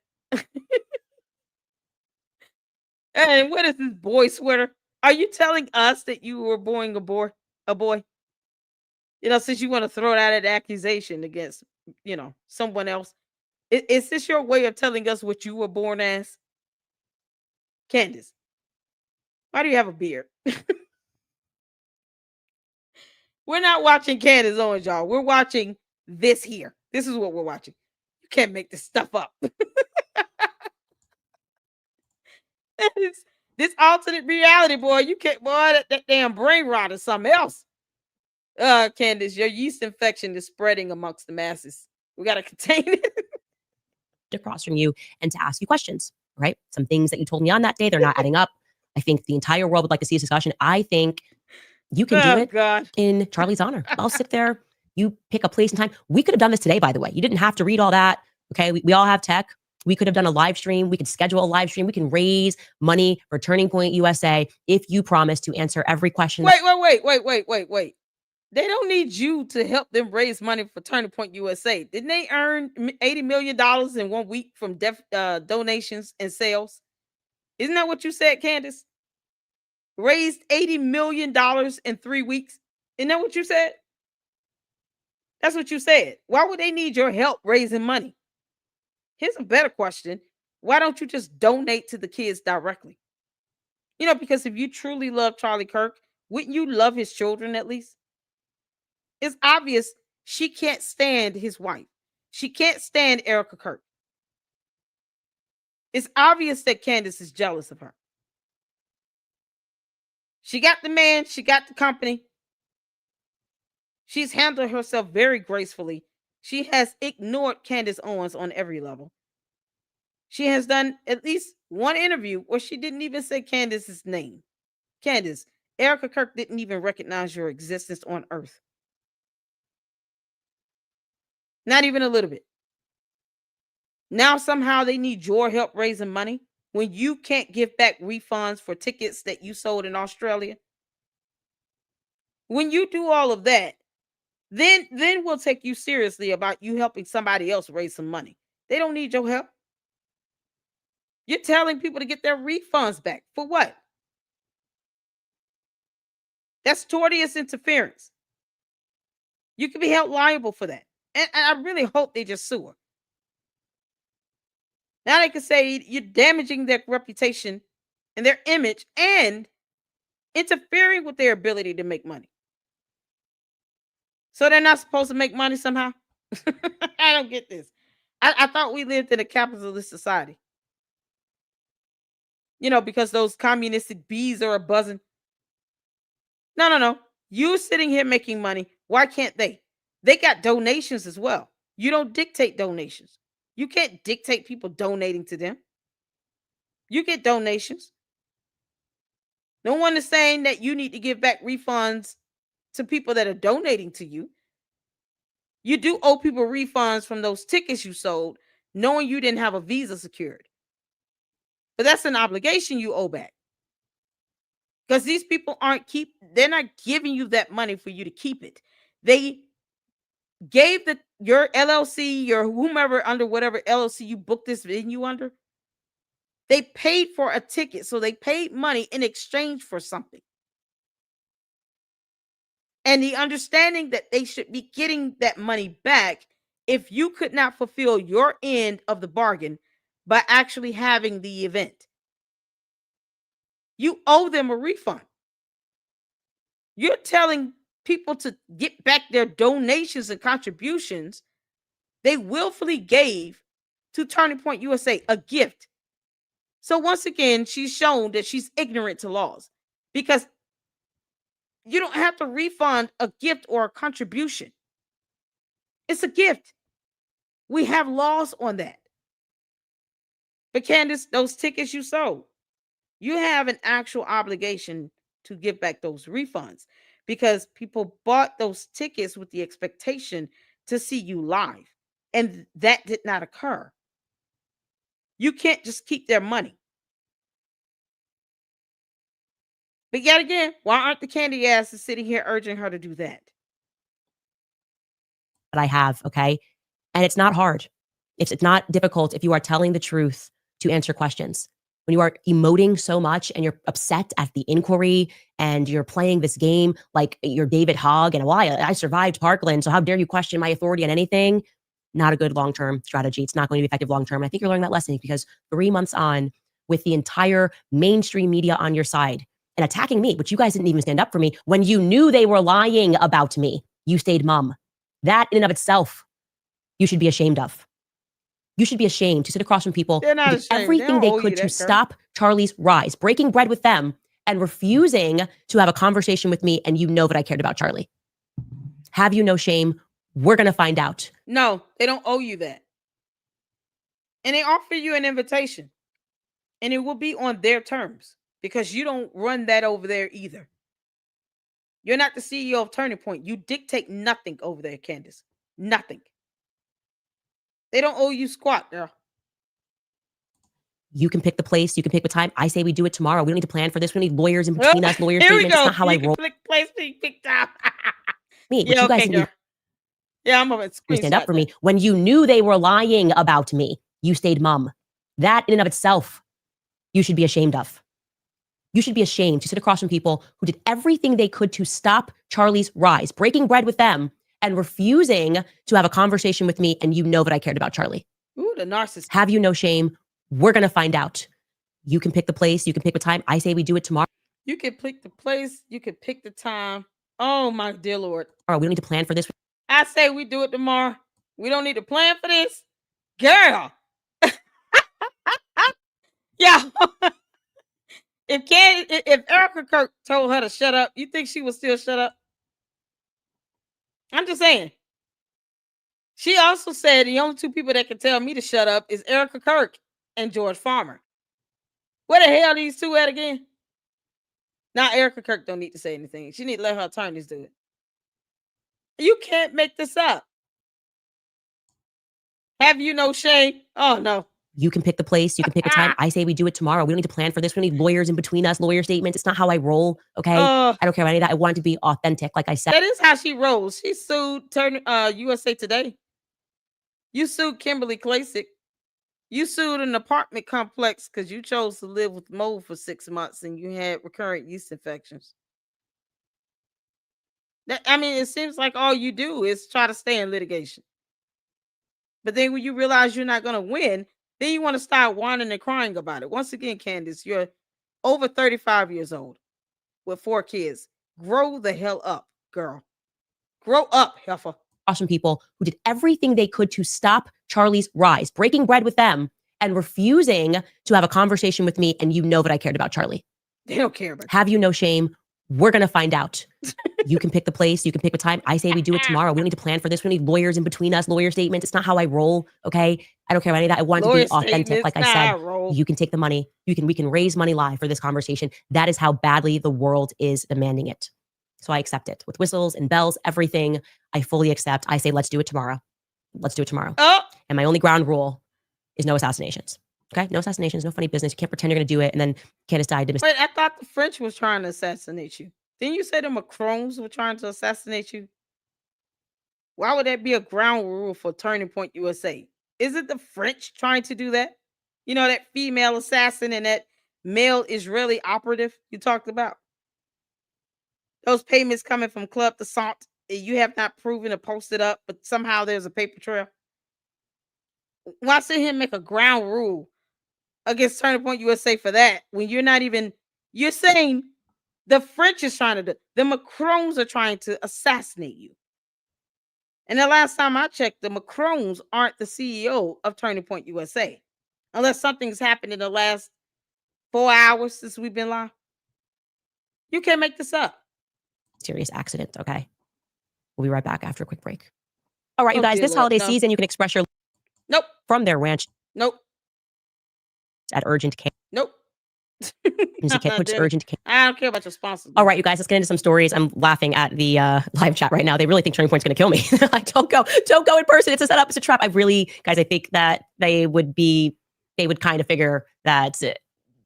And what is this boy sweater? Are you telling us that you were born a boy? Since you want to throw out an accusation against, someone else. Is this your way of telling us what you were born as? Candace, why do you have a beard? We're not watching Candace Owens, y'all. We're watching this here. This is what we're watching. You can't make this stuff up. This alternate reality, boy. You can't, boy, that damn brain rot is something else. Candace, your yeast infection is spreading amongst the masses. We got to contain it. Across from you and to ask you questions, right? Some things that you told me on that day, they're not adding up. I think the entire world would like to see a discussion. I think you can do it in Charlie's honor. I'll sit there. You pick a place and time. We could have done this today, by the way. You didn't have to read all that. Okay. We all have tech. We could have done a live stream. We could schedule a live stream. We can raise money for Turning Point USA if you promise to answer every question. Wait. They don't need you to help them raise money for Turning Point USA. Didn't they earn $80 million in 1 week from donations and sales? Isn't that what you said, Candace? Raised $80 million in 3 weeks. Isn't that what you said? That's what you said. Why would they need your help raising money? Here's a better question. Why don't you just donate to the kids directly? Because if you truly love Charlie Kirk, wouldn't you love his children at least? It's obvious she can't stand his wife. She can't stand Erica Kirk. It's obvious that Candace is jealous of her. She got the man. She got the company. She's handled herself very gracefully. She has ignored Candace Owens on every level. She has done at least one interview where she didn't even say Candace's name. Candace, Erica Kirk didn't even recognize your existence on Earth. Not even a little bit. Now somehow they need your help raising money when you can't give back refunds for tickets that you sold in Australia. When you do all of that, then we'll take you seriously about you helping somebody else raise some money. They don't need your help. You're telling people to get their refunds back. For what? That's tortious interference. You could be held liable for that. And I really hope they just sue her. Now they can say you're damaging their reputation and their image and interfering with their ability to make money. So they're not supposed to make money somehow? I don't get this. I thought we lived in a capitalist society. Because those communistic bees are a buzzing. No. You sitting here making money. Why can't they? They got donations as well. You don't dictate donations. You can't dictate people donating to them. You get donations. No one is saying that you need to give back refunds to people that are donating to you. You do owe people refunds from those tickets you sold, knowing you didn't have a visa secured. But that's an obligation you owe back. Because these people they're not giving you that money for you to keep it. They gave your LLC, your whomever under whatever LLC you booked this venue under, they paid for a ticket. So they paid money in exchange for something. And the understanding that they should be getting that money back if you could not fulfill your end of the bargain by actually having the event. You owe them a refund. You're telling people to get back their donations and contributions they willfully gave to Turning Point USA, a gift. So once again, she's shown that she's ignorant to laws because you don't have to refund a gift or a contribution. It's a gift. We have laws on that. But Candace, those tickets you sold, you have an actual obligation to give back those refunds because people bought those tickets with the expectation to see you live. And that did not occur. You can't just keep their money. But yet again, why aren't the candy asses sitting here urging her to do that? That I have, okay? And it's not hard. It's not difficult if you are telling the truth to answer questions. When you are emoting so much and you're upset at the inquiry and you're playing this game like you're David Hogg and why I survived Parkland, so how dare you question my authority on anything? Not a good long-term strategy. It's not going to be effective long-term. I think you're learning that lesson because 3 months on with the entire mainstream media on your side and attacking me, which you guys didn't even stand up for me when you knew they were lying about me, you stayed mum. That in and of itself, you should be ashamed of. You should be ashamed to sit across from people who did everything they could to stop Charlie's rise, breaking bread with them and refusing to have a conversation with me. And you know that I cared about Charlie. Have you no shame? We're going to find out. No, they don't owe you that. And they offer you an invitation. And it will be on their terms because you don't run that over there either. You're not the CEO of Turning Point. You dictate nothing over there, Candace. Nothing. They don't owe you squat, girl. You can pick the place. You can pick the time. I say we do it tomorrow. We don't need to plan for this. We don't need lawyers in between us. Lawyer statements. It's not how I roll. Pick place. Pick time. Me, but you guys didn't. Yeah, I'm going to stand up for me when you knew they were lying about me. You stayed mum. That in and of itself, you should be ashamed of. You should be ashamed to sit across from people who did everything they could to stop Charlie's rise, breaking bread with them and refusing to have a conversation with me. And you know that I cared about Charlie. Ooh, the narcissist. Have you no shame? We're going to find out. You can pick the place. You can pick the time. I say we do it tomorrow. You can pick the place. You can pick the time. Oh, my dear Lord. We don't need to plan for this. I say we do it tomorrow. We don't need to plan for this. Girl. Yeah. If Erica Kirk told her to shut up, you think she would still shut up? I'm just saying. She also said the only two people that can tell me to shut up is Erica Kirk and George Farmer. Where the hell are these two at again? Now Erica Kirk don't need to say anything. She need to let her attorneys do it. You can't make this up. Have you no shame? Oh, no. You can pick the place. You can pick the time. I say we do it tomorrow. We don't need to plan for this. We don't need lawyers in between us, lawyer statements. It's not how I roll, okay? I don't care about any of that. I want it to be authentic, like I said. That is how she rolls. She sued USA Today. You sued Kimberly Klasick. You sued an apartment complex because you chose to live with mold for 6 months and you had recurrent yeast infections. I mean, it seems like all you do is try to stay in litigation. But then when you realize you're not going to win, then you want to start whining and crying about it. Once again, Candace, you're over 35 years old with 4 kids. Grow the hell up, girl. Grow up, heifer. Awesome people who did everything they could to stop Charlie's rise, breaking bread with them and refusing to have a conversation with me. And you know that I cared about Charlie. They don't care about you. Have you no shame? We're going to find out. You can pick the place. You can pick the time. I say we do it tomorrow. We don't need to plan for this. We don't need lawyers in between us, lawyer statements. It's not how I roll, okay? I don't care about any of that. I want Lawyer to be authentic. Like I said, you can take the money. We can raise money live for this conversation. That is how badly the world is demanding it. So I accept it. With whistles and bells, everything, I fully accept. I say, let's do it tomorrow. Let's do it tomorrow. Oh, And my only ground rule is no assassinations. Okay? No assassinations, no funny business. You can't pretend you're going to do it. And then Candace died. wait, I thought the French was trying to assassinate you. Didn't you say the Macrons were trying to assassinate you? Why would that be a ground rule for Turning Point USA? Is it the French trying to do that? You know, that female assassin and that male Israeli operative you talked about? Those payments coming from Club de Sant, you have not proven or posted up, but somehow there's a paper trail. Why sit here and make a ground rule against Turning Point USA for that when you're not even, you're saying the French is trying to do, the Macrons are trying to assassinate you. And the last time I checked, the Macrons aren't the CEO of Turning Point USA. Unless something's happened in the last 4 hours since we've been live. You can't make this up. Serious accident, okay? We'll be right back after a quick break. All right, you Don't guys, do this that. holiday No. season, you can express your Nope. from their ranch Nope. at urgent care. Nope. Which Dude, urgent care. I don't care about your sponsors. All right, you guys, let's get into some stories. I'm laughing at the live chat right now. They really think Turning Point's going to kill me. Like, don't go in person. It's a setup. It's a trap. I think that they would kind of figure that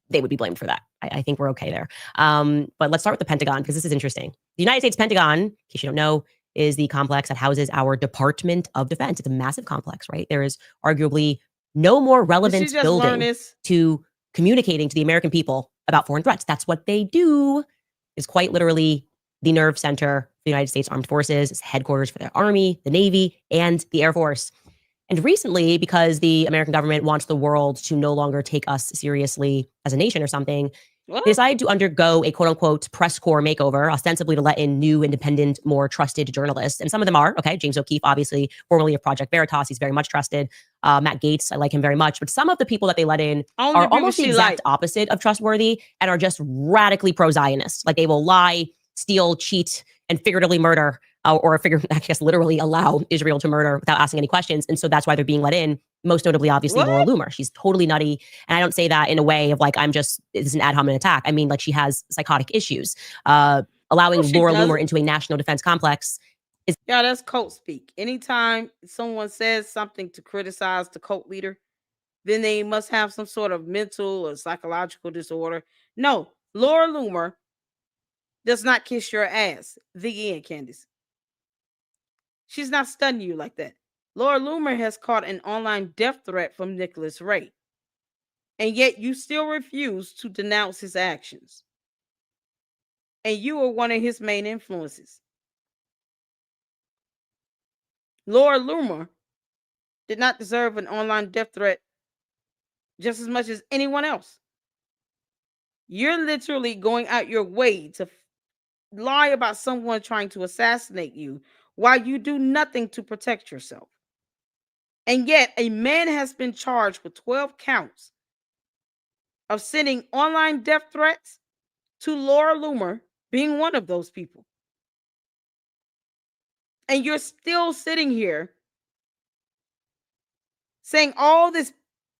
they would be blamed for that. I think we're okay there. But let's start with the Pentagon because this is interesting. The United States Pentagon, in case you don't know, is the complex that houses our Department of Defense. It's a massive complex, right? There is arguably no more relevant building to communicating to the American people about foreign threats. That's what they do. Is quite literally the nerve center for the United States Armed Forces. It's headquarters for the Army, the Navy, and the Air Force. And recently, because the American government wants the world to no longer take us seriously as a nation or something, they decided to undergo a quote-unquote press corps makeover, ostensibly to let in new, independent, more trusted journalists. And some of them are, okay, James O'Keefe, obviously, formerly of Project Veritas, he's very much trusted. Matt Gaetz, I like him very much. But some of the people that they let in are almost the exact opposite of trustworthy and are just radically pro-Zionist. Like they will lie, steal, cheat, and figuratively murder, I guess literally allow Israel to murder without asking any questions. And so that's why they're being let in. Most notably, obviously, Laura Loomer. She's totally nutty. And I don't say that in a way of like, it's an ad hominem attack. I mean, like she has psychotic issues. Allowing Laura Loomer into a national defense complex is... Yeah, that's cult speak. Anytime someone says something to criticize the cult leader, then they must have some sort of mental or psychological disorder. No, Laura Loomer does not kiss your ass. The end, Candace. She's not stunning you like that. Laura Loomer has caught an online death threat from Nicholas Ray. And yet you still refuse to denounce his actions. And you are one of his main influences. Laura Loomer did not deserve an online death threat just as much as anyone else. You're literally going out your way to lie about someone trying to assassinate you while you do nothing to protect yourself. And yet a man has been charged with 12 counts of sending online death threats to Laura Loomer being one of those people. And you're still sitting here saying all this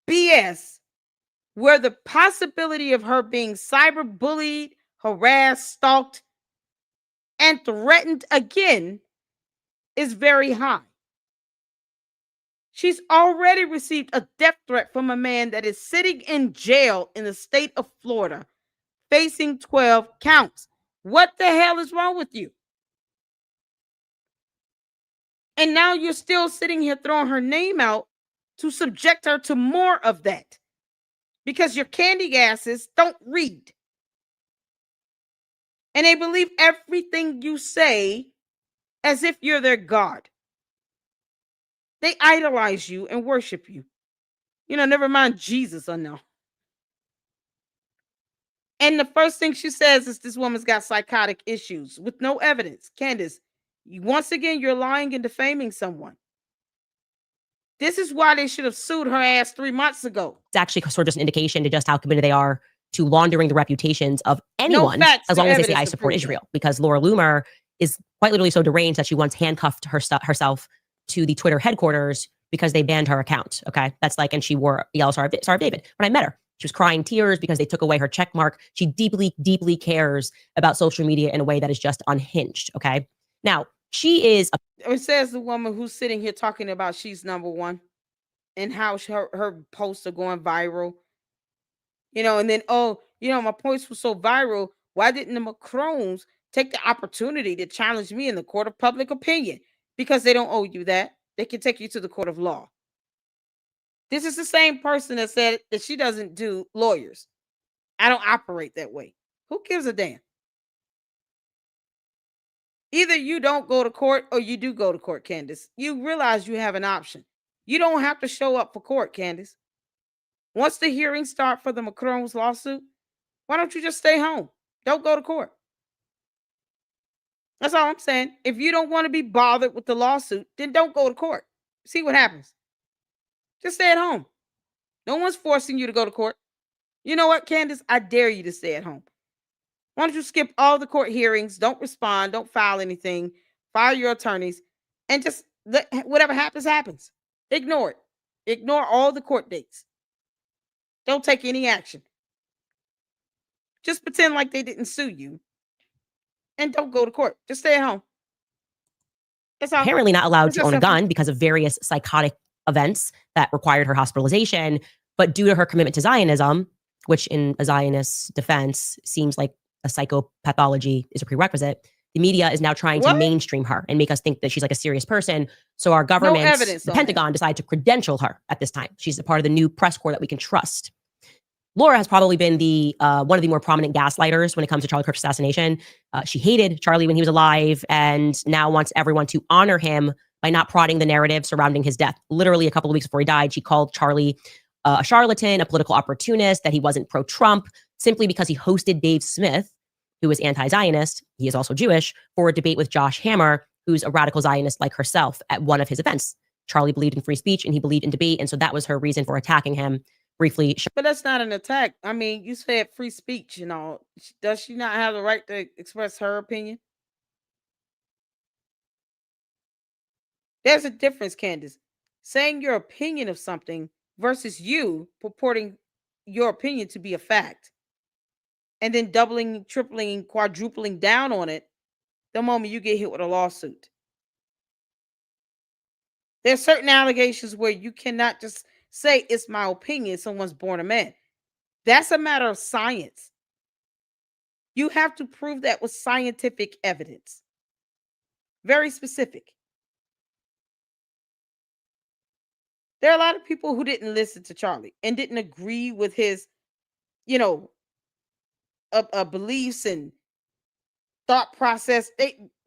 BS where the possibility of her being cyberbullied, harassed, stalked, and threatened again is very high. She's already received a death threat from a man that is sitting in jail in the state of Florida, facing 12 counts. What the hell is wrong with you? And now you're still sitting here throwing her name out to subject her to more of that. Because your candy asses don't read. And they believe everything you say as if you're their God. They idolize you and worship you. Never mind Jesus, I know. And the first thing she says is this woman's got psychotic issues with no evidence. Candace, once again, you're lying and defaming someone. This is why they should have sued her ass 3 months ago. It's actually sort of just an indication to just how committed they are to laundering the reputations of anyone, as long as they say I support Israel. Because Laura Loomer is quite literally so deranged that she once handcuffed herself to the Twitter headquarters because they banned her account. Okay, that's like, and she wore yellow Star of David. When I met her, she was crying tears because they took away her check mark. She deeply, deeply cares about social media in a way that is just unhinged. Okay, now she is. It says the woman who's sitting here talking about she's number one and how her posts are going viral. And then, my posts were so viral. Why didn't the Macrons take the opportunity to challenge me in the court of public opinion? Because they don't owe you that. They can take you to the court of law. This is the same person that said that she doesn't do lawyers. I don't operate that way. Who gives a damn? Either you don't go to court or you do go to court, Candace. You realize you have an option. You don't have to show up for court, Candace. Once the hearings start for the Macron's lawsuit, why don't you just stay home? Don't go to court. That's all I'm saying. If you don't want to be bothered with the lawsuit, then don't go to court. See what happens. Just stay at home. No one's forcing you to go to court. You know what, Candace? I dare you to stay at home. Why don't you skip all the court hearings? Don't respond. Don't file anything. Fire your attorneys. And just let whatever happens, happens. Ignore it. Ignore all the court dates. Don't take any action. Just pretend like they didn't sue you. And don't go to court. Just stay at home. That's all. Apparently not allowed to own a gun because of various psychotic events that required her hospitalization. But due to her commitment to Zionism, which in a Zionist defense seems like a psychopathology is a prerequisite, the media is now trying to mainstream her and make us think that she's like a serious person. So our government, the Pentagon, decided to credential her at this time. She's a part of the new press corps that we can trust. Laura has probably been the one of the more prominent gaslighters when it comes to Charlie Kirk's assassination. She hated Charlie when he was alive and now wants everyone to honor him by not prodding the narrative surrounding his death. Literally a couple of weeks before he died, she called Charlie a charlatan, a political opportunist, that he wasn't pro-Trump simply because he hosted Dave Smith, who is anti-Zionist, he is also Jewish, for a debate with Josh Hammer, who's a radical Zionist like herself, at one of his events. Charlie believed in free speech and he believed in debate, and so that was her reason for attacking him. Briefly. But that's not an attack. I mean, you said free speech and all. Does she not have the right to express her opinion? There's a difference, Candace. Saying your opinion of something versus you purporting your opinion to be a fact. And then doubling, tripling, quadrupling down on it the moment you get hit with a lawsuit. There's certain allegations where you cannot just say it's my opinion someone's born a man. That's a matter of science. You have to prove that with scientific evidence. Very specific. There are a lot of people who didn't listen to Charlie and didn't agree with his, beliefs and thought process.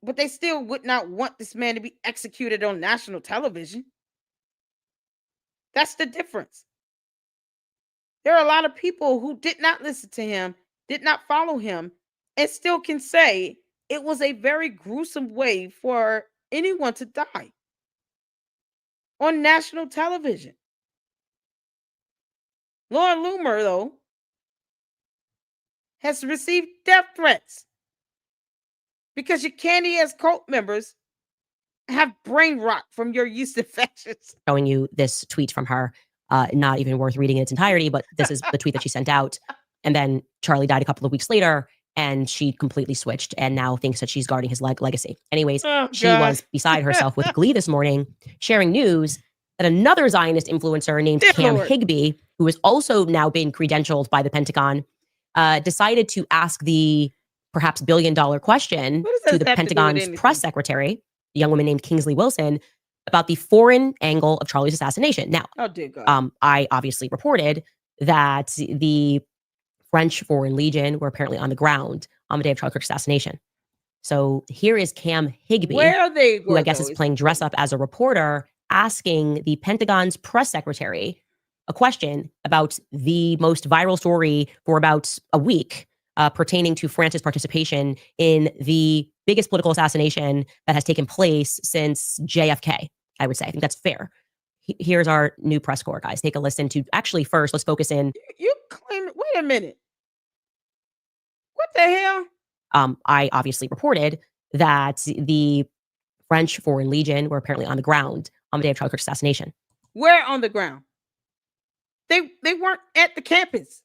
But they still would not want this man to be executed on national television. That's the difference. There are a lot of people who did not listen to him, did not follow him, and still can say it was a very gruesome way for anyone to die on national television. Laura Loomer, though, has received death threats because your candy-ass cult members have brain rot from your yeast infections. Showing you this tweet from her. Not even worth reading in its entirety, but this is the tweet that she sent out. And then Charlie died a couple of weeks later and she completely switched and now thinks that she's guarding his legacy. Anyways, she was beside herself with glee this morning, sharing news that another Zionist influencer named Cam Higbee, who has also now been credentialed by the Pentagon, decided to ask the perhaps billion-dollar question to the Pentagon's press secretary, a young woman named Kingsley Wilson, about the foreign angle of Charlie's assassination. Now, I obviously reported that the French Foreign Legion were apparently on the ground on the day of Charlie Kirk's assassination. So here is Cam Higbee, Where they who were, I guess though, is is playing the dress point. up as a reporter, asking the Pentagon's press secretary a question about the most viral story for about a week pertaining to France's participation in the biggest political assassination that has taken place since JFK, I would say. I think that's fair. Here's our new press corps, guys. Take a listen to, actually, first, let's focus in. You claim, wait a minute. What the hell? I obviously reported that the French Foreign Legion were apparently on the ground on the day of Charlie Kirk's assassination. Where on the ground? They weren't at the campus.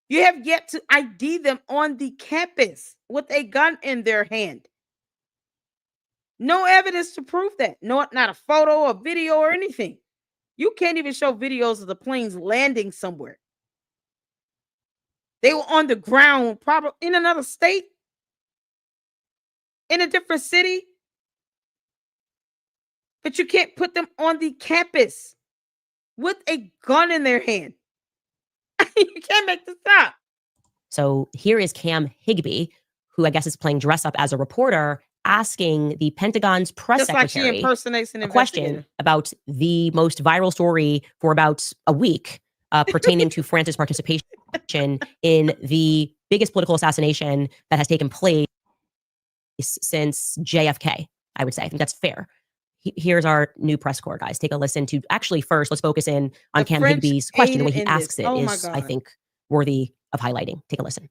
You have yet to ID them on the campus with a gun in their hand. No evidence to prove that. No, not a photo, a video, or anything. You can't even show videos of the planes landing somewhere. They were on the ground, probably in another state, in a different city. But you can't put them on the campus with a gun in their hand. You can't make this up. So here is Cam Higbee, who I guess is playing dress up as a reporter, asking the Pentagon's press Just like she secretary impersonates an a question investigator. about the most viral story for about a week pertaining to France's participation in the biggest political assassination that has taken place since JFK, I would say. I think that's fair. Here's our new press corps, guys. Take a listen to, actually, first, let's focus in on The Cam French Higbee's question. The way aided he in asks this. it Oh my is, I God. think, worthy of highlighting. Take a listen.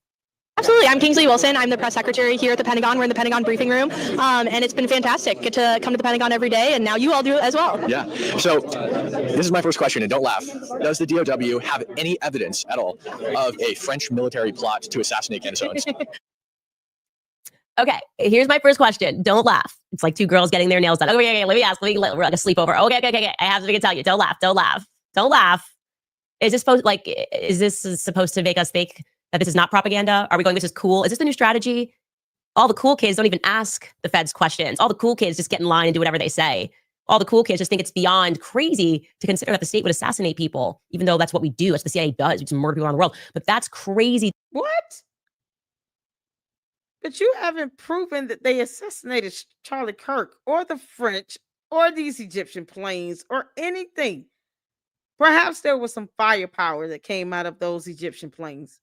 Absolutely. I'm Kingsley Wilson. I'm the press secretary here at the Pentagon. We're in the Pentagon briefing room, and it's been fantastic. Get to come to the Pentagon every day, and now you all do it as well. Yeah. So this is my first question, and don't laugh. Does the DOW have any evidence at all of a French military plot to assassinate Candace Owens? Okay, here's my first question. Don't laugh. It's like two girls getting their nails done. Okay, let me ask. We're like a sleepover. Okay. I have to tell you. Don't laugh. Is this supposed to make us think that this is not propaganda? Are we going, this is cool? Is this the new strategy? All the cool kids don't even ask the feds questions. All the cool kids just get in line and do whatever they say. All the cool kids just think it's beyond crazy to consider that the state would assassinate people, even though that's what we do. That's what the CIA does. We just murder people around the world. But that's crazy. What? But you haven't proven that they assassinated Charlie Kirk or the French or these Egyptian planes or anything. Perhaps there was some firepower that came out of those Egyptian planes.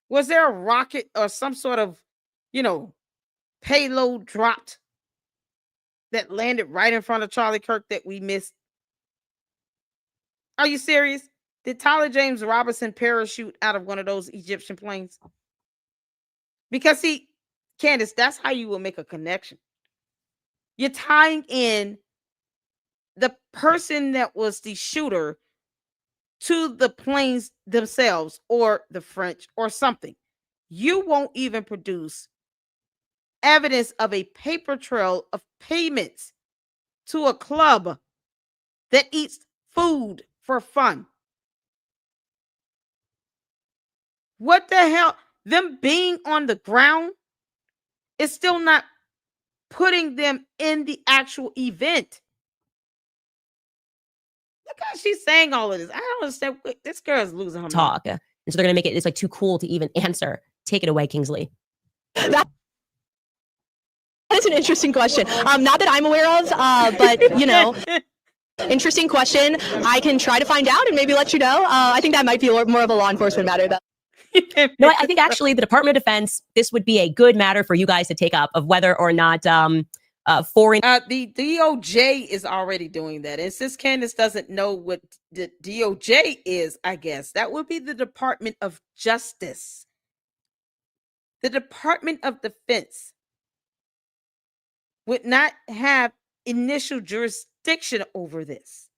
Was there a rocket or some sort of, payload dropped that landed right in front of Charlie Kirk that we missed? Are you serious? Did Tyler James Robinson parachute out of one of those Egyptian planes? Because see, Candace, that's how you will make a connection. You're tying in the person that was the shooter to the planes themselves or the French or something. You won't even produce evidence of a paper trail of payments to a club that eats food for fun. What the hell? Them being on the ground is still not putting them in the actual event. Look how she's saying all of this. I don't understand. This girl is losing her mind. Talk. And so they're going to make it, it's like too cool to even answer. Take it away, Kingsley. That is an interesting question. Not that I'm aware of, but, interesting question. I can try to find out and maybe let you know. I think that might be more of a law enforcement matter, though. No, I think actually the Department of Defense, this would be a good matter for you guys to take up of whether or not foreign. The DOJ is already doing that. And since Candace doesn't know what the DOJ is, I guess that would be the Department of Justice. The Department of Defense would not have initial jurisdiction over this.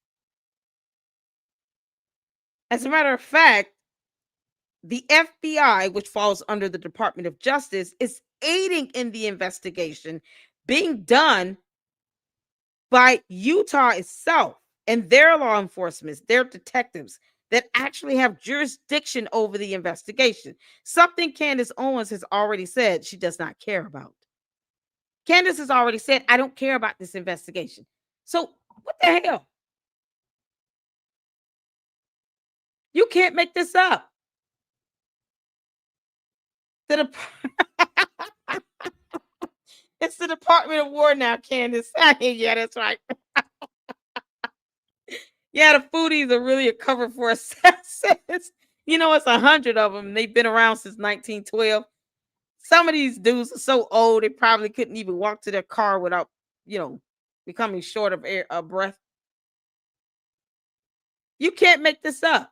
As a matter of fact, the FBI, which falls under the Department of Justice, is aiding in the investigation being done by Utah itself and their law enforcement, their detectives that actually have jurisdiction over the investigation. Something Candace Owens has already said she does not care about. Candace has already said, I don't care about this investigation. So what the hell? You can't make this up. It's the Department of War now, Candace. Yeah, that's right. Yeah, the foodies are really a cover for assassins. You know, it's 100 of them. They've been around since 1912. Some of these dudes are so old they probably couldn't even walk to their car without, becoming short of air, breath. You can't make this up.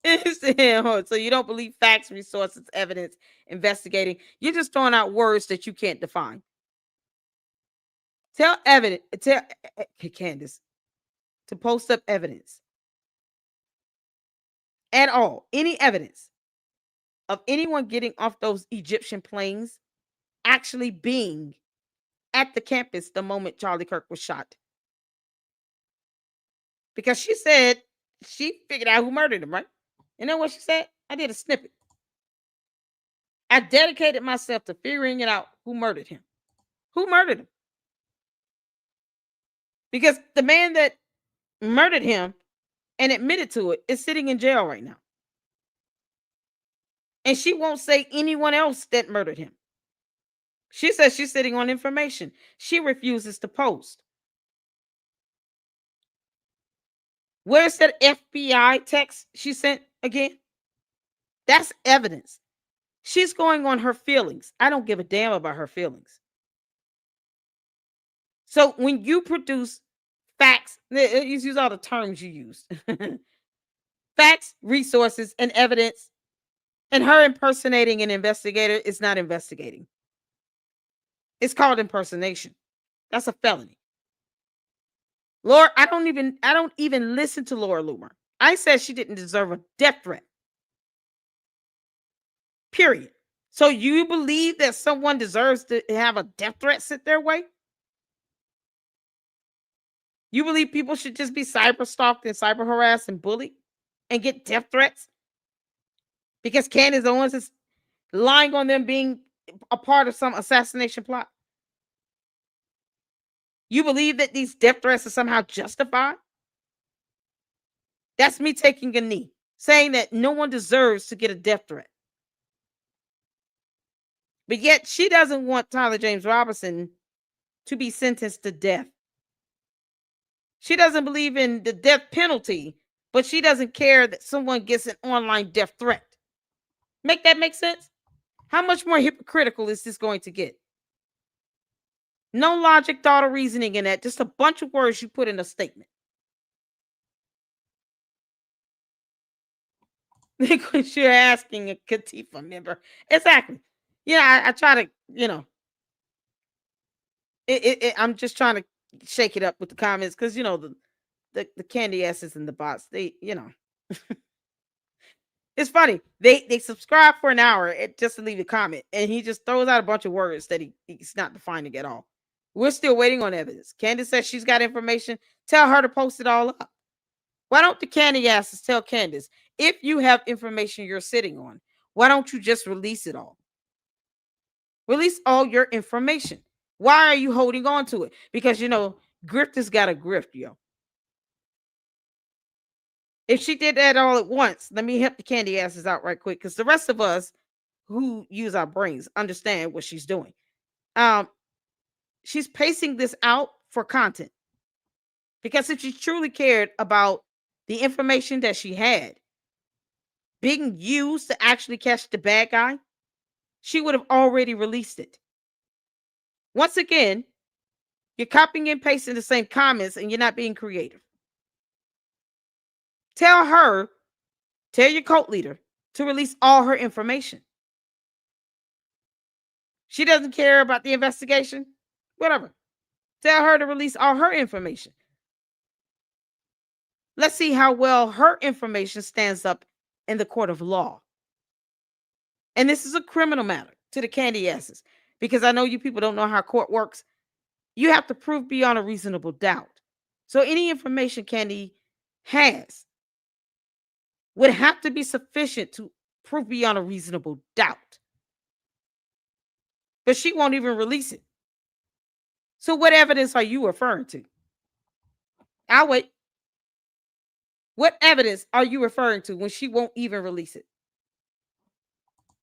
So you don't believe facts, resources, evidence, investigating. You're just throwing out words that you can't define. Tell Candace to post up evidence at all, any evidence of anyone getting off those Egyptian planes actually being at the campus the moment Charlie Kirk was shot. Because she said she figured out who murdered him, right? You know what she said? I did a snippet. I dedicated myself to figuring it out who murdered him. Who murdered him? Because the man that murdered him and admitted to it is sitting in jail right now. And she won't say anyone else that murdered him. She says she's sitting on information. She refuses to post. Where's that FBI text she sent again? That's evidence. She's going on her feelings. I don't give a damn about her feelings. So when you produce facts, you use all the terms you used. Facts, resources, and evidence, and her impersonating an investigator is not investigating. It's called impersonation. That's a felony. Laura, I don't even listen to Laura Loomer. I said she didn't deserve a death threat. Period. So you believe that someone deserves to have a death threat sit their way? You believe people should just be cyber stalked and cyber harassed and bullied and get death threats? Because Candace Owens is lying on them being a part of some assassination plot? You believe that these death threats are somehow justified? That's me taking a knee, saying that no one deserves to get a death threat. But yet she doesn't want Tyler James Robinson to be sentenced to death. She doesn't believe in the death penalty, but she doesn't care that someone gets an online death threat. Make that make sense? How much more hypocritical is this going to get? No logic, thought, or reasoning in that. Just a bunch of words you put in a statement. Because you're asking a Katifa member. Exactly. Yeah, I try to, I'm just trying to shake it up with the comments because, the candy asses in the bots, they, it's funny. They subscribe for an hour just to leave a comment, and he just throws out a bunch of words that he's not defining at all. We're still waiting on evidence. Candace says she's got information. Tell her to post it all up. Why don't the candy asses tell Candace, if you have information you're sitting on, why don't you just release it all? Release all your information. Why are you holding on to it? Because, grifters got a grift, yo. If she did that all at once, let me help the candy asses out right quick, because the rest of us who use our brains understand what she's doing. She's pacing this out for content. Because if she truly cared about the information that she had being used to actually catch the bad guy, she would have already released it. Once again, you're copying and pasting the same comments and you're not being creative. Tell your cult leader to release all her information. She doesn't care about the investigation. Whatever. Tell her to release all her information. Let's see how well her information stands up in the court of law. And this is a criminal matter to the candy asses, because I know you people don't know how court works. You have to prove beyond a reasonable doubt. So any information Candy has would have to be sufficient to prove beyond a reasonable doubt. But she won't even release it. So what evidence are you referring to? I'll wait. What evidence are you referring to when she won't even release it?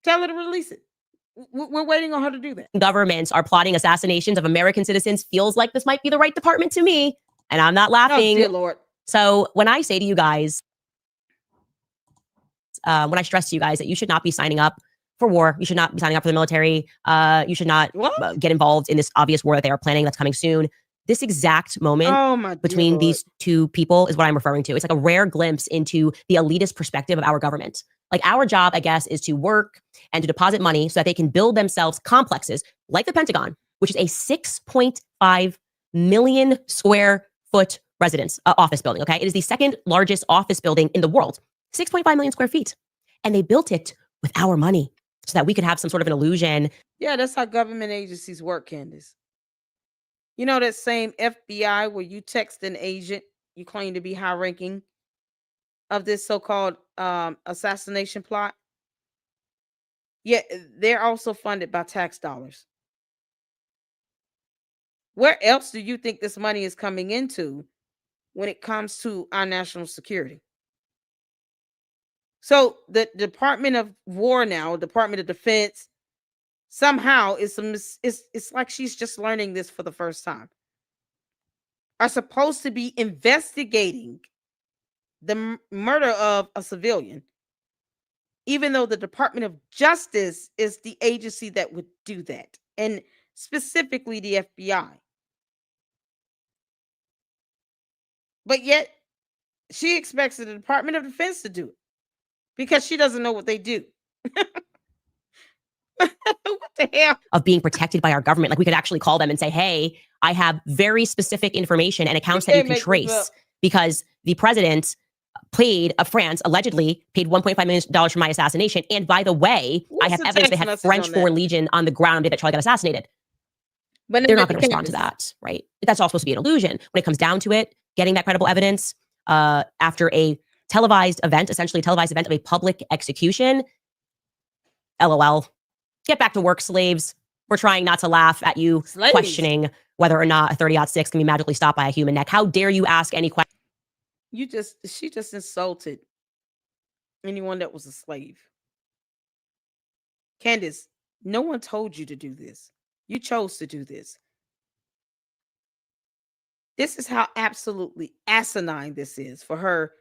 Tell her to release it. We're waiting on her to do that. Governments are plotting assassinations of American citizens feels like this might be the right department to me. And I'm not laughing. Oh, dear Lord. So when I say to you guys, when I stress to you guys that you should not be signing up for war, you should not be signing up for the military, you should not get involved in this obvious war that they are planning that's coming soon. This exact moment between these two people is what I'm referring to. It's like a rare glimpse into the elitist perspective of our government. Like our job, I guess, is to work and to deposit money so that they can build themselves complexes like the Pentagon, which is a 6.5 million square foot residence office building. Okay. It is the second largest office building in the world, 6.5 million square feet. And they built it with our money so that we could have some sort of an illusion. Yeah, that's how government agencies work, Candace. You know that same FBI where you text an agent, you claim to be high ranking of this so-called assassination plot? Yeah, they're also funded by tax dollars. Where else do you think this money is coming into when it comes to our national security? So the Department of War now, Department of Defense, somehow it's like she's just learning this for the first time. Are supposed to be investigating the murder of a civilian, even though the Department of Justice is the agency that would do that, and specifically the FBI. But yet, she expects the Department of Defense to do it because she doesn't know what they do. What the hell? Of being protected by our government. Like we could actually call them and say, hey, I have very specific information and accounts that you can trace because the president allegedly paid $1.5 million for my assassination. And by the way, I have evidence they had French Foreign Legion on the ground on the day that Charlie got assassinated. But they're not going to respond to that, right? That's all supposed to be an illusion. When it comes down to it, getting that credible evidence after a televised event, essentially a televised event of a public execution, LOL. Get back to work, slaves. We're trying not to laugh at you questioning whether or not a 30-06 can be magically stopped by a human neck. How dare you ask any question? She just insulted anyone that was a slave. Candace, no one told you to do this. You chose to do this. This is how absolutely asinine this is for her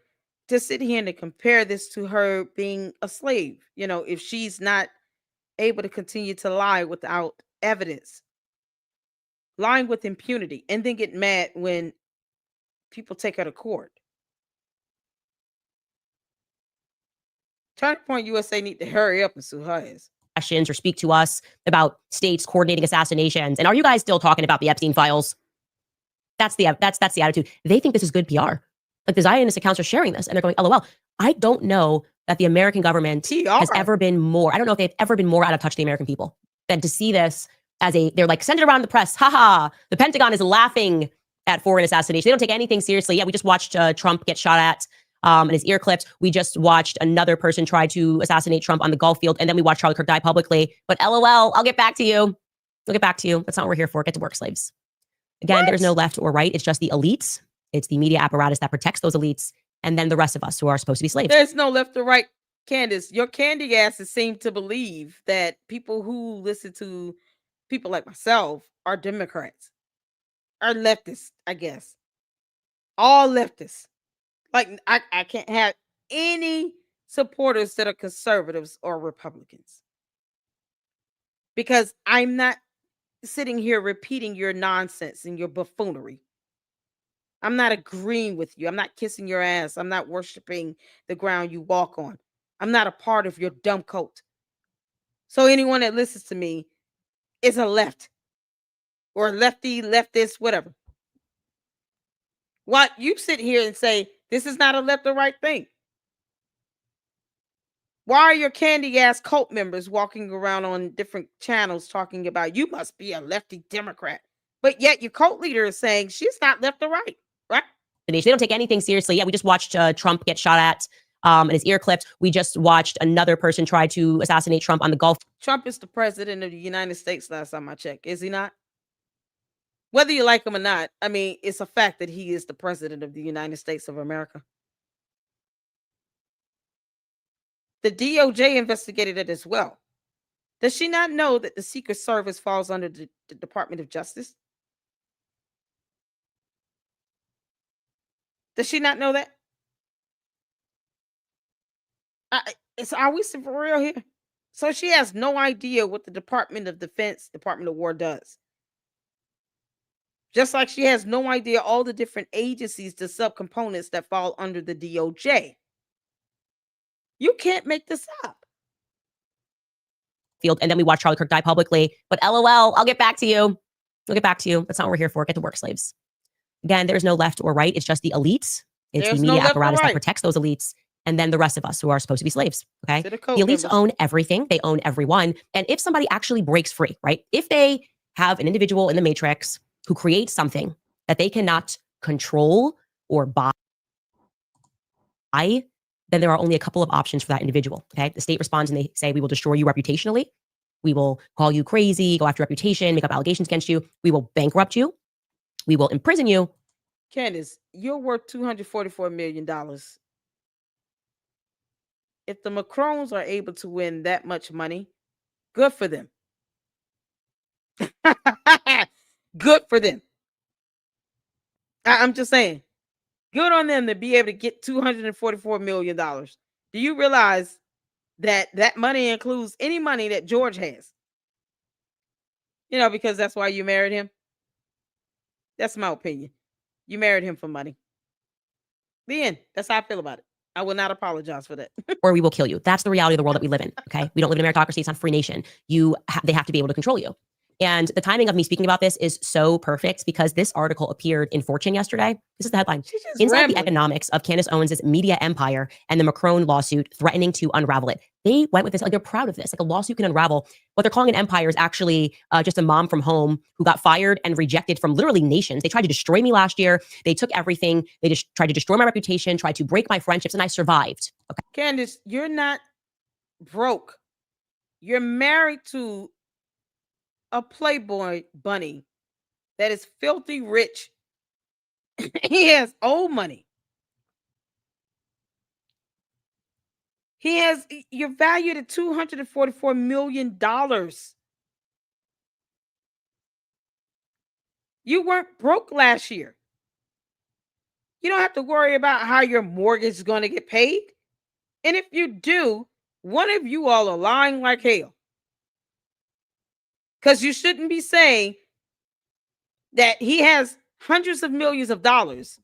to sit here and to compare this to her being a slave. You know, if she's not able to continue to lie without evidence, lying with impunity, and then get mad when people take her to court. Turning Point USA need to hurry up and sue her ass. Questions or speak to us about states coordinating assassinations. And are you guys still talking about the Epstein files? That's the attitude. They think this is good PR. Like the Zionist accounts are sharing this and they're going, LOL. I don't know that the American government has ever been more, I don't know if they've ever been more out of touch with the American people than to see this as they're like, send it around the press. Haha. The Pentagon is laughing at foreign assassination. They don't take anything seriously. Yeah, we just watched Trump get shot at and his ear clipped. We just watched another person try to assassinate Trump on the golf field. And then we watched Charlie Kirk die publicly. But LOL, I'll get back to you. I'll get back to you. That's not what we're here for. Get to work, slaves. Again, there's no left or right. It's just the elites. It's the media apparatus that protects those elites. And then the rest of us who are supposed to be slaves. There's no left or right, Candace. Your candy asses seem to believe that people who listen to people like myself are Democrats, are leftists, I guess. All leftists. Like, I can't have any supporters that are conservatives or Republicans. Because I'm not sitting here repeating your nonsense and your buffoonery. I'm not agreeing with you. I'm not kissing your ass. I'm not worshiping the ground you walk on. I'm not a part of your dumb cult. So anyone that listens to me is a left or lefty, leftist, whatever. What you sit here and say, this is not a left or right thing. Why are your candy ass cult members walking around on different channels talking about you must be a lefty Democrat? But yet your cult leader is saying she's not left or right. Right? They don't take anything seriously. Yeah, we just watched Trump get shot at and his ear clipped. We just watched another person try to assassinate Trump on the golf. Trump is the president of the United States last time I checked. Is he not? Whether you like him or not, I mean, it's a fact that he is the president of the United States of America. The DOJ investigated it as well. Does she not know that the Secret Service falls under the Department of Justice? Does she not know that? Are we for real here? So she has no idea what the Department of Defense, Department of War does. Just like she has no idea all the different agencies, the subcomponents that fall under the DOJ. You can't make this up. Field, and then we watch Charlie Kirk die publicly. But LOL, I'll get back to you. I'll get back to you. That's not what we're here for. Get to work, slaves. Again, there's no left or right. It's just the elites. It's There's the no media left or apparatus that right. protects those elites. And then the rest of us who are supposed to be slaves. Okay. To the The code elites members. own everything. They own everyone. And if somebody actually breaks free, right? If they have an individual in the matrix who creates something that they cannot control or buy, then there are only a couple of options for that individual. Okay. The state responds and they say, we will destroy you reputationally. We will call you crazy, go after reputation, make up allegations against you. We will bankrupt you. We will imprison you. Candace, you're worth $244 million. If the Macrons are able to win that much money, good for them. Good for them. I'm just saying, good on them to be able to get $244 million. Do you realize that money includes any money that George has? You know, because that's why you married him. That's my opinion. You married him for money. The end. That's how I feel about it. I will not apologize for that. Or we will kill you. That's the reality of the world that we live in. Okay. We don't live in a meritocracy. It's not a free nation. They have to be able to control you. And the timing of me speaking about this is so perfect because this article appeared in Fortune yesterday. This is the headline. Inside the economics of Candace Owens' media empire and the Macron lawsuit threatening to unravel it. They went with this, like they're proud of this. Like a lawsuit can unravel. What they're calling an empire is actually just a mom from home who got fired and rejected from literally nations. They tried to destroy me last year. They took everything. They just tried to destroy my reputation, tried to break my friendships, and I survived. Okay. Candace, you're not broke. You're married to a Playboy bunny that is filthy rich. He has old money. You're valued at $244 million. You weren't broke last year. You don't have to worry about how your mortgage is going to get paid. And if you do, one of you all are lying like hell. Because you shouldn't be saying that he has hundreds of millions of dollars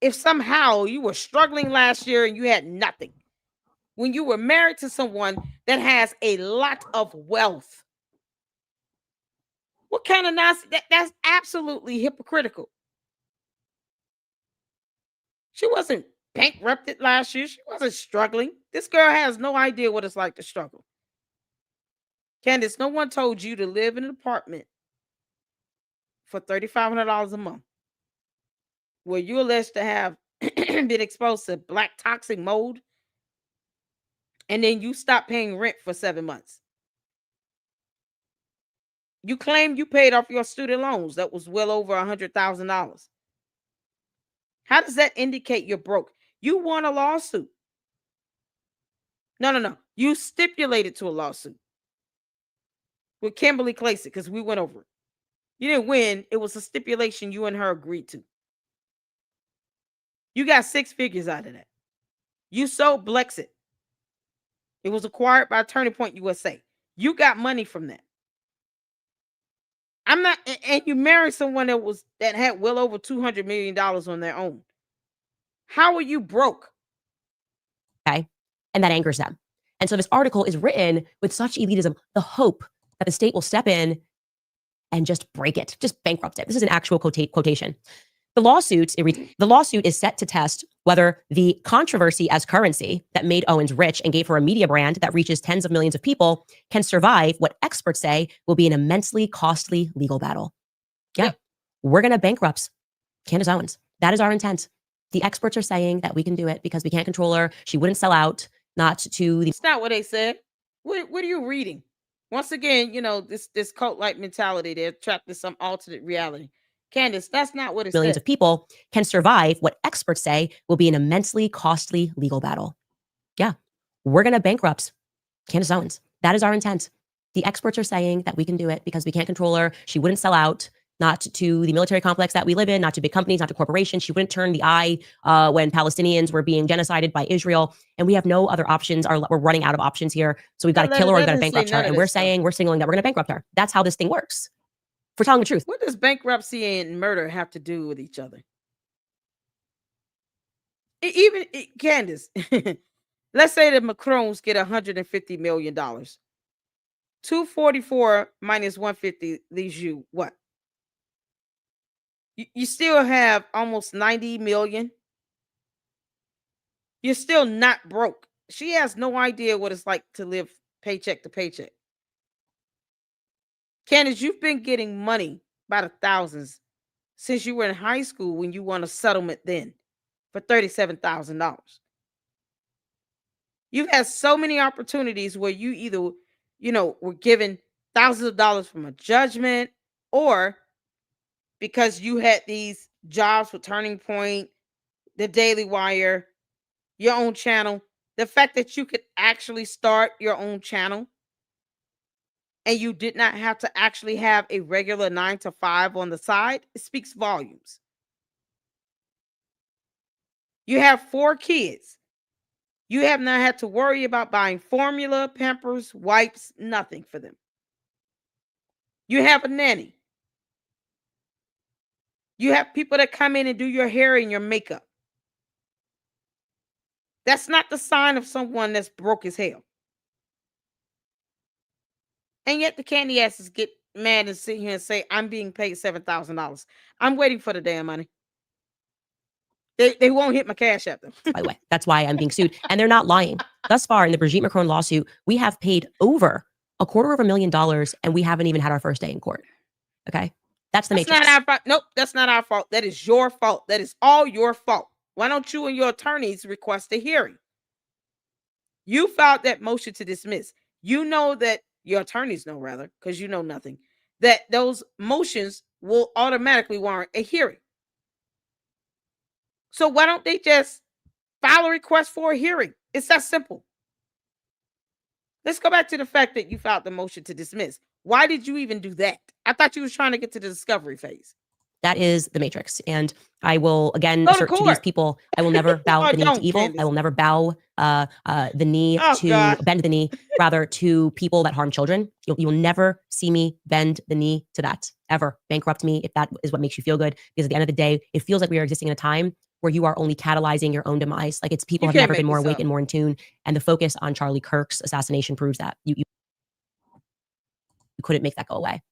if somehow you were struggling last year and you had nothing. When you were married to someone that has a lot of wealth. What kind of nonsense? That's absolutely hypocritical. She wasn't bankrupted last year. She wasn't struggling. This girl has no idea what it's like to struggle. Candace, no one told you to live in an apartment for $3,500 a month where you're alleged to have been exposed to black toxic mold, and then you stop paying rent for 7 months. You claim you paid off your student loans. That was well over $100,000. How does that indicate you're broke? You won a lawsuit. No. You stipulated to a lawsuit with Kimberly Clayson because we went over it. You didn't win. It was a stipulation you and her agreed to. You got 6 figures out of that. You sold Blexit. It was acquired by Turning Point USA. You got money from that. I'm not, and you married someone that had well over $200 million on their own. How are you broke? Okay. And that angers them. And so this article is written with such elitism, the hope that the state will step in and just break it, just bankrupt it. This is an actual quotation. The lawsuit is set to test whether the controversy as currency that made Owens rich and gave her a media brand that reaches tens of millions of people can survive what experts say will be an immensely costly legal battle. Yeah. We're going to bankrupt Candace Owens. That is our intent. The experts are saying that we can do it because we can't control her. She wouldn't sell out, not to the... It's not what they said. What are you reading? Once again, this cult-like mentality, they're trapped in some alternate reality. Candace, that's not what it millions said. of people can survive what experts say will be an immensely costly legal battle. Yeah. We're going to bankrupt Candace Owens. That is our intent. The experts are saying that we can do it because we can't control her. She wouldn't sell out, not to the military complex that we live in, not to big companies, not to corporations. She wouldn't turn the eye when Palestinians were being genocided by Israel. And we have no other options. We're running out of options here. So we've got to kill her or we've got to bankrupt her. And we're signaling that we're going to bankrupt her. That's how this thing works. For telling the truth. What does bankruptcy and murder have to do with each other? Candace, let's say the Macrons get $150 million. 244 minus 150 leaves you what? You still have almost 90 million. You're still not broke. She has no idea what it's like to live paycheck to paycheck. Candace, you've been getting money by the thousands since you were in high school when you won a settlement then for $37,000. You've had so many opportunities where you either, were given thousands of dollars from a judgment, or because you had these jobs with Turning Point, the Daily Wire, your own channel. The fact that you could actually start your own channel and you did not have to actually have a regular 9 to 5 on the side, it speaks volumes. You have 4 kids. You have not had to worry about buying formula, Pampers, wipes, nothing for them. You have a nanny. You have people that come in and do your hair and your makeup. That's not the sign of someone that's broke as hell. And yet the candy asses get mad and sit here and say, I'm being paid $7,000. I'm waiting for the damn money. They won't hit my cash at them. By the way, that's why I'm being sued. And they're not lying. Thus far, in the Brigitte Macron lawsuit, we have paid over $250,000 and we haven't even had our first day in court. Okay? That's the matrix. Not our fault. Nope, that's not our fault. That is your fault. That is all your fault. Why don't you and your attorneys request a hearing? You filed that motion to dismiss. You know that your attorneys know, rather, because you know nothing, that those motions will automatically warrant a hearing. So why don't they just file a request for a hearing? It's that simple. Let's go back to the fact that you filed the motion to dismiss. Why did you even do that? I thought you was trying to get to the discovery phase. That is the matrix. And I will, again, assert to these people, I will never bow the knee to evil. Candace. I will never bow the knee bend the knee, rather, to people that harm children. You will never see me bend the knee to that, ever. Bankrupt me if that is what makes you feel good. Because at the end of the day, it feels like we are existing in a time where you are only catalyzing your own demise. Like, it's people have never been more awake and more in tune. And the focus on Charlie Kirk's assassination proves that. You couldn't make that go away.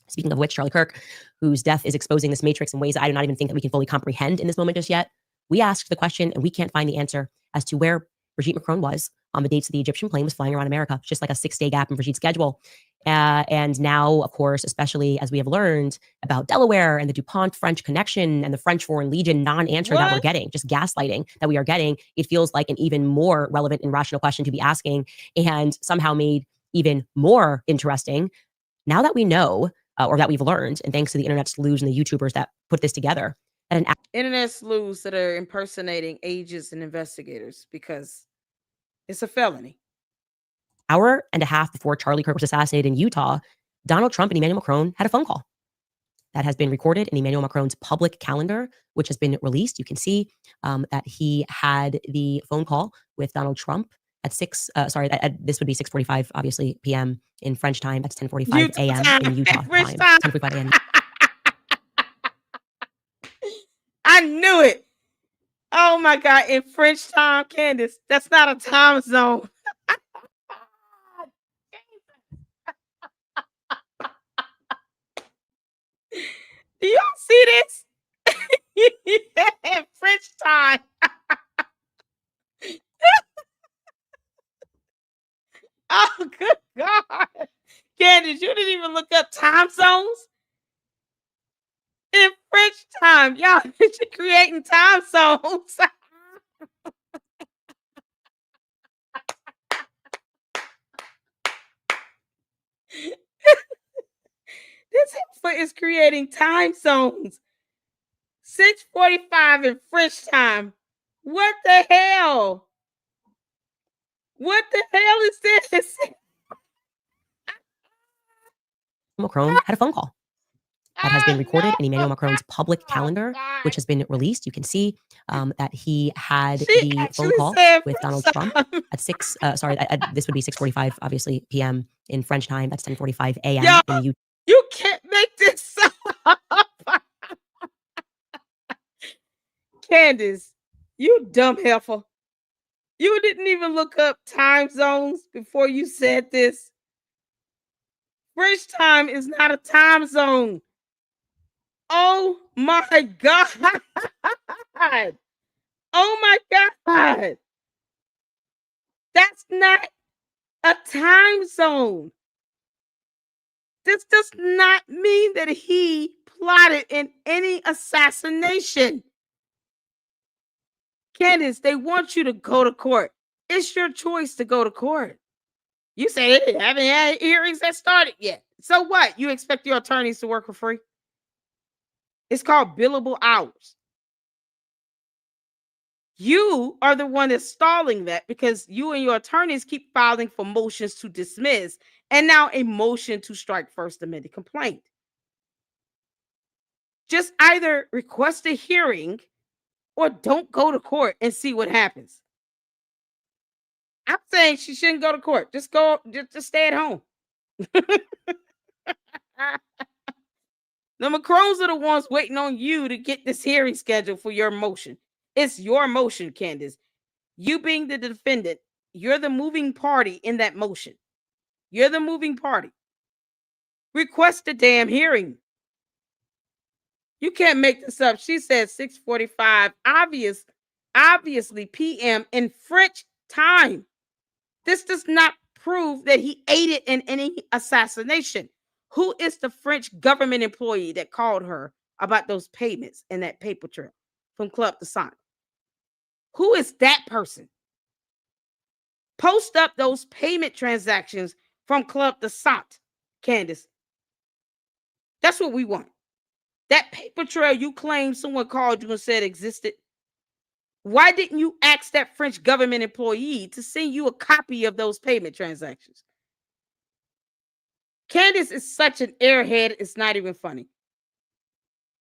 Speaking of which, Charlie Kirk, whose death is exposing this matrix in ways that I do not even think that we can fully comprehend in this moment just yet, we asked the question and we can't find the answer as to where Brigitte Macron was on the dates that the Egyptian plane was flying around America. It's just like a 6-day gap in Brigitte's schedule. And now, of course, especially as we have learned about Delaware and the DuPont French connection and the French Foreign Legion non-answer that we're getting, just gaslighting that we are getting, it feels like an even more relevant and rational question to be asking, and somehow made even more interesting now that we know, or that we've learned, and thanks to the internet sleuths and the YouTubers that put this together, that an internet sleuths that are impersonating agents and investigators, because it's a felony. Hour and a half before Charlie Kirk was assassinated in Utah, Donald Trump and Emmanuel Macron had a phone call that has been recorded in Emmanuel Macron's public calendar, which has been released. You can see that he had the phone call with Donald Trump at this would be 6:45, obviously, p.m. in French time. That's 10:45 a.m. in Utah time. 10:45 a.m. I knew it. Oh my God, in French time, Candace, that's not a time zone. Do y'all see this? In French time. Oh, good God. Candace, you didn't even look up time zones? In French time. Y'all, you're creating time zones. This heifer is creating time zones. 6:45 in French time. What the hell? What the hell is this? Macron had a phone call that has been recorded in Emmanuel Macron's public calendar, which has been released. You can see that he had the phone call with Donald Trump at this would be 6:45, obviously, p.m. in French time. That's 10:45 a.m. in the UK. You can't make this up. Candace, you dumb heifer. You didn't even look up time zones before you said this. French time is not a time zone. Oh my God. Oh my God. That's not a time zone. This does not mean that he plotted in any assassination. Candace, they want you to go to court. It's your choice to go to court. You say they haven't had hearings that started yet. So what? You expect your attorneys to work for free? It's called billable hours. You are the one that's stalling that because you and your attorneys keep filing for motions to dismiss and now a motion to strike First Amendment complaint. Just either request a hearing or don't go to court and see what happens. I'm saying she shouldn't go to court. Just stay at home. The Macrons are the ones waiting on you to get this hearing scheduled for your motion. It's your motion, Candace. You being the defendant, you're the moving party in that motion. You're the moving party. Request a damn hearing. You can't make this up. She said 6:45, obviously p.m. in French time. This does not prove that he aided in any assassination. Who is the French government employee that called her about those payments and that paper trail from Club de Sang? Who is that person? Post up those payment transactions from Club de Sang, Candace. That's what we want. That paper trail you claim someone called you and said existed. Why didn't you ask that French government employee to send you a copy of those payment transactions? Candace is such an airhead, it's not even funny.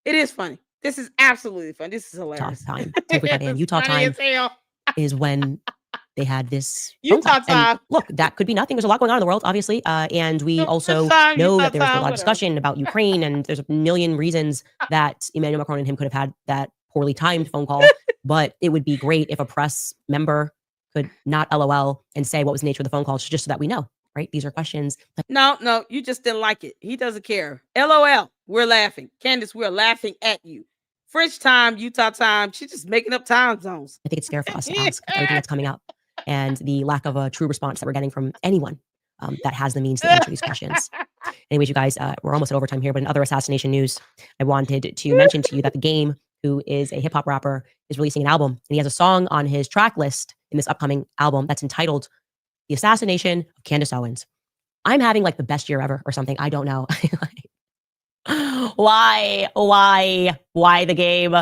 It is funny. This is absolutely funny. This is hilarious. Time. 10:45 a.m. Utah time is when they had this Utah time. And look, that could be nothing. There's a lot going on in the world, obviously. And we also know that there's a lot of discussion about Ukraine, and there's a million reasons that Emmanuel Macron and him could have had that poorly timed phone call. But it would be great if a press member could not LOL and say what was the nature of the phone call, just so that we know, right? These are questions. No, you just didn't like it. He doesn't care. LOL, we're laughing. Candace, we're laughing at you. French time, Utah time. She's just making up time zones. I think it's fair for us to ask everything that's coming up and the lack of a true response that we're getting from anyone that has the means to answer these questions. Anyways, you guys, we're almost at overtime here, but in other assassination news, I wanted to mention to you that The Game, who is a hip hop rapper, is releasing an album, and he has a song on his track list in this upcoming album that's entitled The Assassination of Candace Owens. I'm having like the best year ever or something. I don't know. Why The Game?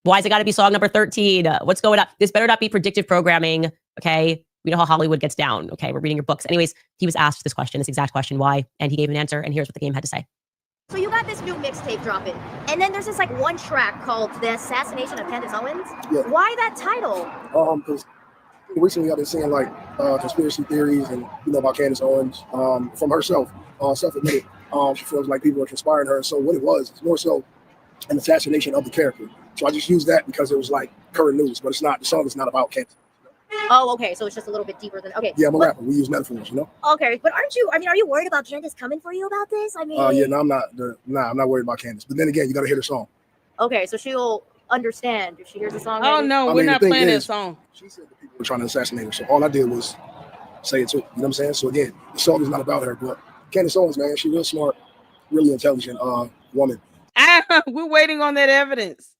Why's it got to be song number 13? What's going on? This better not be predictive programming. Okay. We know how Hollywood gets down. Okay. We're reading your books. Anyways, he was asked this question, this exact question, why? And he gave an answer. And here's what The Game had to say. So you got this new mixtape dropping, and then there's this like one track called The Assassination of Candace Owens. Yeah. Why that title? Because recently I've been seeing like conspiracy theories and about Candace Owens from herself, self-admitted. She feels like people are conspiring her. So what it was, it's more so an assassination of the character. So I just used that because it was like current news, but it's not. The song is not about Candace. Oh, okay. So it's just a little bit deeper than okay. Yeah, I'm a rapper. We use metaphors, Okay, but aren't you? I mean, are you worried about Candace coming for you about this? I mean, yeah, no, I'm not. I'm not worried about Candace. But then again, you got to hear the song. Okay, so she'll understand if she hears the song. Oh no, we're not playing that song. She said that people were trying to assassinate her, so all I did was say it too. You know what I'm saying? So again, the song is not about her, but Candace Owens, man, she's real smart, really intelligent woman. We're waiting on that evidence.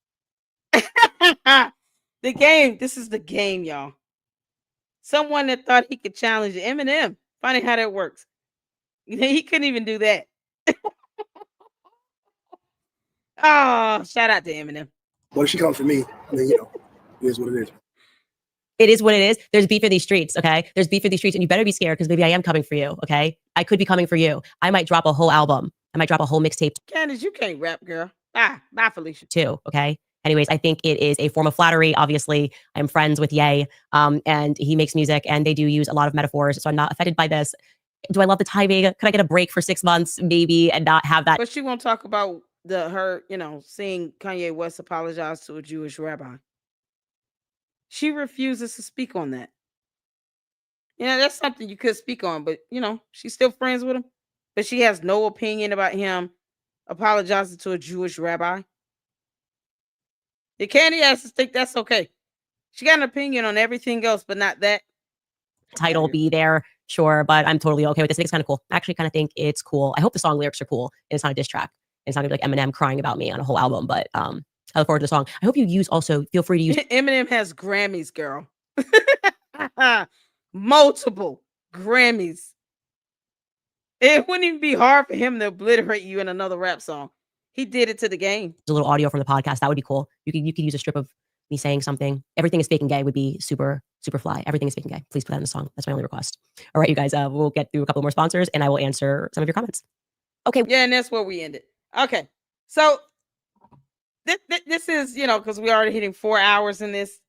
The Game. This is The Game, y'all. Someone that thought he could challenge Eminem. Funny how that works. He couldn't even do that. Oh, shout out to Eminem. Well, if she comes for me, I mean, it is what it is. It is what it is. There's beef in these streets, okay? There's beef in these streets, and you better be scared because maybe I am coming for you, okay? I could be coming for you. I might drop a whole album I might drop a whole mixtape Candace, you can't rap, girl. Bye, Felicia. too. Okay. Anyways, I think it is a form of flattery. Obviously, I'm friends with Ye, and he makes music, and they do use a lot of metaphors, so I'm not offended by this. Do I love the timing? Could I get a break for 6 months, maybe, and not have that? But she won't talk about her, seeing Kanye West apologize to a Jewish rabbi. She refuses to speak on that. That's something you could speak on, but she's still friends with him. But she has no opinion about him apologizing to a Jewish rabbi. The Candy has to think that's okay. She got an opinion on everything else, but not that. Title be there, sure, but I'm totally okay with this. I think it's kind of cool. I actually kind of think it's cool. I hope the song lyrics are cool, and it's not a diss track. It's not gonna be like Eminem crying about me on a whole album, but I look forward to the song. I hope you feel free to use. Eminem has Grammys, girl. Multiple Grammys. It wouldn't even be hard for him to obliterate you in another rap song. He did it to the game. A little audio from the podcast. That would be cool. You could use a strip of me saying something. Everything is fake and gay would be super, super fly. Everything is fake and gay. Please put that in the song. That's my only request. All right, you guys, we'll get through a couple more sponsors and I will answer some of your comments. Okay. Yeah, and that's where we ended. Okay. So this is, because we're already hitting 4 hours in this.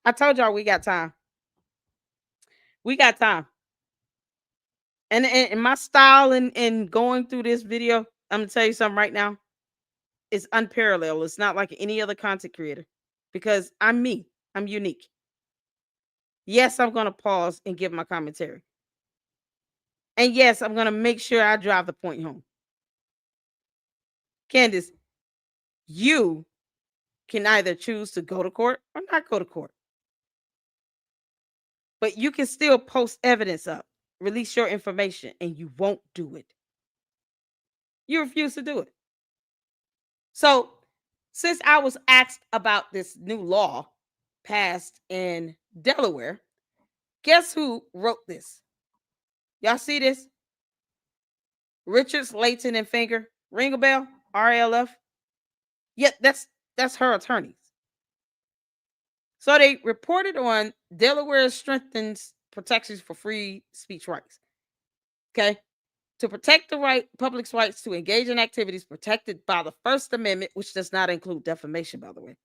I told y'all we got time. We got time. And my style in going through this video, I'm going to tell you something right now. It's unparalleled. It's not like any other content creator because I'm me. I'm unique. Yes, I'm going to pause and give my commentary. And yes, I'm going to make sure I drive the point home. Candace, you can either choose to go to court or not go to court. But you can still post evidence up, release your information, and you won't do it. You refuse to do it. So, since I was asked about this new law passed in Delaware, guess who wrote this? Y'all see this? Richards, Layton, and Finger. Ring a bell? RLF? Yeah, that's her attorneys. So they reported on Delaware strengthens protections for free speech rights. Okay? To protect the public's rights to engage in activities protected by the First Amendment, which does not include defamation, by the way.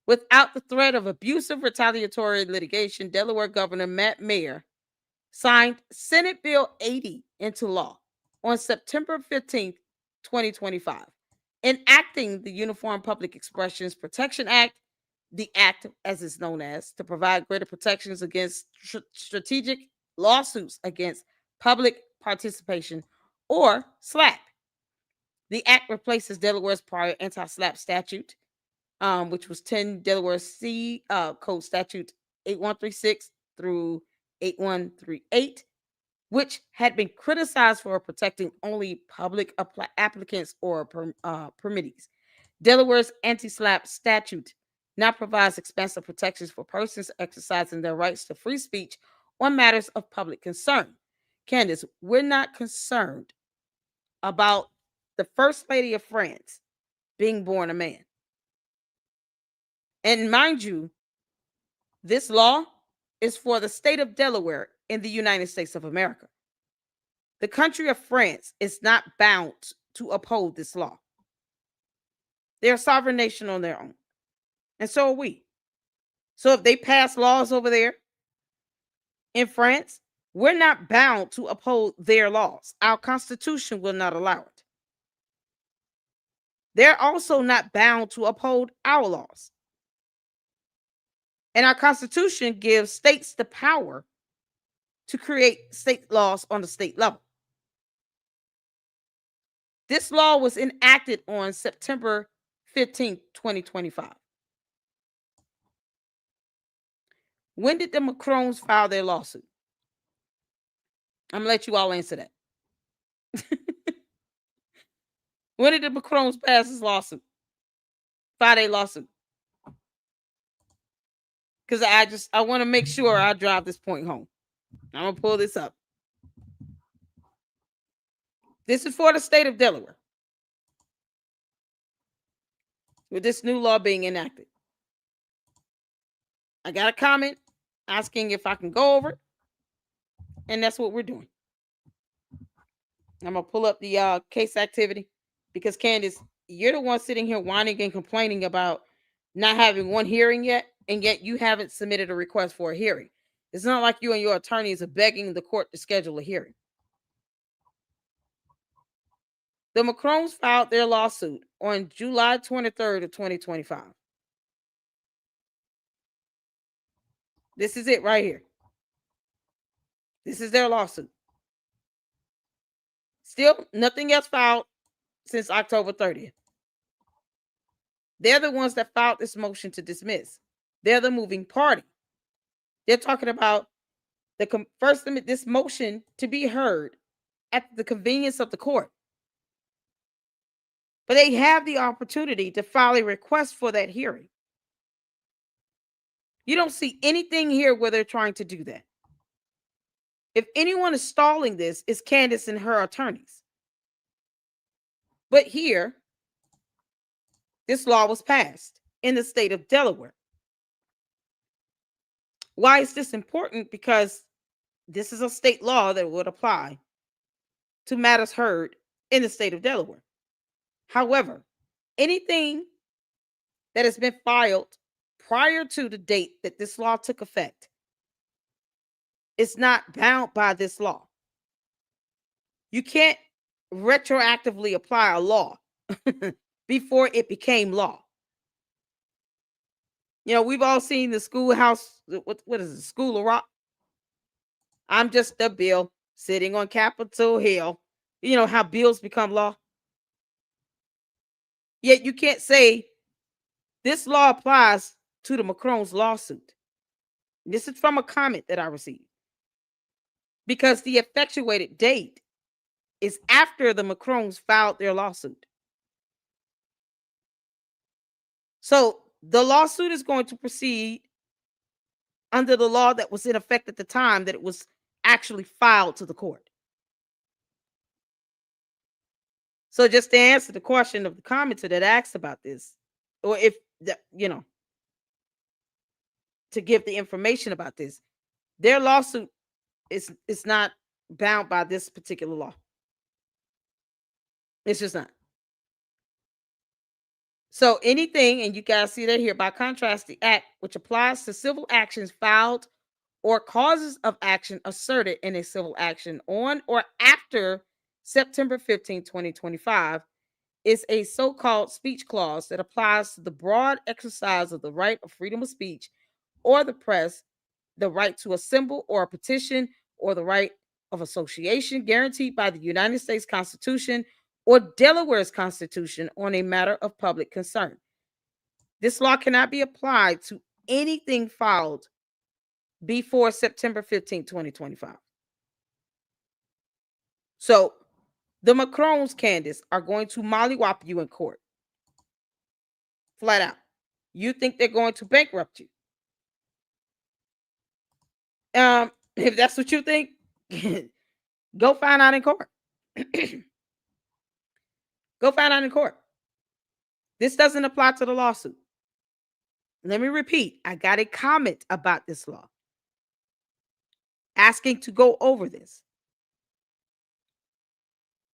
Without the threat of abusive retaliatory litigation, Delaware Governor Matt Mayer signed Senate Bill 80 into law on September 15th, 2025, enacting the Uniform Public Expressions Protection Act, the act as it's known as, to provide greater protections against strategic lawsuits against public participation or SLAPP. The act replaces Delaware's prior anti-SLAPP statute, which was 10 Delaware C Code Statute 8136 through 8138, which had been criticized for protecting only public applicants or permittees. Delaware's anti-SLAPP statute now provides expansive protections for persons exercising their rights to free speech on matters of public concern. Candace, we're not concerned about the First Lady of France being born a man. And mind you, this law is for the state of Delaware in the United States of America. The country of France is not bound to uphold this law. They're a sovereign nation on their own. And so are we. So if they pass laws over there in France, we're not bound to uphold their laws. Our Constitution will not allow it. They're also not bound to uphold our laws. And our Constitution gives states the power to create state laws on the state level. This law was enacted on September 15th, 2025. When did the Macrons file their lawsuit? I'm going to let you all answer that. When did the Macrons pass this lawsuit? File their lawsuit. Because I want to make sure I drive this point home. I'm going to pull this up. This is for the state of Delaware. With this new law being enacted. I got a comment asking if I can go over it. And that's what we're doing. I'm gonna pull up the case activity because Candace, you're the one sitting here whining and complaining about not having one hearing yet, and yet you haven't submitted a request for a hearing. It's not like you and your attorneys are begging the court to schedule a hearing. The Macrones filed their lawsuit on July 23rd of 2025. This is it right here. This is their lawsuit. Still, nothing else filed since October 30th. They're the ones that filed this motion to dismiss. They're the moving party. They're talking about this motion to be heard at the convenience of the court. But they have the opportunity to file a request for that hearing. You don't see anything here where they're trying to do that. If anyone is stalling this, it's Candace and her attorneys. But here, this law was passed in the state of Delaware. Why is this important? Because this is a state law that would apply to matters heard in the state of Delaware. However, anything that has been filed prior to the date that this law took effect is not bound by this law. You can't retroactively apply a law before it became law. You know, we've all seen the schoolhouse, what is it, School of Rock? I'm just a bill sitting on Capitol Hill. You know how bills become law? Yet you can't say this law applies to the Macrones lawsuit. This is from a comment that I received. Because the effectuated date is after the Macrones filed their lawsuit. So the lawsuit is going to proceed under the law that was in effect at the time that it was actually filed to the court. So just to answer the question of the commenter that asked about this, or if, to give the information about this, their lawsuit is not bound by this particular law. It's just not. So anything, and you guys see that here, by contrast, the act which applies to civil actions filed or causes of action asserted in a civil action on or after September 15, 2025, is a so-called speech clause that applies to the broad exercise of the right of freedom of speech or the press, the right to assemble or a petition, or the right of association guaranteed by the United States Constitution or Delaware's Constitution on a matter of public concern. This law cannot be applied to anything filed before September 15, 2025. So the Macrones, Candace, are going to mollywop you in court. Flat out. You think they're going to bankrupt you. If that's what you think, go find out in court. Go find out in court. This doesn't apply to the lawsuit. Let me repeat. I got a comment about this law asking to go over this.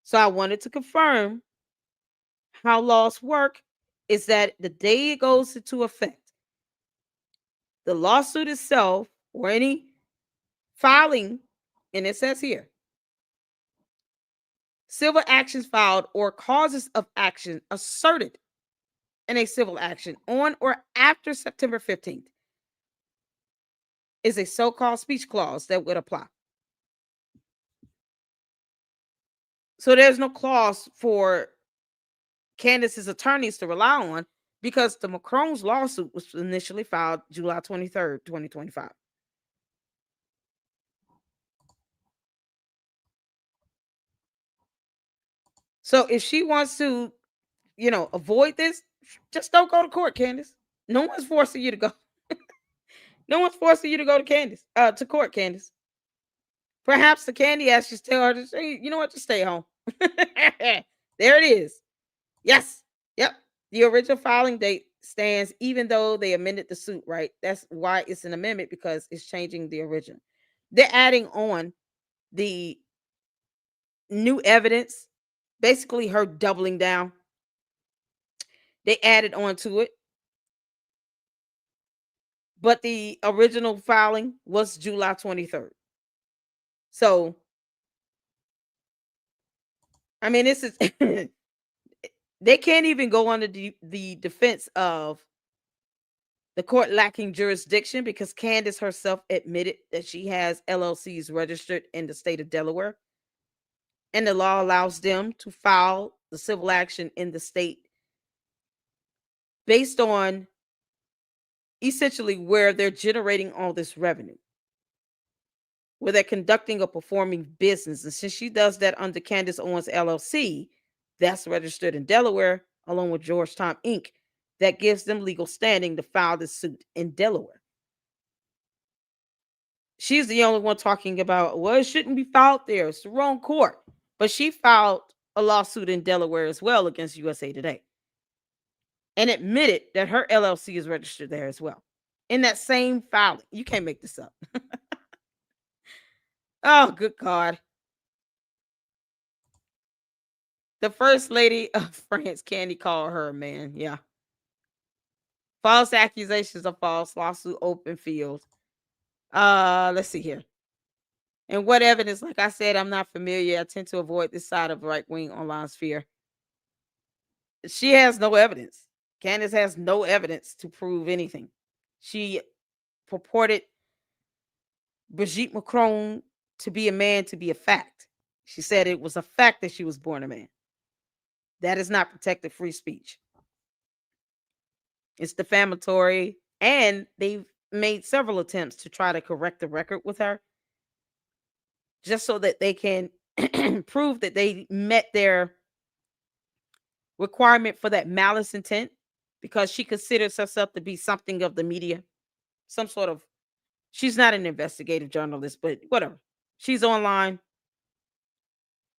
So I wanted to confirm how laws work is that the day it goes into effect, the lawsuit itself or any filing, and it says here, civil actions filed or causes of action asserted in a civil action on or after September 15th is a so-called speech clause that would apply. So there's no clause for Candace's attorneys to rely on because the Macrones lawsuit was initially filed July 23rd, 2025. So if she wants to, avoid this, just don't go to court, Candace. No one's forcing you to go. No one's forcing you to go to court, Candace. Perhaps the Candy ass just tell her to say, you know what, just stay home. There it is. Yes. Yep. The original filing date stands even though they amended the suit, right? That's why it's an amendment, because it's changing the original. They're adding on the new evidence, basically her doubling down. They added on to it. But the original filing was July 23rd. So, I mean, this is they can't even go under the defense of the court lacking jurisdiction because Candace herself admitted that she has LLCs registered in the state of Delaware. And the law allows them to file the civil action in the state based on essentially where they're generating all this revenue, where they're conducting or performing business. And since she does that under Candace Owens LLC, that's registered in Delaware, along with Georgetown Inc., that gives them legal standing to file this suit in Delaware. She's the only one talking about, well, it shouldn't be filed there. It's the wrong court. But she filed a lawsuit in Delaware as well against USA Today and admitted that her LLC is registered there as well. In that same filing. You can't make this up. Oh, good God. The First Lady of France, Candy called her, man. Yeah. False accusations of false lawsuit, open field. Let's see here. And what evidence? Like I said, I'm not familiar. I tend to avoid this side of right-wing online sphere. She has no evidence. Candace has no evidence to prove anything. She purported Brigitte Macron to be a man to be a fact. She said it was a fact that she was born a man. That is not protected free speech. It's defamatory, and they've made several attempts to try to correct the record with her just so that they can prove that they met their requirement for that malice intent, because she considers herself to be something of the media, some sort of, she's not an investigative journalist, but whatever. She's online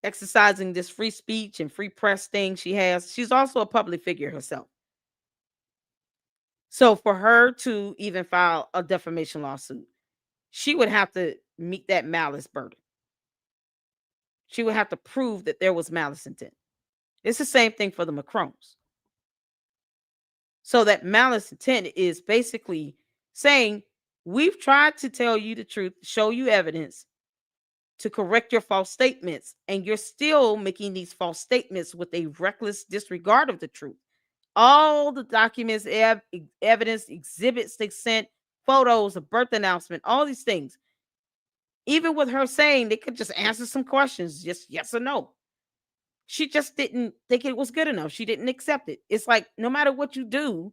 exercising this free speech and free press thing she has. She's also a public figure herself. So for her to even file a defamation lawsuit, she would have to meet that malice burden. She would have to prove that there was malice intent. It's the same thing for the Macrons. So that malice intent is basically saying, we've tried to tell you the truth, show you evidence to correct your false statements, and you're still making these false statements with a reckless disregard of the truth. All the documents, evidence, exhibits they sent, photos, a birth announcement, all these things. Even with her saying they could just answer some questions, just yes or no. She just didn't think it was good enough. She didn't accept it. It's like, no matter what you do,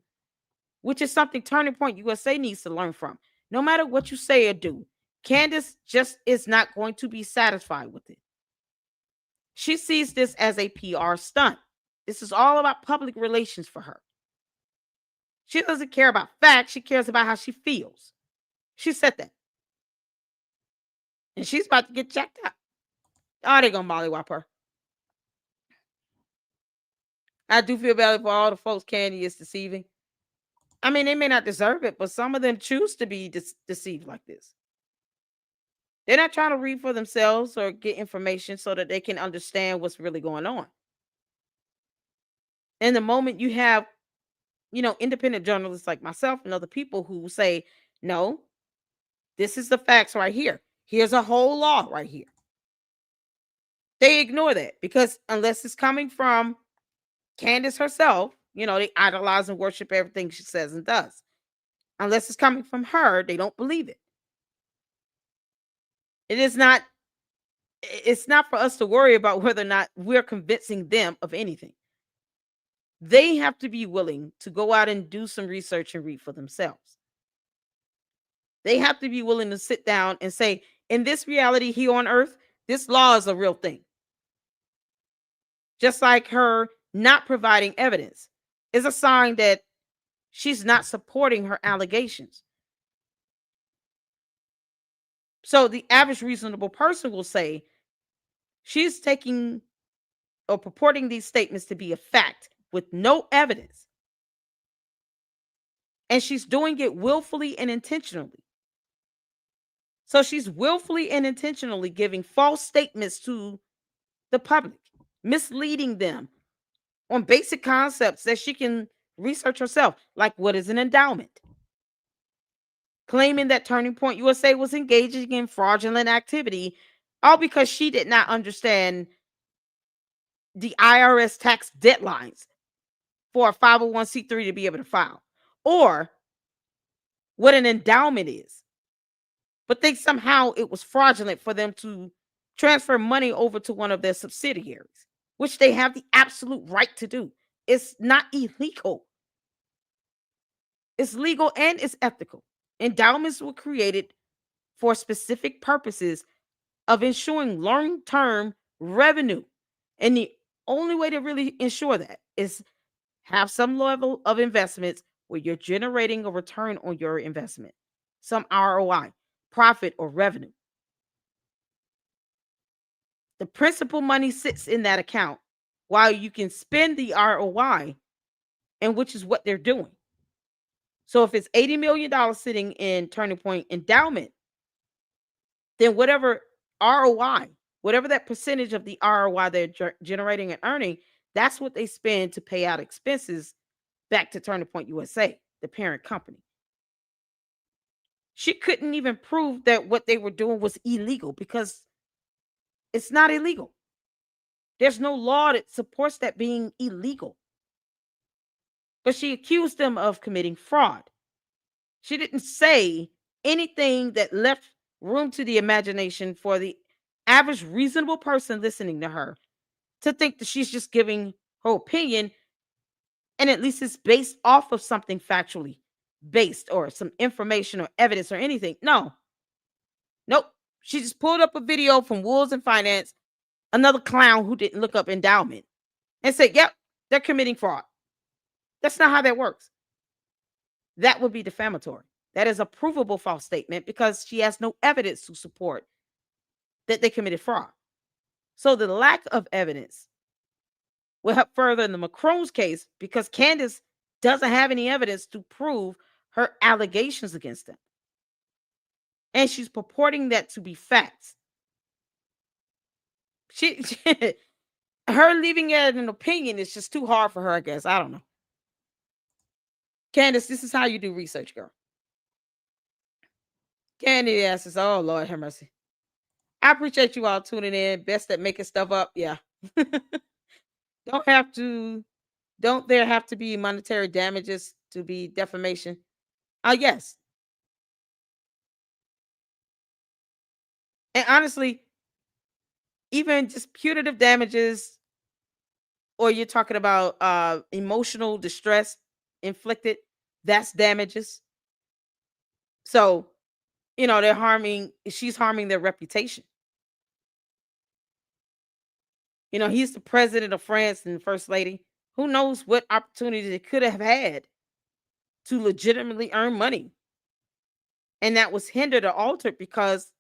which is something Turning Point USA needs to learn from. No matter what you say or do, Candace just is not going to be satisfied with it. She sees this as a PR stunt. This is all about public relations for her. She doesn't care about facts. She cares about how she feels. She said that. And she's about to get checked out. Oh, they're going to mollywop her. I do feel bad for all the folks Candy is deceiving. I mean, they may not deserve it, but some of them choose to be deceived like this. They're not trying to read for themselves or get information so that they can understand what's really going on. And the moment you have, independent journalists like myself and other people who say, no, this is the facts right here. Here's a whole law right here. They ignore that because unless it's coming from Candace herself, they idolize and worship everything she says and does. Unless it's coming from her, they don't believe it. It's not for us to worry about whether or not we're convincing them of anything. They have to be willing to go out and do some research and read for themselves. They have to be willing to sit down and say, in this reality here on earth, this law is a real thing. Just like her not providing evidence is a sign that she's not supporting her allegations. So the average reasonable person will say she's taking or purporting these statements to be a fact with no evidence. And she's doing it willfully and intentionally. So she's willfully and intentionally giving false statements to the public, misleading them on basic concepts that she can research herself, like what is an endowment, claiming that Turning Point USA was engaging in fraudulent activity, all because she did not understand the IRS tax deadlines for a 501c3 to be able to file, or what an endowment is. But they somehow it was fraudulent for them to transfer money over to one of their subsidiaries, which they have the absolute right to do. It's not illegal. It's legal and it's ethical. Endowments were created for specific purposes of ensuring long-term revenue. And the only way to really ensure that is have some level of investments where you're generating a return on your investment, some ROI, profit or revenue. The principal money sits in that account while you can spend the ROI, and which is what they're doing. So if it's $80 million sitting in Turning Point endowment, then whatever ROI, whatever that percentage of the ROI they're generating and earning, that's what they spend to pay out expenses back to Turning Point USA, the parent company. She couldn't even prove that what they were doing was illegal because it's not illegal. There's no law that supports that being illegal. But she accused them of committing fraud. She didn't say anything that left room to the imagination for the average reasonable person listening to her to think that she's just giving her opinion, and at least it's based off of something factually based or some information or evidence or anything. No. Nope. She just pulled up a video from Wolves and Finance, another clown who didn't look up endowment, and said, yep, they're committing fraud. That's not how that works. That would be defamatory. That is a provable false statement because she has no evidence to support that they committed fraud. So the lack of evidence will help further in the Macron's case because Candace doesn't have any evidence to prove her allegations against them. And she's purporting that to be facts. Her leaving it as an opinion is just too hard for her, I guess. I don't know. Candace, this is how you do research, girl. Candace says, oh, Lord have mercy. I appreciate you all tuning in. Best at making stuff up. Yeah. Don't there have to be monetary damages to be defamation? Yes. And honestly, even just punitive damages, or you're talking about emotional distress inflicted, that's damages. So, she's harming their reputation. He's the president of France and first lady. Who knows what opportunity they could have had to legitimately earn money. And that was hindered or altered because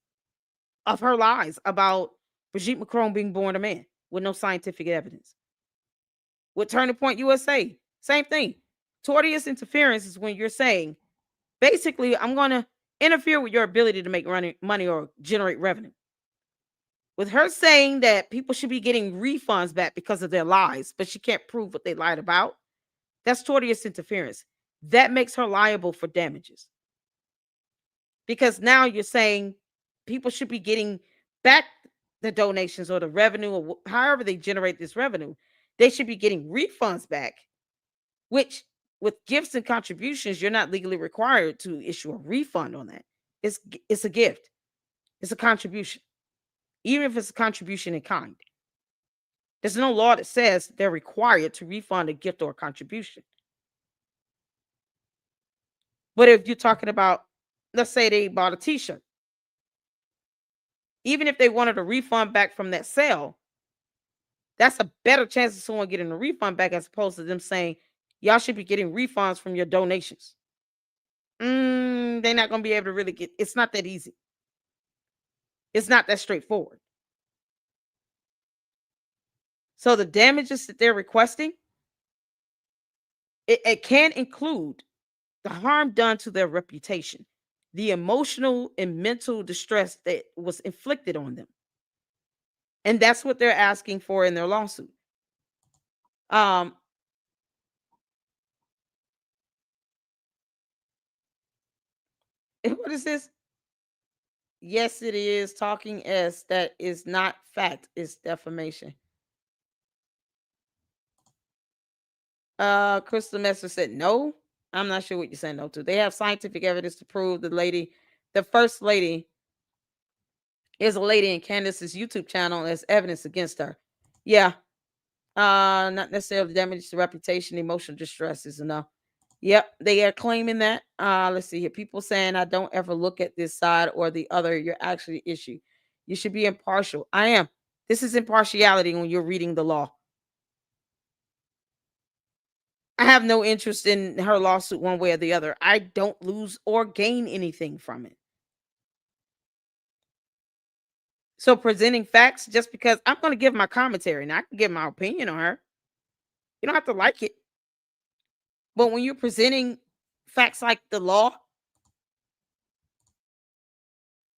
of her lies about Brigitte Macron being born a man with no scientific evidence. With Turning Point USA, same thing. Tortious interference is when you're saying, basically, I'm going to interfere with your ability to make money or generate revenue. With her saying that people should be getting refunds back because of their lies, but she can't prove what they lied about, that's tortious interference. That makes her liable for damages. Because now you're saying people should be getting back the donations or the revenue or however they generate this revenue. They should be getting refunds back, which with gifts and contributions, you're not legally required to issue a refund on that. It's a gift. It's a contribution. Even if it's a contribution in kind. There's no law that says they're required to refund a gift or a contribution. But if you're talking about, let's say they bought a t-shirt. Even if they wanted a refund back from that sale, that's a better chance of someone getting a refund back as opposed to them saying, y'all should be getting refunds from your donations. They're not going to be able to really get, it's not that easy. It's not that straightforward. So the damages that they're requesting, it can include the harm done to their reputation, the emotional and mental distress that was inflicted on them. And that's what they're asking for in their lawsuit. What is this? Yes, it is talking S. That is not fact. It's defamation. Crystal Messer said no. I'm not sure what you're saying no to. They have scientific evidence to prove the first lady, is a lady in Candace's YouTube channel as evidence against her. Yeah. Not necessarily damage to reputation, emotional distress is enough. Yep, they are claiming that. Let's see here. People saying I don't ever look at this side or the other. You're actually issue. You should be impartial. I am. This is impartiality when you're reading the law. I have no interest in her lawsuit one way or the other. I don't lose or gain anything from it. So presenting facts just because I'm going to give my commentary and I can give my opinion on her. You don't have to like it. But when you're presenting facts like the law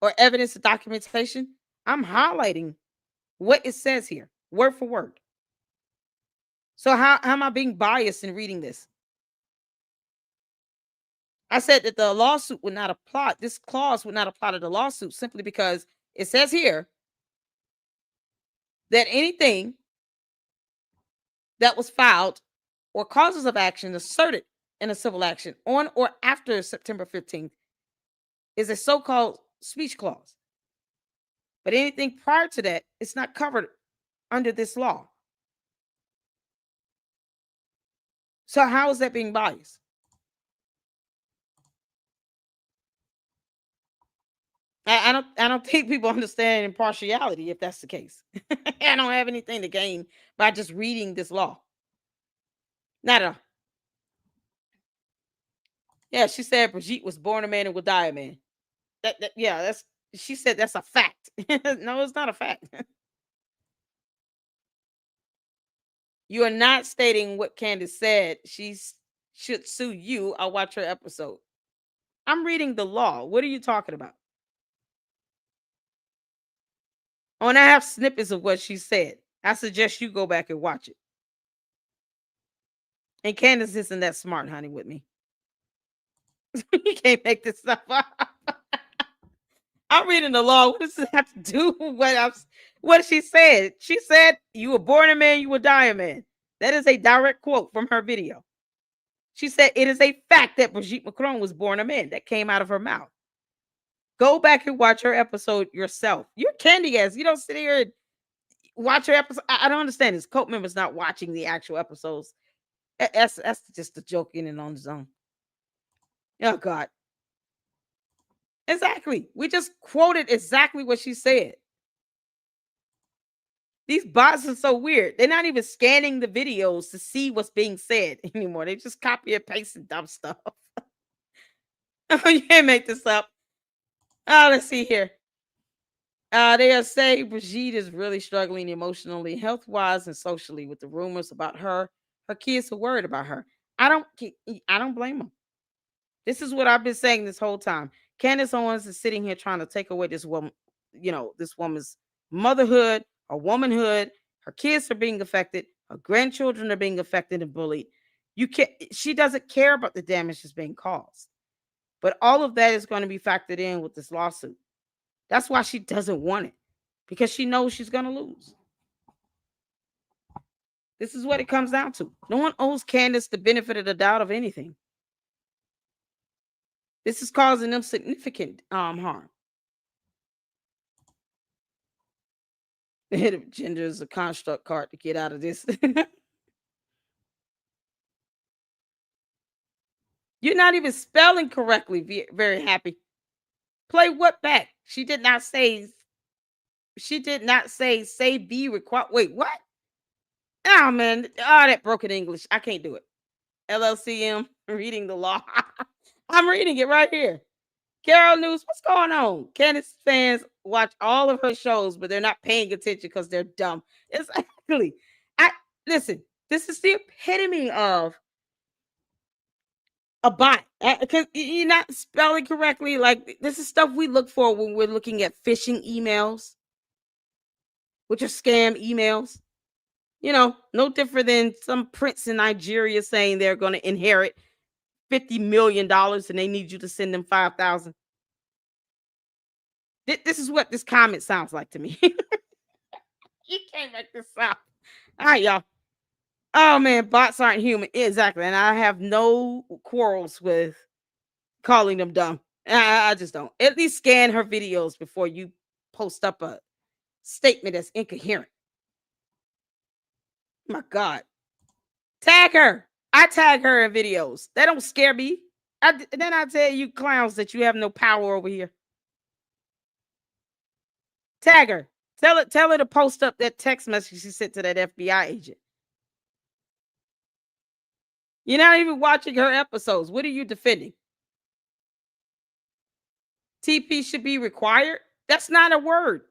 or evidence of documentation, I'm highlighting what it says here, word for word. So how am I being biased in reading this? I said that the lawsuit would not apply. This clause would not apply to the lawsuit simply because it says here that anything that was filed or causes of action asserted in a civil action on or after September 15th is a so-called speech clause. But anything prior to that, it's not covered under this law. So how is that being biased? I don't think people understand impartiality if that's the case. I don't have anything to gain by just reading this law. Not at all. Yeah, she said Brigitte was born a man and will die a man. She said that's a fact. No, it's not a fact. You are not stating what Candace said. She should sue you. I'll watch her episode. I'm reading the law. What are you talking about? Oh, and I have snippets of what she said. I suggest you go back and watch it. And Candace isn't that smart, honey, with me. You can't make this stuff up. I'm reading the law. What does it have to do with what she said? She said, you were born a man, you will die a man. That is a direct quote from her video. She said, it is a fact that Brigitte Macron was born a man. That came out of her mouth. Go back and watch her episode yourself. You're candy ass. You don't sit here and watch her episode. I don't understand this. Cult members not watching the actual episodes. That's just a joke in and on its own. Oh, God. Exactly. We just quoted exactly what she said. These bots are so weird. They're not even scanning the videos to see what's being said anymore. They just copy and paste and dumb stuff. You can't make this up. Let's see here. They are saying Brigitte is really struggling emotionally, health-wise, and socially with the rumors about her. Her kids are worried about her. I don't blame them. This is what I've been saying this whole time. Candace Owens is sitting here trying to take away this woman, this woman's motherhood, her womanhood. Her kids are being affected. Her grandchildren are being affected and bullied. She doesn't care about the damage that's being caused. But all of that is going to be factored in with this lawsuit. That's why she doesn't want it, because she knows she's going to lose. This is what it comes down to. No one owes Candace the benefit of the doubt of anything. This is causing them significant harm. The head of gender is a construct card to get out of this. You're not even spelling correctly. Very happy. Play what back? She did not say say be required. Wait, what? Oh, man. Oh, that broken English. I can't do it. LLCM, reading the law. I'm reading it right here. Carol News, what's going on? Candace fans watch all of her shows, but they're not paying attention because they're dumb. Exactly. Listen, this is the epitome of a bot. Because you're not spelling correctly. Like, this is stuff we look for when we're looking at phishing emails. with your scam emails. No different than some prince in Nigeria saying they're going to inherit $50 million and they need you to send them 5,000. This is what this comment sounds like to me. You can't make this up. All right, y'all. Oh man, bots aren't human. Exactly. And I have no quarrels with calling them dumb. I just don't. At least scan her videos before you post up a statement that's incoherent. My God. Tag her. I tag her in videos. That don't scare me. Then I tell you clowns that you have no power over here. Tag her. Tell her to post up that text message she sent to that FBI agent. You're not even watching her episodes. What are you defending? TP should be required? That's not a word.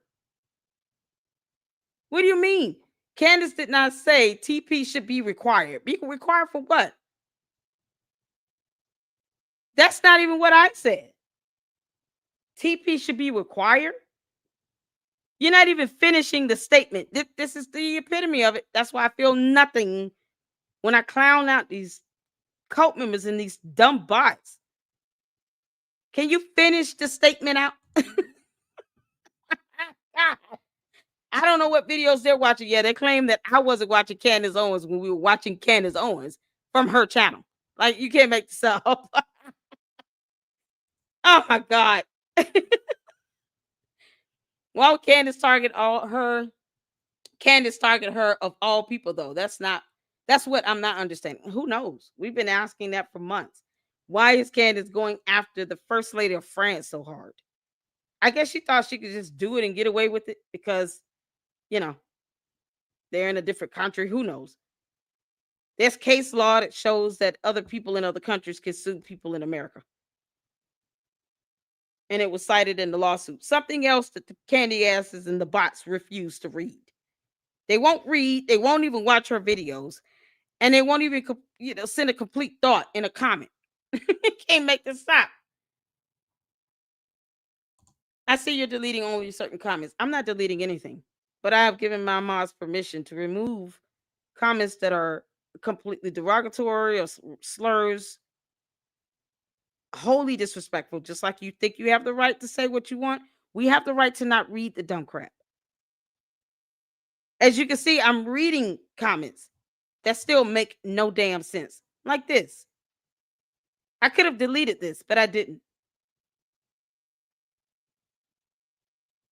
What do you mean? Candace did not say TP should be required. Be required for what? That's not even what I said. TP should be required? You're not even finishing the statement. This is the epitome of it. That's why I feel nothing when I clown out these cult members and these dumb bots. Can you finish the statement out? I don't know what videos they're watching. Yeah, they claim that I wasn't watching Candace Owens when we were watching Candace Owens from her channel. Like, you can't make this up. Oh my God. Why would Candace target her of all people, though? That's what I'm not understanding. Who knows? We've been asking that for months. Why is Candace going after the First Lady of France so hard? I guess she thought she could just do it and get away with it because, they're in a different country. Who knows? There's case law that shows that other people in other countries can sue people in America. And it was cited in the lawsuit. Something else that the candy asses and the bots refuse to read. They won't read. They won't even watch her videos. And they won't even send a complete thought in a comment. Can't make this stop. I see you're deleting only certain comments. I'm not deleting anything. But I have given my mods permission to remove comments that are completely derogatory or slurs, wholly disrespectful. Just like you think you have the right to say what you want, we have the right to not read the dumb crap. As you can see, I'm reading comments that still make no damn sense. Like this. I could have deleted this, but I didn't.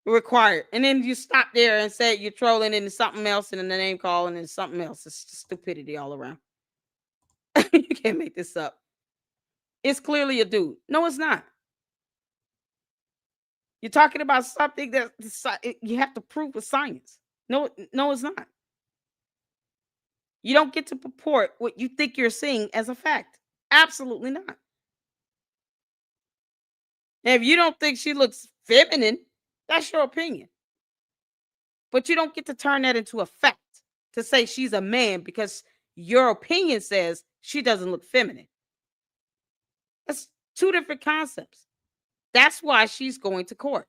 Required. And then you stop there and say you're trolling into something else and then the name calling and something else. It's stupidity all around. You can't make this up. It's clearly a dude. No, it's not. You're talking about something that you have to prove with science. No, it's not. You don't get to purport what you think you're seeing as a fact. Absolutely not. And if you don't think she looks feminine, that's your opinion. But you don't get to turn that into a fact to say she's a man because your opinion says she doesn't look feminine. That's two different concepts. That's why she's going to court.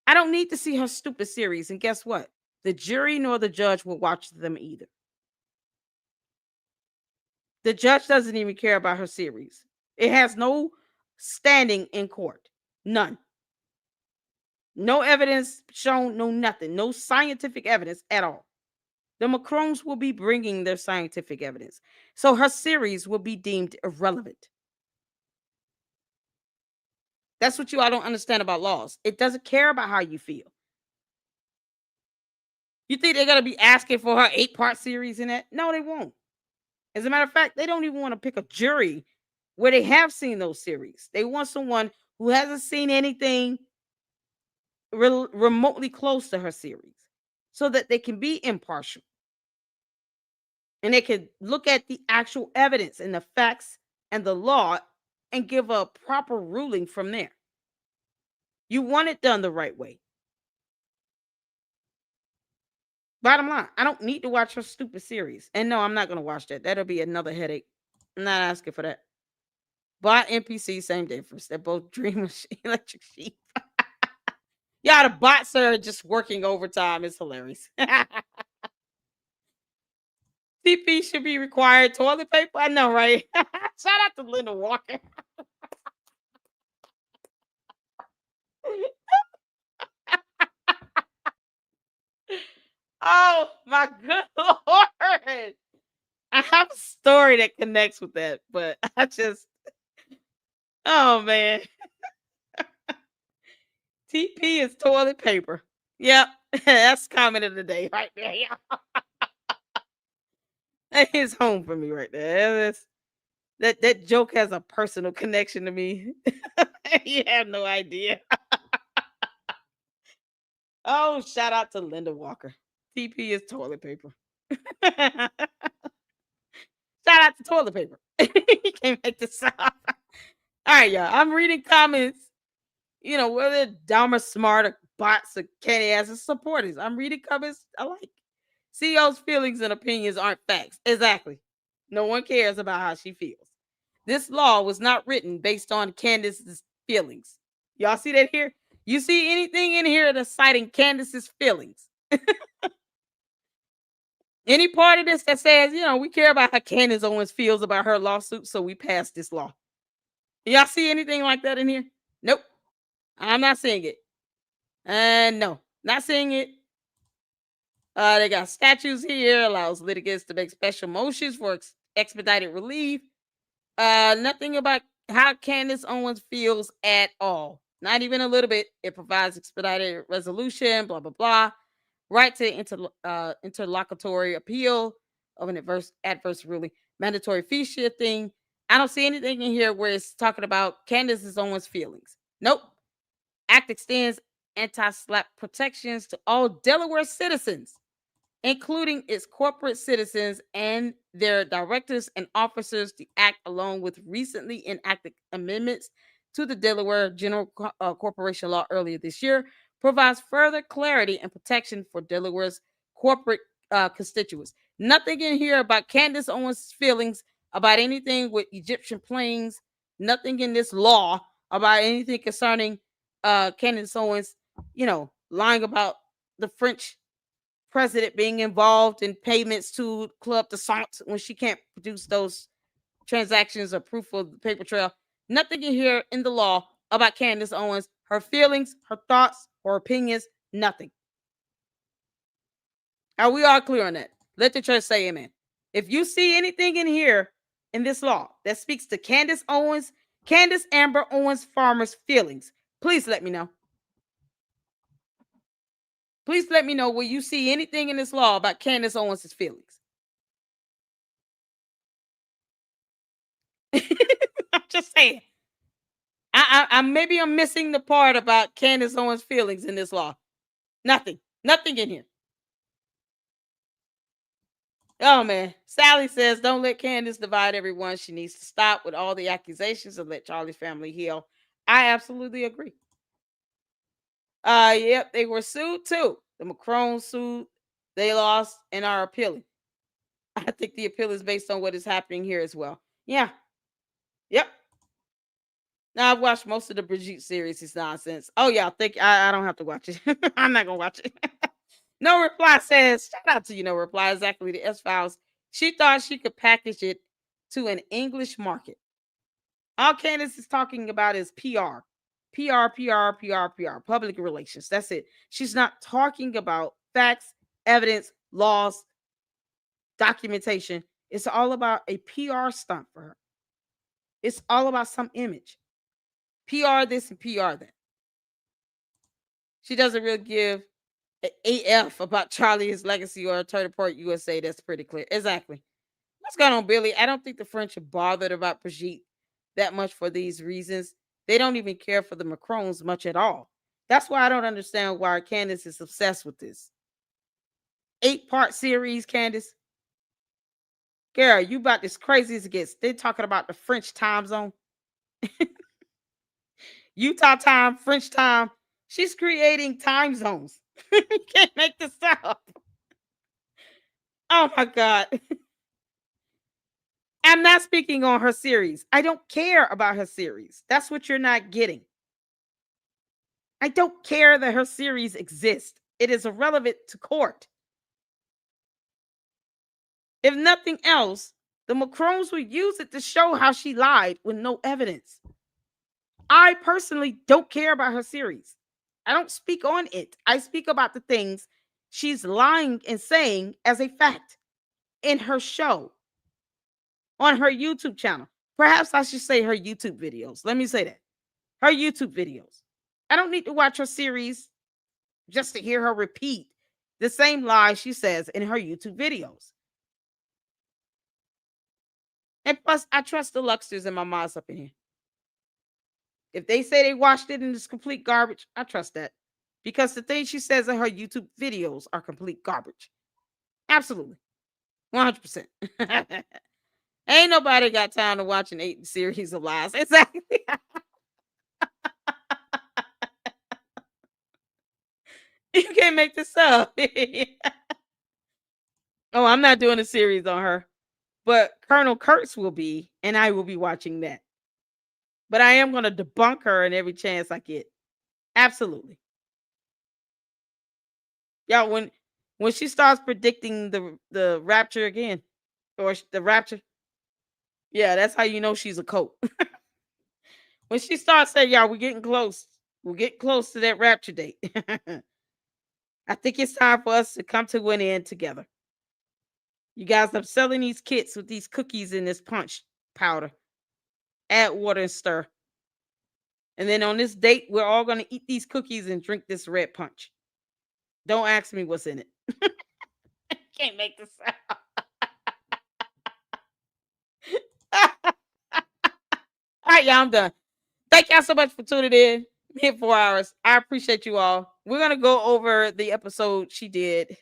I don't need to see her stupid series. And guess what? The jury nor the judge will watch them either. The judge doesn't even care about her series. It has no standing in court. None. No evidence shown, no nothing. No scientific evidence at all. The Macrons will be bringing their scientific evidence. So her series will be deemed irrelevant. That's what you all don't understand about laws. It doesn't care about how you feel. You think they're going to be asking for her 8-part series in that? No, they won't. As a matter of fact, they don't even want to pick a jury where they have seen those series. They want someone who hasn't seen anything remotely close to her series so that they can be impartial. And they can look at the actual evidence and the facts and the law and give a proper ruling from there. You want it done the right way. Bottom line, I don't need to watch her stupid series. And no, I'm not going to watch that. That'll be another headache. I'm not asking for that. Bot NPC, same difference. They're both Dream Machine, Electric Sheep. Yeah, the bots are just working overtime. It's hilarious. TP should be required toilet paper. I know, right? Shout out to Linda Walker. Oh my good Lord. I have a story that connects with that, but I just, oh man. TP is toilet paper. Yep. That's comment of the day right there. Yeah. That is home for me right there. That joke has a personal connection to me. You have no idea. Oh, shout out to Linda Walker. TP is toilet paper. Shout out to toilet paper. You can't make this up. All right, y'all. I'm reading comments. You know, whether dumb or smart or bots or candy asses, supporters. I'm reading comments alike. CEO's feelings and opinions aren't facts. Exactly. No one cares about how she feels. This law was not written based on Candace's feelings. Y'all see that here? You see anything in here that's citing Candace's feelings? Any part of this that says, you know, we care about how Candace Owens feels about her lawsuit, so we passed this law. Y'all see anything like that in here? Nope. I'm not seeing it. No, not seeing it. They got statutes here, allows litigants to make special motions for expedited relief. Nothing about how Candace Owens feels at all. Not even a little bit. It provides expedited resolution, blah, blah, blah. Right to interlocutory appeal of an adverse ruling. Mandatory fee shifting. I don't see anything in here where it's talking about Candace Owens' feelings. Nope. Act extends anti-slap protections to all Delaware citizens, including its corporate citizens and their directors and officers. The act, along with recently enacted amendments to the Delaware General Corporation Law earlier this year, provides further clarity and protection for Delaware's corporate constituents. Nothing in here about Candace Owens' feelings about anything with Egyptian planes. Nothing in this law about anything concerning Candace Owens, you know, lying about the French president being involved in payments to Club de Sant when she can't produce those transactions or proof of the paper trail. Nothing in here in the law about Candace Owens, her feelings, her thoughts, her opinions, nothing. Are we all clear on that? Let the church say amen. If you see anything in here in this law that speaks to Candace Amber Owens Farmer's feelings, please let me know. Please let me know where you see anything in this law about Candace Owens' feelings. I'm just saying. I maybe I'm missing the part about Candace Owens' feelings in this law. Nothing in here. Oh man, Sally says, "Don't let Candace divide everyone. She needs to stop with all the accusations and let Charlie's family heal." I absolutely agree. Yep, they were sued too. The Macron sued. They lost and are appealing. I think the appeal is based on what is happening here as well. Yeah. Yep. Now I've watched most of the Brigitte series. It's nonsense. Oh yeah, I don't have to watch it. I'm not gonna watch it. No Reply says, shout out to you, No Reply. Exactly, the S-Files. She thought she could package it to an English market. All Candace is talking about is PR. PR, public relations. That's it. She's not talking about facts, evidence, laws, documentation. It's all about a PR stunt for her. It's all about some image. PR this and PR that. She doesn't really give an AF about Charlie's legacy or Turtle Port USA. That's pretty clear. Exactly. What's going on, Billy? I don't think the French are bothered about Brigitte that much for these reasons. They don't even care for the Macrons much at all. That's why I don't understand why Candace is obsessed with this. 8-part series, Candace. Girl, you about as crazy as it gets. They're talking about the French time zone. Utah time, French time. She's creating time zones. You can't make this up. Oh my God. I'm not speaking on her series. I don't care about her series. That's what you're not getting. I don't care that her series exists. It is irrelevant to court. If nothing else, the Macrones will use it to show how she lied with no evidence. I personally don't care about her series. I don't speak on it. I speak about the things she's lying and saying as a fact in her show, on her YouTube channel. Perhaps I should say her YouTube videos. Let me say that. Her YouTube videos. I don't need to watch her series just to hear her repeat the same lie she says in her YouTube videos. And plus, I trust the Luxters and my moms up in here. If they say they watched it and it's complete garbage, I trust that. Because the things she says in her YouTube videos are complete garbage. Absolutely. 100%. Ain't nobody got time to watch an 8 series of lies. Exactly. You can't make this up. Oh, I'm not doing a series on her. But Colonel Kurtz will be, and I will be watching that. But I am going to debunk her in every chance I get. Absolutely. Yeah, when she starts predicting the rapture again, or the rapture, yeah, that's how you know she's a cult. When she starts saying, "Y'all, we're getting close. We're getting close to that rapture date." I think it's time for us to come to an end together. You guys are selling these kits with these cookies and this punch powder. Add water and stir. And then on this date, we're all going to eat these cookies and drink this red punch. Don't ask me what's in it. Can't make this out. All right, y'all, I'm done. Thank y'all so much for tuning in. Hit 4 hours. I appreciate you all. We're going to go over the episode she did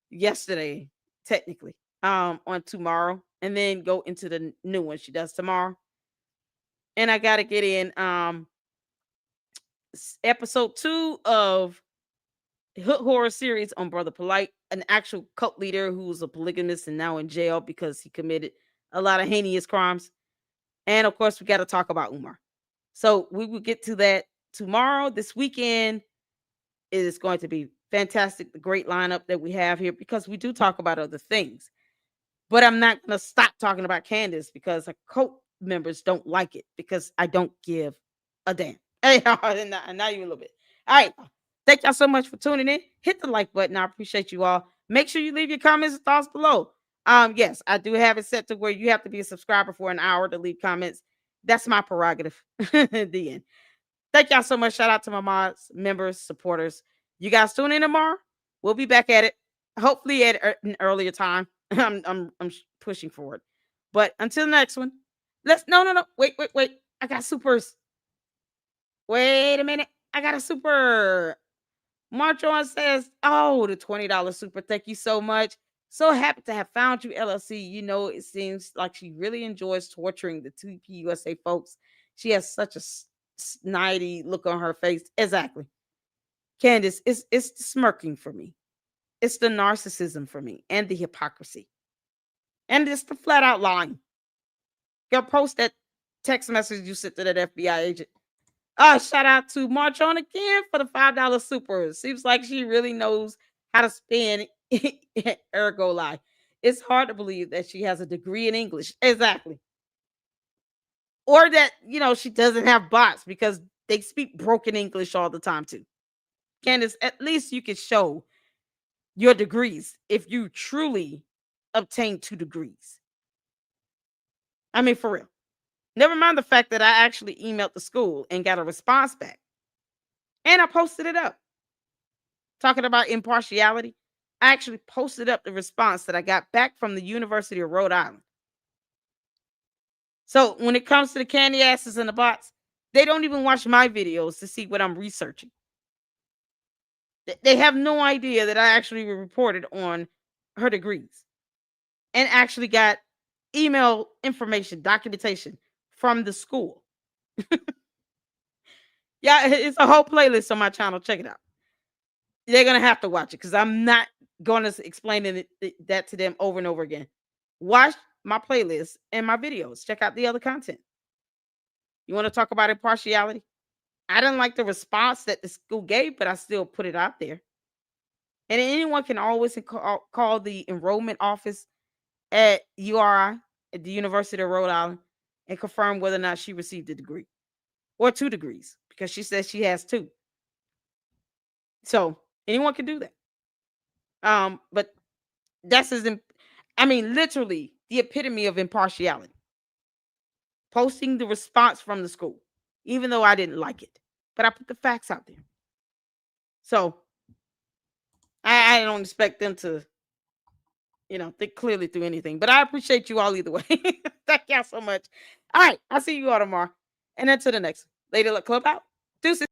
yesterday, technically, on tomorrow, and then go into the new one she does tomorrow. And I got to get in episode 2 of Hood Horror series on Brother Polite, an actual cult leader who's a polygamist and now in jail because he committed a lot of heinous crimes. And of course, we got to talk about Umar. So we will get to that tomorrow. This weekend is going to be fantastic. The great lineup that we have here, because we do talk about other things. But I'm not going to stop talking about Candace because her cult members don't like it, because I don't give a damn. Hey, not even a little bit. All right. Thank y'all so much for tuning in. Hit the like button. I appreciate you all. Make sure you leave your comments and thoughts below. Yes, I do have it set to where you have to be a subscriber for an hour to leave comments. That's my prerogative. The end. Thank y'all so much. Shout out to my mods, members, supporters. You guys tune in tomorrow. We'll be back at it. Hopefully at an earlier time. I'm pushing forward. But until the next one, no. Wait. I got supers. Wait a minute. I got a super. March on says, "Oh, the $20 super. Thank you so much. So happy to have found you, LLC. You know, it seems like she really enjoys torturing the TPUSA folks. She has such a snidey look on her face." Exactly. Candace, it's the smirking for me. It's the narcissism for me, and the hypocrisy. And it's the flat out lying. Go post that text message you sent to that FBI agent. Shout out to March on again for the $5 super. Seems like she really knows how to spin ergo lie. It's hard to believe that she has a degree in English. Exactly. Or that, she doesn't have bots, because they speak broken English all the time too. Candace, at least you can show your degrees if you truly obtain 2 degrees. I mean, for real. Never mind the fact that I actually emailed the school and got a response back. And I posted it up. Talking about impartiality, I actually posted up the response that I got back from the University of Rhode Island. So when it comes to the candy asses and the bots, they don't even watch my videos to see what I'm researching. They have no idea that I actually reported on her degrees and actually got email information, documentation from the school. Yeah, it's a whole playlist on my channel. Check it out. They're going to have to watch it, because I'm not going to explain that to them over and over again. Watch my playlist and my videos. Check out the other content. You want to talk about impartiality? I didn't like the response that the school gave, but I still put it out there. And anyone can always call the enrollment office at URI, at the University of Rhode Island, and confirm whether or not she received a degree or 2 degrees, because she says she has 2. So anyone can do that. But that's literally the epitome of impartiality. Posting the response from the school, even though I didn't like it, but I put the facts out there. So I don't expect them to, think clearly through anything. But I appreciate you all either way. Thank y'all so much. All right, I'll see you all tomorrow. And then to the next. Lady Luck Club out. Deuces.